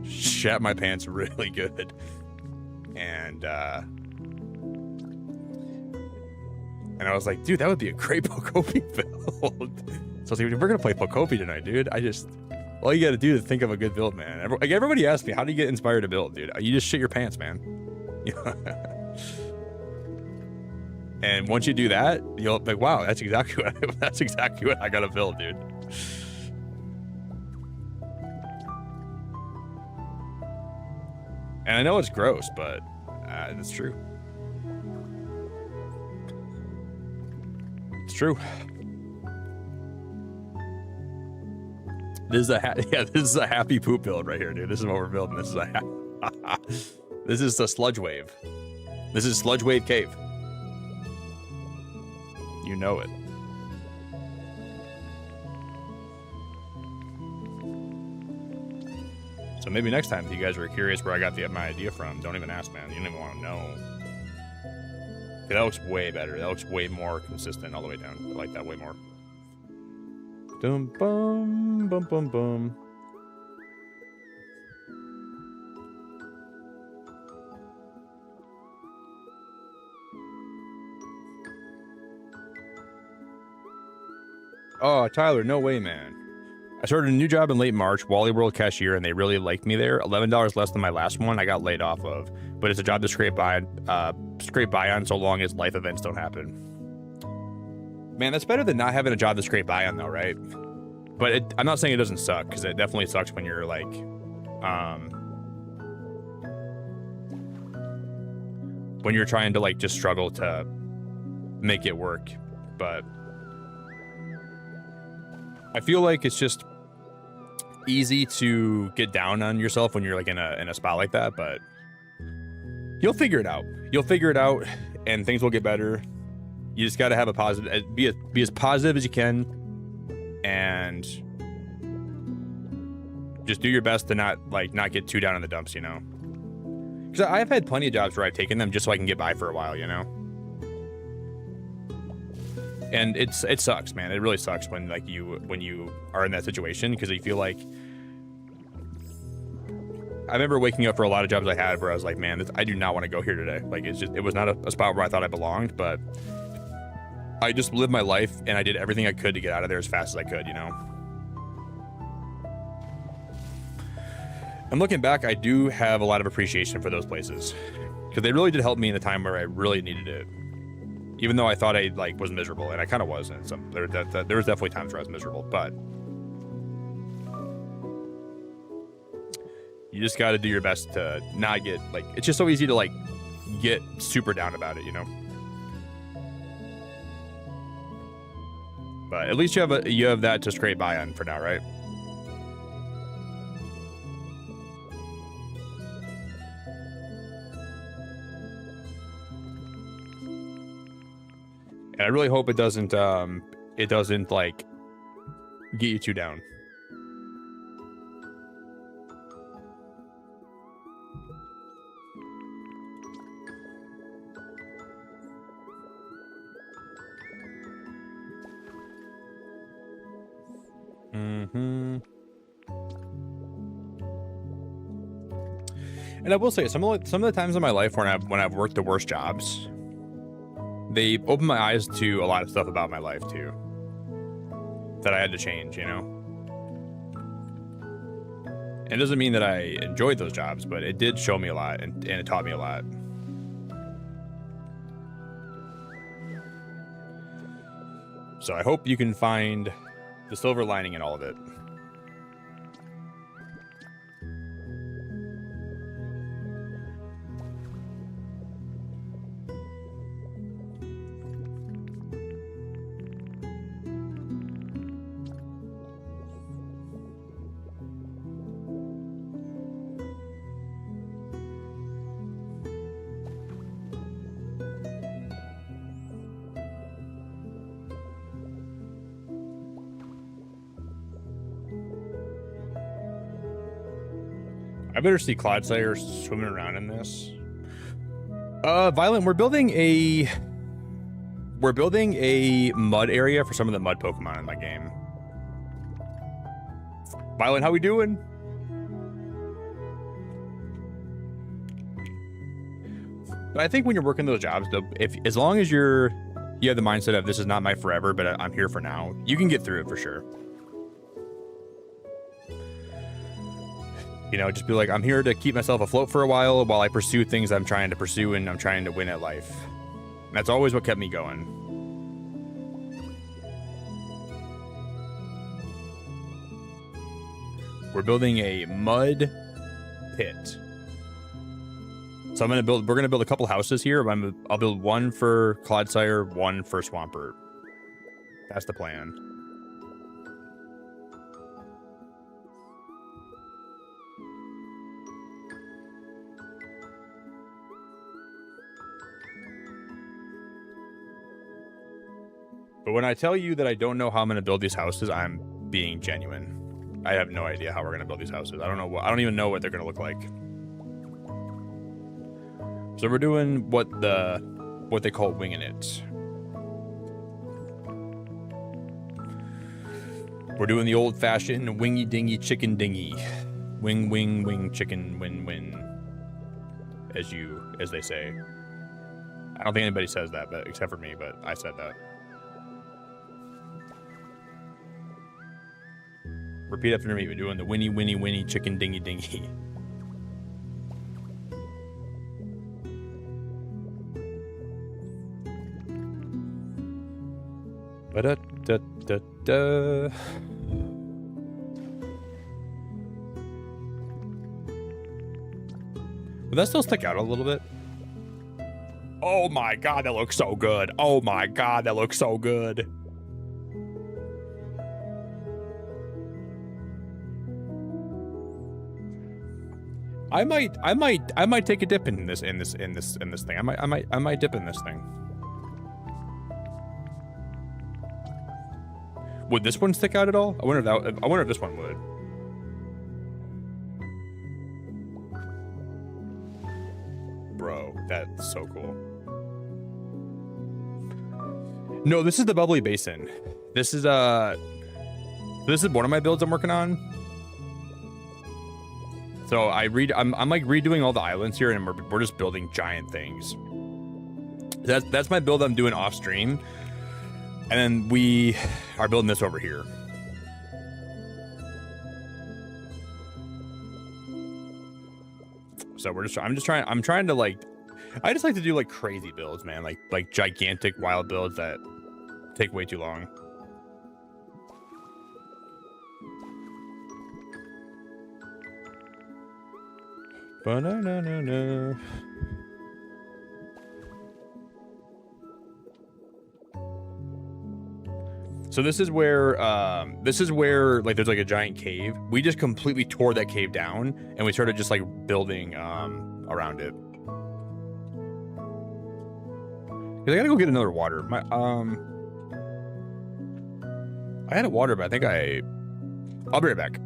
shat my pants really good, and I was like, dude, that would be a great Pokopia build. So I was like, we're gonna play Pokopia tonight, dude. All you gotta do is think of a good build, man. Everybody asks me, how do you get inspired to build, dude? You just shit your pants, man. And once you do that, you'll be like, wow, that's exactly what I gotta build, dude. And I know it's gross, but it's true. It's true. This is a happy poop build right here, dude. This is what we're building. This is the sludge wave. This is sludge wave cave. You know it. So maybe next time, if you guys were curious where I got my idea from, don't even ask, man. You don't even want to know. Okay, that looks way better. That looks way more consistent all the way down. I like that way more. Dum bum bum bum bum. Oh, Tyler, no way, man. I started a new job in late March, Wally World cashier, and they really liked me there. $11 less than my last one I got laid off of, but it's a job to scrape by on so long as life events don't happen. Man, that's better than not having a job to scrape by on, though, right? But I'm not saying it doesn't suck, because it definitely sucks when you're like, when you're trying to like just struggle to make it work. But I feel like it's just easy to get down on yourself when you're like in a spot like that, but you'll figure it out. You'll figure it out and things will get better. You just got to have a positive, be as positive as you can, and just do your best to not get too down in the dumps, you know? Because I've had plenty of jobs where I've taken them just so I can get by for a while, you know? And it sucks, man. It really sucks when like when you are in that situation, because you feel like, I remember waking up for a lot of jobs I had where I was like, man, I do not want to go here today. Like, it was not a spot where I thought I belonged, but I just lived my life and I did everything I could to get out of there as fast as I could, you know? And looking back, I do have a lot of appreciation for those places, because they really did help me in the time where I really needed it. Even though I thought I like was miserable, and I kind of was. And there was definitely times where I was miserable, but you just got to do your best to not get like. It's just so easy to like get super down about it, you know. But at least you have that to scrape by on for now, right? And I really hope it doesn't like get you too down. Mm-hmm. And I will say, some of the times in my life when I've worked the worst jobs, they opened my eyes to a lot of stuff about my life too, that I had to change, you know? It doesn't mean that I enjoyed those jobs, but it did show me a lot, and it taught me a lot. So I hope you can find the silver lining in all of it. I better see Clodsire swimming around in this. Violet, we're building a mud area for some of the mud Pokemon in my game. Violet, how we doing? But I think when you're working those jobs, as long as you have the mindset of this is not my forever, but I'm here for now, you can get through it for sure. You know, just be like, I'm here to keep myself afloat for a while I pursue things I'm trying to pursue and I'm trying to win at life. And that's always what kept me going. We're building a mud pit. So we're gonna build a couple houses here. I'll build one for Clodsire, one for Swampert. That's the plan. But when I tell you that I don't know how I'm going to build these houses, I'm being genuine. I have no idea how we're going to build these houses. I don't even know what they're going to look like. So we're doing what they call winging it. We're doing the old-fashioned wingy dingy chicken dingy. Wing wing wing chicken win win. As they say. I don't think anybody says that, but except for me, but I said that. Repeat after me. We're doing the winny, winny, winny, chicken, dingy, dingy. Ba-da-da-da-da. Will that still stick out a little bit? Oh my god, that looks so good. Oh my god, that looks so good. I might take a dip in this thing. I might dip in this thing. Would this one stick out at all? I wonder if this one would. Bro, that's so cool. No, this is the Bubbly Basin. This is one of my builds I'm working on. So I'm like redoing all the islands here, and we're just building giant things. That's my build I'm doing off stream, and then we are building this over here. So I'm trying to like, I just like to do like crazy builds, man, like gigantic wild builds that take way too long. Ba-na-na-na-na. So this is where like there's like a giant cave. We just completely tore that cave down, and we started just like building around it. Cause I gotta go get another water. I had a water, but I think I'll be right back.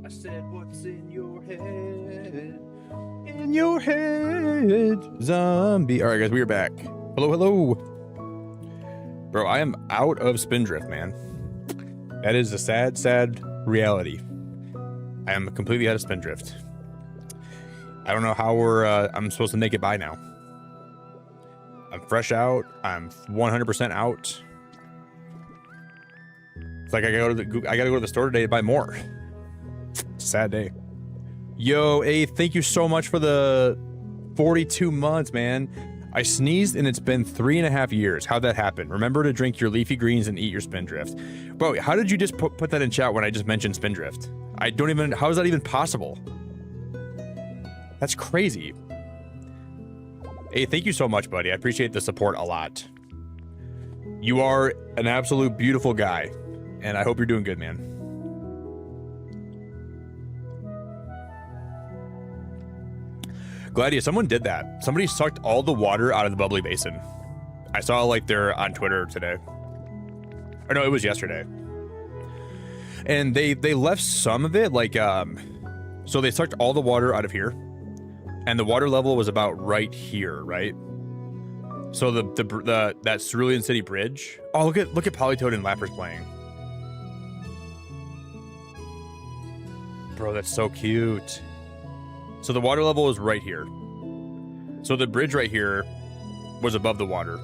I said, what's in your head? In your head, zombie. All right, guys, we are back. Hello, hello. Bro, I am out of Spindrift, man. That is a sad, sad reality. I am completely out of Spindrift. I don't know how I'm supposed to make it by now. I'm fresh out. I'm 100% out. It's like I gotta go to the store today to buy more. It's a sad day. Yo, Ace, thank you so much for the 42 months, man. I sneezed and it's been 3.5 years. How'd that happen? Remember to drink your leafy greens and eat your Spindrift. Bro, how did you just put that in chat when I just mentioned Spindrift? I don't even, how is that even possible? That's crazy. Hey, thank you so much, buddy. I appreciate the support a lot. You are an absolute beautiful guy, and I hope you're doing good, man. Gladius, someone did that. Somebody sucked all the water out of the bubbly basin. I saw like they're on Twitter today. Or no, it was yesterday. And they left some of it, like, so they sucked all the water out of here. And the water level was about right here, right? So that Cerulean City Bridge. Oh, look at Polytoad and Lapras playing. Bro, that's so cute. So the water level is right here. So the bridge right here was above the water.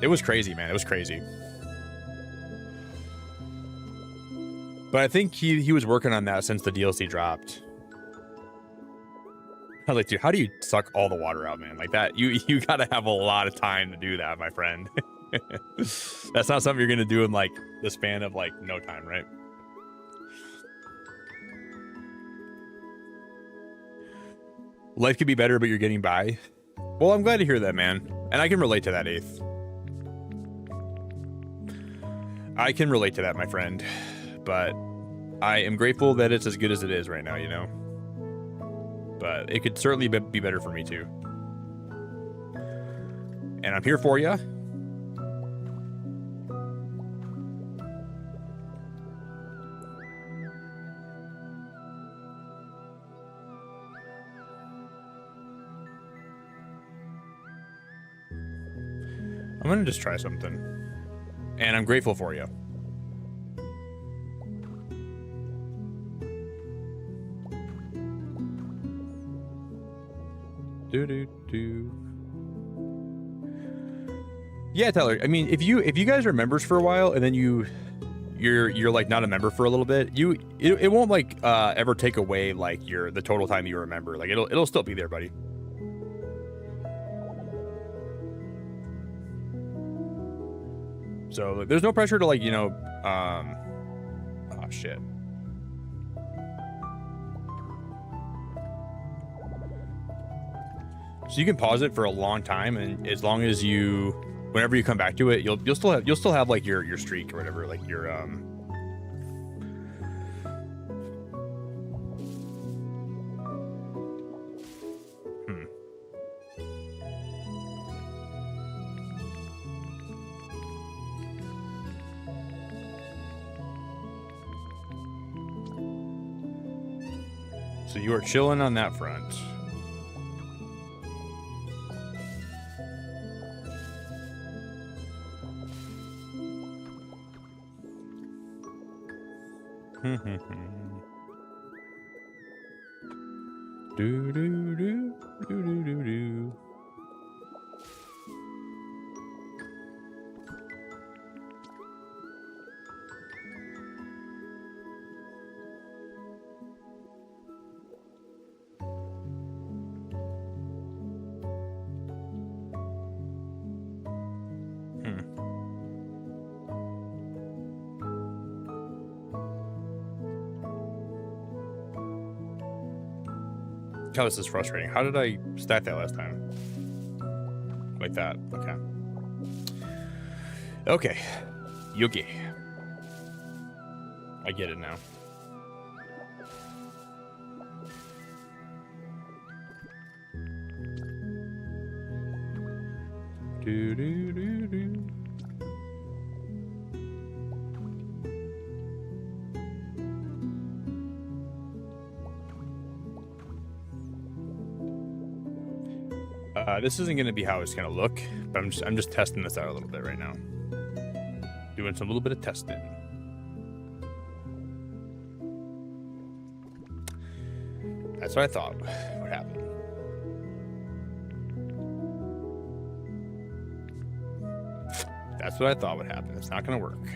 It was crazy, man. It was crazy. But I think he was working on that since the DLC dropped. I was like, dude, how do you suck all the water out, man? Like that, you gotta have a lot of time to do that, my friend. That's not something you're gonna do in like the span of like no time, right? Life could be better, but you're getting by. Well, I'm glad to hear that, man. And I can relate to that, Eighth. I can relate to that, my friend. But I am grateful that it's as good as it is right now, you know? But it could certainly be better for me, too. And I'm here for you. I'm gonna just try something. And I'm grateful for you. Yeah, Tyler. I mean, if you guys are members for a while and then you're like not a member for a little bit, it won't like ever take away like the total time you remember. Like it'll still be there, buddy. So like, there's no pressure to like, you know, oh shit. So you can pause it for a long time, and as long as whenever you come back to it, you'll still have like your streak or whatever, like your So you are chilling on that front. Do do do do do do do. God, this is frustrating. How did I stack that last time? Like that. Okay. Okay. Yugi. I get it now. Do do do do. This isn't going to be how it's going to look, but I'm just testing this out a little bit right now. Doing some little bit of testing. That's what I thought would happen. That's what I thought would happen. It's not going to work.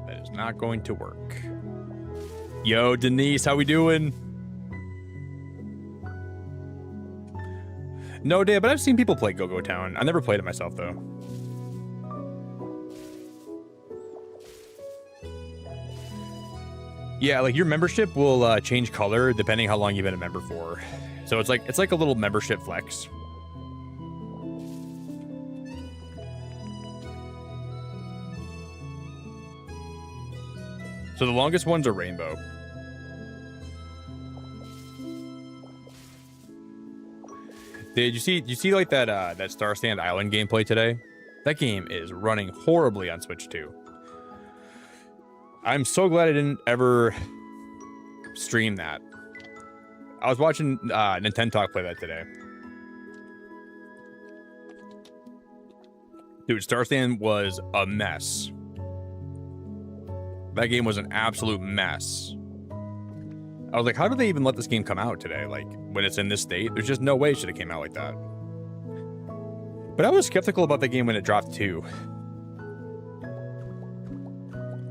That is not going to work. Yo, Denise, how we doing? No, Dave, but I've seen people play Go-Go Town. I never played it myself, though. Yeah, like your membership will change color depending how long you've been a member for. So it's like a little membership flex. So the longest ones are rainbow. Did you see like that Star Stand Island gameplay today? That game is running horribly on Switch 2. I'm so glad I didn't ever stream that. I was watching Nintendo Talk play that today. Dude, Star Stand was a mess. That game was an absolute mess. I was like, how did they even let this game come out today? Like, when it's in this state? There's just no way it should have came out like that. But I was skeptical about the game when it dropped too.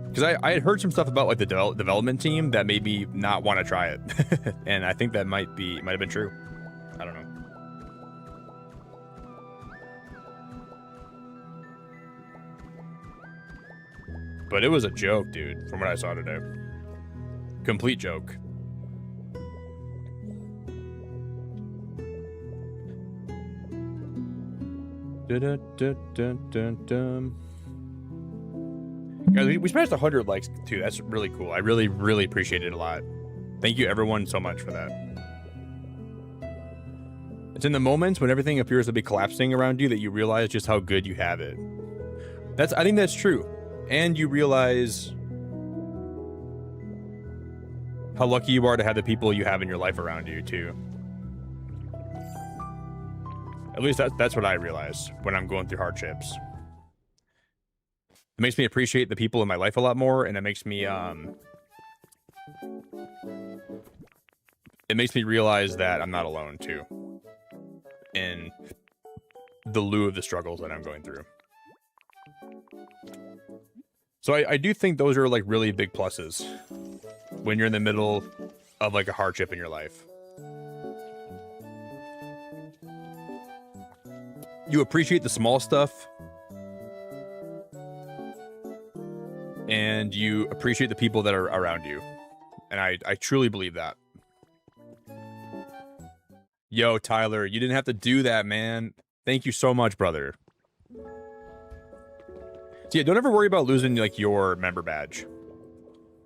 Because I had heard some stuff about like the development team that made me not want to try it. And I think that might have been true. I don't know. But it was a joke, dude, from what I saw today. Complete joke. Guys, we smashed 100 likes too. That's really cool. I really, really appreciate it a lot. Thank you everyone so much for that. It's in the moments when everything appears to be collapsing around you that you realize just how good you have it. I think that's true. And you realize how lucky you are to have the people you have in your life around you too. At least that's what I realize when I'm going through hardships. It makes me appreciate the people in my life a lot more, and it makes me realize that I'm not alone too in the lieu of the struggles that I'm going through. So I do think those are like really big pluses when you're in the middle of like a hardship in your life. You appreciate the small stuff, and you appreciate the people that are around you. And I truly believe that. Yo, Tyler, you didn't have to do that, man. Thank you so much, brother. So yeah, don't ever worry about losing like your member badge.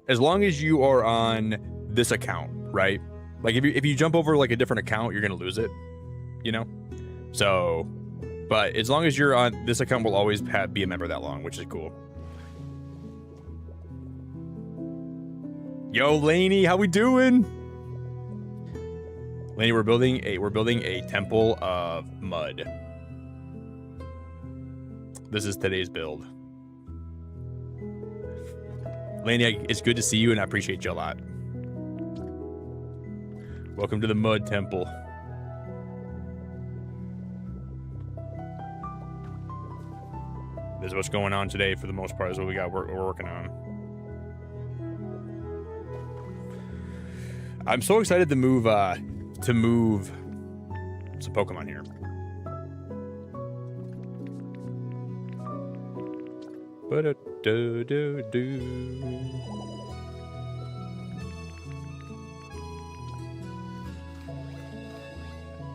As long as you are on this account, right? Like if you jump over like a different account, you're gonna lose it, you know? So, but as long as you're on this account, will always be a member that long, which is cool. Yo, Laney, how we doing? Laney, we're building a temple of mud. This is today's build. Laney, it's good to see you, and I appreciate you a lot. Welcome to the mud temple. This is what's going on today for the most part. Is what we're working on. I'm so excited to move some Pokemon here.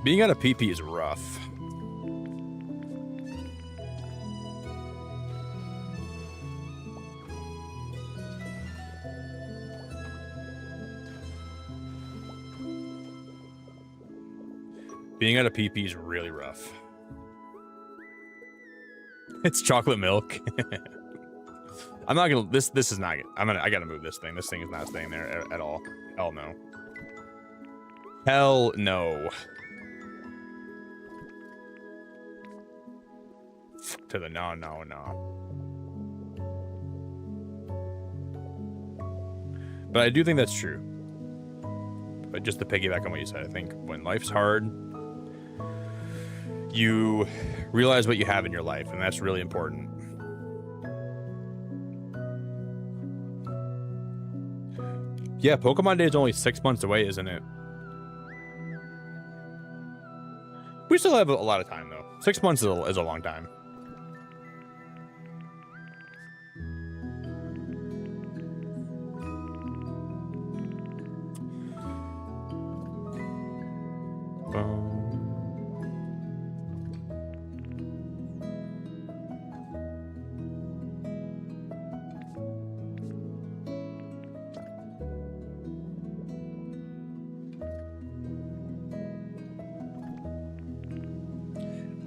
Being out of PP is rough. Being out of PP is really rough. It's chocolate milk. I'm not gonna. This is not. I gotta move this thing. This thing is not staying there at all. Hell no. Hell no. To the no. But I do think that's true. But just to piggyback on what you said, I think when life's hard, you realize what you have in your life, and that's really important. Yeah, Pokemon Day is only 6 months away, isn't it? We still have a lot of time, though. 6 months is a long time.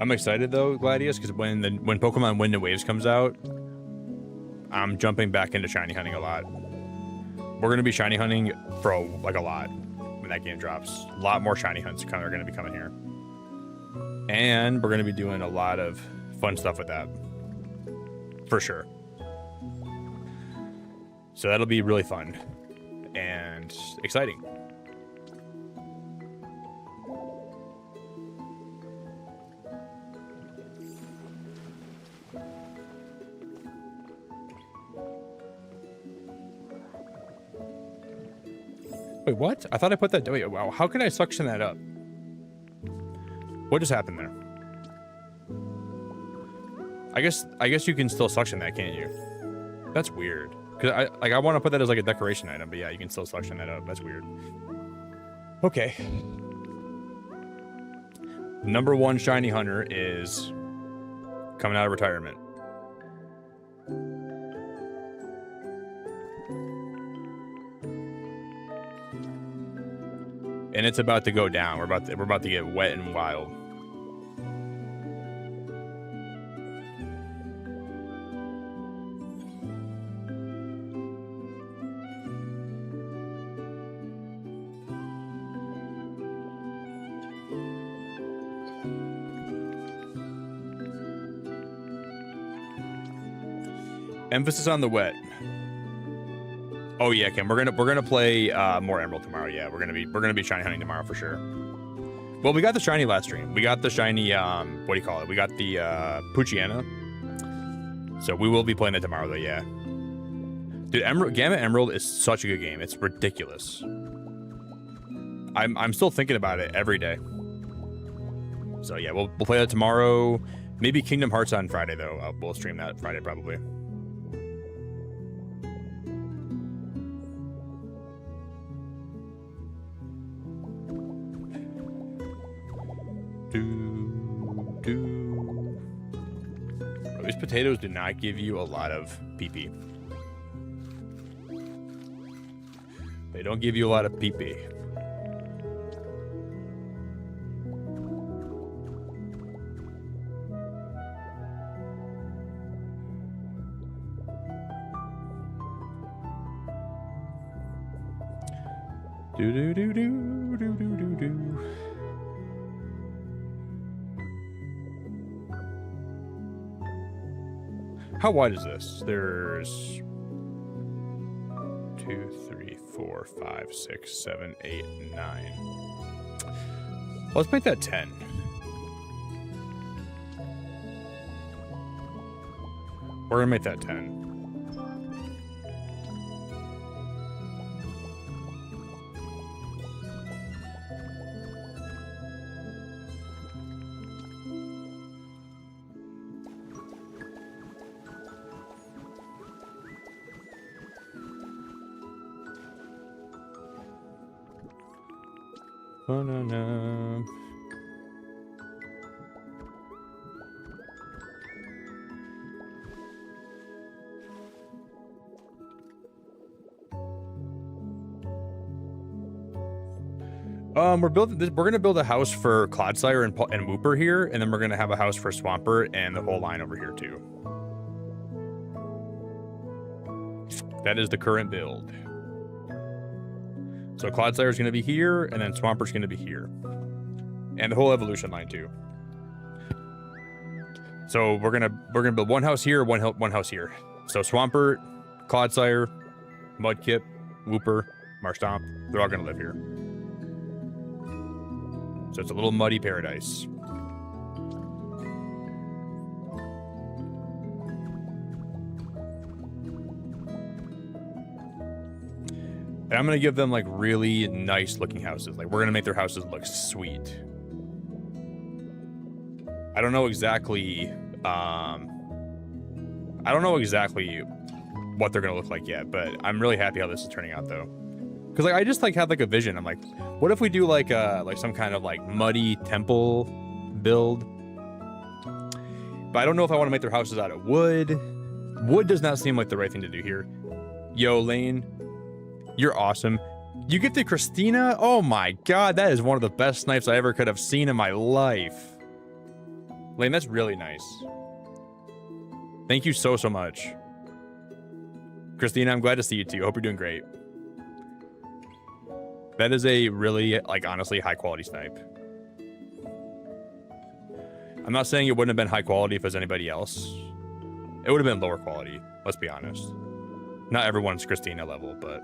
I'm excited though, Gladius, because when Pokemon Wind and Waves comes out, I'm jumping back into shiny hunting a lot. We're gonna be shiny hunting for a lot when that game drops. A lot more shiny hunts are gonna be coming here, and we're gonna be doing a lot of fun stuff with that, for sure. So that'll be really fun and exciting. Wait, what? I thought I put that... Wait, wow. How can I suction that up? What just happened there? I guess you can still suction that, can't you? That's weird. Because I want to put that as like a decoration item, but yeah, you can still suction that up. That's weird. Okay. Number 1 shiny hunter is coming out of retirement. And it's about to go down. We're about to get wet and wild. Emphasis on the wet. Oh yeah, Kim. We're gonna play more Emerald tomorrow. Yeah, we're gonna be shiny hunting tomorrow for sure. Well, we got the shiny last stream. We got the shiny what do you call it? We got the Poochyena. So we will be playing it tomorrow though. Yeah, dude, Gamma Emerald is such a good game. It's ridiculous. I'm still thinking about it every day. So yeah, we'll play that tomorrow. Maybe Kingdom Hearts on Friday though. We'll stream that Friday probably. These potatoes do not give you a lot of PP. They don't give you a lot of PP. Do. How wide is this? There's 2, 3, 4, 5, 6, 7, 8, 9. Let's make that 10. We're gonna make that 10. Banana. We're gonna build a house for Clodsire and Wooper here, and then we're gonna have a house for Swampert and the whole line over here too. That is the current build. So Clodsire is going to be here, and then Swamper's going to be here. And the whole evolution line too. So we're gonna build one house here, one house here. So Swampert, Clodsire, Mudkip, Wooper, Marstomp, they're all gonna live here. So it's a little muddy paradise. And I'm gonna give them like really nice looking houses. Like we're gonna make their houses look sweet. I don't know exactly what they're gonna look like yet, but I'm really happy how this is turning out though. Cause like I just like had like a vision. I'm like, what if we do like some kind of like muddy temple build? But I don't know if I want to make their houses out of wood. Wood does not seem like the right thing to do here. Yo, Lane, you're awesome. You get to Christina? Oh my god, that is one of the best snipes I ever could have seen in my life. Lane, that's really nice. Thank you so much. Christina, I'm glad to see you too. Hope you're doing great. That is a really, like, honestly, high quality snipe. I'm not saying it wouldn't have been high quality if it was anybody else. It would have been lower quality, let's be honest. Not everyone's Christina level, but...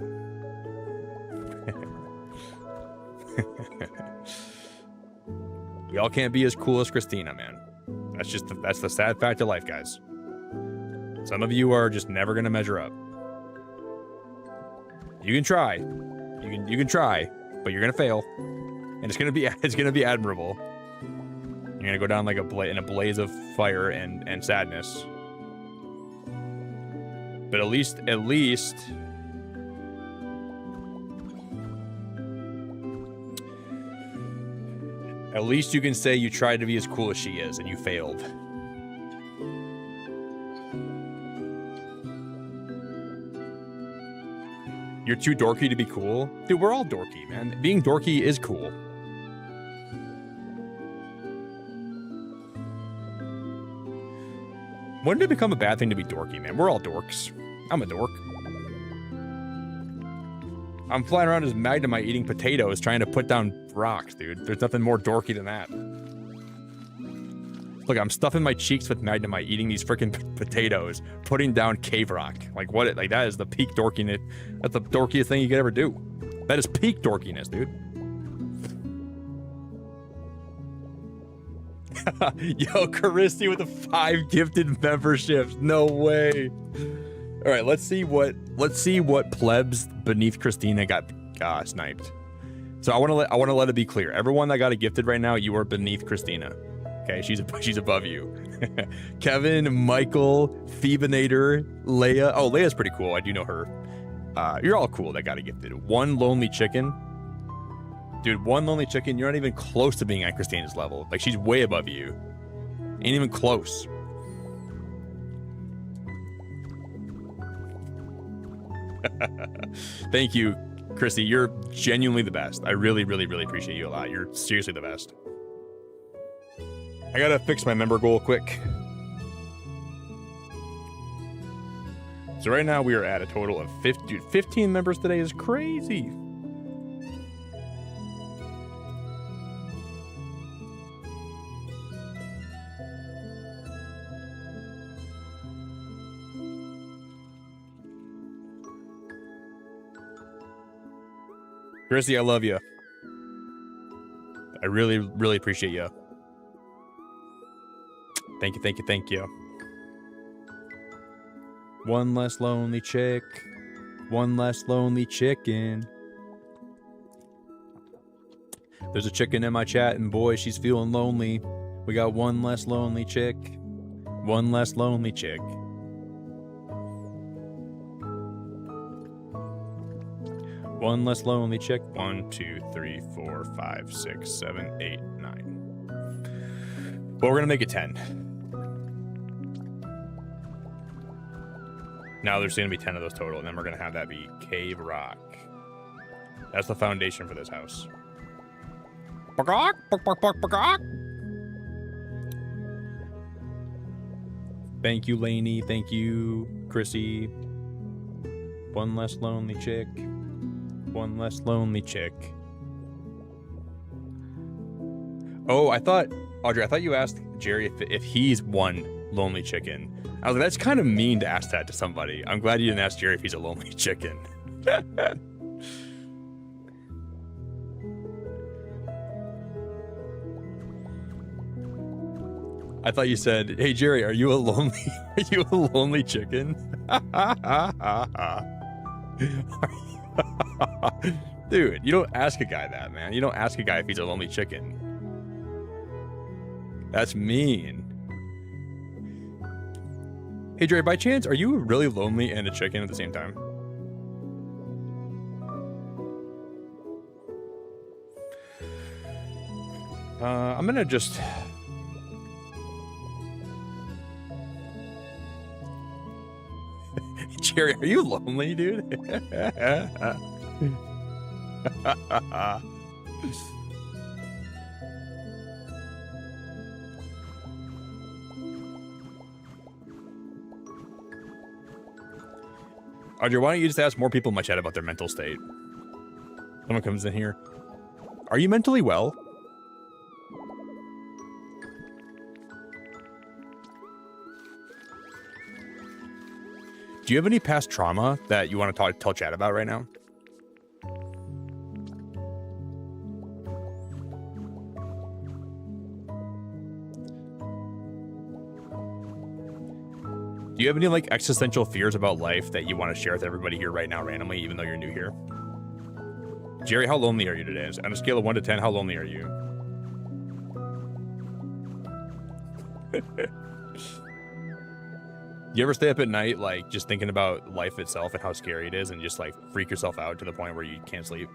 we all can't be as cool as Christina, man. That's the sad fact of life, guys. Some of you are just never gonna measure up. You can try. You can try, but you're gonna fail. And it's gonna be admirable. You're gonna go down like in a blaze of fire and sadness. But at least you can say you tried to be as cool as she is and you failed. You're too dorky to be cool? Dude, we're all dorky, man. Being dorky is cool. When did it become a bad thing to be dorky, man? We're all dorks. I'm a dork. I'm flying around as Magnemite eating potatoes trying to put down rocks, dude. There's nothing more dorky than that. Look, I'm stuffing my cheeks with Magnemite eating these freaking potatoes, putting down cave rock. Like, what? Like, that is the peak dorkiness. That's the dorkiest thing you could ever do. That is peak dorkiness, dude. Yo, Caristy with the 5 gifted memberships. No way. All right, let's see what plebs beneath Christina got sniped. So I want to let it be clear. Everyone that got a gifted right now, you are beneath Christina. Okay, she's above you. Kevin, Michael, Phoebinator, Leia. Oh, Leia's pretty cool. I do know her. You're all cool that got a gifted. One lonely chicken. Dude, one lonely chicken, you're not even close to being at Christina's level. Like, she's way above you. Ain't even close. Thank you, Chrissy. You're genuinely the best. I really, really, really appreciate you a lot. You're seriously the best. I gotta fix my member goal quick. So right now we are at a total of 15 members today is crazy. Chrissy, I love you. I really, really appreciate you. Thank you, thank you, thank you. One less lonely chick. One less lonely chicken. There's a chicken in my chat, and boy, she's feeling lonely. We got one less lonely chick. One less lonely chick. One less lonely chick. 1, 2, 3, 4, 5, 6, 7, 8, 9. But we're gonna make it 10. Now there's gonna be 10 of those total, and then we're gonna have that be Cave Rock. That's the foundation for this house. Thank you, Lainey. Thank you, Chrissy. 1 One less lonely chick. One less lonely chick. Oh, Audrey, I thought you asked Jerry if he's one lonely chicken. I was like, that's kind of mean to ask that to somebody. I'm glad you didn't ask Jerry if he's a lonely chicken. I thought you said, "Hey Jerry, are you a lonely chicken?" Dude, you don't ask a guy that, man. You don't ask a guy if he's a lonely chicken. That's mean. Hey Jerry, by chance, are you really lonely and a chicken at the same time? I'm gonna just... Jerry, are you lonely, dude? Audrey, why don't you just ask more people in my chat about their mental state? Someone comes in here. Are you mentally well? Do you have any past trauma that you want to tell chat about right now? Do you have any like existential fears about life that you want to share with everybody here right now randomly, even though you're new here? Jerry, how lonely are you today? On a scale of 1 to 10, how lonely are you? You ever stay up at night, like, just thinking about life itself and how scary it is and just, like, freak yourself out to the point where you can't sleep?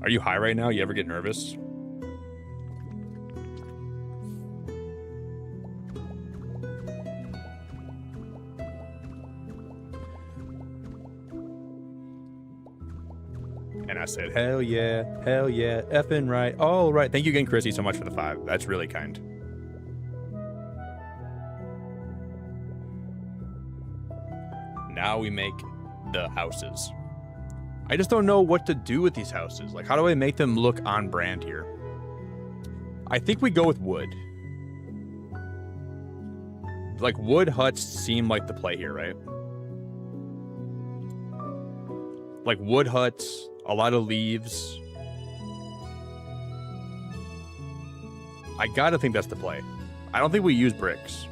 Are you high right now? You ever get nervous? And I said, hell yeah, effing right, all right. Thank you again, Chrissy, so much for the 5. That's really kind. Now we make the houses. I just don't know what to do with these houses. Like, how do I make them look on brand here? I think we go with wood. Like, wood huts seem like the play here, right? Like, wood huts, a lot of leaves. I gotta think that's the play. I don't think we use bricks.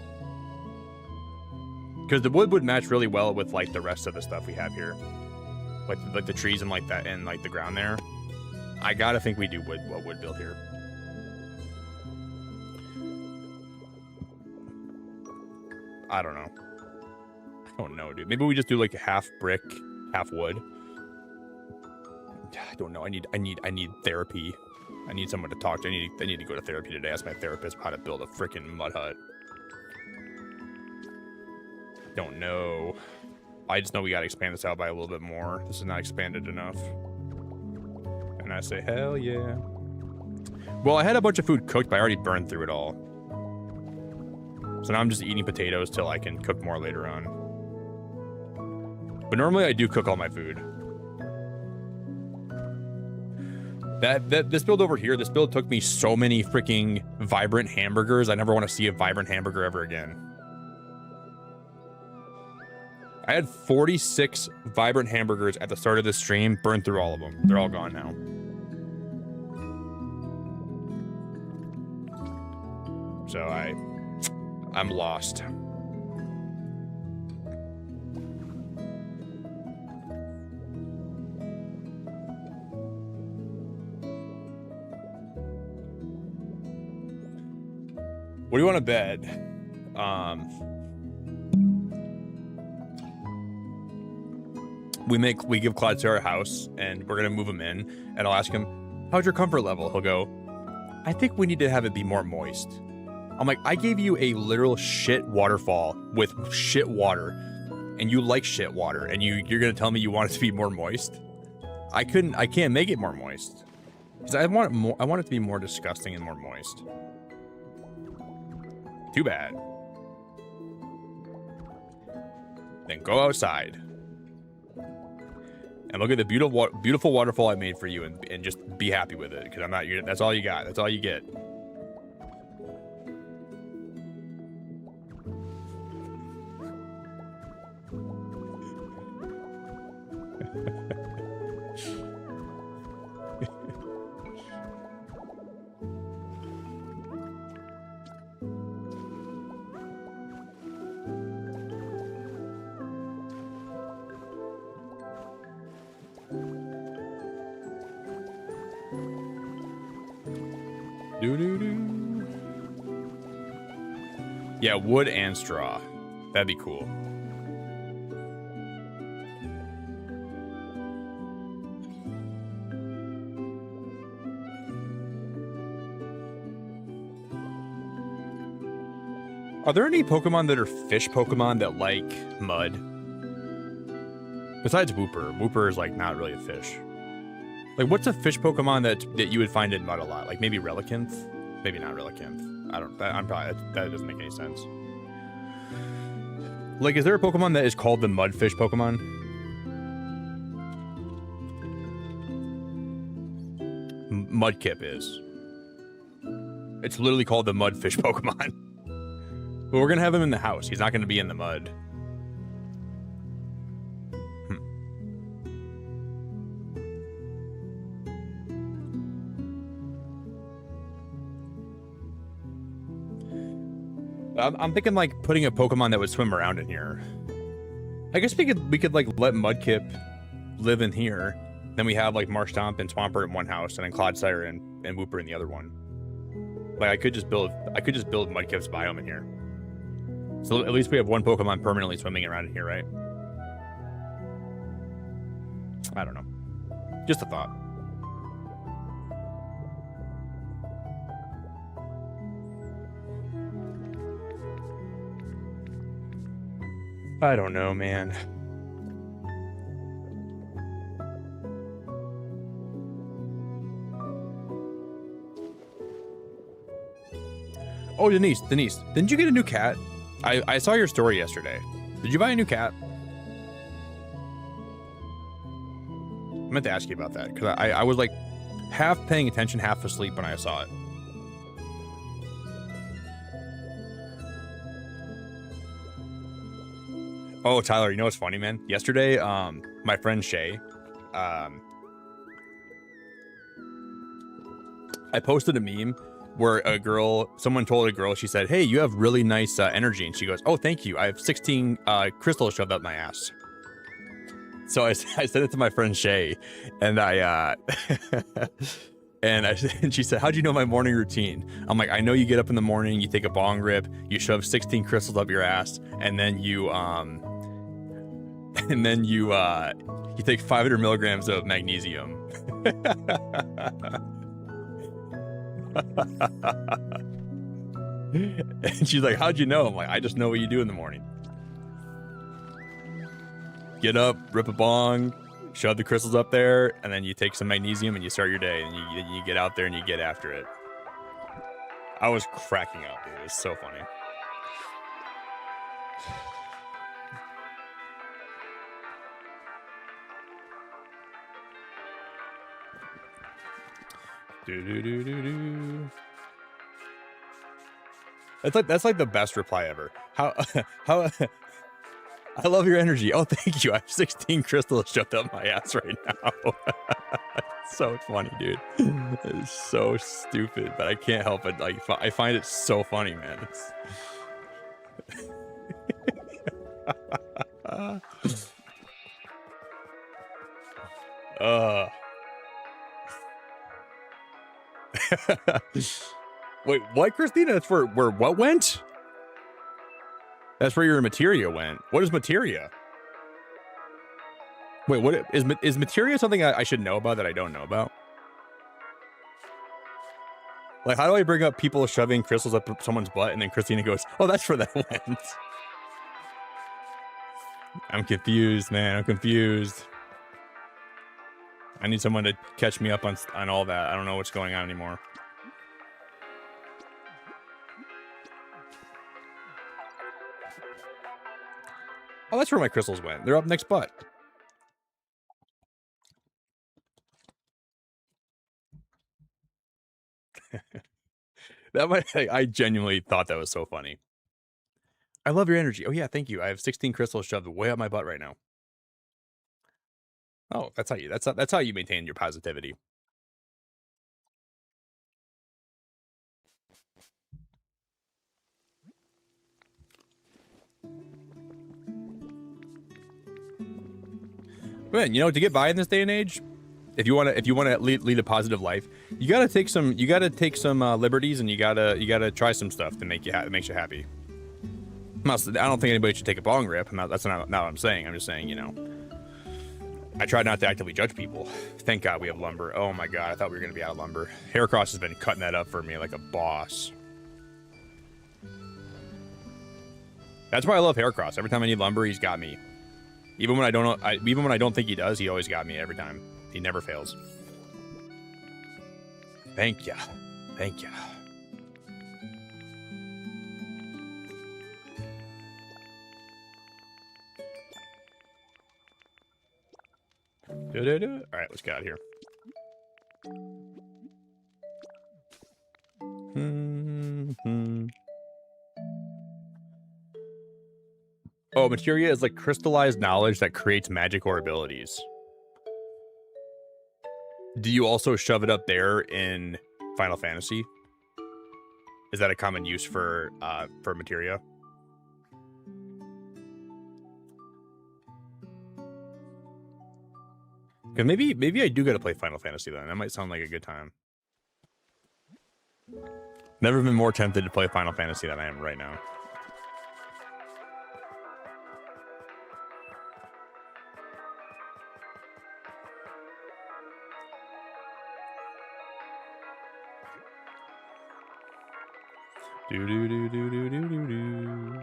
Because the wood would match really well with, like, the rest of the stuff we have here. Like the trees and like that and like the ground there. I gotta think we do wood build here. I don't know. I don't know, dude. Maybe we just do like half brick, half wood. I don't know. I need therapy. I need someone to talk to. I need to go to therapy today. Ask my therapist how to build a freaking mud hut. Don't know. I just know we gotta expand this out by a little bit more. This is not expanded enough. And I say, hell yeah. Well, I had a bunch of food cooked, but I already burned through it all. So now I'm just eating potatoes till I can cook more later on. But normally I do cook all my food. This build over here, this build took me so many freaking vibrant hamburgers. I never want to see a vibrant hamburger ever again. I had 46 vibrant hamburgers at the start of this stream, burned through all of them. They're all gone now. So I'm lost. What do you want to bet? We give Clodsire a house and we're gonna move him in, and I'll ask him, how's your comfort level? He'll go, I think we need to have it be more moist. I'm like, I gave you a literal shit waterfall with shit water, and you like shit water, and you're gonna tell me you want it to be more moist? I can't make it more moist. Because I want it to be more disgusting and more moist. Too bad. Then go outside. And look at the beautiful waterfall I made for you and just be happy with it. Because I'm not, that's all you got. That's all you get. Yeah, wood and straw. That'd be cool. Are there any Pokemon that are fish Pokemon that like mud? Besides Wooper. Wooper is like not really a fish. Like, what's a fish Pokemon that you would find in mud a lot? Like maybe Relicanth? Maybe not Relicanth. I don't. That doesn't make any sense. Like, is there a Pokemon that is called the Mudfish Pokemon? Mudkip is. It's literally called the Mudfish Pokemon. But we're gonna have him in the house. He's not gonna be in the mud. I'm thinking like putting a Pokemon that would swim around in here. I guess we could like let Mudkip live in here. Then we have like Marshtomp and Swampert in one house, and then Clodsire and Wooper in the other one. Like I could just build Mudkip's biome in here. So at least we have one Pokemon permanently swimming around in here, right? I don't know. Just a thought. I don't know, man. Oh, Denise, didn't you get a new cat? I saw your story yesterday. Did you buy a new cat? I meant to ask you about that because I was like half paying attention, half asleep when I saw it. Oh, Tyler, you know what's funny, man? Yesterday, my friend Shay, I posted a meme where someone told a girl, she said, "Hey, you have really nice energy." And she goes, "Oh, thank you. I have 16 crystals shoved up my ass." So I said it to my friend Shay, and and she said, "How'd you know my morning routine?" I'm like, "I know you get up in the morning, you take a bong rip, you shove 16 crystals up your ass, and then you take 500 milligrams of magnesium." And she's like, "How'd you know?" I'm like, "I just know what you do in the morning. Get up, rip a bong, shove the crystals up there, and then you take some magnesium and you start your day, and you get out there and you get after it." I was cracking up, dude. It was so funny. That's like the best reply ever. How I love your energy. Oh, thank you. I have 16 crystals shoved up my ass right now. So funny, dude. It's so stupid, but I can't help it. Like, I find it so funny, man. Wait, what, Christina? That's where what went? That's where your materia went. What is materia? Wait, what is materia something I should know about that I don't know about? Like, how do I bring up people shoving crystals up someone's butt and then Christina goes, "Oh, that's where that went." I'm confused, man. I'm confused. I need someone to catch me up on all that. I don't know what's going on anymore. Oh, that's where my crystals went. They're up next butt. I genuinely thought that was so funny. I love your energy. Oh yeah, thank you. I have 16 crystals shoved way up my butt right now. Oh, that's how you maintain your positivity. Man, you know, to get by in this day and age, if you want to lead a positive life, you gotta take some liberties, and you gotta try some stuff to make you makes you happy. I don't think anybody should take a bong rip. That's not what I'm saying. I'm just saying, you know, I try not to actively judge people. Thank God we have lumber. Oh my God, I thought we were gonna be out of lumber. Haircross has been cutting that up for me like a boss. That's why I love Haircross. Every time I need lumber, he's got me. Even when I don't think he does, he always got me every time. He never fails. Thank ya. Thank ya. All right, let's get out of here. Oh, materia is like crystallized knowledge that creates magic or abilities. Do you also shove it up there in Final Fantasy? Is that a common use for materia? Because maybe I do gotta play Final Fantasy then. That might sound like a good time. Never been more tempted to play Final Fantasy than I am right now. Do do do do do do do do.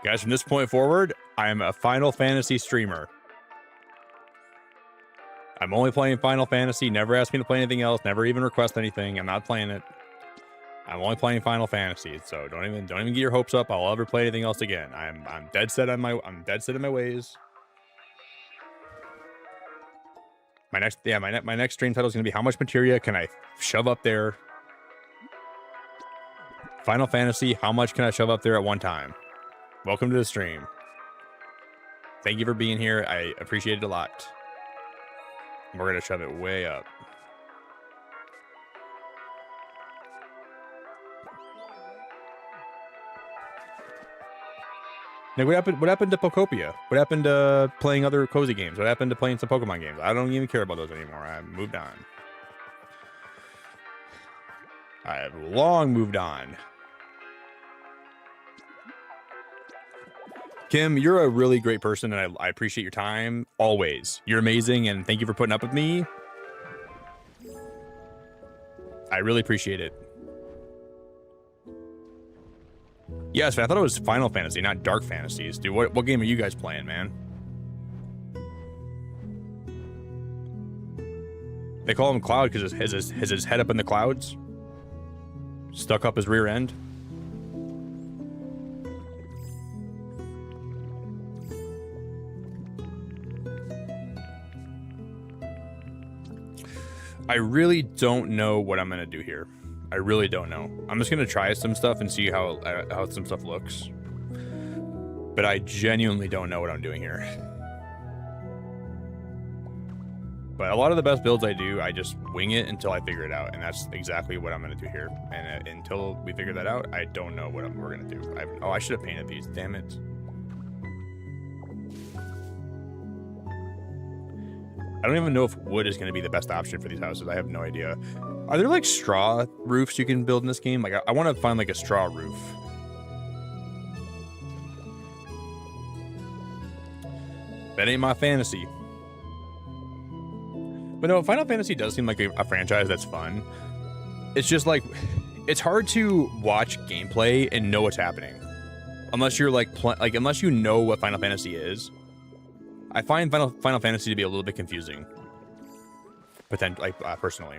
Guys, from this point forward, I am a Final Fantasy streamer. I'm only playing Final Fantasy. Never ask me to play anything else. Never even request anything. I'm not playing it. I'm only playing Final Fantasy. So don't even get your hopes up. I'll ever play anything else again. I'm dead set in my ways. My next stream title is gonna be how much materia can I shove up there? Final Fantasy, how much can I shove up there at one time? Welcome to the stream. Thank you for being here. I appreciate it a lot. We're gonna shove it way up. Now, what happened to Pokopia? What happened to playing other cozy games? What happened to playing some Pokemon games? I don't even care about those anymore. I've moved on. I have long moved on. Kim, you're a really great person, and I appreciate your time always. You're amazing, and thank you for putting up with me. I really appreciate it. Yes, I thought it was Final Fantasy, not Dark Fantasies. Dude, what game are you guys playing, man? They call him Cloud because his head up in the clouds? Stuck up his rear end? I really don't know what I'm gonna do here. I really don't know. I'm just gonna try some stuff and see how some stuff looks. But I genuinely don't know what I'm doing here. But a lot of the best builds I do, I just wing it until I figure it out, and that's exactly what I'm gonna do here. And until we figure that out, I don't know what we're gonna do. I should have painted these. Damn it. I don't even know if wood is going to be the best option for these houses. I have no idea. Are there like straw roofs you can build in this game? Like I want to find like a straw roof. That ain't my fantasy. But no, Final Fantasy does seem like a franchise that's fun. It's just like, it's hard to watch gameplay and know what's happening. Unless you're like unless you know what Final Fantasy is. I find Final Fantasy to be a little bit confusing. Personally.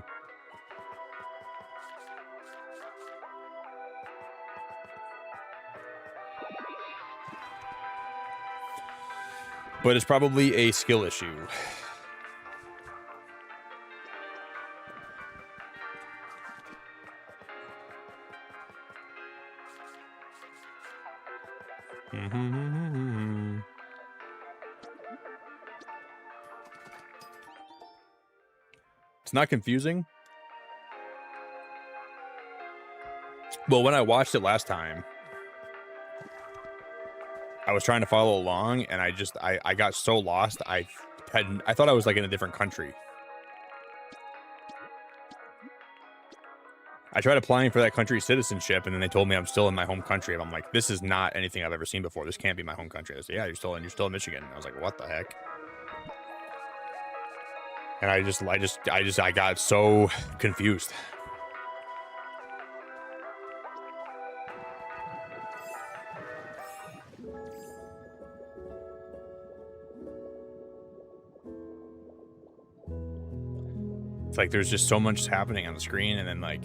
But it's probably a skill issue. It's not confusing. Well, when I watched it last time, I was trying to follow along, and I got so lost. I thought I was like in a different country. I tried applying for that country's citizenship, and then they told me I'm still in my home country. And I'm like, this is not anything I've ever seen before. This can't be my home country. They said, yeah, you're still in Michigan. And I was like, what the heck? And I got so confused. It's like there's just so much happening on the screen, and then like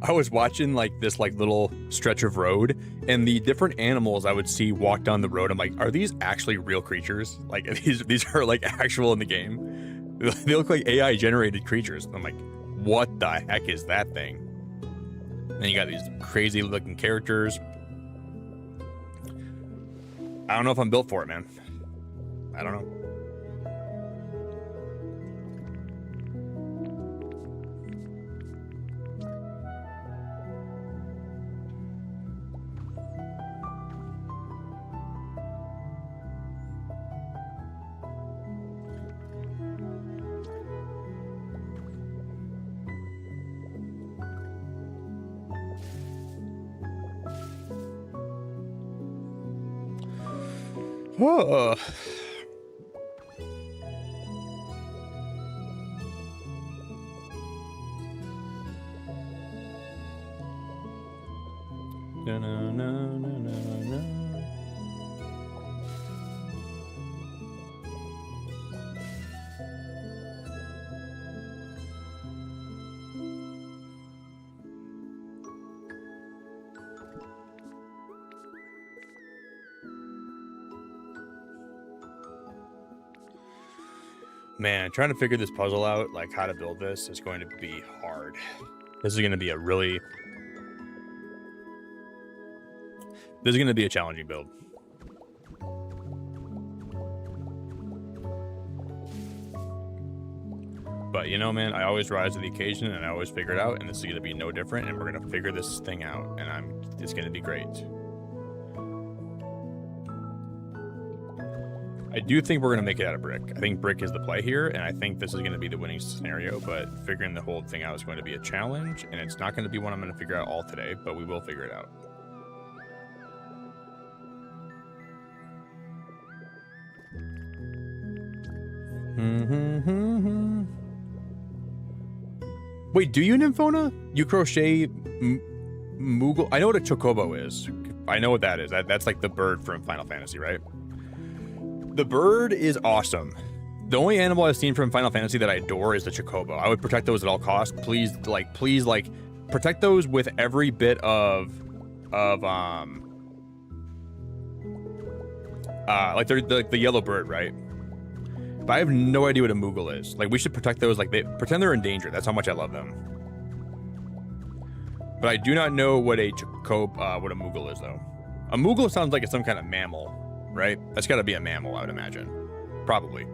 I was watching like this like little stretch of road, and the different animals I would see walk down the road. I'm like, are these actually real creatures? Like these are like actual in the game. They look like AI generated creatures. I'm like, what the heck is that thing? And you got these crazy looking characters. I don't know if I'm built for it, man. I don't know. Whoa. No. Man, trying to figure this puzzle out, like how to build this, is going to be hard. This is going to be a challenging build. But you know, man, I always rise to the occasion, and I always figure it out, and this is going to be no different, and we're going to figure this thing out, and it's going to be great. I do think we're going to make it out of brick. I think brick is the play here, and I think this is going to be the winning scenario, but figuring the whole thing out is going to be a challenge, and it's not going to be one I'm going to figure out all today, but we will figure it out. Wait, do you, Nymphona? You crochet Moogle? I know what a chocobo is. I know what that is. That's like the bird from Final Fantasy, right? The bird is awesome. The only animal I've seen from Final Fantasy that I adore is the chocobo. I would protect those at all costs. Please protect those with every bit of like they're the yellow bird, right? But I have no idea what a Moogle is. Like, we should protect those. Like, pretend they're in danger. That's how much I love them. But I do not know what a Moogle is, though. A Moogle sounds like it's some kind of mammal, right? That's got to be a mammal, I would imagine. Probably.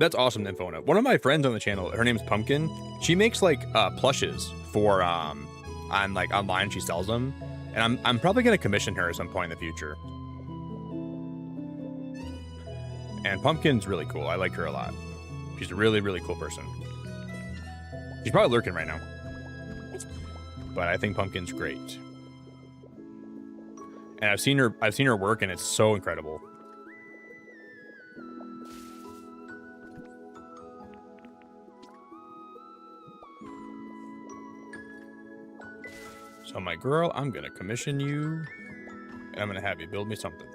That's awesome, Nymphona. One of my friends on the channel, her name's Pumpkin. She makes like plushes for online. She sells them, and I'm probably gonna commission her at some point in the future. And Pumpkin's really cool. I like her a lot. She's a really, really cool person. She's probably lurking right now. But I think Pumpkin's great. And I've seen her work, and it's so incredible. So my girl, I'm gonna commission you, and I'm gonna have you build me something.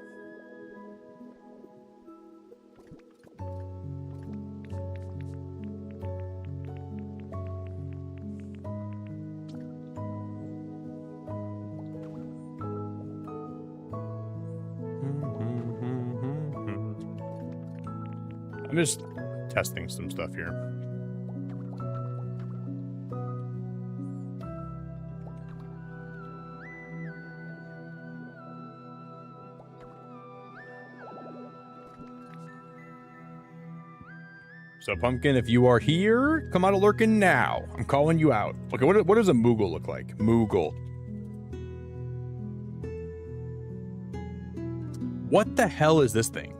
I'm just testing some stuff here. So, Pumpkin, if you are here, come out of lurking now. I'm calling you out. Okay, what does a Moogle look like? Moogle. What the hell is this thing?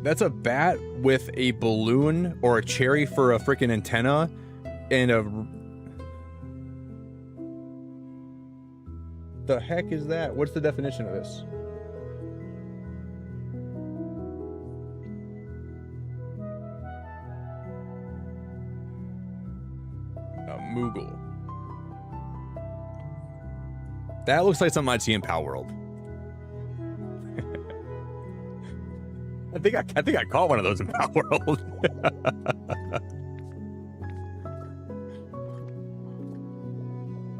That's a bat with a balloon or a cherry for a freaking antenna and a... The heck is that? What's the definition of this? A Moogle. That looks like something I'd see in Pal World. I think I caught one of those in Pal World.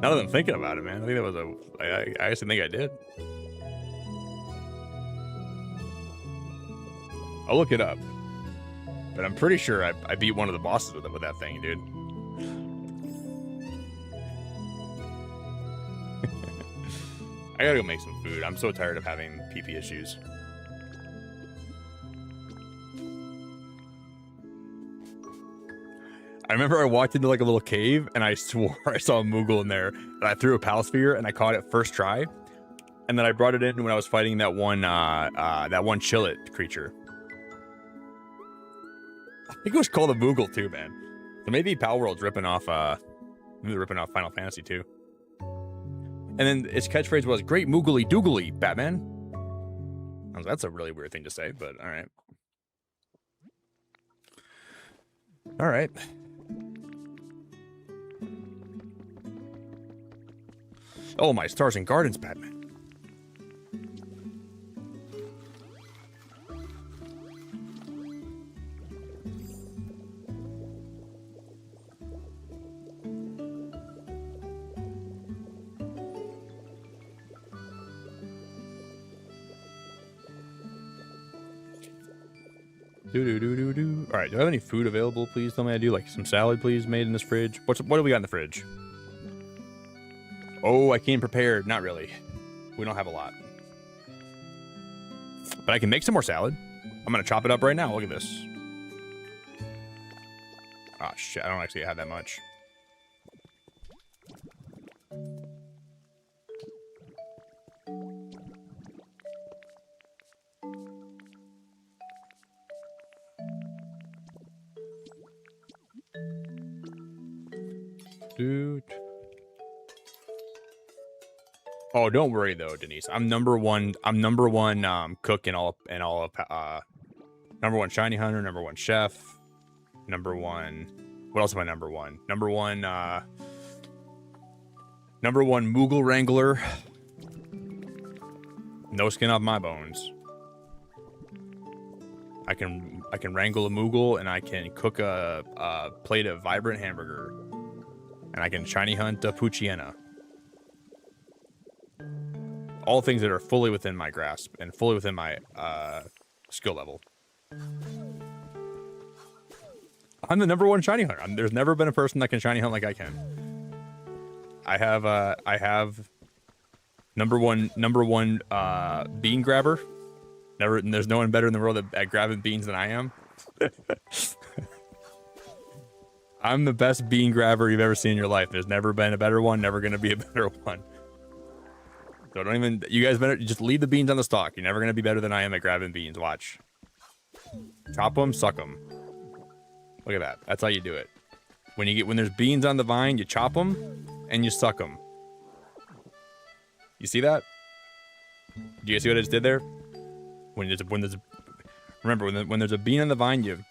Now that I'm thinking about it, man, I think that was I actually think I did. I'll look it up, but I'm pretty sure I beat one of the bosses with that thing, dude. I gotta go make some food. I'm so tired of having PP issues. I remember I walked into like a little cave and I swore I saw a Moogle in there, and I threw a Pal Sphere and I caught it first try, and then I brought it in when I was fighting that one Chillet creature. I think it was called a Moogle too, man. So maybe Pal World's ripping off Final Fantasy too. And then its catchphrase was "Great Moogly Doogly, Batman." That's a really weird thing to say, but all right. All right. Oh, my stars and gardens, Batman. Do. All right, do I have any food available, please? Tell me I do. Like some salad, please, made in this fridge. What do we got in the fridge? Oh, I came prepared. Not really. We don't have a lot. But I can make some more salad. I'm going to chop it up right now. Look at this. Oh, shit. I don't actually have that much. Dude. Oh, don't worry though, Denise. I'm number one cook in all of number one shiny hunter, number one chef, number one. What else am I number one? Number one Moogle wrangler. No skin off my bones. I can wrangle a Moogle, and I can cook a plate of vibrant hamburger, and I can shiny hunt a Poochyena. All things that are fully within my grasp and fully within my skill level. I'm the number one shiny hunter. There's never been a person that can shiny hunt like I can. I have number one bean grabber. There's no one better in the world at grabbing beans than I am. I'm the best bean grabber you've ever seen in your life. There's never been a better one. Never gonna be a better one. So you guys better just leave the beans on the stalk. You're never going to be better than I am at grabbing beans. Watch. Chop them, suck them. Look at that. That's how you do it. When there's beans on the vine, you chop them and you suck them. You see that? Do you guys see what I just did there? When there's a bean on the vine, you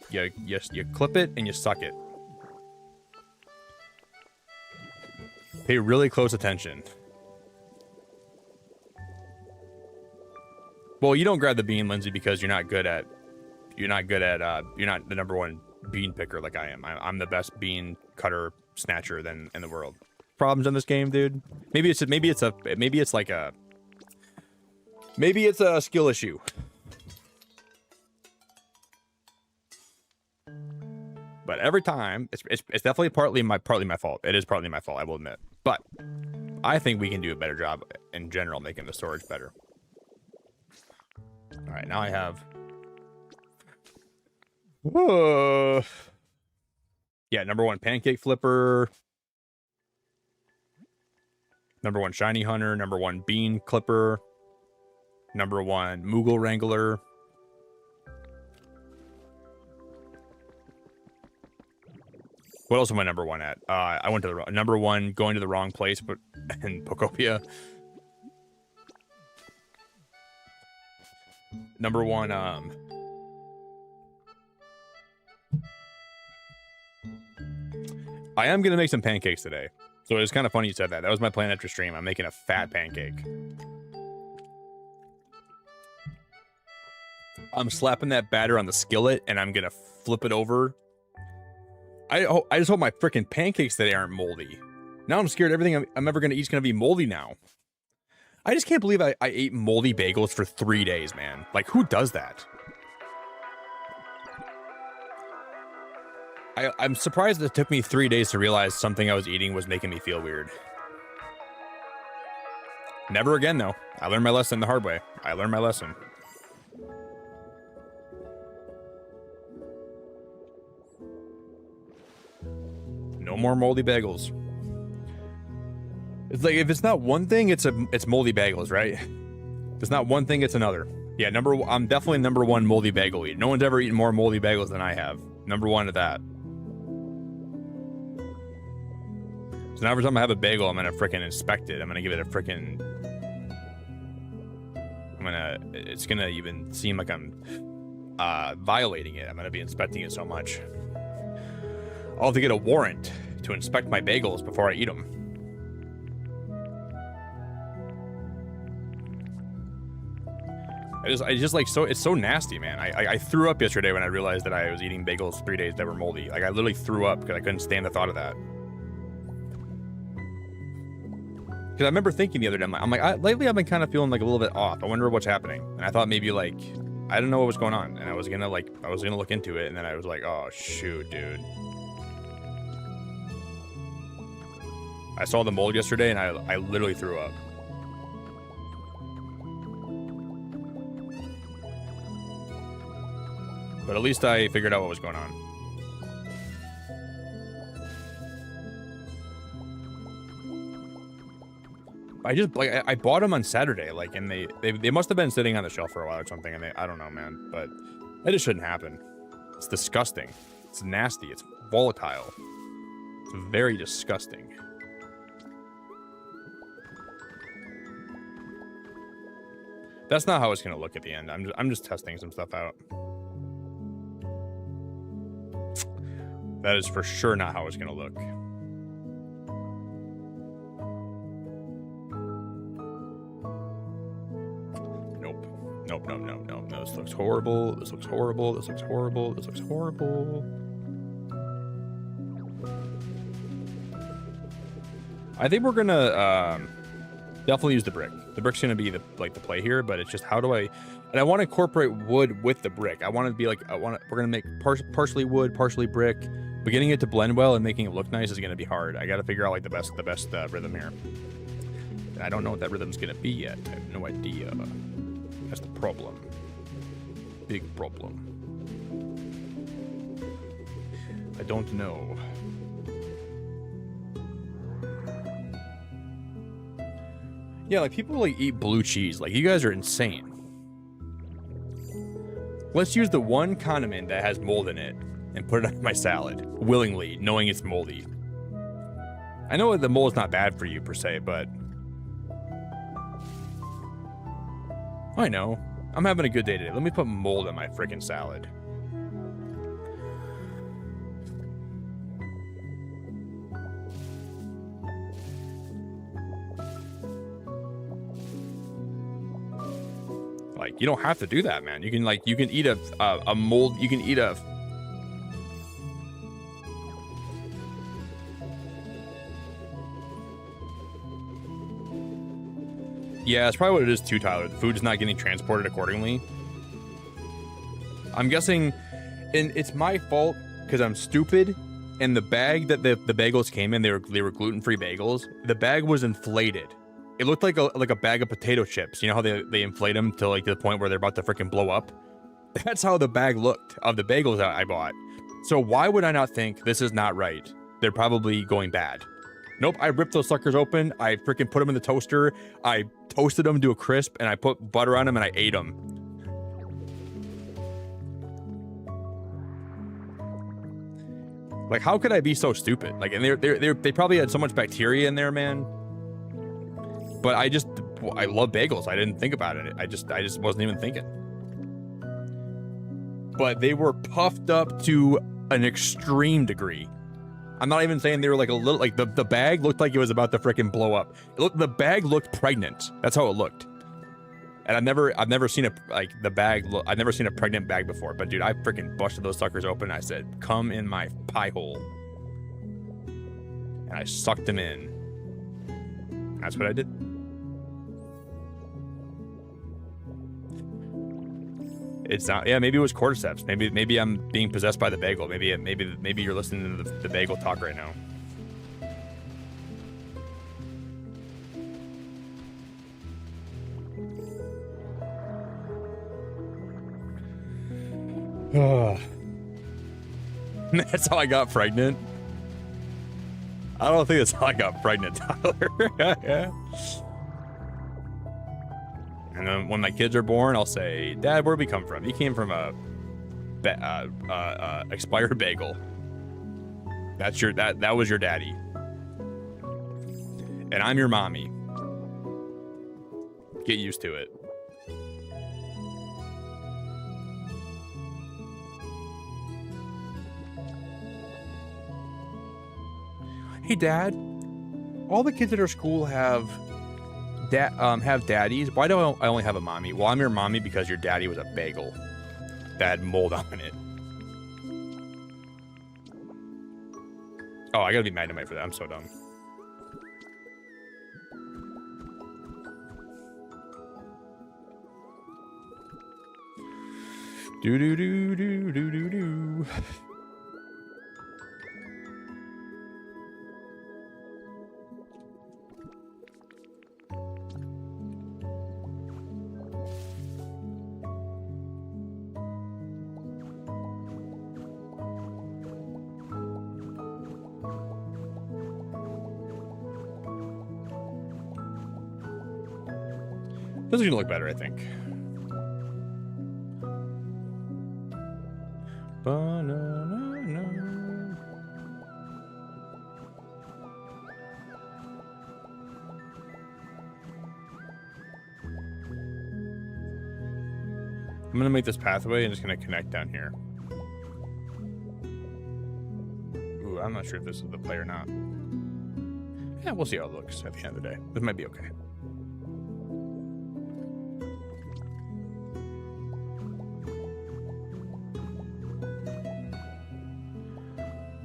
clip it and you suck it. Pay really close attention. Well, you don't grab the bean, Lindsay, because you're not the number one bean picker like I am. I'm the best bean cutter snatcher in the world. Problems in this game, dude. Maybe it's a skill issue. But every time, it's definitely partly my fault. It is partly my fault, I will admit. But I think we can do a better job in general making the storage better. All right, now I have. Whoa. Yeah, number one pancake flipper. Number one shiny hunter. Number one bean clipper. Number one Moogle wrangler. What else am I number one at? I went to the number one, going to the wrong place, but in Pokopia. Number one, I am gonna make some pancakes today. So it's kind of funny you said that. That was my plan after stream. I'm making a fat pancake. I'm slapping that batter on the skillet and I'm gonna flip it over. I just hope my freaking pancakes today aren't moldy. Now I'm scared everything I'm ever going to eat is going to be moldy now. I just can't believe I ate moldy bagels for 3 days, man. Like, who does that? I'm surprised that it took me 3 days to realize something I was eating was making me feel weird. Never again, though. I learned my lesson the hard way. I learned my lesson. No more moldy bagels. It's like, if it's not one thing, it's moldy bagels, right? If it's not one thing, it's another. Yeah, I'm definitely number one moldy bagel eater. No one's ever eaten more moldy bagels than I have. Number one at that. So now every time I have a bagel, I'm gonna frickin' inspect it. I'm gonna give it a frickin'. It's gonna even seem like I'm violating it. I'm gonna be inspecting it so much. I'll have to get a warrant to inspect my bagels before I eat them. It's so nasty, man. I threw up yesterday when I realized that I was eating bagels 3 days that were moldy. Like, I literally threw up because I couldn't stand the thought of that. Because I remember thinking the other day, lately I've been kind of feeling like a little bit off. I wonder what's happening. And I thought maybe like, I don't know what was going on. And I was gonna look into it. And then I was like, oh shoot, dude. I saw the mold yesterday and I literally threw up. But at least I figured out what was going on. I bought them on Saturday, like, and they must have been sitting on the shelf for a while or something, and I don't know, man, but that just shouldn't happen. It's disgusting. It's nasty. It's volatile. It's very disgusting. That's not how it's gonna look at the end. I'm just testing some stuff out. That is for sure not how it's gonna look. Nope. No. This looks horrible. This looks horrible. This looks horrible. This looks horrible. I think we're gonna definitely use the brick. The brick's gonna be the play here, but it's just how do I want to incorporate wood with the brick. I want to be like, we're gonna make partially wood, partially brick. But getting it to blend well and making it look nice is gonna be hard. I gotta figure out like the best rhythm here. And I don't know what that rhythm's gonna be yet. I have no idea. That's the problem. Big problem. I don't know. Yeah, like people like eat blue cheese. Like, you guys are insane. Let's use the one condiment that has mold in it and put it on my salad, willingly, knowing it's moldy. I know the mold is not bad for you per se, but I know. I'm having a good day today. Let me put mold on my freaking salad. Like, you don't have to do that, man. You can eat a mold. You can eat a. Yeah, that's probably what it is too, Tyler. The food is not getting transported accordingly. I'm guessing, and it's my fault because I'm stupid. And the bag that the bagels came in, they were gluten-free bagels. The bag was inflated. It looked like a bag of potato chips. You know how they inflate them to the point where they're about to freaking blow up? That's how the bag looked of the bagels that I bought. So why would I not think this is not right? They're probably going bad. Nope, I ripped those suckers open. I freaking put them in the toaster. I toasted them to a crisp, and I put butter on them, and I ate them. Like, how could I be so stupid? Like, and they probably had so much bacteria in there, man. But I love bagels. I didn't think about it. I just wasn't even thinking. But they were puffed up to an extreme degree. I'm not even saying they were like a little, like the bag looked like it was about to freaking blow up. The bag looked pregnant. That's how it looked. And I've never seen I've never seen a pregnant bag before. But dude, I freaking busted those suckers open. I said, "Come in my pie hole," and I sucked them in. That's what I did. It's not. Yeah, maybe it was cordyceps. Maybe I'm being possessed by the bagel. Maybe you're listening to the bagel talk right now. That's how I got pregnant. I don't think that's how I got pregnant, Tyler. Yeah. And then when my kids are born, I'll say, "Dad, where'd we come from? You came from a expired bagel. That was your daddy, and I'm your mommy. Get used to it." Hey, Dad, all the kids at our school have daddies. Why do I only have a mommy? Well, I'm your mommy because your daddy was a bagel that had mold on it. Oh, I gotta be mad at me for that. I'm so dumb. Do do do do do do do. This is gonna look better, I think. Ba-na-na-na. I'm gonna make this pathway and just gonna connect down here. Ooh, I'm not sure if this is the play or not. Yeah, we'll see how it looks at the end of the day. This might be okay.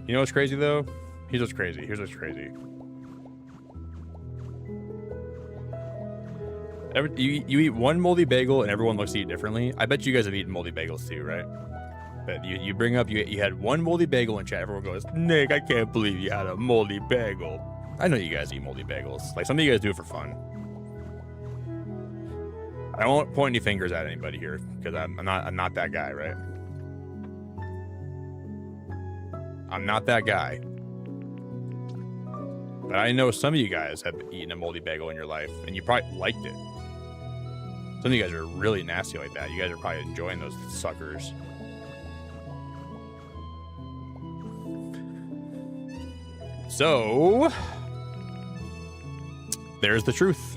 You know what's crazy, though? Here's what's crazy. You eat one moldy bagel and everyone looks at you differently. I bet you guys have eaten moldy bagels too, right? But you bring up, you had one moldy bagel in chat. Everyone goes, "Nick, I can't believe you had a moldy bagel." I know you guys eat moldy bagels. Like, some of you guys do it for fun. I won't point any fingers at anybody here because I'm not that guy, right? I'm not that guy. But I know some of you guys have eaten a moldy bagel in your life, and you probably liked it. Some of you guys are really nasty like that. You guys are probably enjoying those suckers. So, there's the truth.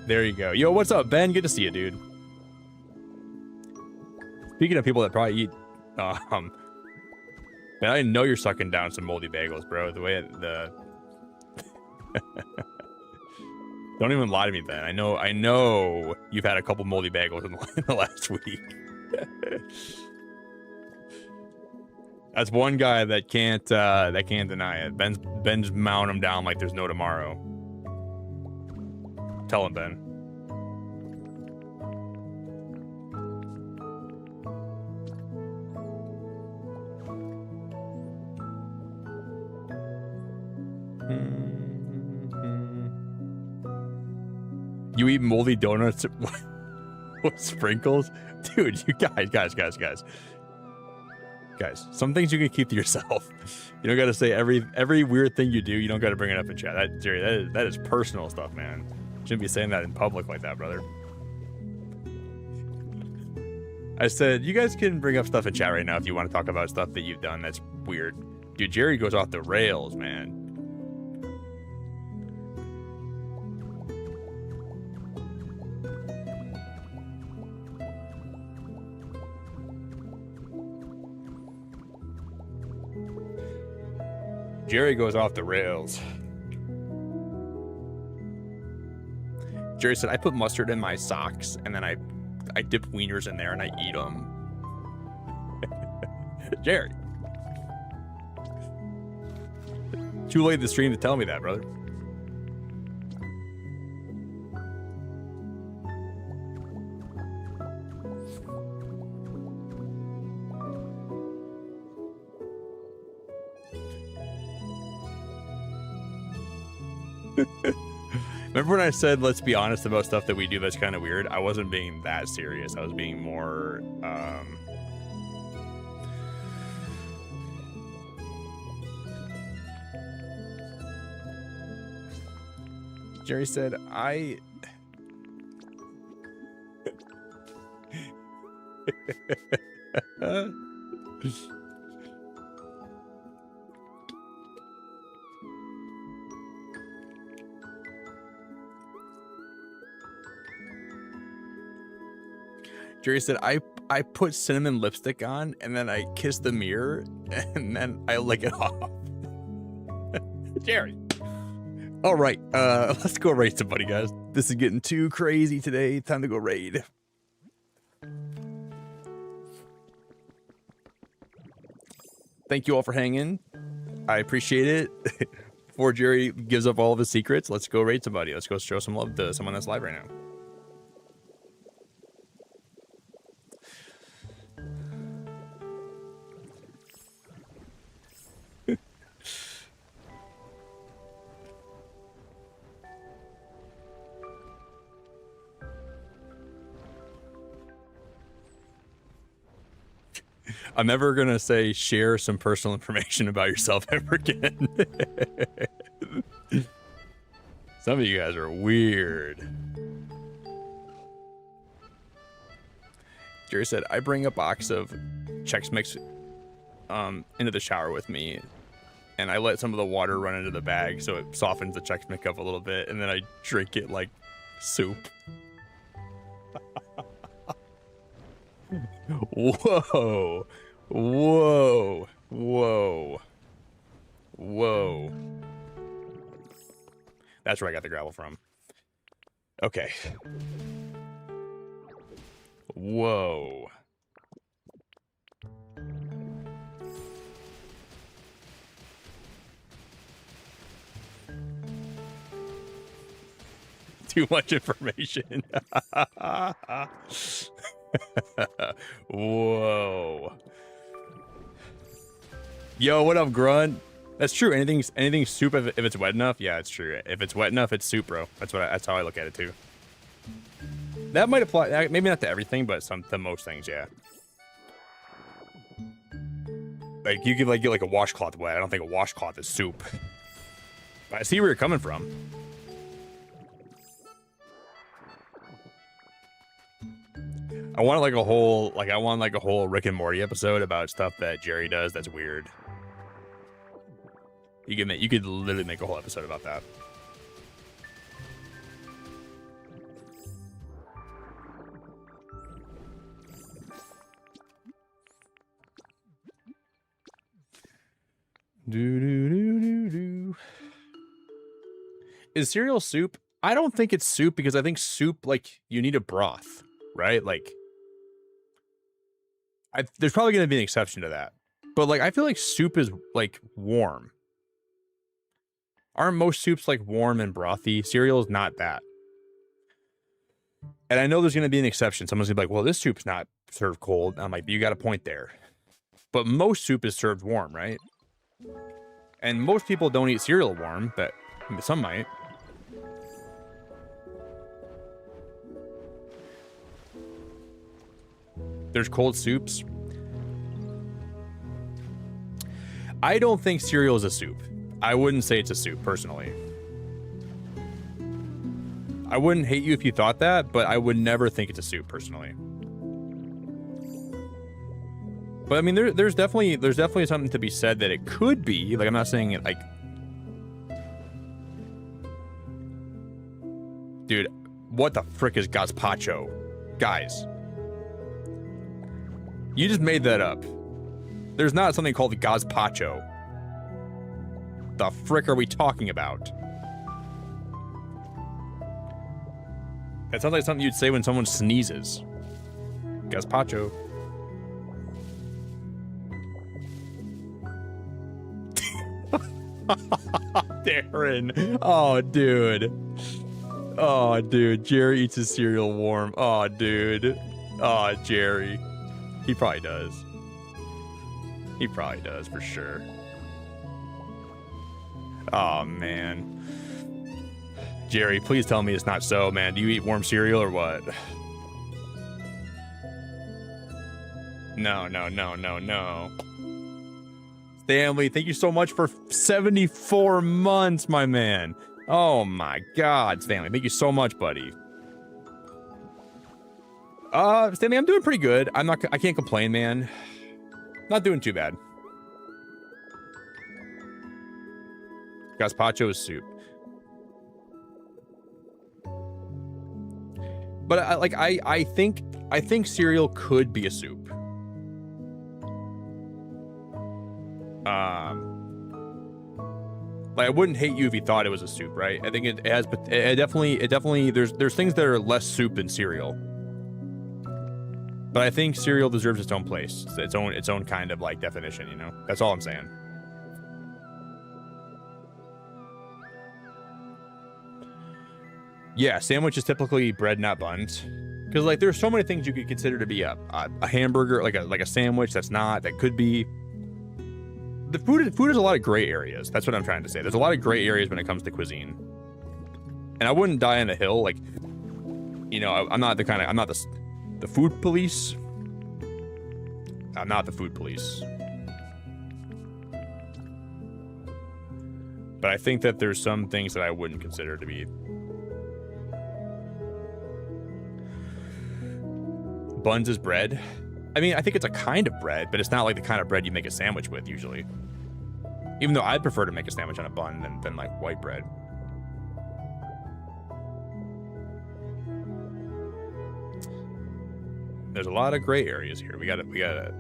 There you go. Yo, what's up, Ben? Good to see you, dude. Speaking of people that probably eat, man, I know you're sucking down some moldy bagels, bro. The way the don't even lie to me, Ben. I know you've had a couple moldy bagels in the last week. That's one guy that can't deny it. Ben's mounting him down like there's no tomorrow. Tell him, Ben. You eat moldy donuts with sprinkles? Dude, you guys. Some things you can keep to yourself. You don't got to say every weird thing you do. You don't got to bring it up in chat. Jerry, that is personal stuff, man. Shouldn't be saying that in public like that, brother. I said, you guys can bring up stuff in chat right now if you want to talk about stuff that you've done that's weird. Dude, Jerry goes off the rails, man. Jerry goes off the rails. Jerry said, I put mustard in my socks, and then I dip wieners in there, and I eat them. Jerry. Too late in the stream to tell me that, brother. Remember when I said, let's be honest about stuff that we do that's kind of weird? I wasn't being that serious. I was being more, Jerry said, Jerry said, I put cinnamon lipstick on, and then I kiss the mirror, and then I lick it off. Jerry. All right, let's go raid somebody, guys. This is getting too crazy today. Time to go raid. Thank you all for hanging. I appreciate it. Before Jerry gives up all of his secrets, let's go raid somebody. Let's go show some love to someone that's live right now. I'm never going to say share some personal information about yourself ever again. Some of you guys are weird. Jerry said, I bring a box of Chex Mix into the shower with me, and I let some of the water run into the bag so it softens the Chex Mix up a little bit, and then I drink it like soup. Whoa. Whoa. Whoa. Whoa. That's where I got the gravel from. Okay. Whoa. Too much information. Whoa. Yo, what up, Grunt? That's true. Anything soup if it's wet enough. Yeah, it's true. If it's wet enough, it's soup, bro. That's how I look at it too. That might apply. Maybe not to everything, but to most things, yeah. Like you could get like a washcloth wet. I don't think a washcloth is soup. I see where you're coming from. I want like a whole Rick and Morty episode about stuff that Jerry does that's weird. You could literally make a whole episode about that. Do. Is cereal soup? I don't think it's soup because I think soup, like, you need a broth, right? Like, there's probably going to be an exception to that. But, like, I feel like soup is, like, warm. Aren't most soups, like, warm and brothy? Cereal is not that. And I know there's going to be an exception. Someone's going to be like, well, this soup's not served cold. I'm like, you got a point there. But most soup is served warm, right? And most people don't eat cereal warm, but some might. There's cold soups. I don't think cereal is a soup. I wouldn't say it's a soup, personally. I wouldn't hate you if you thought that, but I would never think it's a soup, personally. But I mean, there's definitely something to be said that it could be. Like, I'm not saying it like, dude, what the frick is gazpacho, guys? You just made that up. There's not something called gazpacho. The frick are we talking about? That sounds like something you'd say when someone sneezes. Gazpacho. Darren. Oh, dude. Oh, dude. Jerry eats his cereal warm. Oh, dude. Oh, Jerry. He probably does. He probably does, for sure. Oh, man. Jerry, please tell me it's not so, man. Do you eat warm cereal or what? No. Stanley, thank you so much for 74 months, my man. Oh my God, Stanley, thank you so much, buddy. Stanley, I'm doing pretty good. I can't complain, man. Not doing too bad. Gazpacho is soup. But I think cereal could be a soup. Like, I wouldn't hate you if you thought it was a soup, right? I think it has, but it definitely there's things that are less soup than cereal. But I think cereal deserves its own place, its own kind of like definition, you know? That's all I'm saying. Yeah, sandwich is typically bread, not buns. Because like there's so many things you could consider to be a hamburger, like a sandwich that could be. The food has a lot of gray areas. That's what I'm trying to say. There's a lot of gray areas when it comes to cuisine. And I wouldn't die on a hill, like, you know, I'm not the food police. I'm not the food police. But I think that there's some things that I wouldn't consider to be. Buns is bread. I mean, I think it's a kind of bread, but it's not like the kind of bread you make a sandwich with usually. Even though I'd prefer to make a sandwich on a bun than like white bread. There's a lot of gray areas here. We gotta.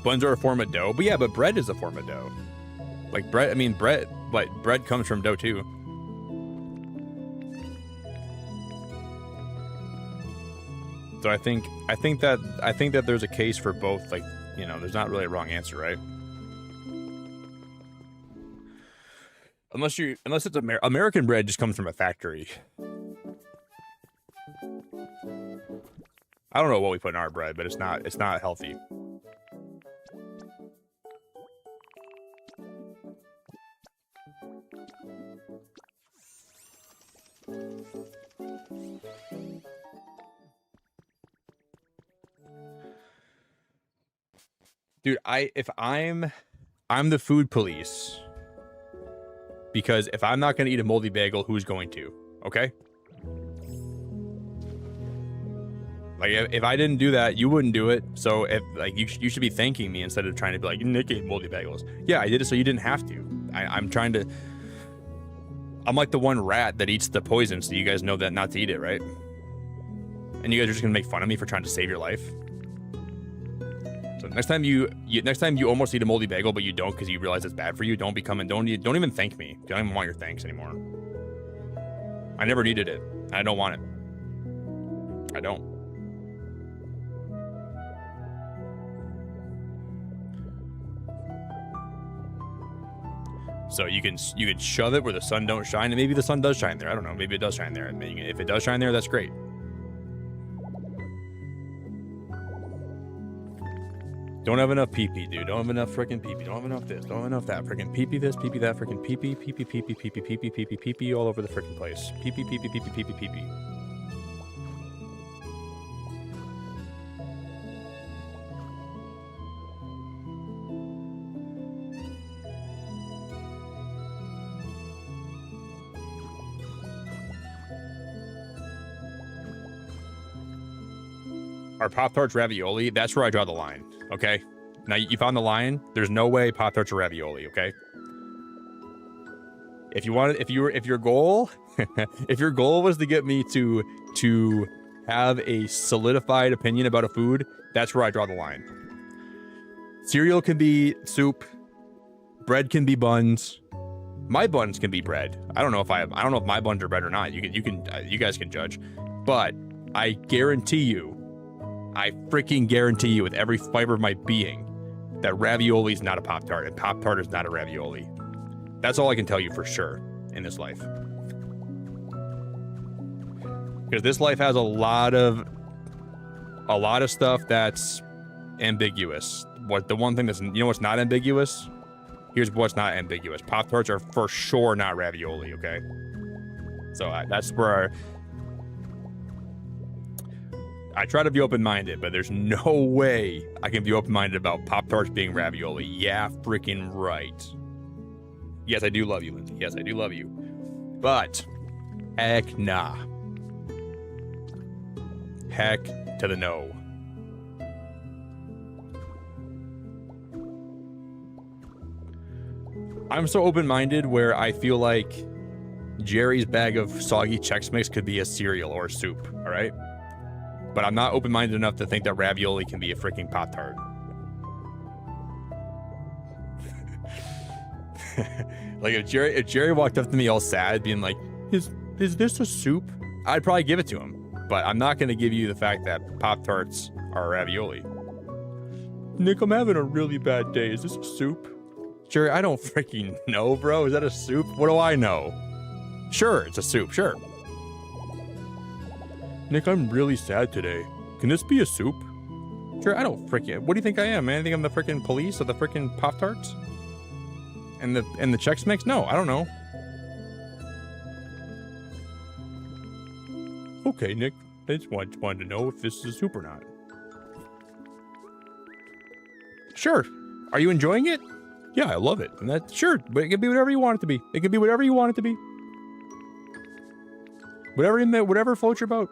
Buns are a form of dough, but yeah, but bread is a form of dough. Like bread, I mean bread, but bread comes from dough too. So I think that there's a case for both. Like, you know, there's not really a wrong answer, right? Unless it's American bread just comes from a factory. I don't know what we put in our bread, but it's not healthy. Dude, I'm the food police. Because if I'm not going to eat a moldy bagel, who's going to? Okay? Like, if I didn't do that, you wouldn't do it. So, if like you should be thanking me instead of trying to be like, Nick ate moldy bagels. Yeah, I did it so you didn't have to. I'm trying to... I'm like the one rat that eats the poison, so you guys know that not to eat it, right? And you guys are just going to make fun of me for trying to save your life? So next time you almost eat a moldy bagel, but you don't because you realize it's bad for you, don't even thank me. I don't even want your thanks anymore. I never needed it. I don't want it. I don't. So you can shove it where the sun don't shine, and maybe the sun does shine there. I don't know. Maybe it does shine there. And if it does shine there, that's great. Don't have enough pee-pee, dude. Don't have enough freaking pee-pee. Don't have enough this. Don't have enough that. Freaking pee-pee this, pee-pee that. Freaking pee-pee, pee-pee, pee-pee, pee-pee, pee-pee, pee-pee, pee-pee all over the freaking place. Pee-pee, pee-pee, pee-pee, pee-pee, pee-pee. Are Pop-Tarts ravioli? That's where I draw the line. Okay. Now you found the line. There's no way Pop-Tarts are ravioli. Okay. If your goal, if your goal was to get me to have a solidified opinion about a food, that's where I draw the line. Cereal can be soup. Bread can be buns. My buns can be bread. I don't know if my buns are bread or not. You guys can judge. But I guarantee you, I freaking guarantee you with every fiber of my being that ravioli is not a Pop-Tart and Pop-Tart is not a ravioli. That's all I can tell you for sure in this life. Because this life has a lot of stuff that's ambiguous. The one thing that's, what's not ambiguous? Here's what's not ambiguous. Pop-Tarts are for sure not ravioli, okay? So that's where I try to be open-minded, but there's no way I can be open-minded about Pop-Tarts being ravioli. Yeah, freaking right. Yes, I do love you, Lindsay. Yes, I do love you. But, heck nah. Heck to the no. I'm so open-minded where I feel like Jerry's bag of soggy Chex Mix could be a cereal or a soup, all right? But I'm not open-minded enough to think that ravioli can be a freaking Pop-Tart. Like if Jerry walked up to me all sad, being like, "Is this a soup?" I'd probably give it to him. But I'm not going to give you the fact that Pop-Tarts are ravioli. Nick, I'm having a really bad day. Is this a soup? Jerry, I don't freaking know, bro. Is that a soup? What do I know? Sure, it's a soup. Sure. Nick, I'm really sad today. Can this be a soup? Sure, I don't freaking... What do you think I am, man? I think I'm the freaking police of the freaking Pop-Tarts? And the Chex Mix? No, I don't know. Okay, Nick. I just wanted to know if this is a soup or not. Sure. Are you enjoying it? Yeah, I love it. And that's sure, but it can be whatever you want it to be. It can be whatever you want it to be. Whatever floats your boat.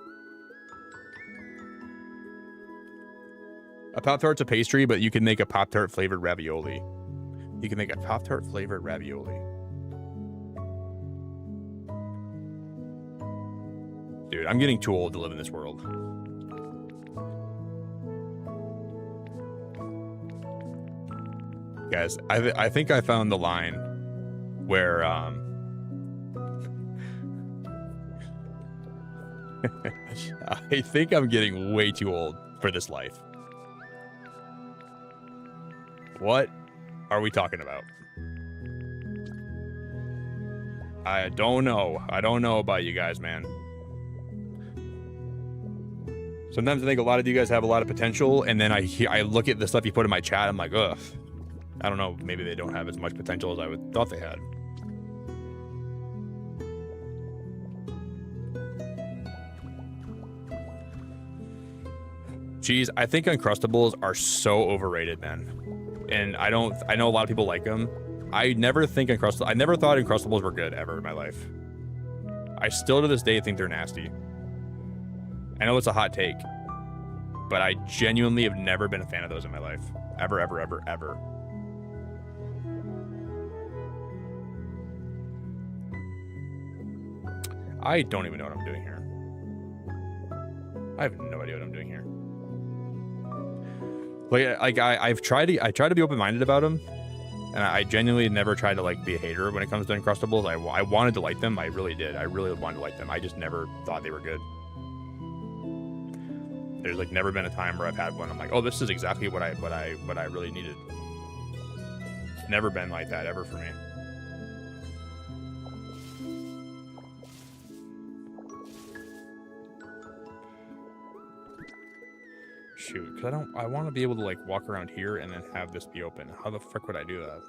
A Pop-Tart's a pastry, but you can make a Pop-Tart flavored ravioli. You can make a Pop-Tart flavored ravioli. Dude, I'm getting too old to live in this world. Guys, I think I found the line where I think I'm getting way too old for this life. What are we talking about? I don't know. I don't know about you guys, man. Sometimes I think a lot of you guys have a lot of potential, and then I look at the stuff you put in my chat, I'm like, ugh. I don't know, maybe they don't have as much potential as I thought they had. Jeez, I think Uncrustables are so overrated, man. and I know a lot of people like them. I never thought Uncrustables were good ever in my life. I still to this day think they're nasty. I know it's a hot take, but I genuinely have never been a fan of those in my life. Ever, ever, ever, ever. I don't even know what I'm doing here. I have no idea what I'm doing here. Like I tried to be open-minded about them, and I genuinely never tried to like be a hater when it comes to Uncrustables. I wanted to like them. I really did. I really wanted to like them. I just never thought they were good. There's like never been a time where I've had one I'm like, oh, this is exactly what I really needed. It's never been like that ever for me. Shoot, because I want to be able to like walk around here and then have this be open. How the frick would I do that?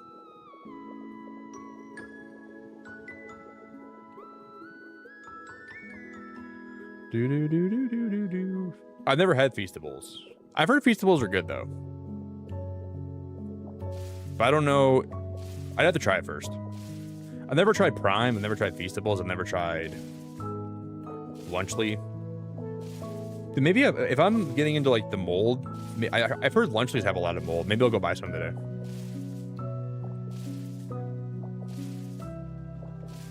Do. I've never had Feastables. I've heard Feastables are good though, but I don't know. I'd have to try it first. I've never tried Prime. I've never tried Feastables. I've never tried Lunchly. Maybe if I'm getting into like the mold, I've heard Lunchlys have a lot of mold. Maybe I'll go buy some today.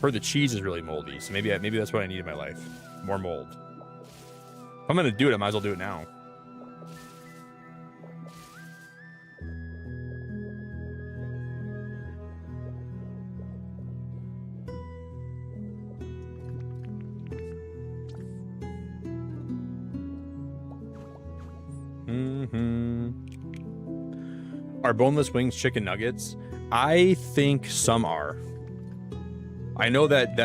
Heard the cheese is really moldy, so maybe that's what I need in my life. More mold. If I'm gonna do it, I might as well do it now. Are boneless wings chicken nuggets? I think some are. I know that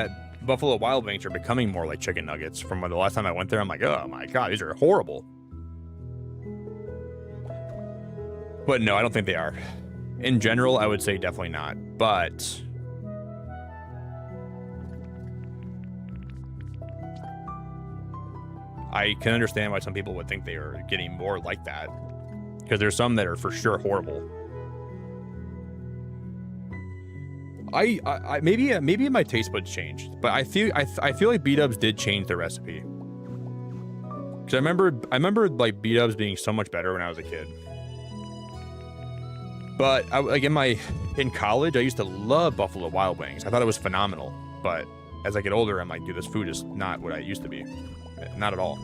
Buffalo Wild Wings are becoming more like chicken nuggets. From the last time I went there, I'm like, oh my god, these are horrible. But no, I don't think they are. In general, I would say definitely not. But I can understand why some people would think they are getting more like that. Because there's some that are for sure horrible. I maybe my taste buds changed, but I feel like B-dubs did change the recipe. Because I remember like B-dubs being so much better when I was a kid. But like in college, I used to love Buffalo Wild Wings. I thought it was phenomenal. But as I get older, I'm like, dude, this food is not what I used to be. Not at all.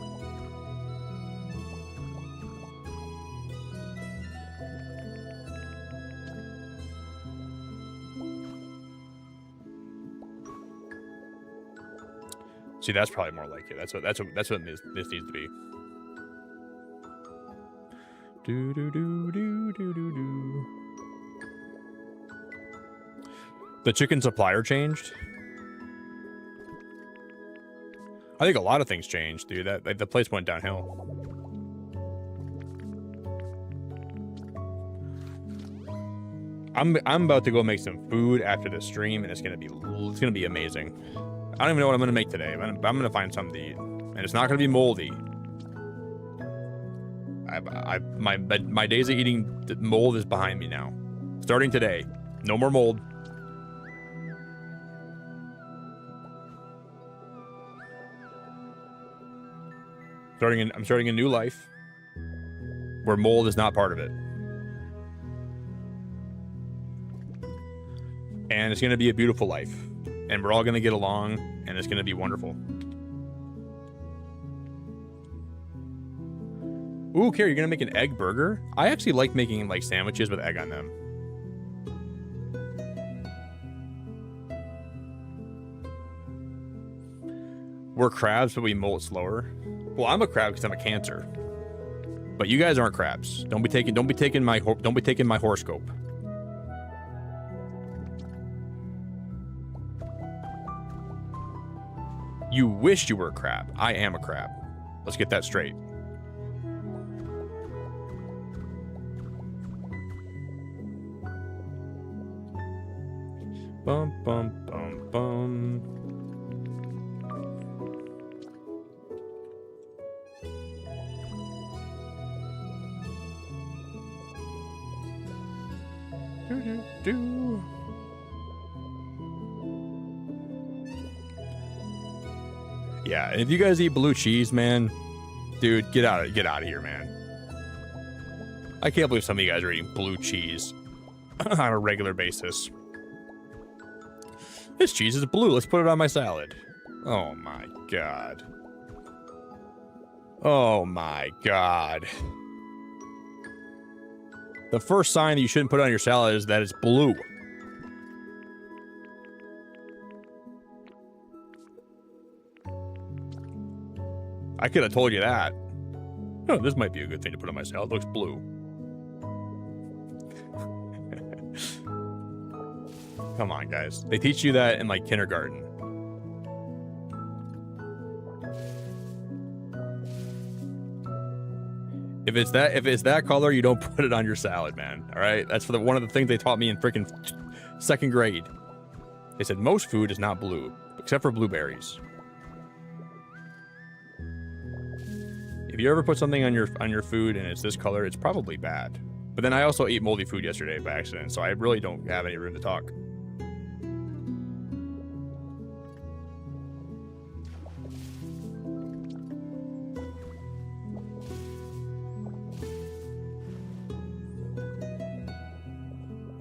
See, that's probably more like it. That's what this needs to be. The chicken supplier changed. I think a lot of things changed, dude. That like, the place went downhill. I'm about to go make some food after the stream, and it's gonna be amazing. I don't even know what I'm gonna make today, but I'm gonna find something to eat, and it's not gonna be moldy. My days of eating mold is behind me now. Starting today, no more mold. I'm starting a new life where mold is not part of it. And it's gonna be a beautiful life. And we're all gonna get along, and it's gonna be wonderful. Ooh, Carrie, you're gonna make an egg burger? I actually like making like sandwiches with egg on them. We're crabs, but we molt slower. Well, I'm a crab because I'm a Cancer. But you guys aren't crabs. Don't be taking my horoscope. You wish you were a crab. I am a crab. Let's get that straight. Bum, bum, bum, bum. Yeah, and if you guys eat blue cheese, man, dude, get out of here, man. I can't believe some of you guys are eating blue cheese on a regular basis. This cheese is blue. Let's put it on my salad. Oh my god. Oh my god. The first sign that you shouldn't put it on your salad is that it's blue. I could have told you that. Oh, this might be a good thing to put on my salad. It looks blue. Come on, guys. They teach you that in like kindergarten. If it's that color, you don't put it on your salad, man. All right, that's for one of the things they taught me in freaking 2nd grade. They said most food is not blue, except for blueberries. If you ever put something on your food and it's this color, it's probably bad. But then I also ate moldy food yesterday by accident, so I really don't have any room to talk.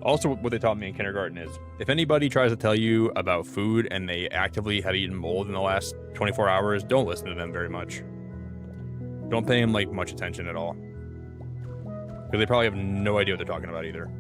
Also, what they taught me in kindergarten is, if anybody tries to tell you about food and they actively have eaten mold in the last 24 hours, don't listen to them very much. Don't pay them, like, much attention at all. Because they probably have no idea what they're talking about either.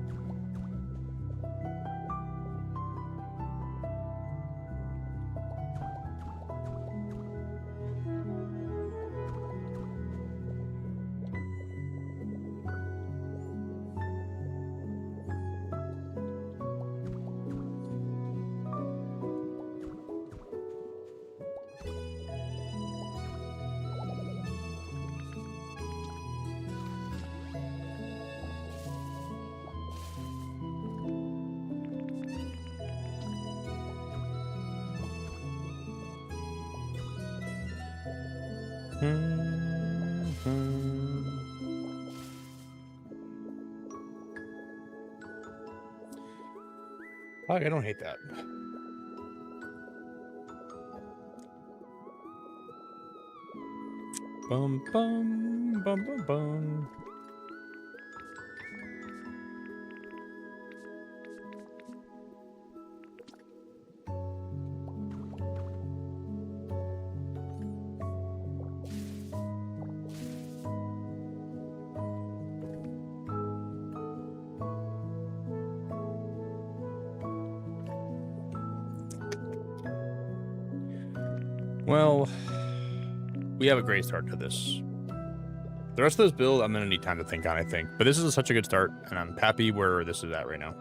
I don't hate that. Bum bum bum bum bum. Well, we have a great start to this. The rest of this build, I'm going to need time to think on, I think. But this is such a good start, and I'm happy where this is at right now.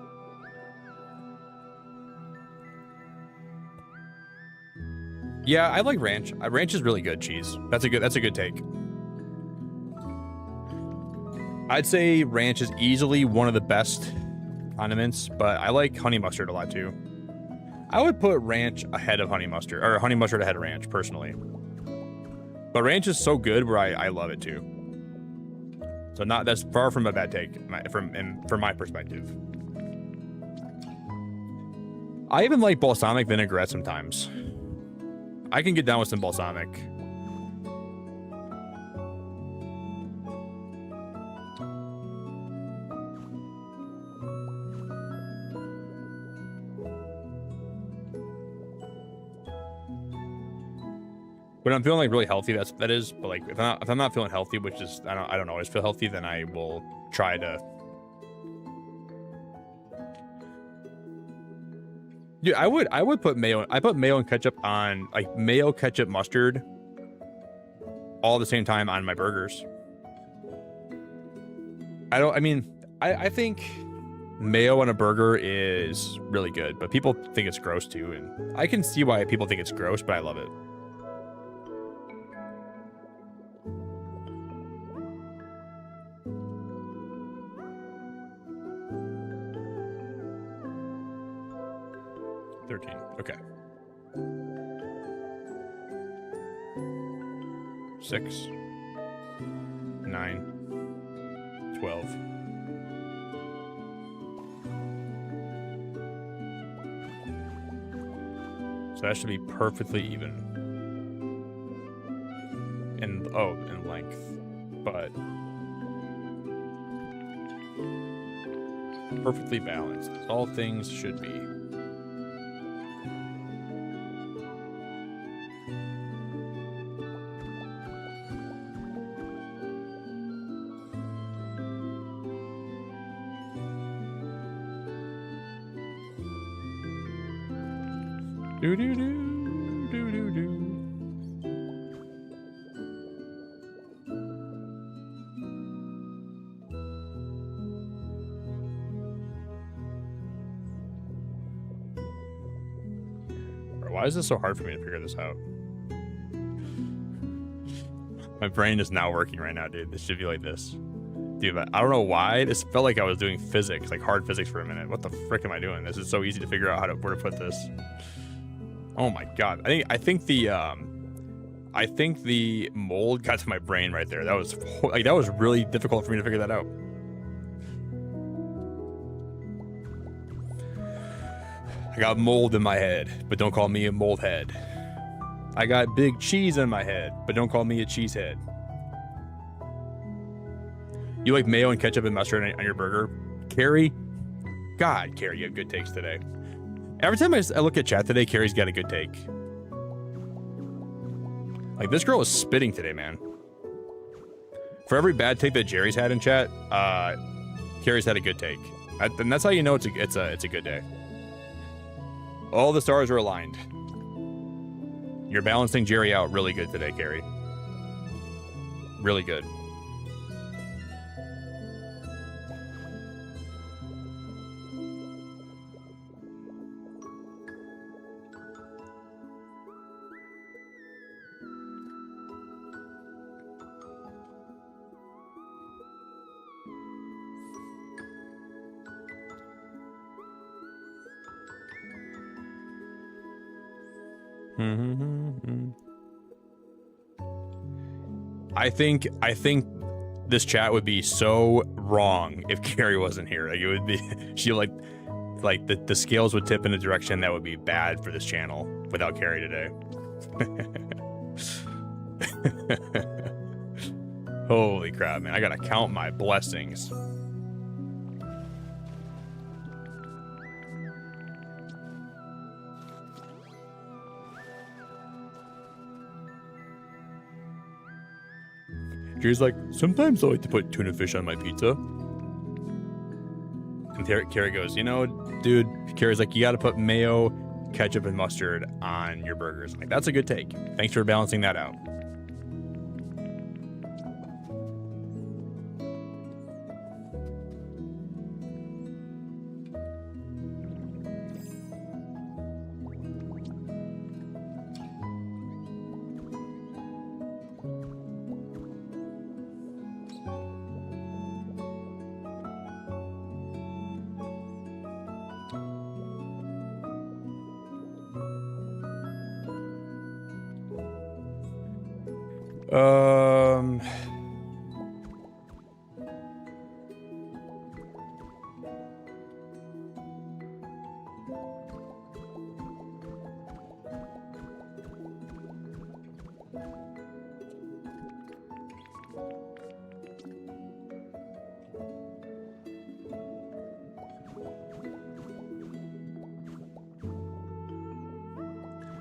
Yeah, I like ranch. Ranch is really good cheese. That's a good take. I'd say ranch is easily one of the best condiments, but I like honey mustard a lot too. I would put ranch ahead of honey mustard, or honey mustard ahead of ranch, personally. But ranch is so good where I love it too. So that's far from a bad take from my perspective. I even like balsamic vinaigrette sometimes. I can get down with some balsamic. When I'm feeling like really healthy, that is. But like if I'm not feeling healthy, which is I don't always feel healthy, then I will try to. Dude, I would put mayo. I put mayo and ketchup on, like, mayo, ketchup, mustard all at the same time on my burgers. I think mayo on a burger is really good, but people think it's gross too, and I can see why people think it's gross, but I love it. Okay. 6, 9, 12. So that should be perfectly even. And oh, in length. But perfectly balanced. As all things should be. Do do do do do do. Why is this so hard for me to figure this out? My brain is not working right now, dude. This should be like this. Dude, I don't know why. This felt like I was doing physics, like hard physics for a minute. What the frick am I doing? This is so easy to figure out where to put this. Oh my god. I think the mold got to my brain right there. That was really difficult for me to figure that out. I got mold in my head, but don't call me a mold head. I got big cheese in my head, but don't call me a cheese head. You like mayo and ketchup and mustard on your burger? Carrie? God, Carrie, you have good takes today. Every time I look at chat today, Carrie's got a good take. Like, this girl is spitting today, man. For every bad take that Jerry's had in chat, Carrie's had a good take. And that's how you know it's a good day. All the stars are aligned. You're balancing Jerry out really good today, Carrie. Really good. I think this chat would be so wrong if Carrie wasn't here. Like, it would be, she like the scales would tip in a direction that would be bad for this channel without Carrie today. Holy crap, man. I gotta count my blessings. Jerry's like, sometimes I like to put tuna fish on my pizza. And Carrie goes, you know, dude, Carrie's like, you got to put mayo, ketchup, and mustard on your burgers. I'm like, that's a good take. Thanks for balancing that out.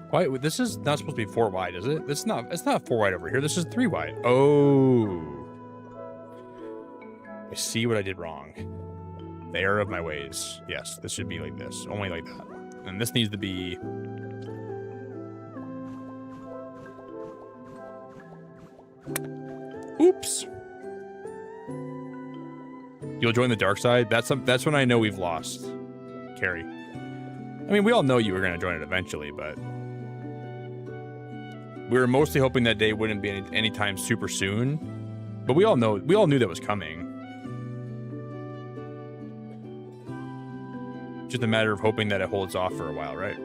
Why? This is not supposed to be 4 wide, is it? It's not 4 wide over here. This is 3 wide. Oh. I see what I did wrong. The error of my ways. Yes, this should be like this. Only like that. And this needs to be... Oops. You'll join the dark side? That's when I know we've lost, Carrie. I mean, we all know you were going to join it eventually, but... We were mostly hoping that day wouldn't be anytime super soon, but we all knew that was coming. Just a matter of hoping that it holds off for a while, right?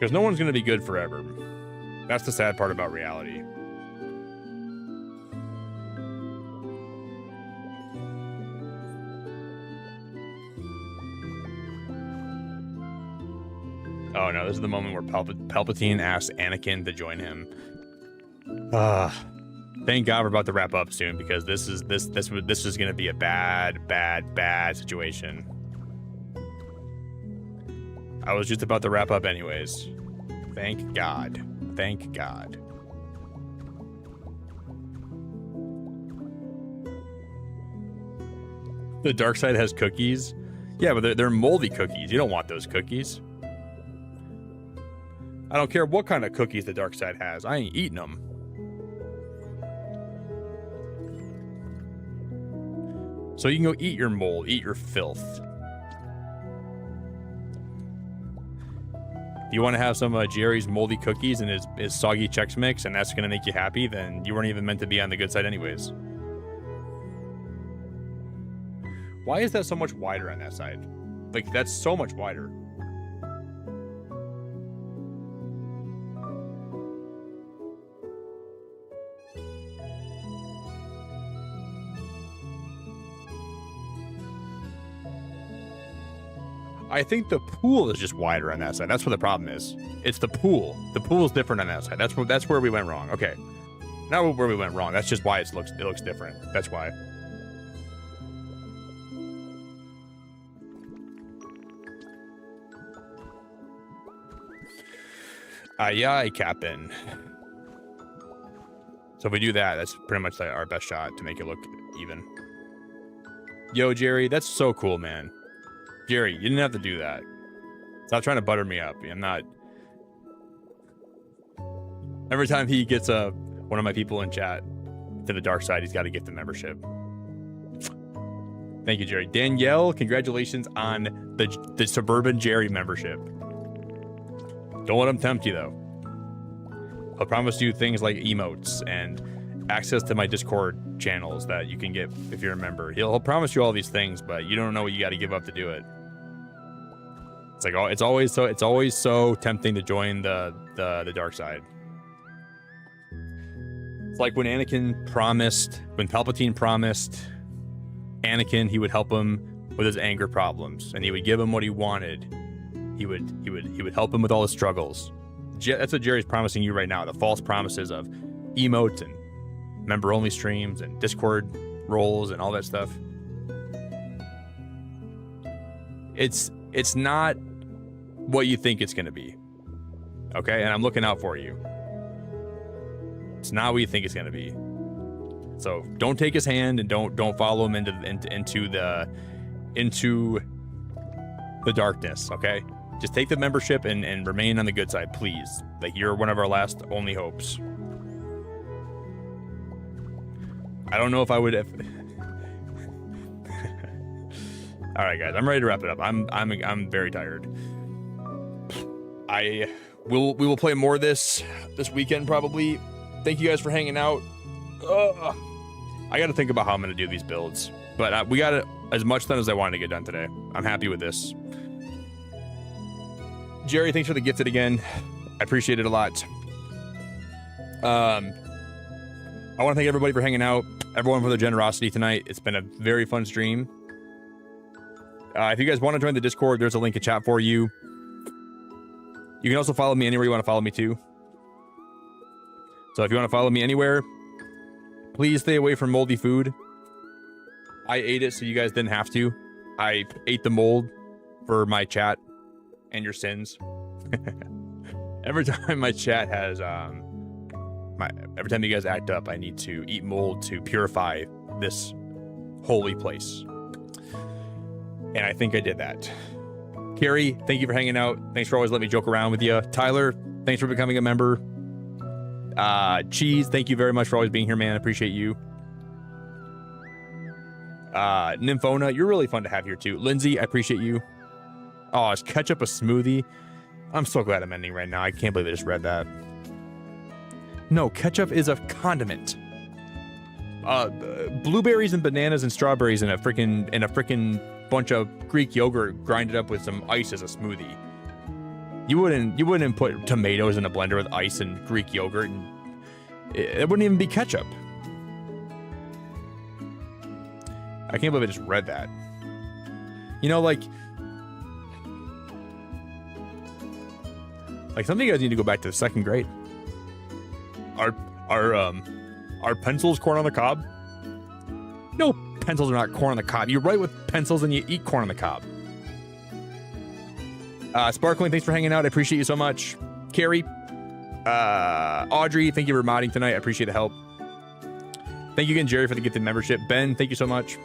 Because no one's going to be good forever. That's the sad part about reality. know. This is the moment where Palpatine asks Anakin to join him. Thank God we're about to wrap up soon, because this is going to be a bad situation. I was just about to wrap up anyways. Thank God. Thank God. The dark side has cookies. Yeah, but they're moldy cookies. You don't want those cookies. I don't care what kind of cookies the dark side has. I ain't eating them. So you can go eat your mold, eat your filth. If you want to have some Jerry's moldy cookies and his soggy Chex Mix, and that's going to make you happy, then you weren't even meant to be on the good side anyways. Why is that so much wider on that side? Like, that's so much wider. I think the pool is just wider on that side. That's what the problem is. It's the pool. The pool is different on that side. That's where we went wrong. Okay, not where we went wrong. That's just why it looks different. That's why. Aye, aye, Captain. So if we do that, that's pretty much like our best shot to make it look even. Yo, Jerry, that's so cool, man. Jerry, you didn't have to do that. Stop trying to butter me up. I'm not. Every time he gets one of my people in chat to the dark side, he's got to gift the membership. Thank you, Jerry. Danielle, congratulations on the Suburban Jerry membership. Don't let him tempt you, though. I'll promise you things like emotes and access to my Discord channels that you can get if you're a member. He'll promise you all these things, but you don't know what you got to give up to do it. It's like, oh, it's always so tempting to join the dark side. It's like when Palpatine promised Anakin he would help him with his anger problems, and he would give him what he wanted. He would help him with all his struggles. That's what Jerry's promising you right now. The false promises of emotes and member-only streams and Discord roles and all that stuff. It's not what you think it's going to be. Okay? And I'm looking out for you. It's not what you think it's going to be. So don't take his hand and don't follow him into the darkness, okay? Just take the membership and remain on the good side, please. Like, you're one of our last only hopes. I don't know if I would have... All right, guys, I'm ready to wrap it up. I'm very tired. We will play more of this weekend probably. Thank you guys for hanging out. I got to think about how I'm going to do these builds, but we got as much done as I wanted to get done today. I'm happy with this. Jerry, thanks for the gifted again. I appreciate it a lot. I want to thank everybody for hanging out, everyone for their generosity tonight. It's been a very fun stream. If you guys want to join the Discord, there's a link in chat for you. You can also follow me anywhere you want to follow me to. So if you want to follow me anywhere, please stay away from moldy food. I ate it so you guys didn't have to. I ate the mold for my chat and your sins. Every time my chat has every time you guys act up, I need to eat mold to purify this holy place. And I think I did that. Carrie, thank you for hanging out. Thanks for always letting me joke around with you. Tyler, thanks for becoming a member. Cheese, thank you very much for always being here, man. I appreciate you. Nymphona, you're really fun to have here too. Lindsay, I appreciate you. Oh, is ketchup a smoothie? I'm so glad I'm ending right now. I can't believe I just read that. No, ketchup is a condiment. Blueberries and bananas and strawberries in a freaking bunch of Greek yogurt grinded up with some ice as a smoothie. You wouldn't put tomatoes in a blender with ice and Greek yogurt, and it wouldn't even be ketchup. I can't believe I just read that. You know, like, Like, some of you guys need to go back to the 2nd grade. Are pencils corn on the cob? No, pencils are not corn on the cob. You write with pencils and you eat corn on the cob. Sparkling, thanks for hanging out. I appreciate you so much. Carrie, Audrey, thank you for modding tonight. I appreciate the help. Thank you again, Jerry, for the gifted membership. Ben, thank you so much.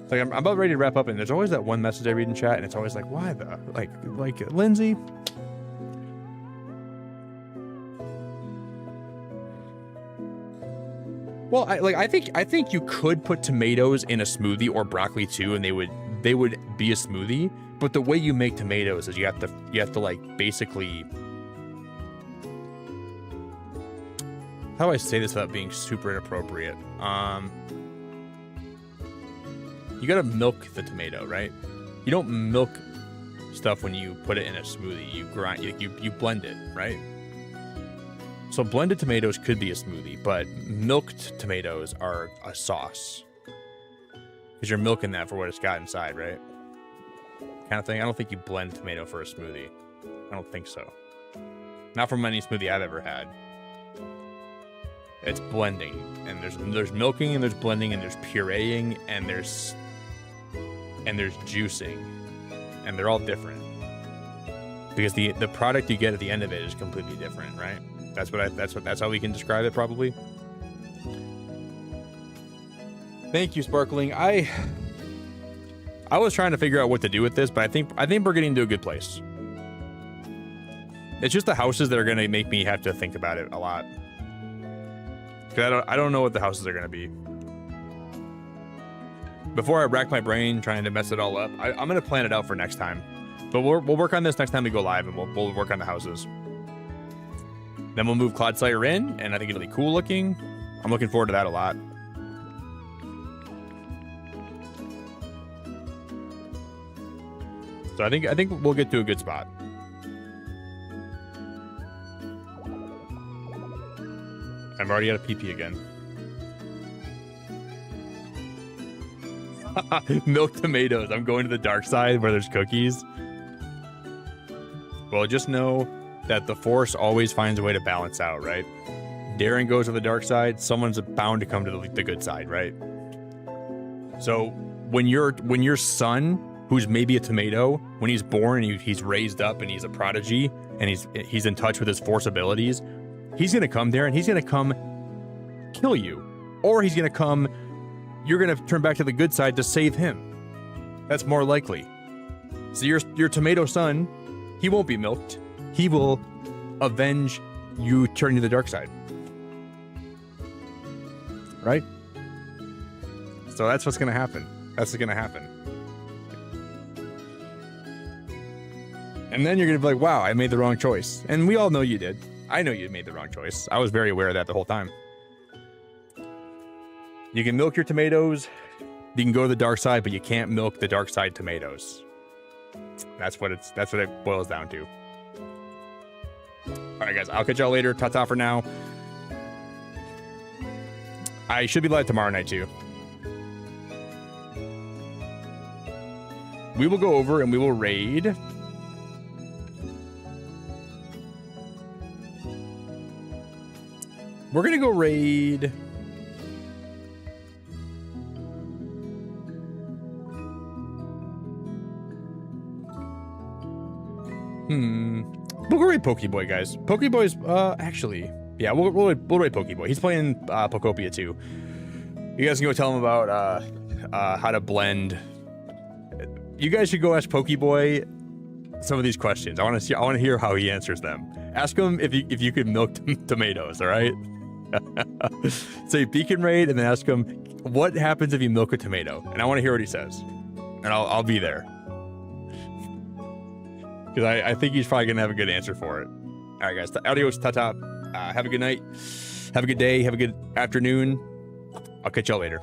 It's like I'm about ready to wrap up, and there's always that one message I read in chat, and it's always like, why the like Lindsay? Well, I think you could put tomatoes in a smoothie or broccoli too, and they would be a smoothie. But the way you make tomatoes is you have to like basically, how do I say this without being super inappropriate? You gotta milk the tomato, right? You don't milk stuff when you put it in a smoothie. You grind, you blend it, right? So blended tomatoes could be a smoothie, but milked tomatoes are a sauce. Because you're milking that for what it's got inside, right? Kind of thing. I don't think you blend tomato for a smoothie. I don't think so. Not from any smoothie I've ever had. It's blending, and there's milking, and there's blending, and there's pureeing, and there's juicing, and they're all different. Because the product you get at the end of it is completely different, right? That's how we can describe it, probably. Thank you, Sparkling. I was trying to figure out what to do with this, but I think we're getting to a good place. It's just the houses that are gonna make me have to think about it a lot. Cause I don't know what the houses are gonna be. Before I rack my brain trying to mess it all up, I'm gonna plan it out for next time. But we'll work on this next time we go live, and we'll work on the houses. Then we'll move Clodsire in, and I think it'll be cool looking. I'm looking forward to that a lot. So I think we'll get to a good spot. I'm already out of PP again. Milk tomatoes. I'm going to the dark side where there's cookies. Well, just know that the Force always finds a way to balance out, right? Darren goes to the dark side. Someone's bound to come to the good side, right? So when your son, who's maybe a tomato, when he's born and he's raised up and he's a prodigy and he's in touch with his Force abilities, he's gonna come there and he's gonna come kill you, or he's gonna come. You're gonna turn back to the good side to save him. That's more likely. So your tomato son, he won't be milked. He will avenge you turning to the dark side. Right? So that's what's gonna happen. That's what's gonna happen. And then you're gonna be like, wow, I made the wrong choice. And we all know you did. I know you made the wrong choice. I was very aware of that the whole time. You can milk your tomatoes. You can go to the dark side, but you can't milk the dark side tomatoes. That's what it boils down to. All right, guys, I'll catch y'all later. Ta-ta for now. I should be live tomorrow night, too. We will go over and we will raid. We're going to go raid. We'll go raid Pokeboy, guys. Pokeboy's, actually, yeah, we'll raid Pokeboy. He's playing Pokopia too. You guys can go tell him about how to blend. You guys should go ask Pokeboy some of these questions. I want to hear how he answers them. Ask him if you could milk tomatoes. All right. So you beacon raid and then ask him what happens if you milk a tomato, and I want to hear what he says, and I'll be there. Because I think he's probably going to have a good answer for it. All right, guys. Adios, ta-ta. Have a good night. Have a good day. Have a good afternoon. I'll catch y'all later.